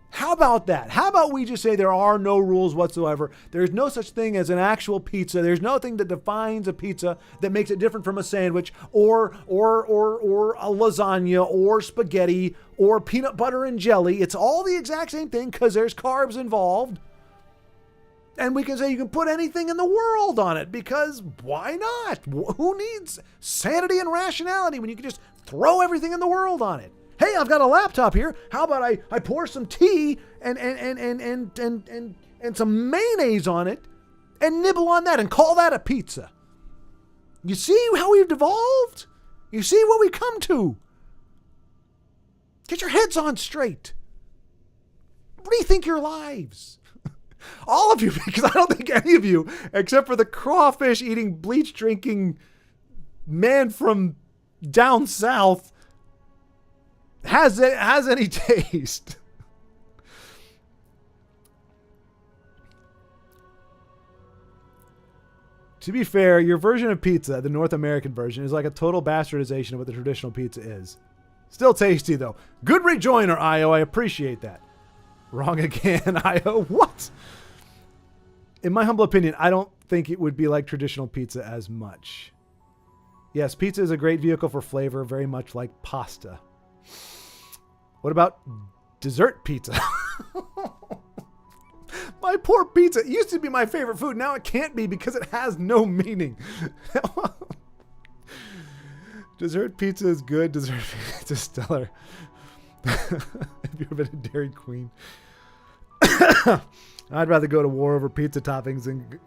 How about that? How about we just say there are no rules whatsoever? There's no such thing as an actual pizza. There's nothing that defines a pizza that makes it different from a sandwich or a lasagna or spaghetti or peanut butter and jelly. It's all the exact same thing because there's carbs involved. And we can say you can put anything in the world on it because why not? Who needs sanity and rationality when you can just throw everything in the world on it? Hey, I've got a laptop here. How about I pour some tea and some mayonnaise on it and nibble on that and call that a pizza? You see how we've devolved? You see what we come to? Get your heads on straight. Rethink your lives. All of you, because I don't think any of you, except for the crawfish eating, bleach drinking man from down south, has any taste. To be fair, your version of pizza, the North American version, is like a total bastardization of what the traditional pizza is. Still tasty, though. Good rejoinder, Io. I appreciate that. Wrong again, Io. What? In my humble opinion, I don't think it would be like traditional pizza as much. Yes, pizza is a great vehicle for flavor, very much like pasta. What about dessert pizza? My poor pizza. It used to be my favorite food. Now it can't be because it has no meaning. Dessert pizza is good. Dessert pizza is stellar. Have you ever been a Dairy Queen? I'd rather go to war over pizza toppings than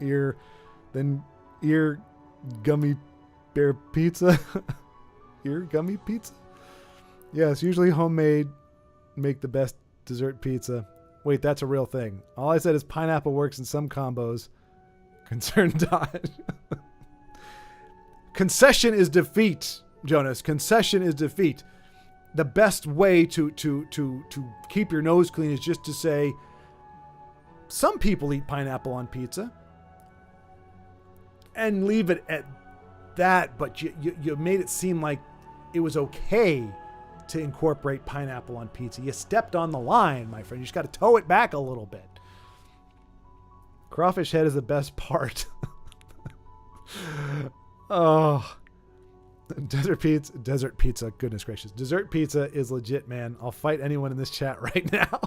ear gummy bear pizza. Ear gummy pizza? Yes, usually homemade make the best dessert pizza. Wait, that's a real thing. All I said is pineapple works in some combos. Concerned Dot. Concession is defeat, Jonas. Concession is defeat. The best way to keep your nose clean is just to say, some people eat pineapple on pizza. And leave it at that, but you made it seem like it was okay to incorporate pineapple on pizza. You stepped on the line, my friend. You just got to toe it back a little bit. Crawfish head is the best part. Oh. Desert pizza, goodness gracious. Dessert pizza is legit, man. I'll fight anyone in this chat right now.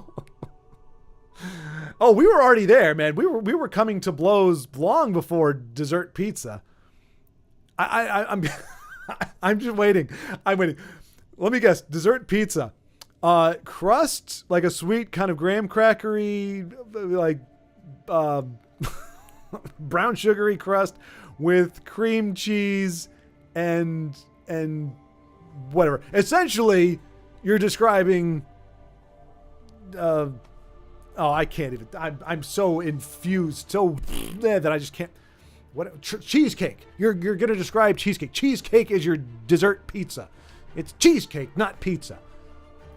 Oh, we were already there, man. We were coming to blows long before dessert pizza. I'm I'm just waiting. I'm waiting. Let me guess. Dessert pizza. Crust, like a sweet kind of graham crackery, like brown sugary crust with cream cheese and whatever. Essentially, you're describing I can't even. I'm so infused, so that I just can't. What cheesecake? You're gonna describe cheesecake. Cheesecake is your dessert pizza. It's cheesecake, not pizza.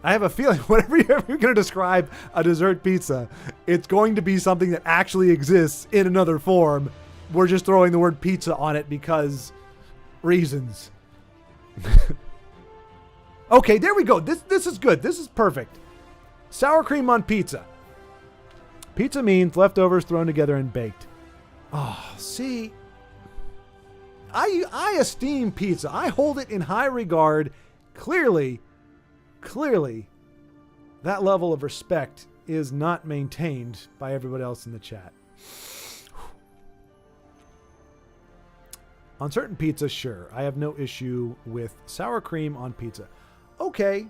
I have a feeling whenever you're gonna describe a dessert pizza, it's going to be something that actually exists in another form. We're just throwing the word pizza on it because reasons. Okay, there we go. This is good. This is perfect. Sour cream on pizza. Pizza means leftovers thrown together and baked. Oh, see, I esteem pizza. I hold it in high regard. Clearly, that level of respect is not maintained by everybody else in the chat. On certain pizzas, sure. I have no issue with sour cream on pizza. Okay,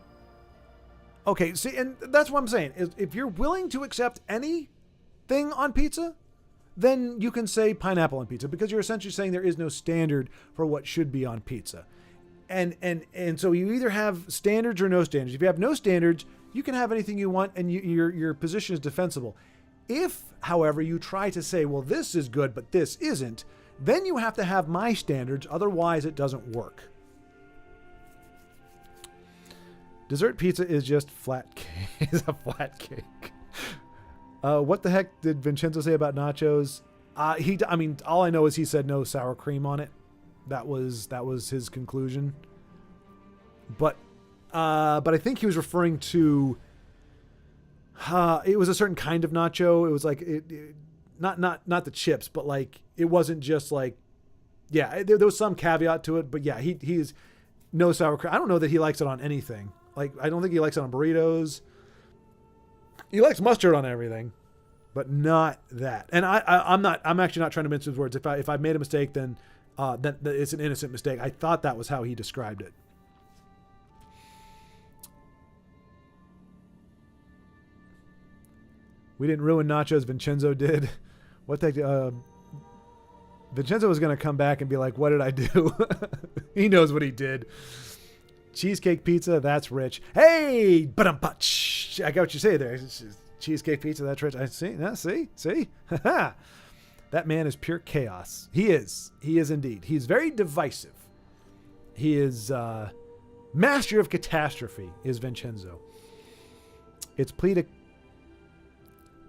see, and that's what I'm saying. If you're willing to accept anything on pizza, then you can say pineapple on pizza because you're essentially saying there is no standard for what should be on pizza. And so you either have standards or no standards. If you have no standards, you can have anything you want and your position is defensible. If, however, you try to say, well, this is good, but this isn't, then you have to have my standards. Otherwise, it doesn't work. Dessert pizza is just flat cake. It's a flat cake. What the heck did Vincenzo say about nachos? All I know is he said no sour cream on it. That was his conclusion. But but I think he was referring to. It was a certain kind of nacho. It was like not the chips, but like it wasn't just like, yeah. There was some caveat to it, but yeah, he's no sour cream. I don't know that he likes it on anything. Like I don't think he likes it on burritos. He likes mustard on everything, but not that. And I'm actually not trying to mince his words. If I made a mistake, then it's an innocent mistake. I thought that was how he described it. We didn't ruin nachos. Vincenzo did. What the Vincenzo was going to come back and be like, what did I do? He knows what he did. Cheesecake pizza, that's rich. Hey, ba-dum-punch. I got what you say there. Cheesecake pizza, that's rich. I see. Yeah, see. That man is pure chaos. He is indeed. He's very divisive. He is master of catastrophe. Is Vincenzo. It's plea to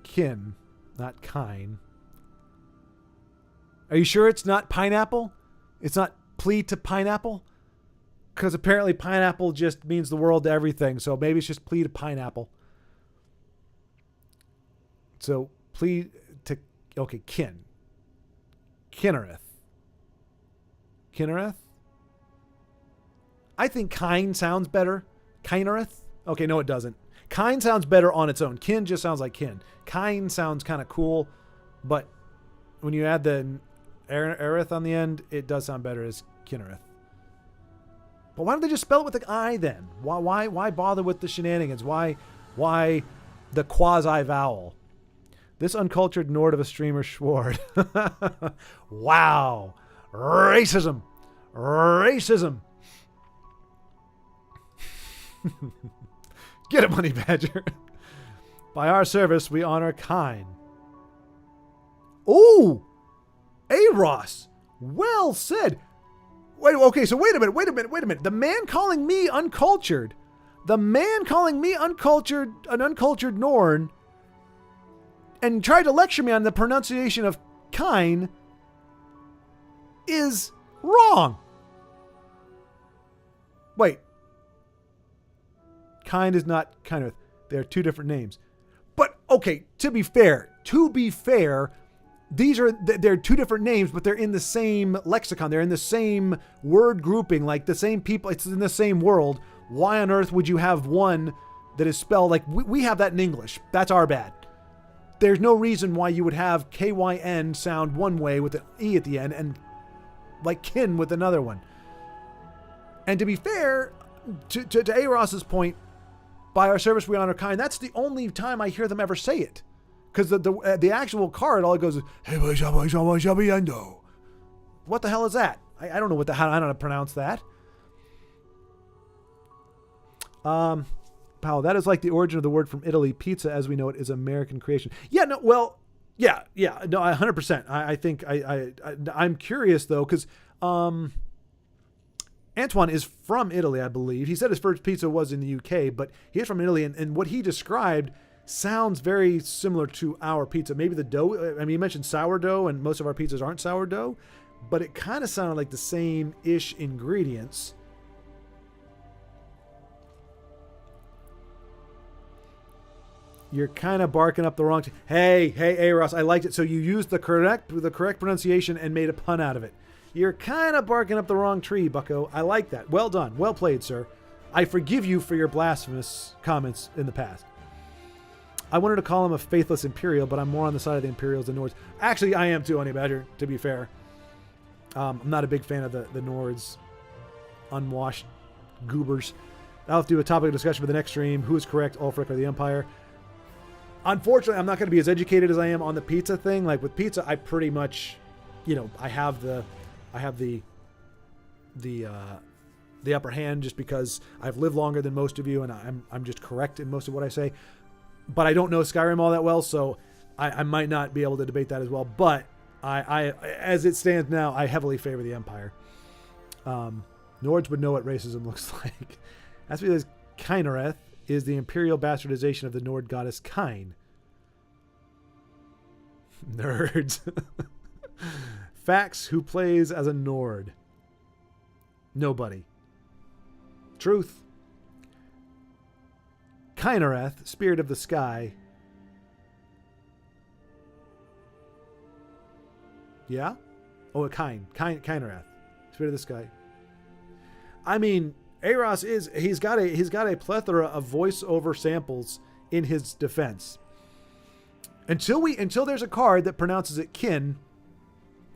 kin, not kine. Are you sure it's not pineapple? It's not plea to pineapple? Because apparently pineapple just means the world to everything. So maybe it's just plea to pineapple. So plea to, okay, kin. Kinnereth. I think kine sounds better. Kinereth? Okay, no it doesn't. Kine sounds better on its own. Kin just sounds like kin. Kine sounds kind of cool, but when you add the erith on the end, it does sound better as Kinnereth. But why don't they just spell it with the I then? Why bother with the shenanigans? Why the quasi vowel? This uncultured Nord of a streamer Schward. Wow. Racism. Get it, Money Badger. By our service, we honor kine. Ooh! Ross. Well said. Wait a minute. The man calling me uncultured. An uncultured Norn, and tried to lecture me on the pronunciation of kine is wrong. Wait. Kind is not kind of. They're two different names. But okay, to be fair, they're two different names, but they're in the same lexicon. They're in the same word grouping, like the same people. It's in the same world. Why on earth would you have one that is spelled like we have that in English? That's our bad. There's no reason why you would have KYN sound one way with an E at the end and like kin with another one. And to be fair, to A-Ross's point, by our service we honor kind, that's the only time I hear them ever say it. Because the actual card, all it goes is, what the hell is that? I don't know I don't know how to pronounce that. Powell, that is like the origin of the word from Italy. Pizza, as we know it, is American creation. Yeah, no, well, yeah, no, 100%. I think I'm curious though, because Antoine is from Italy, I believe. He said his first pizza was in the UK, but he is from Italy, and what he described sounds very similar to our pizza. Maybe the dough, I mean, you mentioned sourdough, and most of our pizzas aren't sourdough, but it kind of sounded like the same-ish ingredients. You're kind of barking up the wrong... Hey, Ross, I liked it. So you used the correct pronunciation and made a pun out of it. You're kind of barking up the wrong tree, bucko. I like that. Well done. Well played, sir. I forgive you for your blasphemous comments in the past. I wanted to call him a faithless Imperial, but I'm more on the side of the Imperials than Nords. Actually, I am too, Honey Badger, to be fair. I'm not a big fan of the Nords. Unwashed goobers. I'll have to do a topic of discussion for the next stream. Who is correct, Ulfric or the Empire? Unfortunately, I'm not going to be as educated as I am on the pizza thing. Like with pizza, I pretty much, I have the upper hand just because I've lived longer than most of you, and I'm just correct in most of what I say. But I don't know Skyrim all that well, so I might not be able to debate that as well. But I as it stands now, I heavily favor the Empire. Nords would know what racism looks like. That's because Kinereth is the imperial bastardization of the Nord goddess Kine. Nerds. Facts, who plays as a Nord? Nobody. Truth. Kynareth, Spirit of the Sky. Yeah? Oh, Kynareth, Spirit of the Sky. I mean, Eros he's got a plethora of voiceover samples in his defense. Until there's a card that pronounces it kin,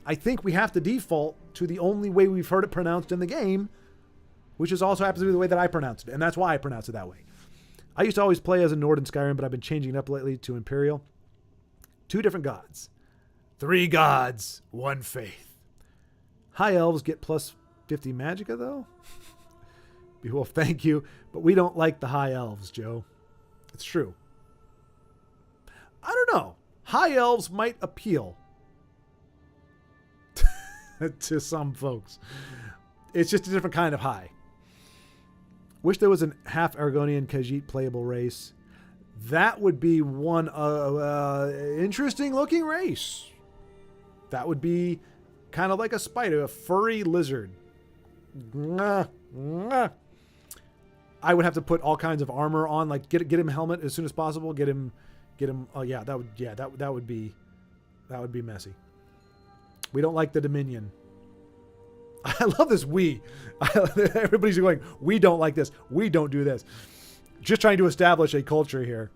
I think we have to default to the only way we've heard it pronounced in the game, which is also happens to be the way that I pronounce it, and that's why I pronounce it that way. I used to always play as a Nord in Skyrim, but I've been changing it up lately to Imperial. 2 different gods. 3 gods, 1 faith. High elves get plus 50 magicka, though. Beowulf, thank you, but we don't like the high elves, Joe. It's true. I don't know. High elves might appeal to some folks. It's just a different kind of high. Wish there was an half Argonian Khajiit playable race. That would be one interesting looking race. That would be kind of like a spider, a furry lizard. I would have to put all kinds of armor on, like get him a helmet as soon as possible. Get him. Oh yeah, that would be messy. We don't like the Dominion. I love this. Everybody's going, we don't like this. We don't do this. Just trying to establish a culture here.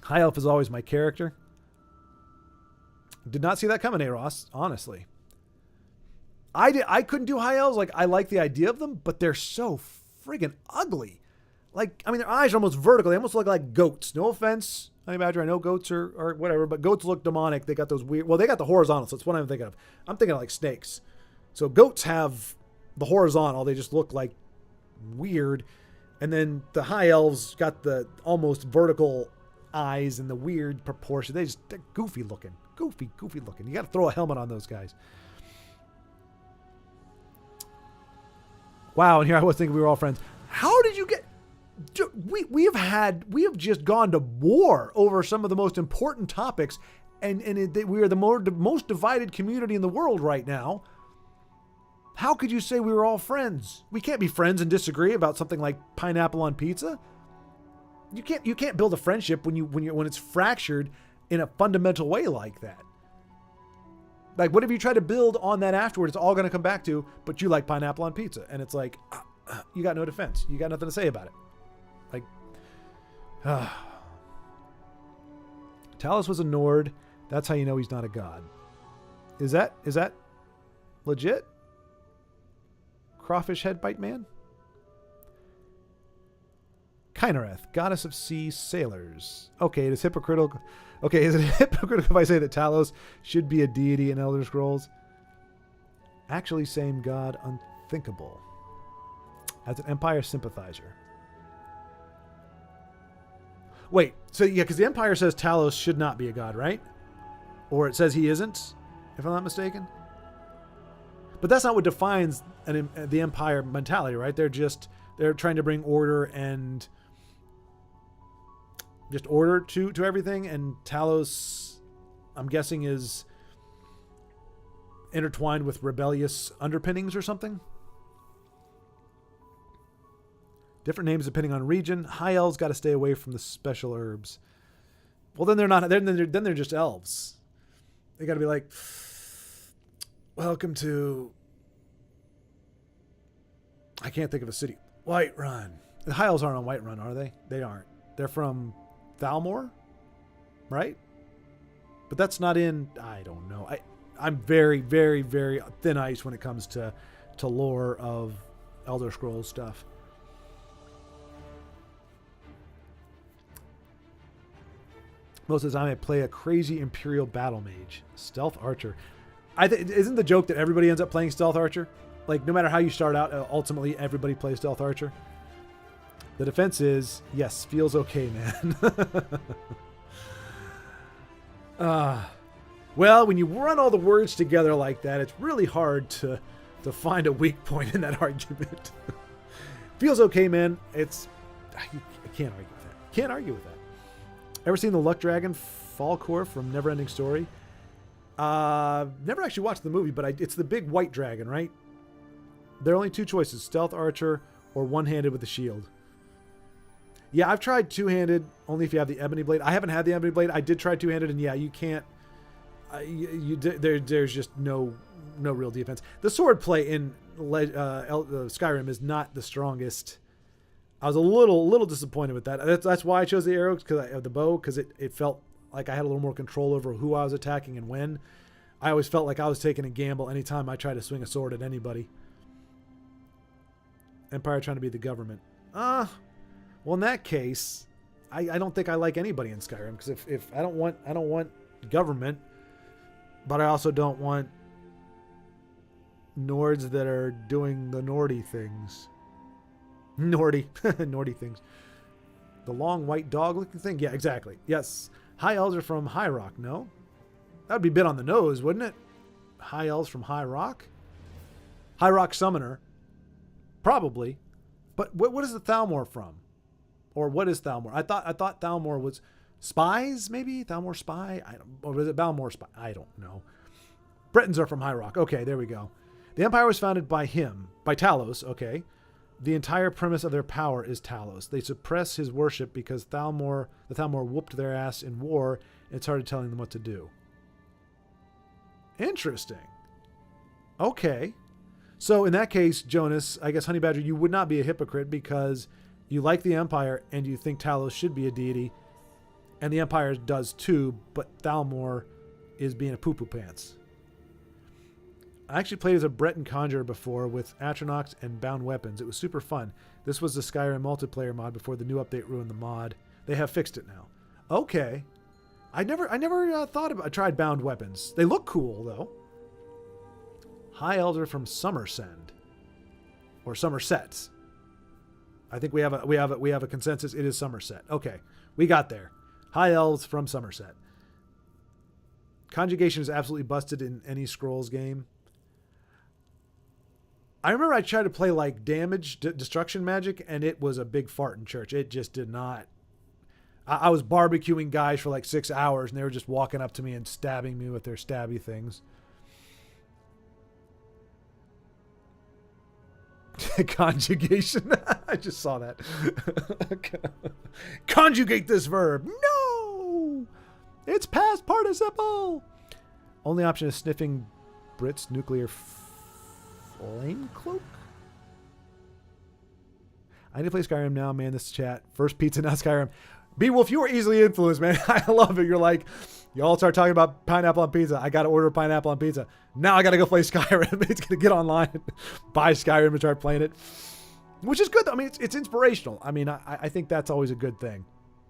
High elf is always my character. Did not see that coming, Eros, honestly. I couldn't do high elves. Like, I like the idea of them, but they're so friggin' ugly. Like, I mean, their eyes are almost vertical. They almost look like goats. No offense, Honey Badger. I know goats are whatever, but goats look demonic. They got those weird... Well, they got the horizontal, so that's what I'm thinking of. I'm thinking of like snakes. So goats have the horizontal. They just look like weird. And then the high elves got the almost vertical eyes and the weird proportion. They're goofy looking. Goofy looking. You got to throw a helmet on those guys. Wow, and here I was thinking we were all friends. How did you get... We have just gone to war over some of the most important topics, and we are the most divided community in the world right now. How could you say we were all friends? We can't be friends and disagree about something like pineapple on pizza. You can't build a friendship when it's fractured in a fundamental way like that. Like, whatever you try to build on that afterward, it's all going to come back to, but you like pineapple on pizza. And it's like, you got no defense. You got nothing to say about it. Like, Talos was a Nord. That's how you know he's not a god. Is that legit? Crawfish head bite man? Kynareth, goddess of sea sailors. Okay, it is hypocritical. Okay, is it hypocritical if I say that Talos should be a deity in Elder Scrolls? Actually, same god, unthinkable. As an Empire sympathizer. Wait, so yeah, because the Empire says Talos should not be a god, right? Or it says he isn't, if I'm not mistaken. But that's not what defines the Empire mentality, right? They're trying to bring order and just order to everything, and Talos, I'm guessing, is intertwined with rebellious underpinnings or something. Different names depending on region. High elves got to stay away from the special herbs. Well, then they're not. Then they're just elves. They got to be like, welcome to... I can't think of a city. Whiterun. The high elves aren't on Whiterun, are they? They aren't. They're from Thalmor, right? But that's not in... I don't know. I'm very, very, very thin ice when it comes to lore of Elder Scrolls stuff. Most of the time I play a crazy Imperial Battle Mage. Stealth Archer. Isn't the joke that everybody ends up playing Stealth Archer? Like, no matter how you start out, ultimately everybody plays Stealth Archer. The defense is, yes, feels okay, man. Well, when you run all the words together like that, it's really hard to find a weak point in that argument. Feels okay, man. I can't argue with that. Can't argue with that. Ever seen the Luck Dragon Falkor from Neverending Story? Never actually watched the movie, but it's the big white dragon, right? There are only 2 choices, Stealth Archer or one-handed with a shield. Yeah, I've tried two-handed only if you have the ebony blade. I haven't had the ebony blade. I did try two-handed, and yeah, you can't. There's just no real defense. The sword play in Skyrim is not the strongest. I was a little disappointed with that. That's why I chose the arrows, because I have the bow, because it felt like I had a little more control over who I was attacking and when. I always felt like I was taking a gamble anytime I tried to swing a sword at anybody. Empire trying to be the government. Well, in that case, I don't think I like anybody in Skyrim, because if I don't want government, but I also don't want Nords that are doing the Nordy things. Nordy things. The long white dog looking thing? Yeah, exactly. Yes. High Elves are from High Rock, no? That would be a bit on the nose, wouldn't it? High Elves from High Rock? High Rock Summoner. Probably. But what is the Thalmor from? Or what is Thalmor? I thought Thalmor was spies, maybe? Thalmor spy? Or was it Balmor spy? I don't know. Britons are from High Rock. Okay, there we go. The Empire was founded by him. By Talos, okay. The entire premise of their power is Talos. They suppress his worship because the Thalmor whooped their ass in war and started telling them what to do. Interesting. Okay. So in that case, Jonas, I guess Honey Badger, you would not be a hypocrite because you like the Empire and you think Talos should be a deity. And the Empire does too, but Thalmor is being a poo-poo pants. I actually played as a Breton conjurer before with Atronachs and bound weapons. It was super fun. This was the Skyrim multiplayer mod before the new update ruined the mod. They have fixed it now. Okay. I never tried bound weapons. They look cool though. High Elder from Somersend or Somerset. I think we have a consensus. It is Somerset. Okay, we got there. High Elves from Somerset. Conjugation is absolutely busted in any Scrolls game. I remember I tried to play like damage destruction magic, and it was a big fart in church. It just did not. I was barbecuing guys for like 6 hours, and they were just walking up to me and stabbing me with their stabby things. Conjugation. I just saw that. Conjugate this verb. No! It's past participle. Only option is sniffing Brit's nuclear flame cloak. I need to play Skyrim now, man. This chat. First pizza, not Skyrim. B-Wolf, you were easily influenced, man. I love it. You're like, you all start talking about pineapple on pizza. I got to order pineapple on pizza. Now I got to go play Skyrim. It's going to get online, buy Skyrim and start playing it, which is good, though. I mean, it's inspirational. I mean, I think that's always a good thing.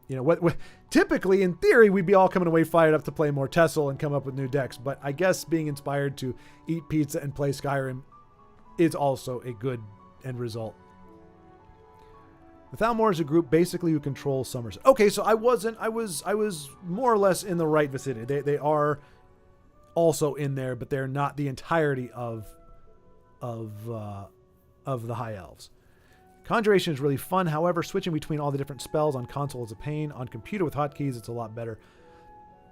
You know, what typically, in theory, we'd be all coming away fired up to play more Tessel and come up with new decks. But I guess being inspired to eat pizza and play Skyrim is also a good end result. The Thalmor is a group basically who control Somerset. Okay, so I was more or less in the right vicinity. They are also in there, but they're not the entirety of the High Elves. Conjuration is really fun. However, switching between all the different spells on console is a pain. On computer with hotkeys, it's a lot better.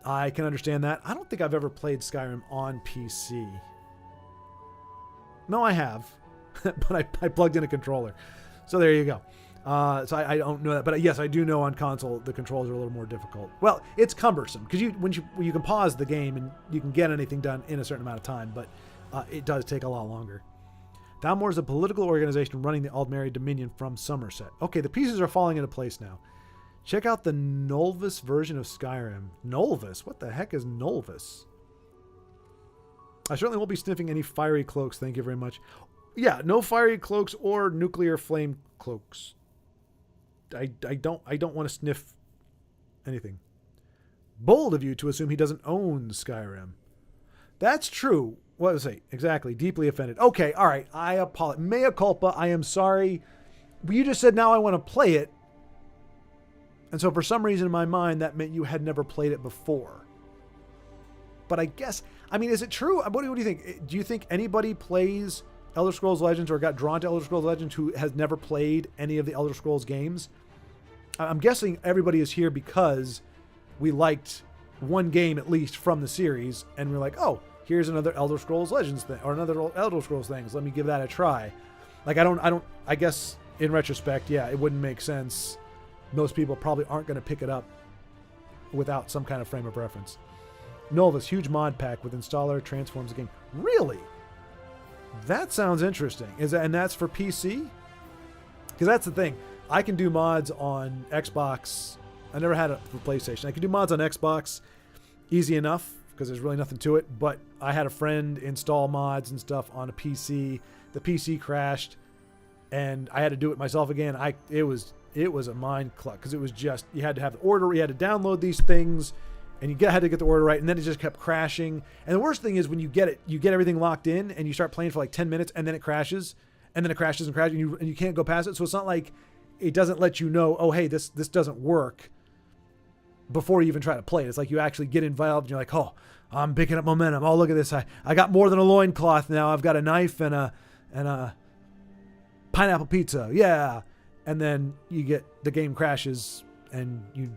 I can understand that. I don't think I've ever played Skyrim on PC. No, I have, but I plugged in a controller. So there you go. So I don't know that, but yes, I do know on console the controls are a little more difficult. Well, it's cumbersome because you can pause the game and you can get anything done in a certain amount of time, but it does take a lot longer. Thalmor is a political organization running the Aldmeri Dominion from Somerset. Okay, the pieces are falling into place now. Check out the Nolvis version of Skyrim. Nolvis? What the heck is Nolvis? I certainly won't be sniffing any fiery cloaks. Thank you very much. Yeah, no fiery cloaks or nuclear flame cloaks. I don't want to sniff anything. Bold of you to assume he doesn't own Skyrim. That's true. What was it? Exactly. Deeply offended. Okay, all right. I apologize. Mea culpa. I am sorry. But you just said now I want to play it. And so for some reason in my mind, that meant you had never played it before. But I guess, I mean, is it true? What do you think? Do you think anybody plays Elder Scrolls Legends or got drawn to Elder Scrolls Legends who has never played any of the Elder Scrolls games? I'm guessing everybody is here because we liked one game at least from the series, and we're like, oh, here's another Elder Scrolls Legends thing or another Elder Scrolls things. Let me give that a try. Like I guess in retrospect, yeah, it wouldn't make sense most people probably aren't going to pick it up without some kind of frame of reference. Novus, huge mod pack with installer, transforms the game. Really? That sounds interesting. And that's for PC? Because that's the thing. I can do mods on Xbox. I never had it for PlayStation. I can do mods on Xbox easy enough because there's really nothing to it. But I had a friend install mods and stuff on a PC. The PC crashed, and I had to do it myself again. It was a mind cluck because it was just, you had to have the order, you had to download these things, and you had to get the order right, and then it just kept crashing. And the worst thing is when you get everything locked in, and you start playing for like 10 minutes, and then it crashes, and then it crashes and crashes, and you can't go past it. So it's not like it doesn't let you know, oh, hey, this doesn't work before you even try to play it. It's like you actually get involved, and you're like, oh, I'm picking up momentum. Oh, look at this. I got more than a loincloth now. I've got a knife and a pineapple pizza. Yeah. And then the game crashes, and you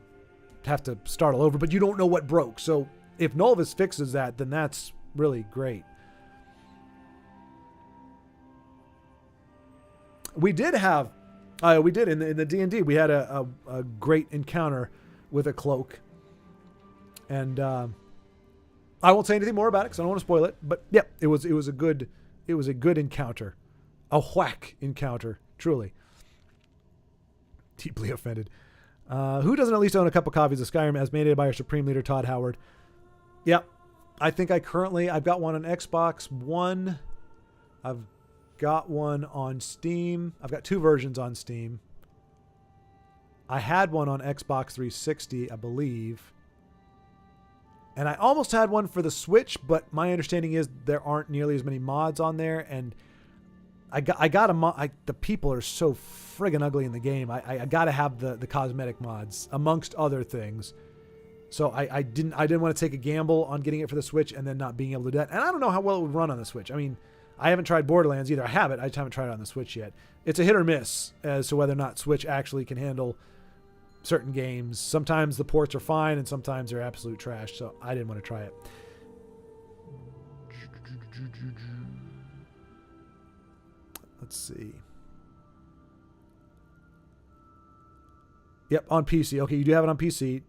have to start all over, but you don't know what broke. So if Novus fixes that, then that's really great. We did in the D&D, we had a great encounter with a cloak, and I won't say anything more about it because I don't want to spoil it. But yeah, it was a good encounter, a whack encounter, truly. Deeply offended. Who doesn't at least own a couple copies of Skyrim as mandated by our Supreme Leader Todd Howard? Yep. I think I've got one on Xbox One. I've got one on Steam. I've got 2 versions on Steam. I had one on Xbox 360, I believe. And I almost had one for the Switch, but my understanding is there aren't nearly as many mods on there, and I got a mod. The people are so friggin' ugly in the game. I got to have the cosmetic mods amongst other things. So I didn't want to take a gamble on getting it for the Switch and then not being able to do that. And I don't know how well it would run on the Switch. I mean, I haven't tried Borderlands either. I have it. I just haven't tried it on the Switch yet. It's a hit or miss as to whether or not Switch actually can handle certain games. Sometimes the ports are fine and sometimes they're absolute trash. So I didn't want to try it. Let's see. Yep, on PC. Okay, you do have it on PC.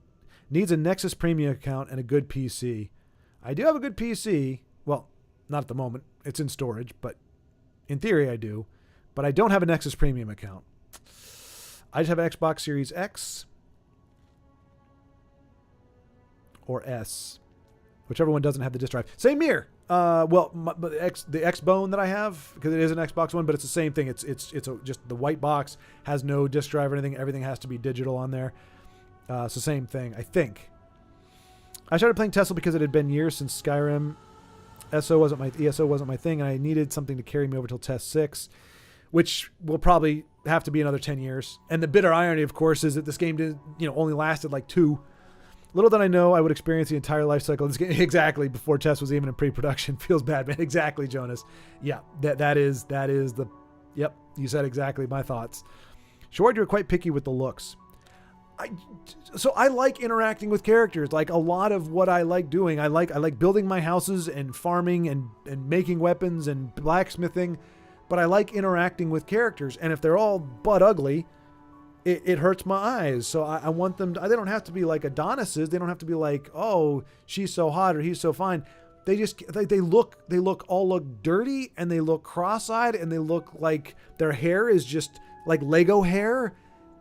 Needs a Nexus Premium account and a good PC. I do have a good PC. Well, not at the moment. It's in storage, but in theory I do. But I don't have a Nexus Premium account. I just have an Xbox Series X or S, whichever one doesn't have the disk drive. Same here. The X Bone that I have, because it is an Xbox One, but it's the same thing. It's just the white box, has no disk drive or anything. Everything has to be digital on there. It's the same thing, I think. I started playing Tesla because it had been years since Skyrim. ESO wasn't my thing, and I needed something to carry me over till Test 6, which will probably have to be another 10 years. And the bitter irony, of course, is that this game only lasted like 2. Little did I know I would experience the entire life cycle of this game exactly before Test was even in pre-production. Feels bad, man. Exactly, Jonas. Yeah, that is the. Yep, you said exactly my thoughts. Short, you're quite picky with the looks. So I like interacting with characters. Like a lot of what I like doing, I like building my houses and farming and making weapons and blacksmithing, but I like interacting with characters. And if they're all butt ugly, it hurts my eyes. So I want them to, they don't have to be like Adonises. They don't have to be like, oh, she's so hot or he's so fine. They just, they look dirty, and they look cross-eyed, and they look like their hair is just like Lego hair,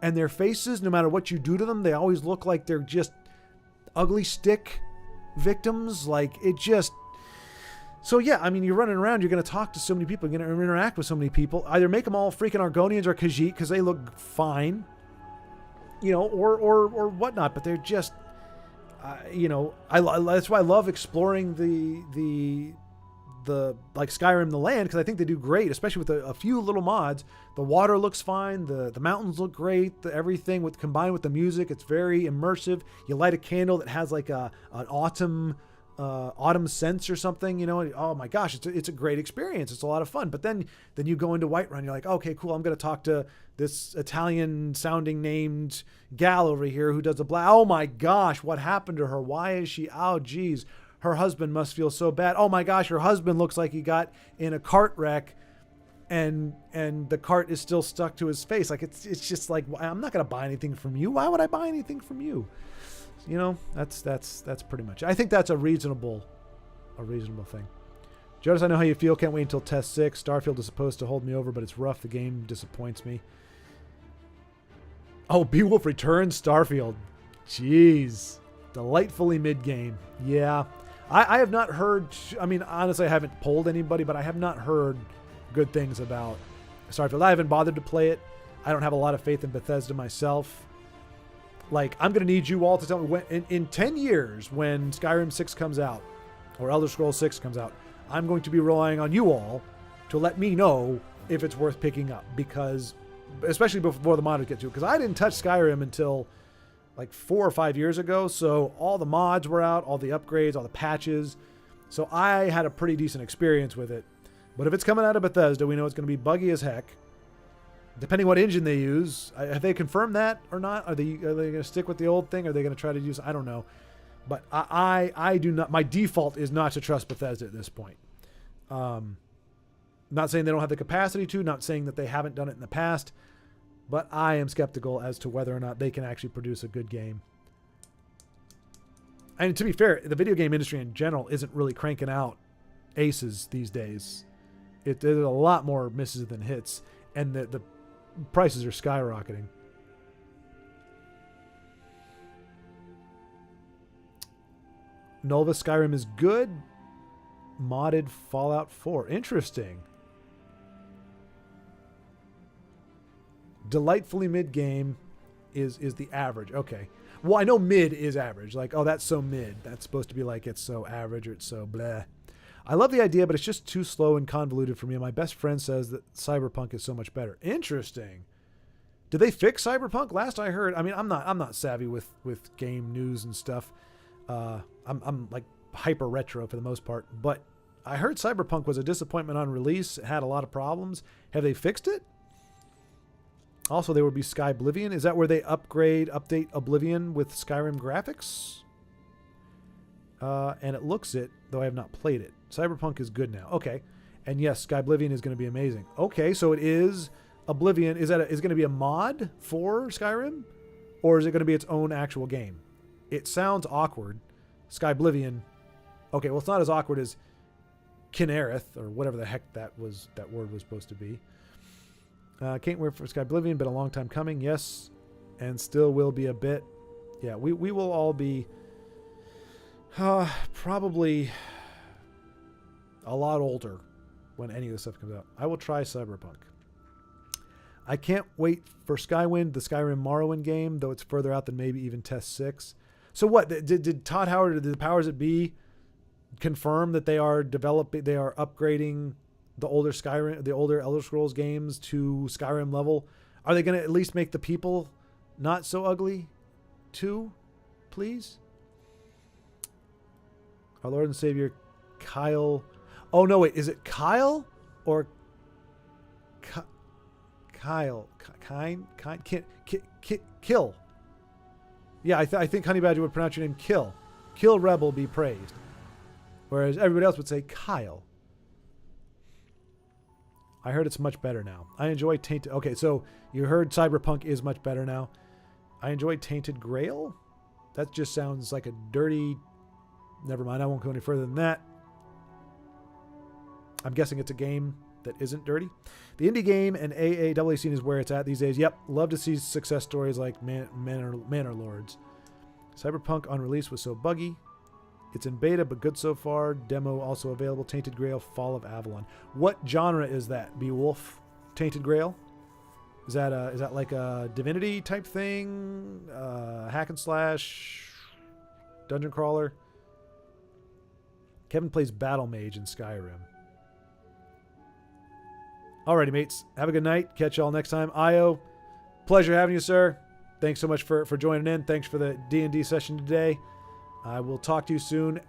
and their faces, no matter what you do to them, they always look like they're just ugly stick victims. Like it just, so yeah, I mean, you're running around, you're going to talk to so many people, you're going to interact with so many people. Either make them all freaking Argonians or Khajiit because they look fine, or whatnot. But they're just, that's why I love exploring the like Skyrim, the land, because I think they do great, especially with a few little mods. The water looks fine, the mountains look great, everything combined with the music, it's very immersive. You light a candle that has like an autumn sense or something, oh my gosh, it's a great experience. It's a lot of fun. But then you go into Whiterun, you're like, okay, cool, I'm going to talk to this Italian sounding named gal over here who does the black. Oh my gosh, what happened to her? Why is she, oh geez, her husband must feel so bad. Oh my gosh, her husband looks like he got in a cart wreck and the cart is still stuck to his face. Like it's just like, I'm not gonna buy anything from you. Why would I buy anything from you? You know, that's pretty much. I think that's a reasonable thing. Jonas, I know how you feel. Can't wait until Test 6. Starfield is supposed to hold me over, but it's rough. The game disappoints me. Oh, Beowulf returns Starfield. Jeez. Delightfully mid-game. Yeah. I have not heard... I mean, honestly, I haven't polled anybody, but I have not heard good things about Starfield. I haven't bothered to play it. I don't have a lot of faith in Bethesda myself. Like, I'm going to need you all to tell me when... In 10 years, when Skyrim 6 comes out, or Elder Scrolls 6 comes out, I'm going to be relying on you all to let me know if it's worth picking up, because, especially before the modders get to it, because I didn't touch Skyrim until like 4 or 5 years ago, so all the mods were out, all the upgrades, all the patches, so I had a pretty decent experience with it. But if it's coming out of Bethesda, we know it's going to be buggy as heck, depending what engine they use. Have they confirmed that or not? Are they going to stick with the old thing? Are they going to try to use, I don't know. But I do not, my default is not to trust Bethesda at this point. Not saying they don't have the capacity to, not saying that they haven't done it in the past, but I am skeptical as to whether or not they can actually produce a good game. And to be fair, the video game industry in general isn't really cranking out aces these days. There's a lot more misses than hits, and the prices are skyrocketing. Nova Skyrim is good. Modded Fallout 4. Interesting. Delightfully mid-game is the average. Okay. Well, I know mid is average. Like, oh, that's so mid. That's supposed to be like it's so average or it's so bleh. I love the idea, but it's just too slow and convoluted for me. My best friend says that Cyberpunk is so much better. Interesting. Did they fix Cyberpunk? Last I heard, I mean, I'm not savvy with game news and stuff. I'm like hyper retro for the most part, but I heard Cyberpunk was a disappointment on release. It had a lot of problems. Have they fixed it? Also, there would be Sky Oblivion. Is that where they update Oblivion with Skyrim graphics? And it looks it, though I have not played it. Cyberpunk is good now. Okay. And yes, Sky Oblivion is going to be amazing. Okay, so it is Oblivion. Is it going to be a mod for Skyrim? Or is it going to be its own actual game? It sounds awkward. Sky Oblivion. Okay, well, it's not as awkward as Kinnereth, or whatever the heck that word was supposed to be. Can't wait for Sky Oblivion, been a long time coming, yes, and still will be a bit. Yeah, we will all be probably a lot older when any of this stuff comes out. I will try Cyberpunk. I can't wait for Skywind, the Skyrim Morrowind game, though it's further out than maybe even Test 6. So what, did Todd Howard or the powers that be confirm that they are upgrading the older Skyrim, the older Elder Scrolls games to Skyrim level? Are they going to at least make the people not so ugly too, please? Our Lord and Savior, Kyle. Oh, no, wait. Is it Kyle or Kyle? Kill. Yeah, I think Honey Badger would pronounce your name Kill. Kill Rebel be praised. Whereas everybody else would say Kyle. I heard it's much better now. I enjoy Tainted... Okay, so you heard Cyberpunk is much better now. I enjoy Tainted Grail. That just sounds like a dirty... Never mind, I won't go any further than that. I'm guessing it's a game that isn't dirty. The indie game and AAA scene is where it's at these days. Yep, love to see success stories like Manor Lords. Cyberpunk on release was so buggy. It's in beta, but good so far. Demo also available. Tainted Grail, Fall of Avalon. What genre is that? Beowulf, Tainted Grail? Is that like a Divinity type thing? Hack and slash? Dungeon crawler? Kevin plays Battle Mage in Skyrim. Alrighty, mates. Have a good night. Catch y'all next time. Io, pleasure having you, sir. Thanks so much for joining in. Thanks for the D&D session today. I will talk to you soon.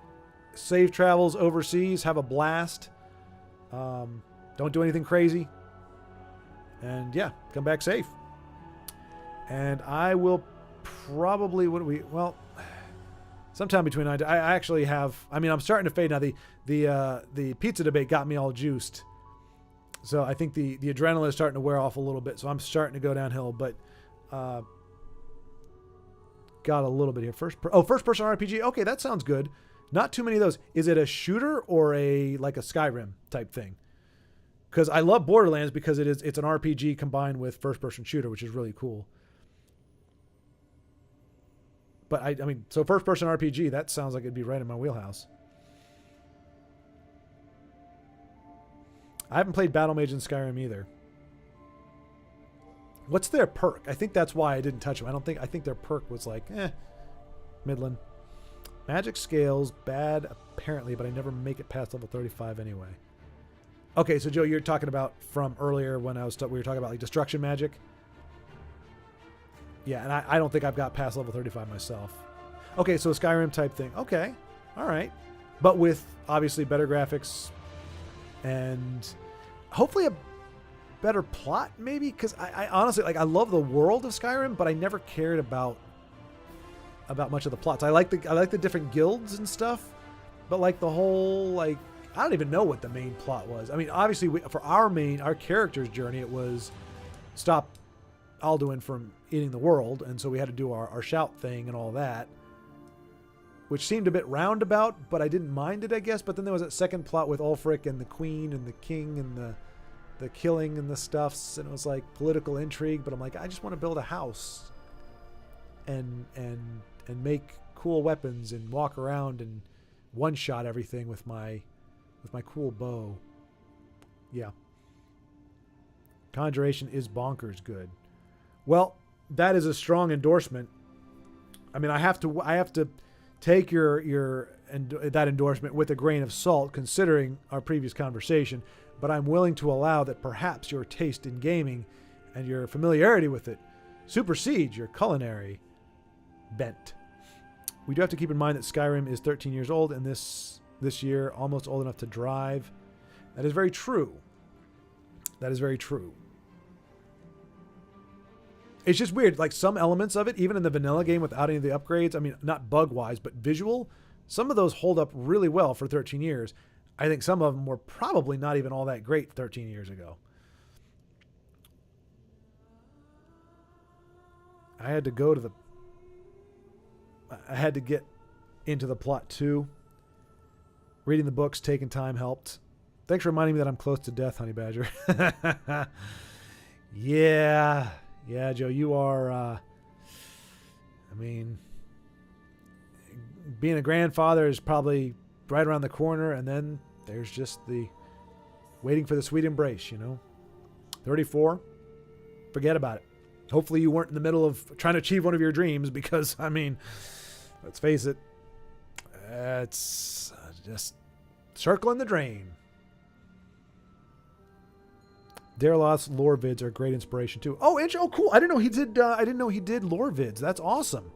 Safe travels overseas. Have a blast. Don't do anything crazy. And yeah, come back safe. And I will probably, sometime between 9 I actually have, I'm starting to fade now. The pizza debate got me all juiced. So I think the adrenaline is starting to wear off a little bit. So I'm starting to go downhill, but got a little bit here. First person RPG. Okay, that sounds good. Not too many of those. Is it a shooter or like a Skyrim type thing? Because I love Borderlands because it's an RPG combined with first person shooter, which is really cool. But I mean, so first person RPG, that sounds like it'd be right in my wheelhouse. I haven't played Battle Mage in Skyrim either. What's their perk? I think that's why I didn't touch them. I think their perk was like, Midland. Magic scales, bad apparently, but I never make it past level 35 anyway. Okay, so Joe, you're talking about from earlier when we were talking about like destruction magic. Yeah, and I don't think I've got past level 35 myself. Okay, so a Skyrim type thing. Okay, all right. But with obviously better graphics and hopefully a better plot maybe, because I honestly, like, I love the world of Skyrim, but I never cared about much of the plots. I like the different guilds and stuff, but like the whole, like, I don't even know what the main plot was. I mean, obviously for our character's journey, it was stop Alduin from eating the world, and so we had to do our shout thing and all that, which seemed a bit roundabout, but I didn't mind it, I guess. But then there was that second plot with Ulfric and the queen and the king and the killing and the stuffs, and it was like political intrigue. But I'm like, I just want to build a house and make cool weapons and walk around and one shot everything with my cool bow. Yeah. Conjuration is bonkers good. Well, that is a strong endorsement. I mean, I have to take that endorsement with a grain of salt, considering our previous conversation, but I'm willing to allow that perhaps your taste in gaming and your familiarity with it supersedes your culinary bent. We do have to keep in mind that Skyrim is 13 years old, and this year almost old enough to drive. That is very true. That is very true. It's just weird, like some elements of it, even in the vanilla game without any of the upgrades, I mean, not bug-wise, but visual, some of those hold up really well for 13 years. I think some of them were probably not even all that great 13 years ago. I had to get into the plot too. Reading the books, taking time helped. Thanks for reminding me that I'm close to death, Honey Badger. Yeah, Joe, you are, I mean, being a grandfather is probably right around the corner, and then there's just the waiting for the sweet embrace, 34, forget about it. Hopefully you weren't in the middle of trying to achieve one of your dreams, because, I mean, let's face it, it's just circling the drain. Darelot's lore vids are a great inspiration too. Oh, cool! I didn't know he did lore vids. That's awesome.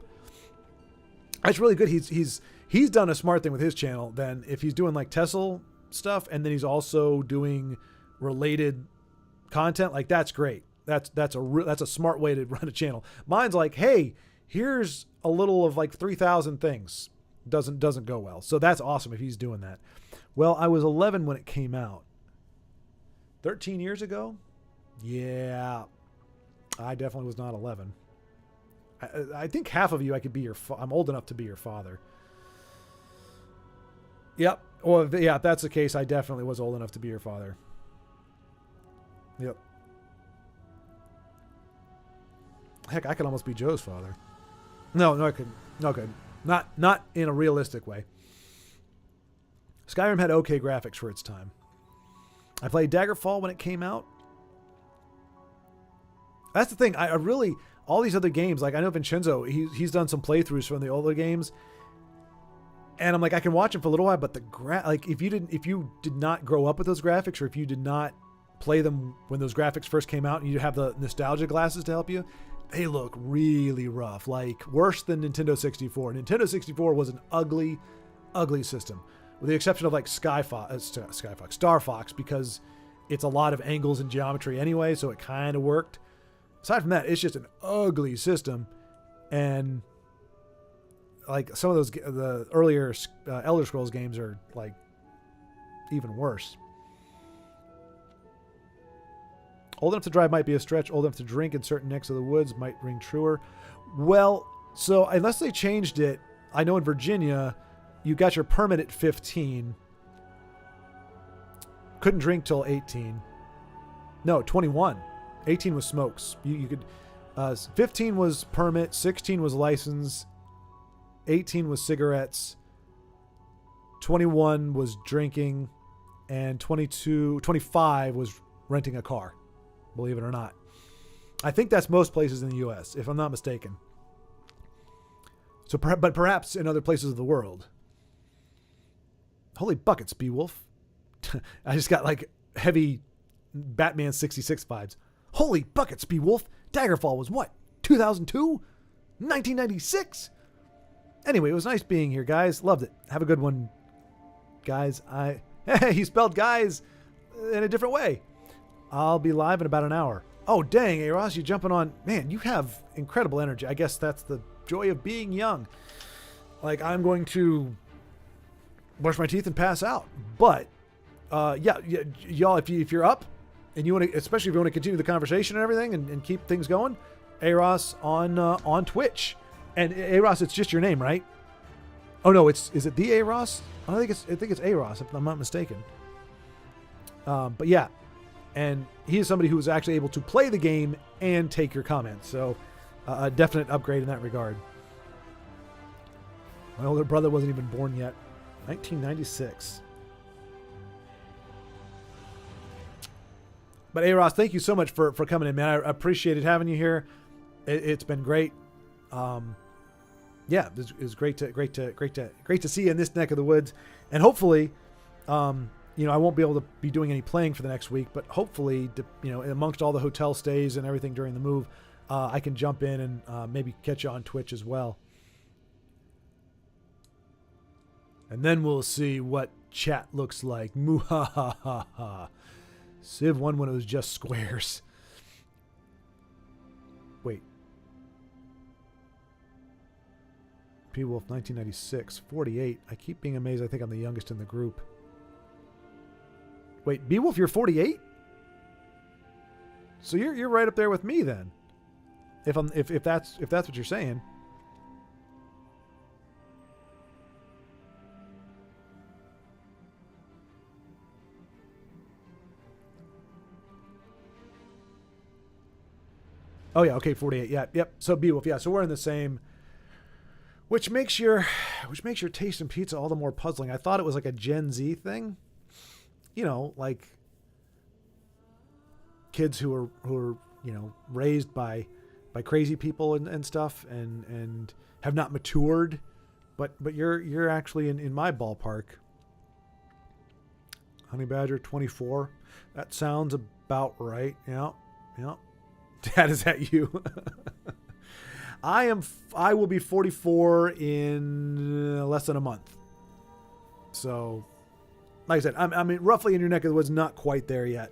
That's really good. He's done a smart thing with his channel. Then if he's doing like Tessel stuff, and then he's also doing related content, like that's great. That's a smart way to run a channel. Mine's like, hey, here's a little of like 3,000 things. Doesn't go well. So that's awesome if he's doing that. Well, I was 11 when it came out. 13 years ago? Yeah. I definitely was not 11. I think half of you I could be I'm old enough to be your father. Yep. Well, yeah, if that's the case, I definitely was old enough to be your father. Yep. Heck, I could almost be Joe's father. No, I couldn't. No, good. Not in a realistic way. Skyrim had okay graphics for its time. I played Daggerfall when it came out. That's the thing. I really, all these other games, like I know Vincenzo, he's done some playthroughs from the older games, and I'm like, I can watch them for a little while, but like if you did not grow up with those graphics, or if you did not play them when those graphics first came out, and you have the nostalgia glasses to help you, they look really rough, like worse than Nintendo 64. Nintendo 64 was an ugly, ugly system. With the exception of like Star Fox, because it's a lot of angles and geometry anyway, so it kind of worked. Aside from that, it's just an ugly system, and like some of the earlier Elder Scrolls games are like even worse. Old enough to drive might be a stretch. Old enough to drink in certain necks of the woods might ring truer. Well, so unless they changed it, I know in Virginia, you got your permit at 15. Couldn't drink till 18. No, 21. 18 was smokes. You could. 15 was permit. 16 was license. 18 was cigarettes. 21 was drinking, and 25 was renting a car. Believe it or not. I think that's most places in the U.S., if I'm not mistaken. So, but perhaps in other places of the world. Holy buckets, Beowulf. I just got like heavy Batman 66 vibes. Holy buckets, Beowulf. Daggerfall was what? 2002? 1996? Anyway, it was nice being here, guys. Loved it. Have a good one, guys. Hey, he spelled guys in a different way. I'll be live in about an hour. Oh, dang, Aros, you jumping on. Man, you have incredible energy. I guess that's the joy of being young. Like, I'm going to brush my teeth and pass out. But, yeah, y'all, if you're up and you want to, especially if you want to continue the conversation and everything and keep things going, Aros on Twitch. And Aros, it's just your name, right? Oh no, is it the Aros? I think it's Aros, if I'm not mistaken. But yeah, and he is somebody who was actually able to play the game and take your comments. So a definite upgrade in that regard. My older brother wasn't even born yet. 1996. But Aros, thank you so much for coming in, man. I appreciated having you here. It's been great. Yeah, it was great to see you in this neck of the woods, and hopefully, I won't be able to be doing any playing for the next week, but hopefully, amongst all the hotel stays and everything during the move, I can jump in and maybe catch you on Twitch as well, and then we'll see what chat looks like. Muhahaha. Civ won when it was just squares. Wait. P-Wolf 1996, 48. I keep being amazed. I think I'm the youngest in the group. Wait, Beowulf, you're 48? So you're right up there with me then. If that's what you're saying. Oh yeah, okay, 48. Yeah, yep. So Beowulf, yeah. So we're in the same. Which makes your taste in pizza all the more puzzling. I thought it was like a Gen Z thing, like kids who are raised by crazy people and stuff and have not matured, but you're actually in my ballpark. Honey Badger 24, that sounds about right. Yeah. Dad, is that you? I will be 44 in less than a month. So, like I said, I'm roughly in your neck of the woods, not quite there yet.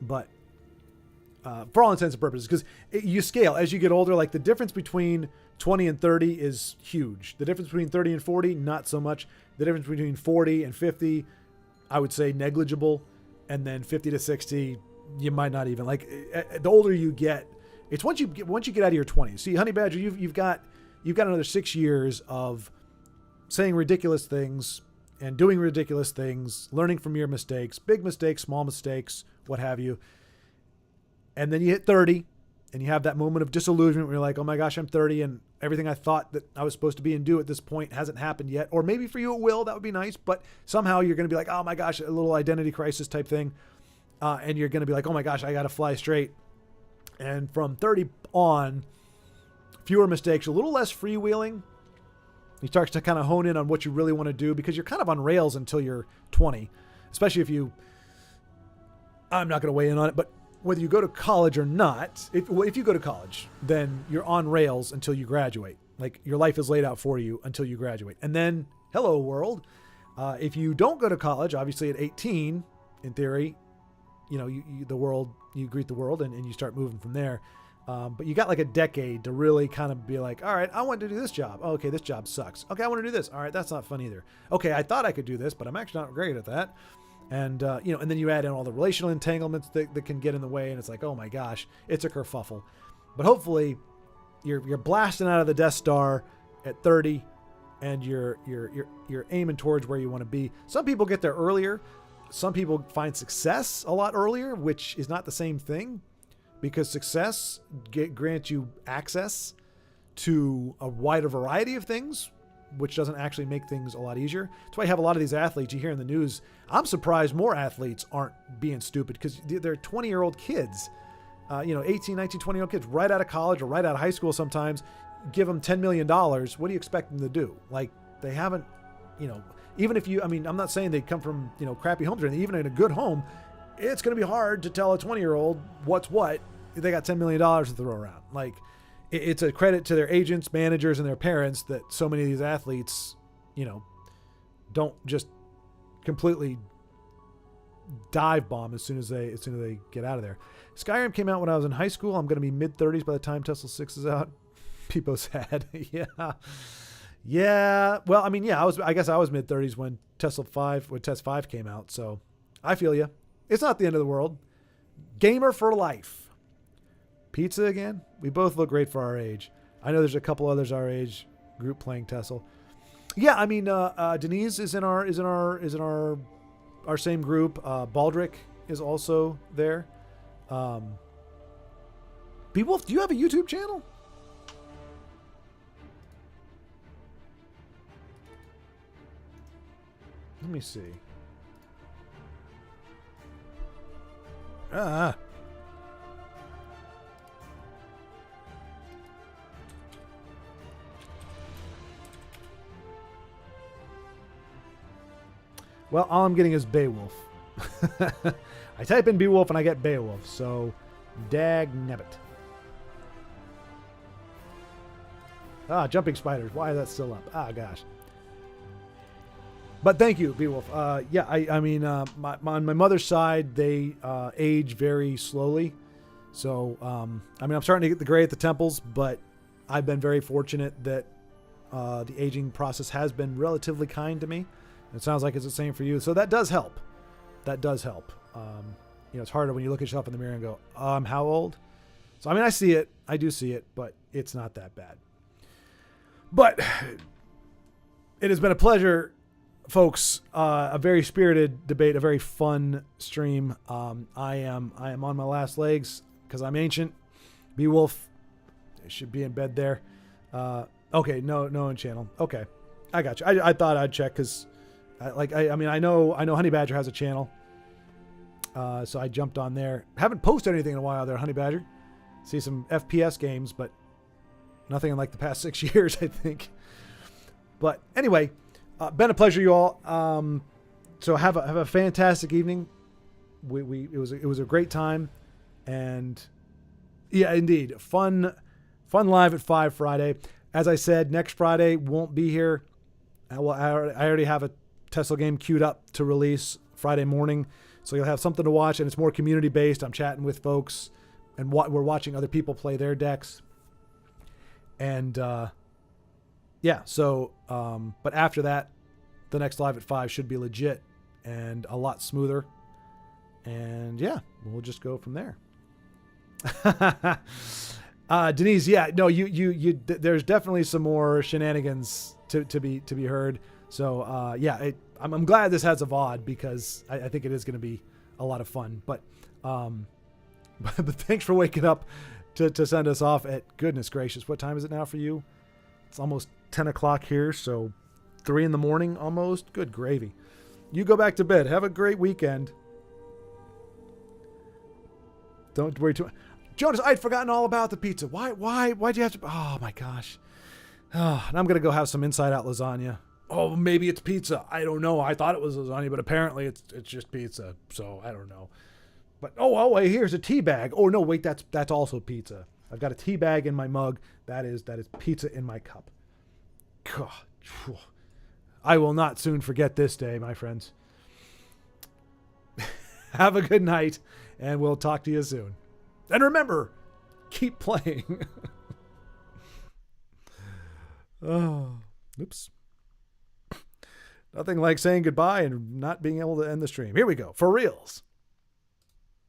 But for all intents and purposes, because you scale as you get older. Like the difference between 20 and 30 is huge. The difference between 30 and 40, not so much. The difference between 40 and 50, I would say negligible. And then 50 to 60, you might not even. Like the older you get, it's once you get out of your 20s. See, Honey Badger, you've got another 6 years of saying ridiculous things and doing ridiculous things, learning from your mistakes, big mistakes, small mistakes, what have you. And then you hit 30 and you have that moment of disillusionment where you're like, oh my gosh, I'm 30 and everything I thought that I was supposed to be and do at this point hasn't happened yet. Or maybe for you it will, that would be nice, but somehow you're going to be like, oh my gosh, a little identity crisis type thing. And you're going to be like, oh my gosh, I got to fly straight. And from 30 on, fewer mistakes, a little less freewheeling. You start to kind of hone in on what you really want to do because you're kind of on rails until you're 20, especially if I'm not going to weigh in on it, but whether you go to college or not, if you go to college, then you're on rails until you graduate. Like your life is laid out for you until you graduate. And then, hello world. If you don't go to college, obviously at 18, in theory, you greet the world and you start moving from there. But you got like a decade to really kind of be like, all right, I want to do this job. Oh, okay, this job sucks. Okay, I want to do this. All right, that's not fun either. Okay, I thought I could do this, but I'm actually not great at that. And, and then you add in all the relational entanglements that can get in the way. And it's like, oh my gosh, it's a kerfuffle. But hopefully you're blasting out of the Death Star at 30 and you're aiming towards where you want to be. Some people get there earlier. Some people find success a lot earlier, which is not the same thing, because success grants you access to a wider variety of things, which doesn't actually make things a lot easier. That's why you have a lot of these athletes you hear in the news. I'm surprised more athletes aren't being stupid, because they're 20-year-old kids, 18, 19, 20-year-old kids right out of college or right out of high school sometimes. Give them $10 million. What do you expect them to do? Like, they haven't, even if I'm not saying they come from, crappy homes or anything. Even in a good home, it's going to be hard to tell a 20-year-old what's what if they got $10 million to throw around. Like, it's a credit to their agents, managers, and their parents that so many of these athletes, don't just completely dive bomb as soon as they get out of there. Skyrim came out when I was in high school. I'm going to be mid-30s by the time Tesla 6 is out. People sad. Yeah. Well, I guess I was mid-30s when Tesla 5 came out. So I feel you. It's not the end of the world. Gamer for life. Pizza again? We both look great for our age. I know there's a couple others our age group playing Tesla. Yeah, Denise is in our same group. Baldrick is also there. Beowulf, do you have a YouTube channel? Let me see. Well, all I'm getting is Beowulf. I type in Beowulf and I get Beowulf, so dag nabbit. Jumping spiders. Why is that still up? Gosh. But thank you, Beowulf. On my mother's side, they age very slowly. So, I'm starting to get the gray at the temples, but I've been very fortunate that the aging process has been relatively kind to me. It sounds like it's the same for you. So that does help. It's harder when you look at yourself in the mirror and go, I'm how old? So, I see it. I do see it, but it's not that bad. But it has been a pleasure, folks. A very spirited debate, a very fun stream. I am on my last legs because I'm ancient. Beowulf should be in bed there. Okay, no in channel. Okay, I got you. I thought I'd check because I know Honey Badger has a channel. So I jumped on there. Haven't posted anything in a while there, Honey Badger. See some FPS games, but nothing in like the past 6 years, I think. But anyway, been a pleasure, you all. So have a fantastic evening. It was a great time, and yeah, indeed, fun live at 5 Friday. As I said, next Friday won't be here. I already have a Tesla game queued up to release Friday morning, so you'll have something to watch, and it's more community based. I'm chatting with folks, and we're watching other people play their decks, and yeah. So, but after that, the next live at 5 should be legit and a lot smoother, and yeah, we'll just go from there. Denise, yeah, no, you there's definitely some more shenanigans to be heard. So, yeah, I'm glad this has a VOD because I think it is going to be a lot of fun. But thanks for waking up to send us off at, goodness gracious, what time is it now for you? It's almost 10 o'clock here, so 3 in the morning almost. Good gravy. You go back to bed. Have a great weekend. Don't worry too much. Jonas, I'd forgotten all about the pizza. Why'd you have to? Oh my gosh. Oh, and I'm going to go have some inside out lasagna. Oh, maybe it's pizza. I don't know. I thought it was lasagna, but apparently it's just pizza. So I don't know. But wait, here's a tea bag. Oh no, wait, that's also pizza. I've got a tea bag in my mug. That is pizza in my cup. God, I will not soon forget this day, my friends. Have a good night, and we'll talk to you soon. And remember, keep playing. Oh, oops. Nothing like saying goodbye and not being able to end the stream. Here we go. For reals.